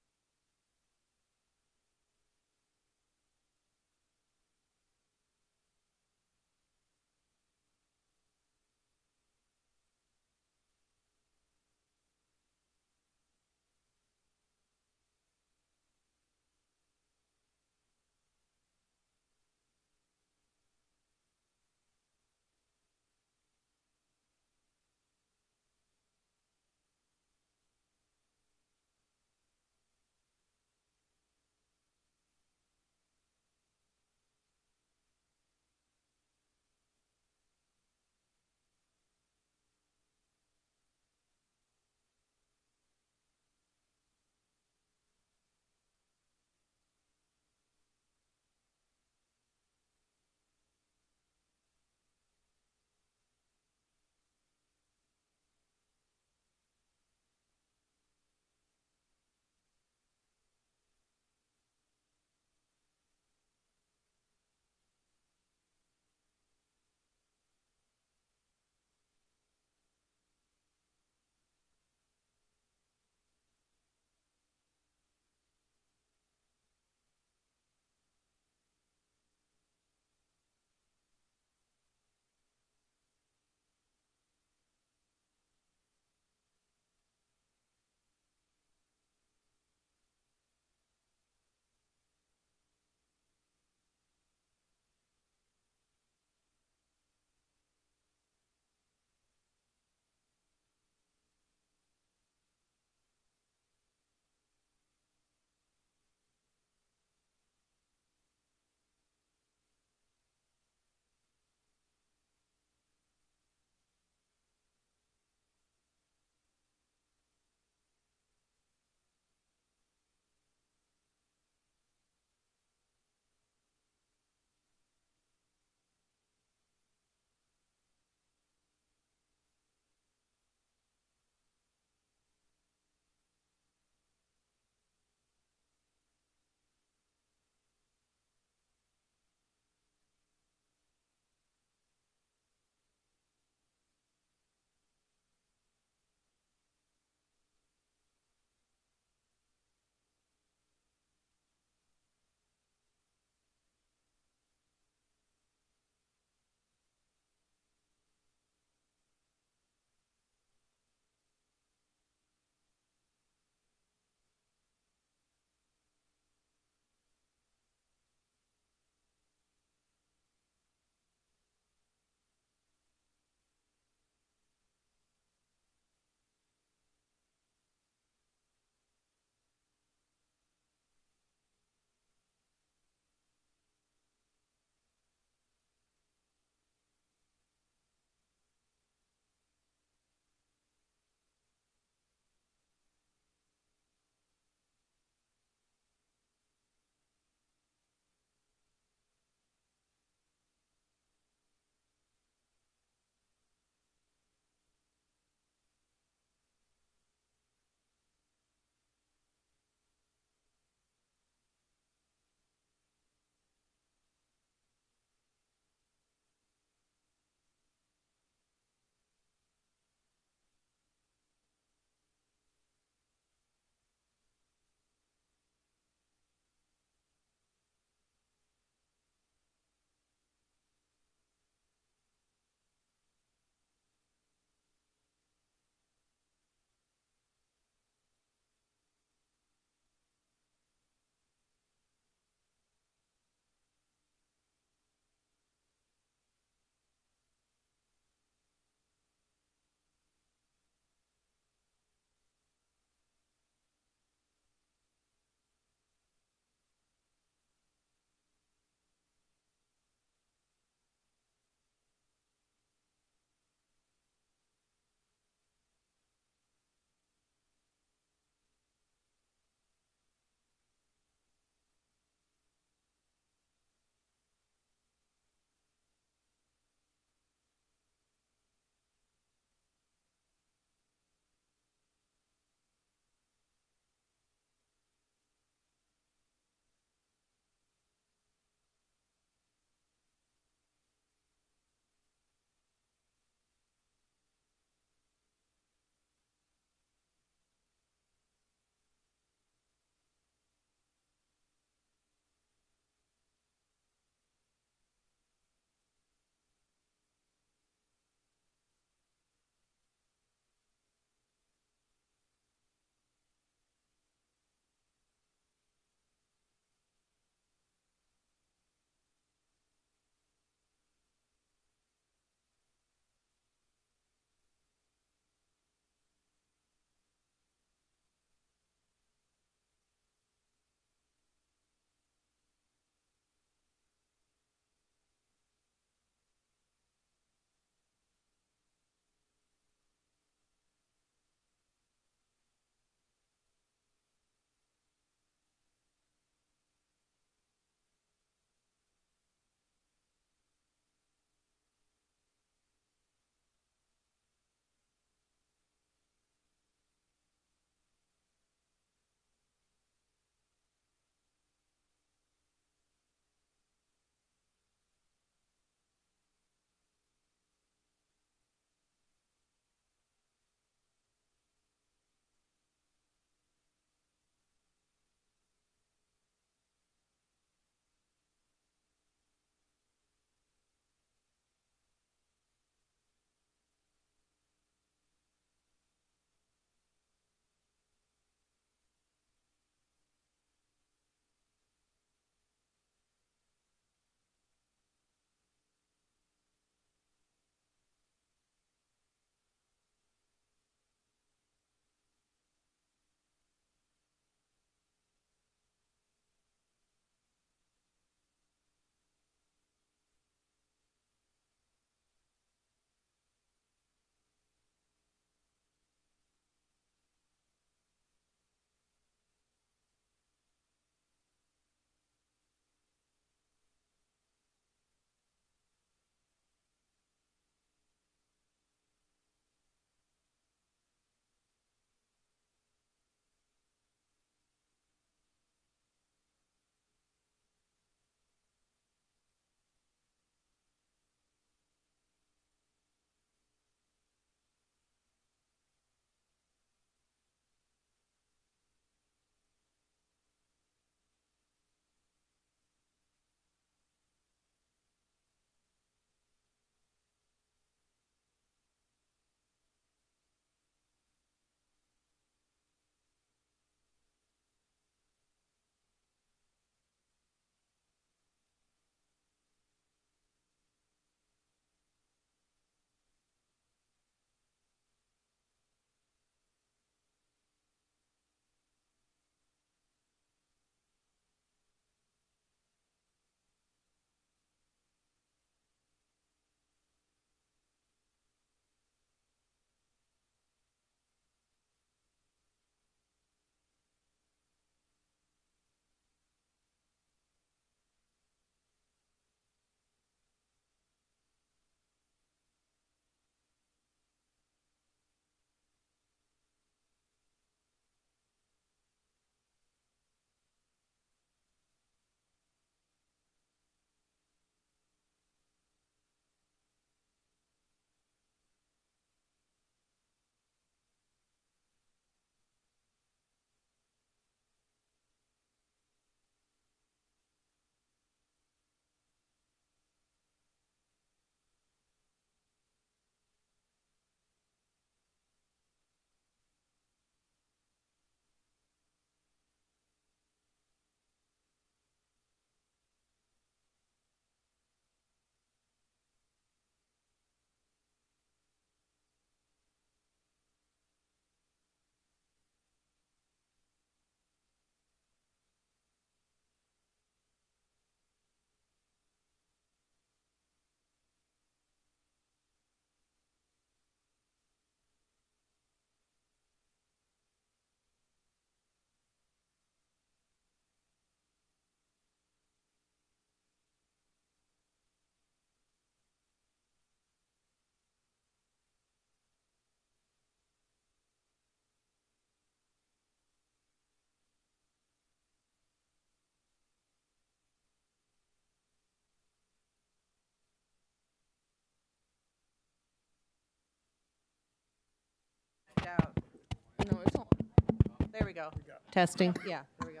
go. Testing. Yeah, there we go.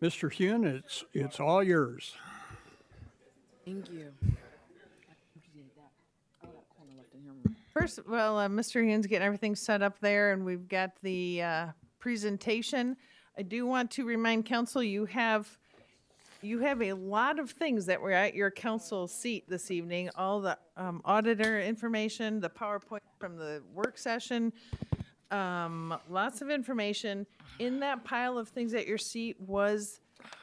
Mr. Hune, it's all yours. Thank you. First, well, Mr. Hune's getting everything set up there, and we've got the presentation. I do want to remind council, you have a lot of things that were at your council seat this evening. All the auditor information, the PowerPoint from the work session, lots of information. In that pile of things at your seat was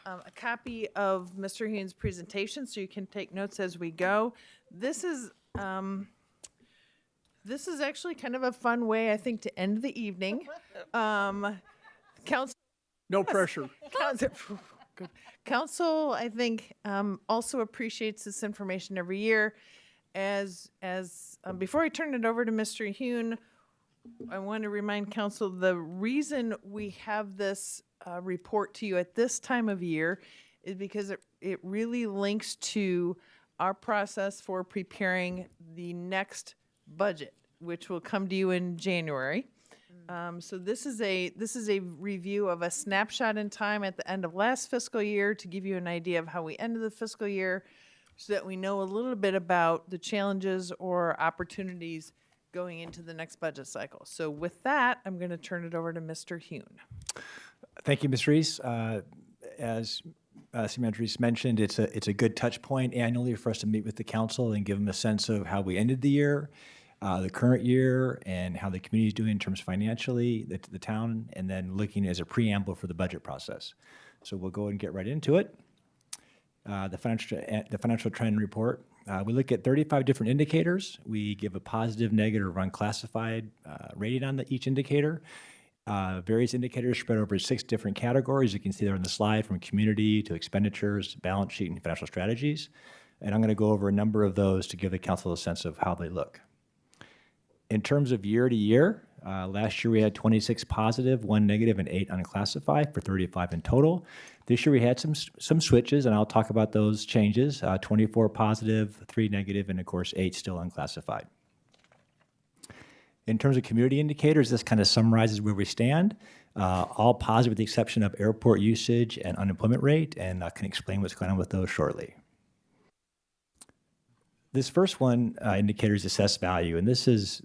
a copy of Mr. Hune's presentation, so you can take notes as we go. This is actually kind of a fun way, I think, to end the evening. Council. No pressure. Council, I think, also appreciates this information every year. Before I turn it over to Mr. Hune, I want to remind council the reason we have this report to you at this time of year is because it really links to our process for preparing the next budget, which will come to you in January. So this is a review of a snapshot in time at the end of last fiscal year to give you an idea of how we ended the fiscal year, so that we know a little bit about the challenges or opportunities going into the next budget cycle. So with that, I'm going to turn it over to Mr. Hune. Thank you, Ms. Reese. As City Manager Reese mentioned, it's a good touch point annually for us to meet with the council and give them a sense of how we ended the year, the current year, and how the community is doing in terms financially, the town, and then looking as a preamble for the budget process. So we'll go and get right into it. The financial trend report. We look at 35 different indicators. We give a positive, negative, or unclassified rating on each indicator. Various indicators spread over 6 different categories. You can see there on the slide, from community to expenditures, balance sheet, and financial strategies. And I'm going to go over a number of those to give the council a sense of how they look. In terms of year to year, last year we had 26 positive, 1 negative, and 8 unclassified for 35 in total. This year we had some switches, and I'll talk about those changes. 24 positive, 3 negative, and of course 8 still unclassified. In terms of community indicators, this kind of summarizes where we stand. All positive with the exception of airport usage and unemployment rate, and I can explain what's going on with those shortly. This first one indicator is assessed value, and this is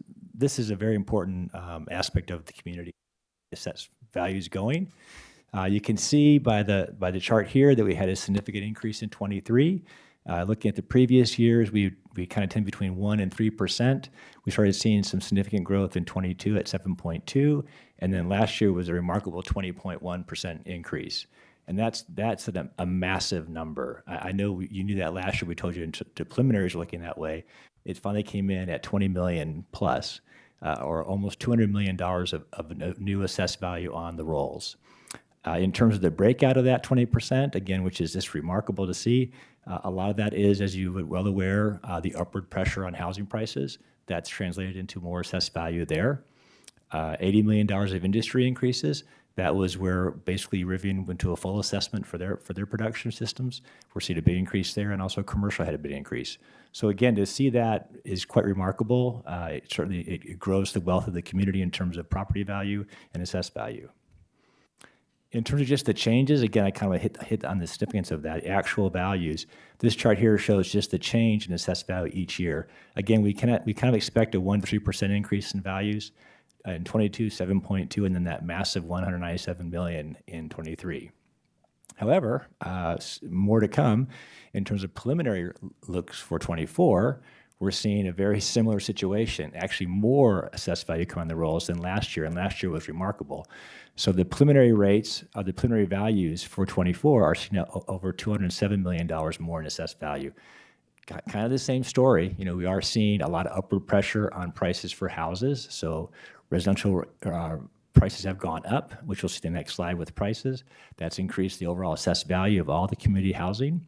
a very important aspect of the community assessed values going. You can see by the chart here that we had a significant increase in 23. Looking at the previous years, we kind of tend between 1% and 3%. We started seeing some significant growth in 22 at 7.2, and then last year was a remarkable 20.1% increase. And that's a massive number. I know you knew that last year. We told you the preliminaries were looking that way. It finally came in at 20 million plus, or almost $200 million of new assessed value on the rolls. In terms of the breakout of that 20%, again, which is just remarkable to see, a lot of that is, as you are well aware, the upward pressure on housing prices. That's translated into more assessed value there. $80 million of industry increases. That was where basically Rivian went to a full assessment for their production systems. We're seeing a big increase there, and also commercial had a big increase. So again, to see that is quite remarkable. It grows the wealth of the community in terms of property value and assessed value. In terms of just the changes, again, I kind of hit on the significance of that, actual values. This chart here shows just the change in assessed value each year. Again, we kind of expect a 1% to 3% increase in values. In 22, 7.2, and then that massive 197 million in 23. However, more to come in terms of preliminary looks for 24. We're seeing a very similar situation, actually more assessed value come on the rolls than last year, and last year was remarkable. So the preliminary rates, the preliminary values for 24 are seeing over $207 million more in assessed value. Kind of the same story. You know, we are seeing a lot of upward pressure on prices for houses. So residential prices have gone up, which we'll see the next slide with prices. That's increased the overall assessed value of all the community housing.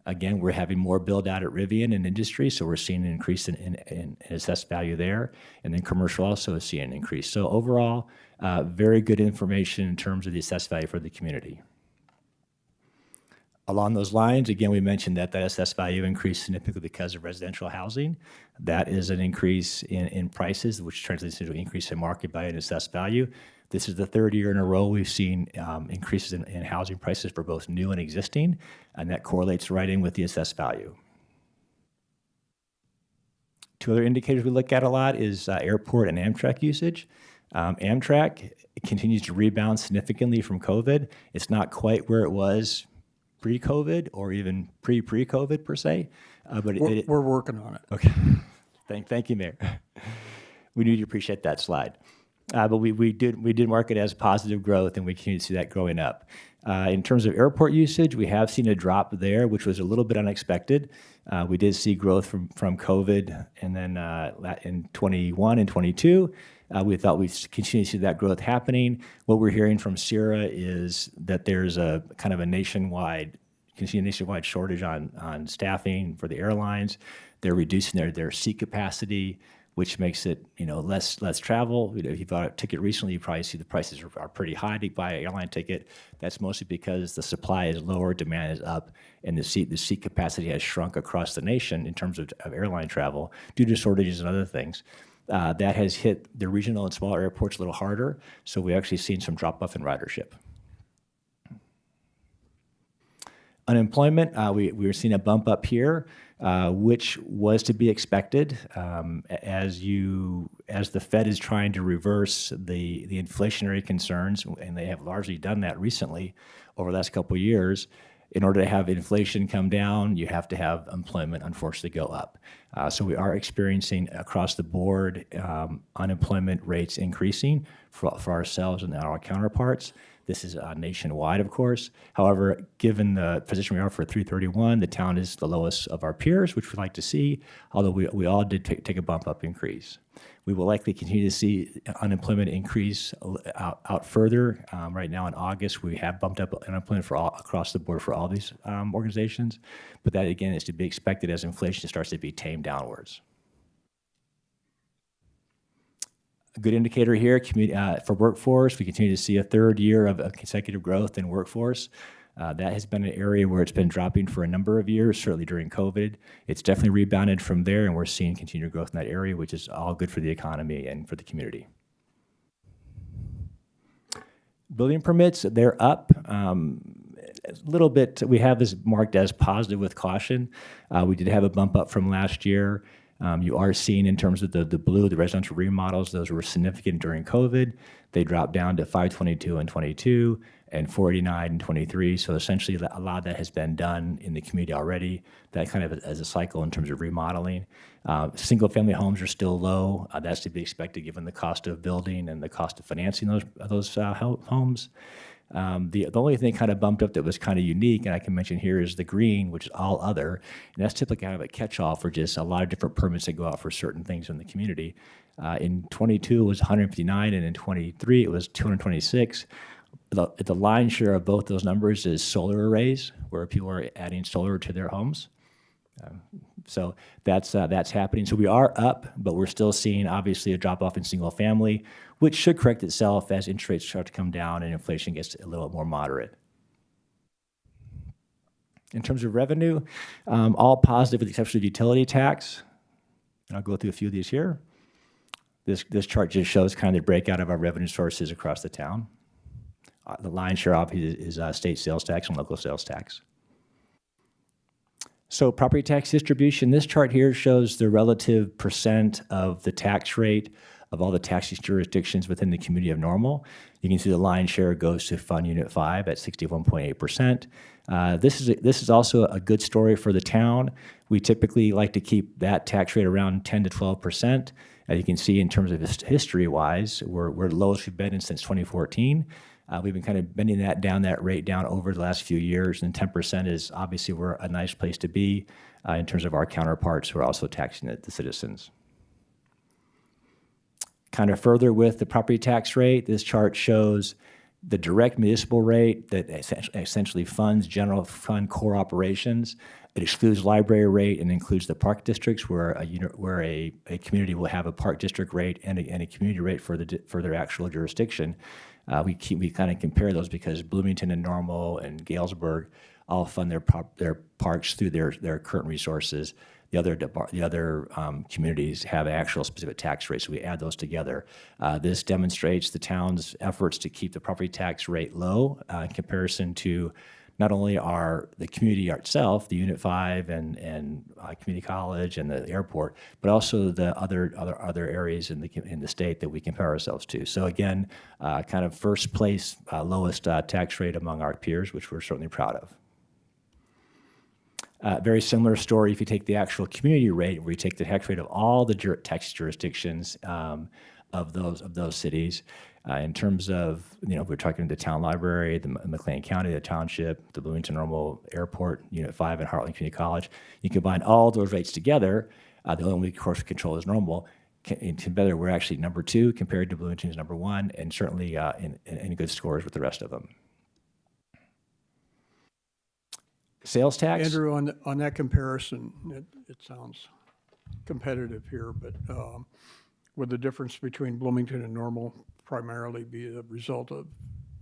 Again, we're having more build out at Rivian and industry, so we're seeing an increase in assessed value there. And then commercial also is seeing an increase. So overall, very good information in terms of the assessed value for the community. Along those lines, again, we mentioned that the assessed value increased significantly because of residential housing. That is an increase in prices, which translates into an increase in market value and assessed value. This is the third year in a row we've seen increases in housing prices for both new and existing, and that correlates right in with the assessed value. Two other indicators we look at a lot is airport and Amtrak usage. Amtrak continues to rebound significantly from COVID. It's not quite where it was pre-COVID or even pre-COVID per se, but we're working on it. Okay, thank you, Mayor. We need to appreciate that slide. But we did mark it as positive growth, and we continue to see that growing up. In terms of airport usage, we have seen a drop there, which was a little bit unexpected. We did see growth from COVID, and then in 21 and 22, we thought we'd continue to see that growth happening. What we're hearing from CIRA is that there's a kind of a nationwide shortage on staffing for the airlines. They're reducing their seat capacity, which makes it, less travel. If you bought a ticket recently, you probably see the prices are pretty high to buy an airline ticket. That's mostly because the supply is lower, demand is up, and the seat capacity has shrunk across the nation in terms of airline travel due to shortages and other things. That has hit the regional and smaller airports a little harder, so we actually seen some drop-off in ridership. Unemployment, we were seeing a bump up here, which was to be expected as the Fed is trying to reverse the inflationary concerns, and they have largely done that recently over the last couple of years. In order to have inflation come down, you have to have employment, unfortunately, go up. So we are experiencing across the board unemployment rates increasing for ourselves and our counterparts. This is nationwide, of course. However, given the position we are for 331, the town is the lowest of our peers, which we'd like to see, although we all did take a bump up increase. We will likely continue to see unemployment increase out further. Right now in August, we have bumped up unemployment across the board for all these organizations, but that again is to be expected as inflation starts to be tamed downwards. A good indicator here for workforce, we continue to see a third year of consecutive growth in workforce. That has been an area where it's been dropping for a number of years, certainly during COVID. It's definitely rebounded from there, and we're seeing continued growth in that area, which is all good for the economy and for the community. Building permits, they're up. A little bit, we have this marked as positive with caution. We did have a bump up from last year. You are seeing in terms of the blue, the residential remodels, those were significant during COVID. They dropped down to 522 and 22 and 489 and 23. So essentially a lot of that has been done in the community already. That kind of as a cycle in terms of remodeling. Single family homes are still low. That's to be expected given the cost of building and the cost of financing those homes. The only thing kind of bumped up that was kind of unique, and I can mention here, is the green, which is all other, and that's typically kind of a catch-all for just a lot of different permits that go out for certain things in the community. In 22, it was 159, and in 23, it was 226. The lion's share of both those numbers is solar arrays, where people are adding solar to their homes. So that's happening. So we are up, but we're still seeing obviously a drop off in single family, which should correct itself as interest rates start to come down and inflation gets a little more moderate. In terms of revenue, all positive with the exception of utility tax. And I'll go through a few of these here. This chart just shows kind of the breakout of our revenue sources across the town. The lion's share of is state sales tax and local sales tax. So property tax distribution, this chart here shows the relative percent of the tax rate of all the tax jurisdictions within the community of Normal. You can see the lion's share goes to Fund Unit 5 at 61.8%. This is also a good story for the town. We typically like to keep that tax rate around 10 to 12%. As you can see in terms of history-wise, we're the lowest we've been in since 2014. We've been kind of bending that rate down over the last few years, and 10% is obviously we're a nice place to be in terms of our counterparts who are also taxing the citizens. Kind of further with the property tax rate, this chart shows the direct municipal rate that essentially funds general fund core operations. It excludes library rate and includes the park districts where a community will have a park district rate and a community rate for their actual jurisdiction. We kind of compare those because Bloomington and Normal and Galesburg all fund their parks through their current resources. The other communities have actual specific tax rates, so we add those together. This demonstrates the town's efforts to keep the property tax rate low in comparison to not only the community itself, the Unit 5 and community college and the airport, but also the other areas in the state that we compare ourselves to. So again, kind of first place, lowest tax rate among our peers, which we're certainly proud of. Very similar story if you take the actual community rate, where you take the tax rate of all the tax jurisdictions of those cities. In terms of, we're talking the town library, the McLean County, the township, the Bloomington Normal Airport, Unit 5, and Heartland Community College. You combine all those rates together, the only course of control is normal. Together, we're actually number 2 compared to Bloomington's number 1, and certainly in good scores with the rest of them. Sales tax? Andrew, on that comparison, it sounds competitive here, but would the difference between Bloomington and Normal primarily be the result of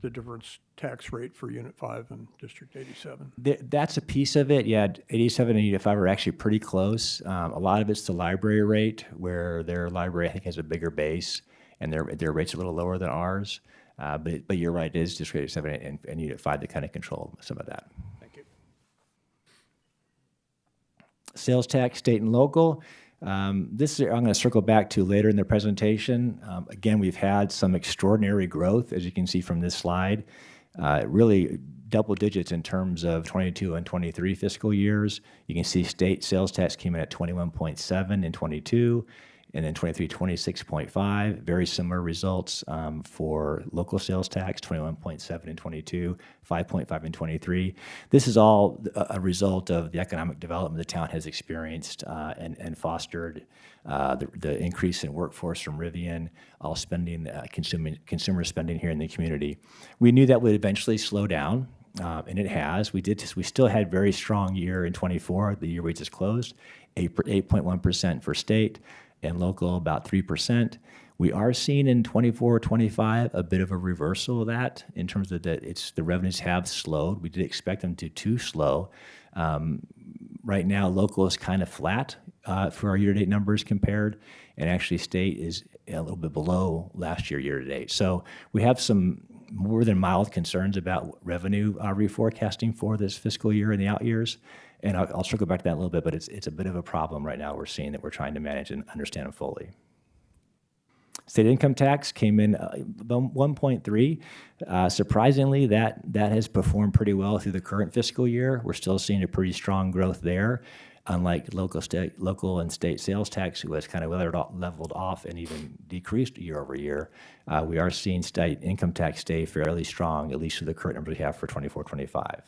the difference tax rate for Unit 5 and District 87? That's a piece of it. Yeah, 87 and Unit 5 are actually pretty close. A lot of it's the library rate, where their library, I think, has a bigger base, and their rate's a little lower than ours. But you're right, it is District 87 and Unit 5 that kind of control some of that. Thank you. Sales tax, state and local. This I'm going to circle back to later in the presentation. Again, we've had some extraordinary growth, as you can see from this slide. Really double digits in terms of 22 and 23 fiscal years. You can see state sales tax came in at 21.7 in 22, and then 23, 26.5. Very similar results for local sales tax, 21.7 in 22, 5.5 in 23. This is all a result of the economic development the town has experienced and fostered. The increase in workforce from Rivian, all spending, consumer spending here in the community. We knew that would eventually slow down, and it has. We still had very strong year in 24, the year we just closed, 8.1% for state, and local about 3%. We are seeing in 24, 25 a bit of a reversal of that in terms of the revenues have slowed. We did expect them to slow. Right now, local is kind of flat for our year-to-date numbers compared, and actually state is a little bit below last year-to-date. So we have some more than mild concerns about revenue reforecasting for this fiscal year and the out years. And I'll circle back to that a little bit, but it's a bit of a problem right now we're seeing that we're trying to manage and understand fully. State income tax came in 1.3. Surprisingly, that has performed pretty well through the current fiscal year. We're still seeing a pretty strong growth there, unlike local and state sales tax, who has kind of leveled off and even decreased year over year. We are seeing state income tax stay fairly strong, at least for the current number we have for 24-25.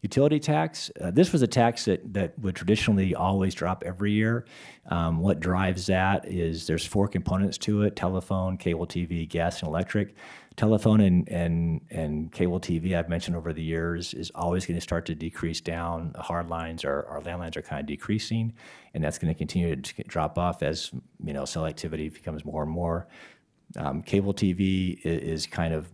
Utility tax, this was a tax that would traditionally always drop every year. What drives that is there's 4 components to it: telephone, cable TV, gas, and electric. Telephone and cable TV, I've mentioned over the years, is always going to start to decrease down. The hard lines, our landlines are kind of decreasing, and that's going to continue to drop off as cell activity becomes more and more. Cable TV is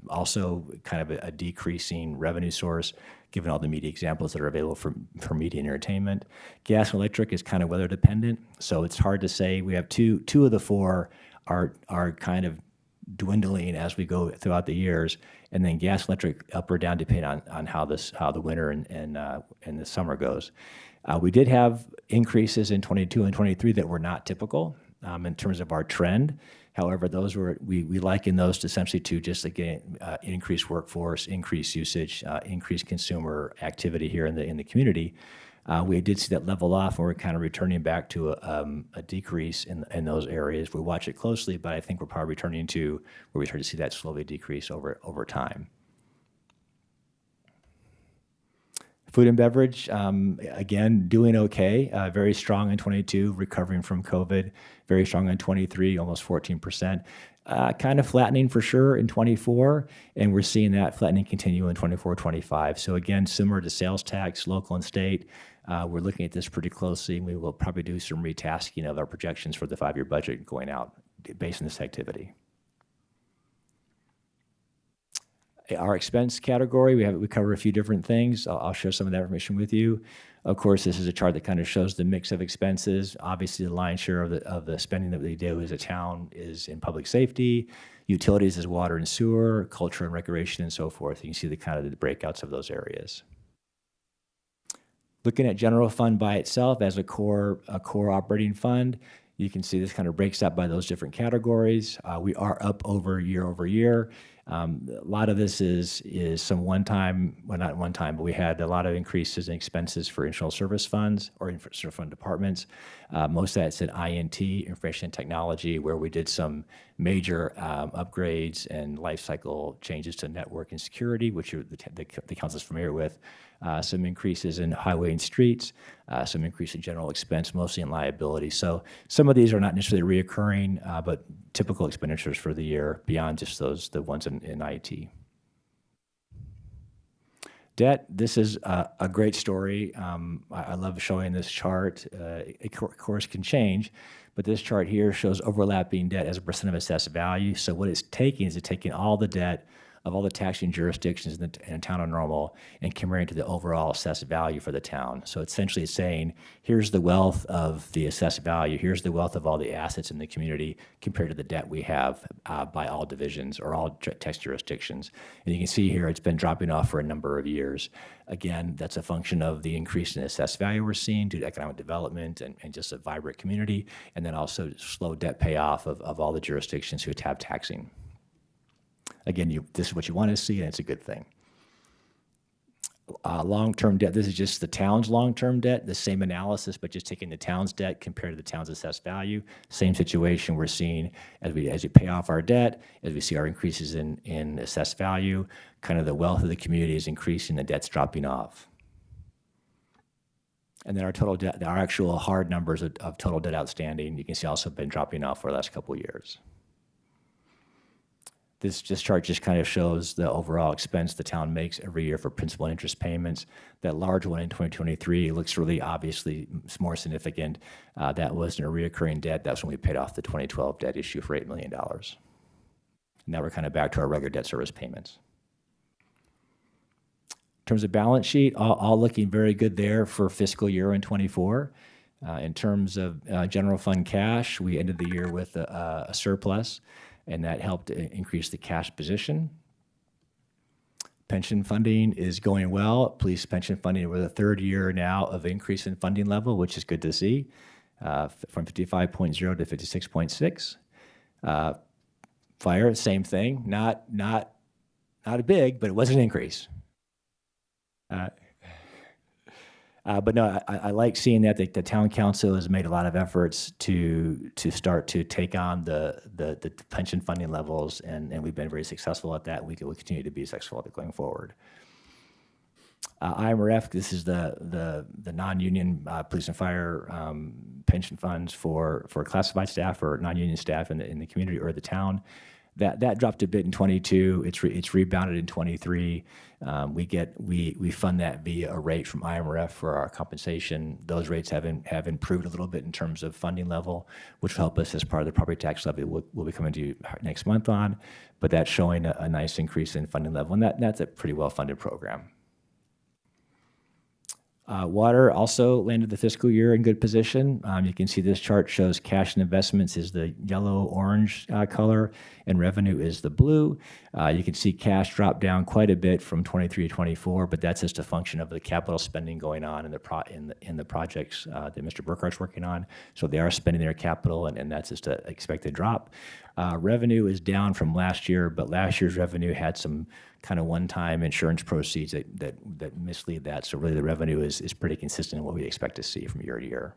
also a decreasing revenue source, given all the media examples that are available for media and entertainment. Gas and electric is kind of weather dependent, so it's hard to say. We have two of the 4 are kind of dwindling as we go throughout the years, and then gas and electric up or down depending on how the winter and the summer goes. We did have increases in 22 and 23 that were not typical in terms of our trend. However, those we liken those essentially to just again increased workforce, increased usage, increased consumer activity here in the community. We did see that level off, and we're kind of returning back to a decrease in those areas. We watch it closely, but I think we're probably returning to where we start to see that slowly decrease over time. Food and beverage, again, doing okay. Very strong in 22, recovering from COVID. Very strong in 23, almost 14%. Kind of flattening for sure in 24, and we're seeing that flattening continue in 24, 25. So again, similar to sales tax, local and state, we're looking at this pretty closely, and we will probably do some retasking of our projections for the 5-year budget going out based on this activity. Our expense category, we cover a few different things. I'll share some of that information with you. Of course, this is a chart that kind of shows the mix of expenses. Obviously, the lion's share of the spending that we do as a town is in public safety. Utilities is water and sewer, culture and recreation, and so forth. You can see the kind of the breakouts of those areas. Looking at general fund by itself as a core operating fund, you can see this kind of breaks up by those different categories. We are up over year. A lot of this is some one-time, well, not one-time, but we had a lot of increases in expenses for internal service funds or infrastructure fund departmments. Most of that's in INT, information and technology, where we did some major upgrades and life cycle changes to network and security, which the council is familiar with. Some increases in highway and streets, some increase in general expense, mostly in liability. So some of these are not necessarily reoccurring, but typical expenditures for the year beyond just the ones in IT. Debt, this is a great story. I love showing this chart. It of course can change, but this chart here shows overlapping debt as a % of assessed value. So what it's taking is it's taking all the debt of all the taxing jurisdictions in a town of Normal and comparing to the overall assessed value for the town. So essentially it's saying, here's the wealth of the assessed value, here's the wealth of all the assets in the community compared to the debt we have by all divisions or all tax jurisdictions. And you can see here it's been dropping off for a number of years. Again, that's a function of the increase in assessed value we're seeing due to economic development and just a vibrant community, and then also slow debt payoff of all the jurisdictions who have taxing. Again, this is what you want to see, and it's a good thing. Long-term debt, this is just the town's long-term debt, the same analysis, but just taking the town's debt compared to the town's assessed value. Same situation we're seeing as we pay off our debt, as we see our increases in assessed value, kind of the wealth of the community is increasing, the debt's dropping off. And then our total debt, our actual hard numbers of total debt outstanding, you can see also been dropping off for the last couple of years. This chart just kind of shows the overall expense the town makes every year for principal and interest payments. That large one in 2023 looks really obviously more significant. That wasn't a reoccurring debt. That's when we paid off the 2012 debt issue for $8 million. Now we're kind of back to our regular debt service payments. In terms of balance sheet, all looking very good there for fiscal year in 24. In terms of general fund cash, we ended the year with a surplus, and that helped increase the cash position. Pension funding is going well. Police pension funding, we're the third year now of increase in funding level, which is good to see, from 55.0 to 56.6. Fire, same thing, not a big, but it was an increase. But no, I like seeing that the town council has made a lot of efforts to start to take on the pension funding levels, and we've been very successful at that. We will continue to be successful at it going forward. IMRF, this is the non-union police and fire pension funds for classified staff or non-union staff in the community or the town. That dropped a bit in 22. It's rebounded in 23. We fund that via a rate from IMRF for our compensation. Those rates have improved a little bit in terms of funding level, which will help us as part of the property tax levy we'll be coming to you next month on. But that's showing a nice increase in funding level, and that's a pretty well-funded program. Water also landed the fiscal year in good position. You can see this chart shows cash and investments is the yellow-orange color, and revenue is the blue. You can see cash drop down quite a bit from 23 to 24, but that's just a function of the capital spending going on in the projects that Mr. Burkhart's working on. So they are spending their capital, and that's just an expected drop. Revenue is down from last year, but last year's revenue had some kind of one-time insurance proceeds that mislead that. So really the revenue is pretty consistent in what we expect to see from year to year.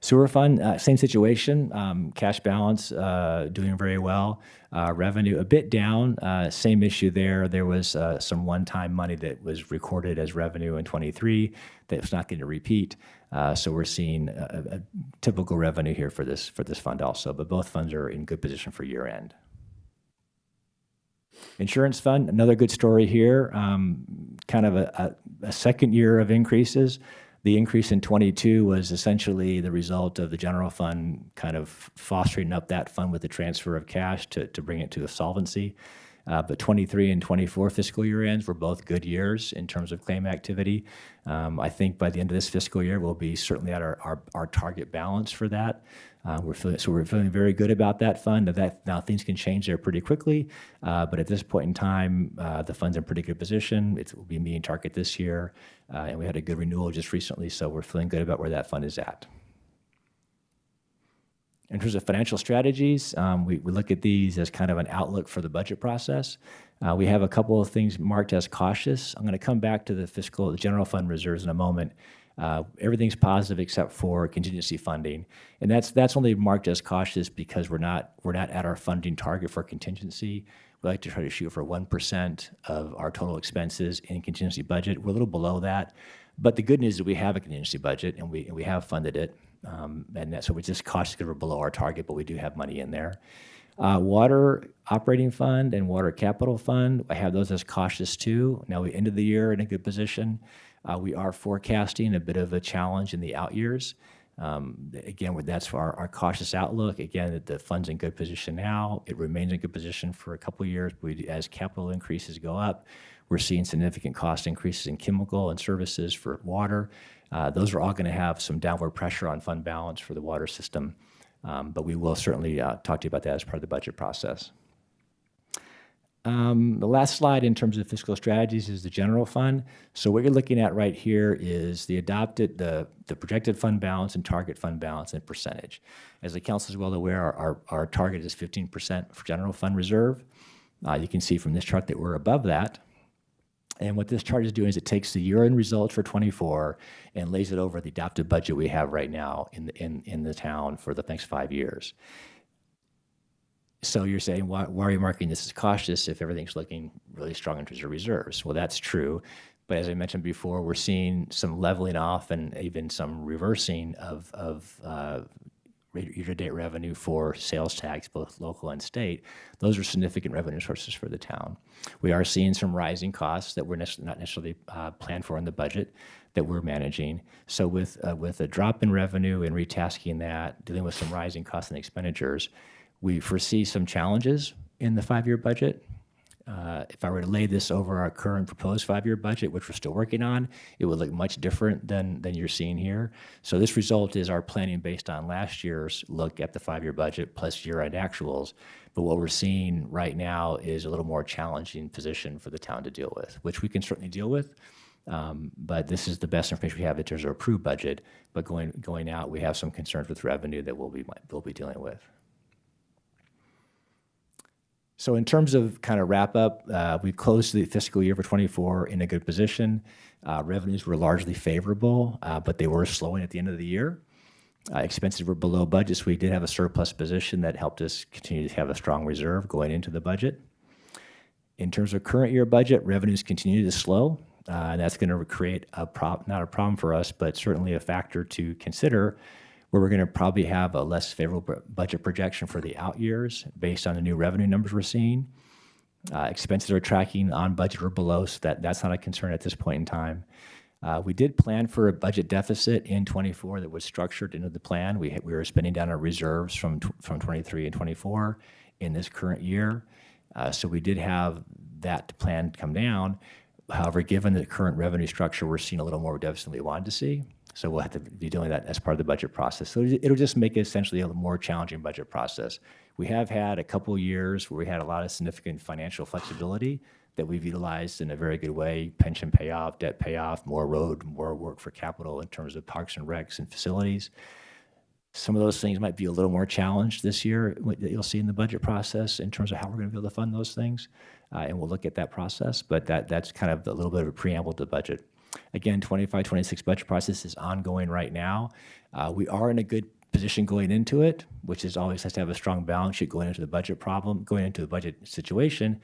Sewer fund, same situation, cash balance doing very well. Revenue a bit down, same issue there. There was some one-time money that was recorded as revenue in 23 that's not going to repeat. So we're seeing a typical revenue here for this fund also, but both funds are in good position for year end. Insurance fund, another good story here, kind of a second year of increases. The increase in 22 was essentially the result of the general fund kind of fostering up that fund with the transfer of cash to bring it to a solvency. But 23 and 24 fiscal year ends were both good years in terms of claim activity. I think by the end of this fiscal year, we'll be certainly at our target balance for that. We're feeling very good about that fund. Now things can change there pretty quickly, but at this point in time, the fund's in pretty good position. It will be meeting target this year, and we had a good renewal just recently, so we're feeling good about where that fund is at. In terms of financial strategies, we look at these as kind of an outlook for the budget process. We have a couple of things marked as cautious. I'm going to come back to the general fund reserves in a moment. Everything's positive except for contingency funding, and that's only marked as cautious because we're not at our funding target for contingency. We like to try to shoot for 1% of our total expenses in contingency budget. We're a little below that, but the good news is we have a contingency budget and we have funded it. So we're just cautious because we're below our target, but we do have money in there. Water operating fund and water capital fund, I have those as cautious too. Now we ended the year in a good position. We are forecasting a bit of a challenge in the out years. Again, that's our cautious outlook. Again, the fund's in good position now. It remains in good position for a couple of years. As capital increases go up, we're seeing significant cost increases in chemical and services for water. Those are all going to have some downward pressure on fund balance for the water system, but we will certainly talk to you about that as part of the budget process. The last slide in terms of fiscal strategies is the general fund. So what you're looking at right here is the projected fund balance and target fund balance and percentage. As the council is well aware, our target is 15% for general fund reserve. You can see from this chart that we're above that. And what this chart is doing is it takes the year-end result for 24 and lays it over the adopted budget we have right now in the town for the next 5 years. So you're saying, why are you marking this as cautious if everything's looking really strong in terms of reserves? Well, that's true. But as I mentioned before, we're seeing some leveling off and even some reversing of year-to-date revenue for sales tax, both local and state. Those are significant revenue sources for the town. We are seeing some rising costs that we're not necessarily planned for in the budget that we're managing. So with a drop in revenue and retasking that, dealing with some rising costs and expenditures, we foresee some challenges in the 5-year budget. If I were to lay this over our current proposed 5-year budget, which we're still working on, it would look much different than you're seeing here. So this result is our planning based on last year's look at the 5-year budget plus year-end actuals. But what we're seeing right now is a little more challenging position for the town to deal with, which we can certainly deal with. But this is the best information we have in terms of approved budget. But going out, we have some concerns with revenue that we'll be dealing with. So in terms of kind of wrap up, we closed the fiscal year for 24 in a good position. Revenues were largely favorable, but they were slowing at the end of the year. Expenses were below budget, so we did have a surplus position that helped us continue to have a strong reserve going into the budget. In terms of current year budget, revenues continue to slow, and that's going to create not a problem for us, but certainly a factor to consider, where we're going to probably have a less favorable budget projection for the out years based on the new revenue numbers we're seeing. Expenses are tracking on budget or below, so that's not a concern at this point in time. We did plan for a budget deficit in 24 that was structured into the plan. We were spending down our reserves from 23 and 24 in this current year. So we did have that plan come down. However, given the current revenue structure, we're seeing a little more deficit than we wanted to see. So we'll have to be doing that as part of the budget process. So it'll just make it essentially a more challenging budget process. We have had a couple of years where we had a lot of significant financial flexibility that we've utilized in a very good way: pension payoff, debt payoff, more road, more work for capital in terms of parks and recs and facilities. Some of those things might be a little more challenged this year that you'll see in the budget process in terms of how we're going to be able to fund those things. And we'll look at that process, but that's kind of a little bit of a preamble to the budget. Again, 25-26 budget process is ongoing right now. We are in a good position going into it, which is always has to have a strong balance sheet going into the budget situation.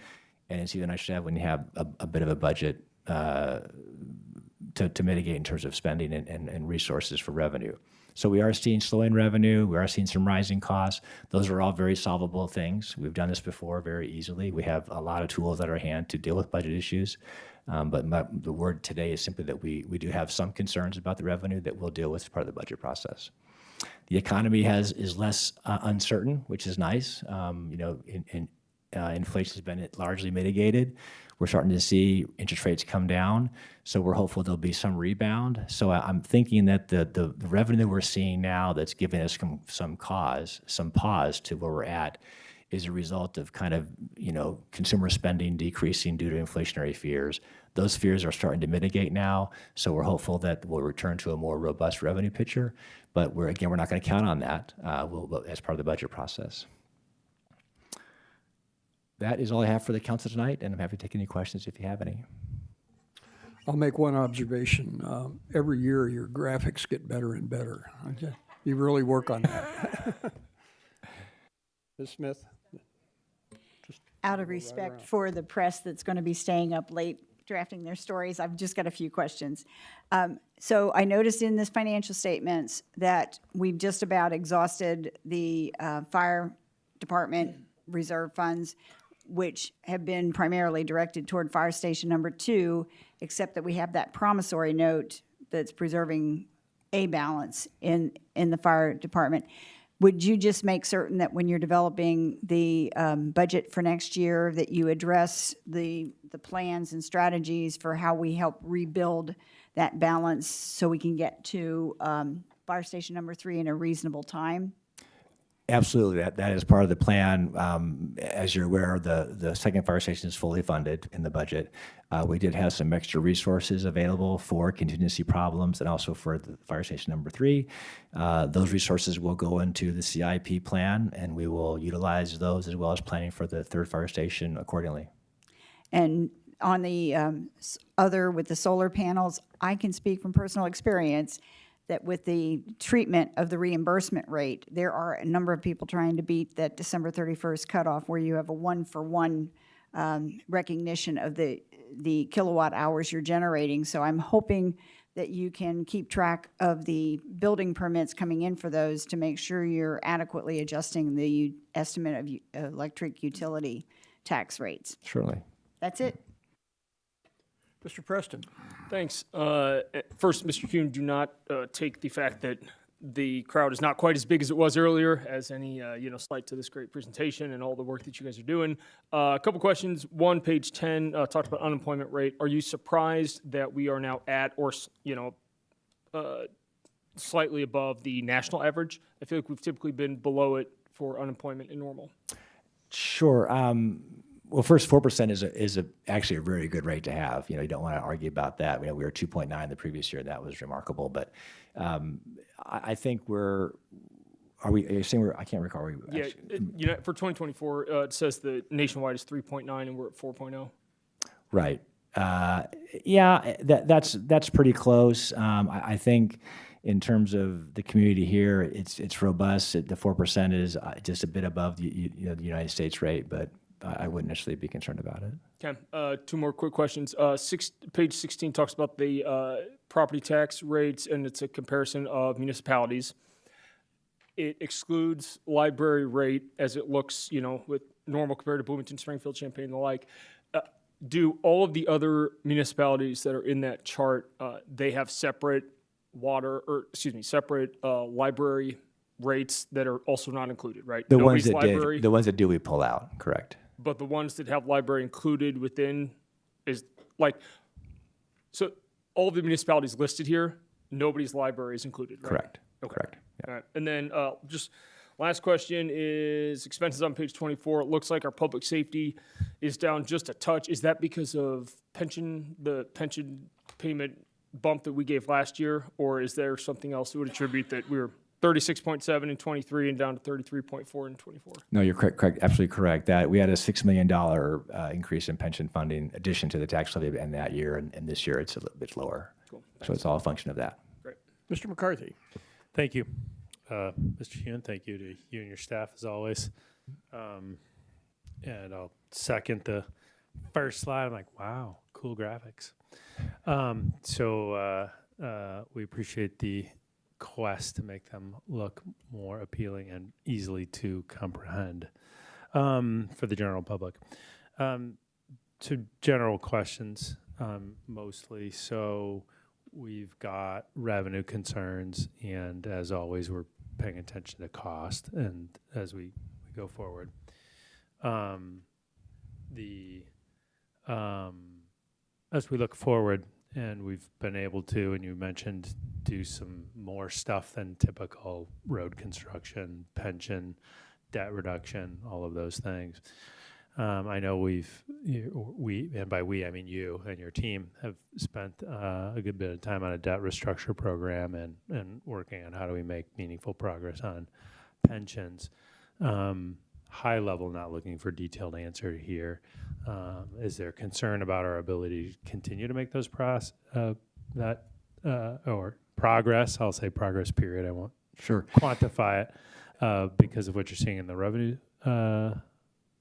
And it's even nice to have when you have a bit of a budget to mitigate in terms of spending and resources for revenue. So we are seeing slowing revenue. We are seeing some rising costs. Those are all very solvable things. We've done this before very easily. We have a lot of tools at our hand to deal with budget issues. But the word today is simply that we do have some concerns about the revenue that we'll deal with as part of the budget process. The economy is less uncertain, which is nice. inflation has been largely mitigated. We're starting to see interest rates come down, so we're hopeful there'll be some rebound. So I'm thinking that the revenue we're seeing now that's giving us some pause to where we're at is a result of kind of, consumer spending decreasing due to inflationary fears. Those fears are starting to mitigate now, so we're hopeful that we'll return to a more robust revenue picture. But we're not going to count on that as part of the budget process. That is all I have for the council tonight, and I'm happy to take any questions if you have any. I'll make one observation. Every year, your graphics get better and better. You really work on that. Ms. Smith? Out of respect for the press that's going to be staying up late drafting their stories, I've just got a few questions. So I noticed in this financial statements that we've just about exhausted the fire department reserve funds, which have been primarily directed toward fire station number 2, except that we have that promissory note that's preserving a balance in the fire department. Would you just make certain that when you're developing the budget for next year that you address the plans and strategies for how we help rebuild that balance so we can get to fire station number 3 in a reasonable time? Absolutely, that is part of the plan. As you're aware, the second fire station is fully funded in the budget. We did have some extra resources available for contingency problems and also for the fire station number 3. Those resources will go into the CIP plan, and we will utilize those as well as planning for the third fire station accordingly. And on the with the solar panels, I can speak from personal experience that with the treatment of the reimbursement rate, there are a number of people trying to beat that December 31st cutoff where you have a one-for-one recognition of the kilowatt hours you're generating. So I'm hoping that you can keep track of the building permits coming in for those to make sure you're adequately adjusting the estimate of electric utility tax rates. Certainly. That's it. Mr. Preston? Thanks. First, Mr. Kuhn, do not take the fact that the crowd is not quite as big as it was earlier as any slight to this great presentation and all the work that you guys are doing. A couple questions. One, page 10 talked about unemployment rate. Are you surprised that we are now at or slightly above the national average? I feel like we've typically been below it for unemployment in normal. Sure. Well, first, 4% is actually a very good rate to have. You don't want to argue about that. We were 2.9 the previous year, and that was remarkable. But I think are you saying I can't recall. Yeah, for 2024, it says the nationwide is 3.9, and we're at 4.0. Right. Yeah, that's pretty close. I think in terms of the community here, it's robust. The 4% is just a bit above the United States rate, but I wouldn't necessarily be concerned about it. Okay. Two more quick questions. Page 16 talks about the property tax rates, and it's a comparison of municipalities. It excludes library rate as it looks, with normal compared to Bloomington, Springfield, Champaign, and the like. Do all of the other municipalities that are in that chart, they have separate library rates that are also not included, right? The ones that do, we pull out, correct? But the ones that have library included within so all of the municipalities listed here, nobody's library is included, right? Correct. Okay. Correct. Yeah. All right. And then just last question is expenses on page 24. It looks like our public safety is down just a touch. Is that because of the pension payment bump that we gave last year, or is there something else that would attribute that we were 36.7 in 23 and down to 33.4 in 24? No, you're correct, absolutely correct. That we had a $6 million increase in pension funding addition to the tax levy in that year, and this year it's a little bit lower. Cool. So it's all a function of that. Great. Mr. McCarthy? Thank you, Mr. Hune. Thank you to you and your staff as always. And I'll second the first slide. I'm like, wow, cool graphics. So we appreciate the quest to make them look more appealing and easily to comprehend for the general public. To general questions mostly. So we've got revenue concerns, and as always, we're paying attention to cost and as we go forward. the as we look forward, and we've been able to, and you mentioned, do some more stuff than typical road construction, pension, debt reduction, all of those things. I know we, and by we, I mean you and your team, have spent a good bit of time on a debt restructure program and working on how do we make meaningful progress on pensions. High level, not looking for detailed answer here. Is there concern about our ability to continue to make those or progress? I'll say progress period. I won't quantify it because of what you're seeing in the revenue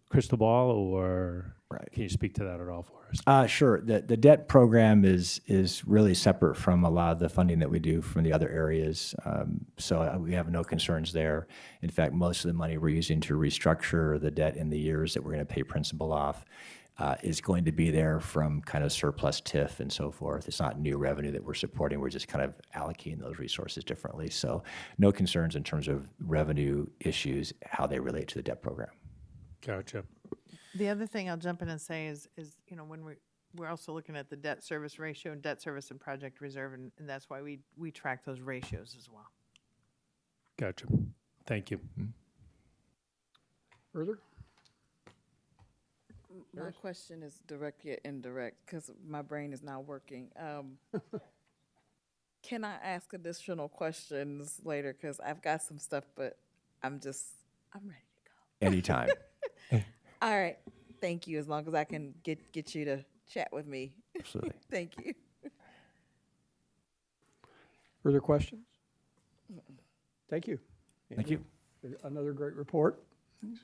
crystal ball, or can you speak to that at all for us? Sure. The debt program is really separate from a lot of the funding that we do from the other areas. So we have no concerns there. In fact, most of the money we're using to restructure the debt in the years that we're going to pay principal off is going to be there from kind of surplus TIF and so forth. It's not new revenue that we're supporting. We're just kind of allocating those resources differently. So no concerns in terms of revenue issues, how they relate to the debt program. Gotcha. The other thing I'll jump in and say is when we're also looking at the debt service ratio and debt service and project reserve, and that's why we track those ratios as well. Gotcha. Thank you. Further? My question is direct yet indirect because my brain is not working. Can I ask additional questions later? Because I've got some stuff, but I'm ready to go. Anytime. All right. Thank you. As long as I can get you to chat with me. Absolutely. Thank you. Further questions? Thank you. Thank you. Another great report.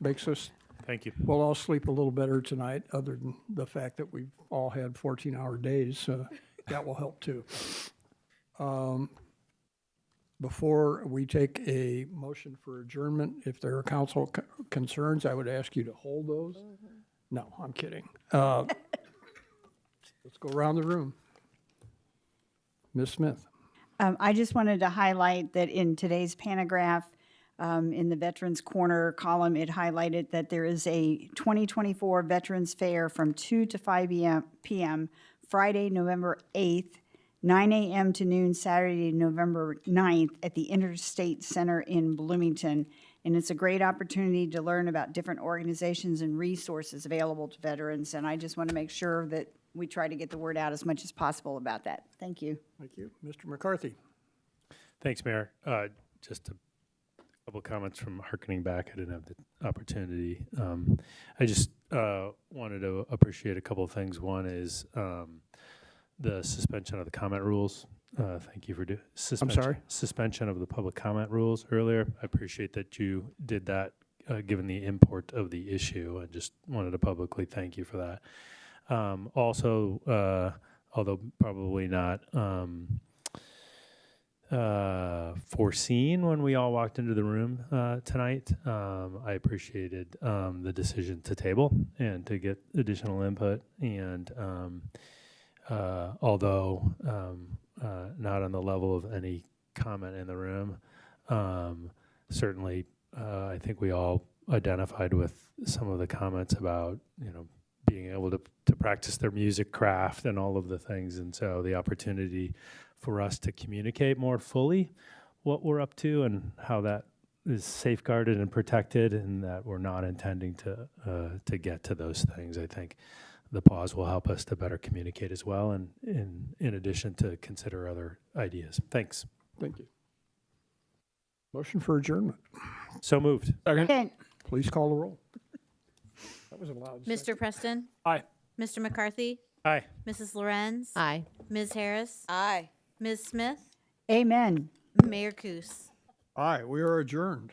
Makes us, Thank you. we'll all sleep a little better tonight, other than the fact that we've all had 14-hour days. That will help too. Before we take a motion for adjournment, if there are council concerns, I would ask you to hold those. No, I'm kidding. Let's go around the room. Ms. Smith. I just wanted to highlight that in today's panagraph, in the Veterans Corner column, it highlighted that there is a 2024 Veterans Fair from 2 to 5 p.m. Friday, November 8th, 9 a.m. to noon, Saturday, November 9th at the Interstate Center in Bloomington. And it's a great opportunity to learn about different organizations and resources available to veterans. And I just want to make sure that we try to get the word out as much as possible about that. Thank you. Thank you. Mr. McCarthy. Thanks, Mayor. Just a couple comments from hearkening back. I didn't have the opportunity. I just wanted to appreciate a couple of things. One is the suspension of the comment rules. Thank you for doing. I'm sorry? Suspension of the public comment rules earlier. I appreciate that you did that, given the import of the issue. I just wanted to publicly thank you for that. Also, although probably not foreseen when we all walked into the room tonight, I appreciated the decision to table and to get additional input. And although not on the level of any comment in the room, certainly I think we all identified with some of the comments about, being able to practice their music craft and all of the things. And so the opportunity for us to communicate more fully what we're up to and how that is safeguarded and protected, and that we're not intending to get to those things. I think the pause will help us to better communicate as well, and in addition to consider other ideas. Thanks. Thank you. Motion for adjournment. So moved. Second. Please call the roll. That was a loud second. Mr. Preston? Aye. Mr. McCarthy? Aye. Mrs. Lorenz? Aye. Ms. Harris? Aye. Ms. Smith? Amen. Mayor Coos? Aye, we are adjourned.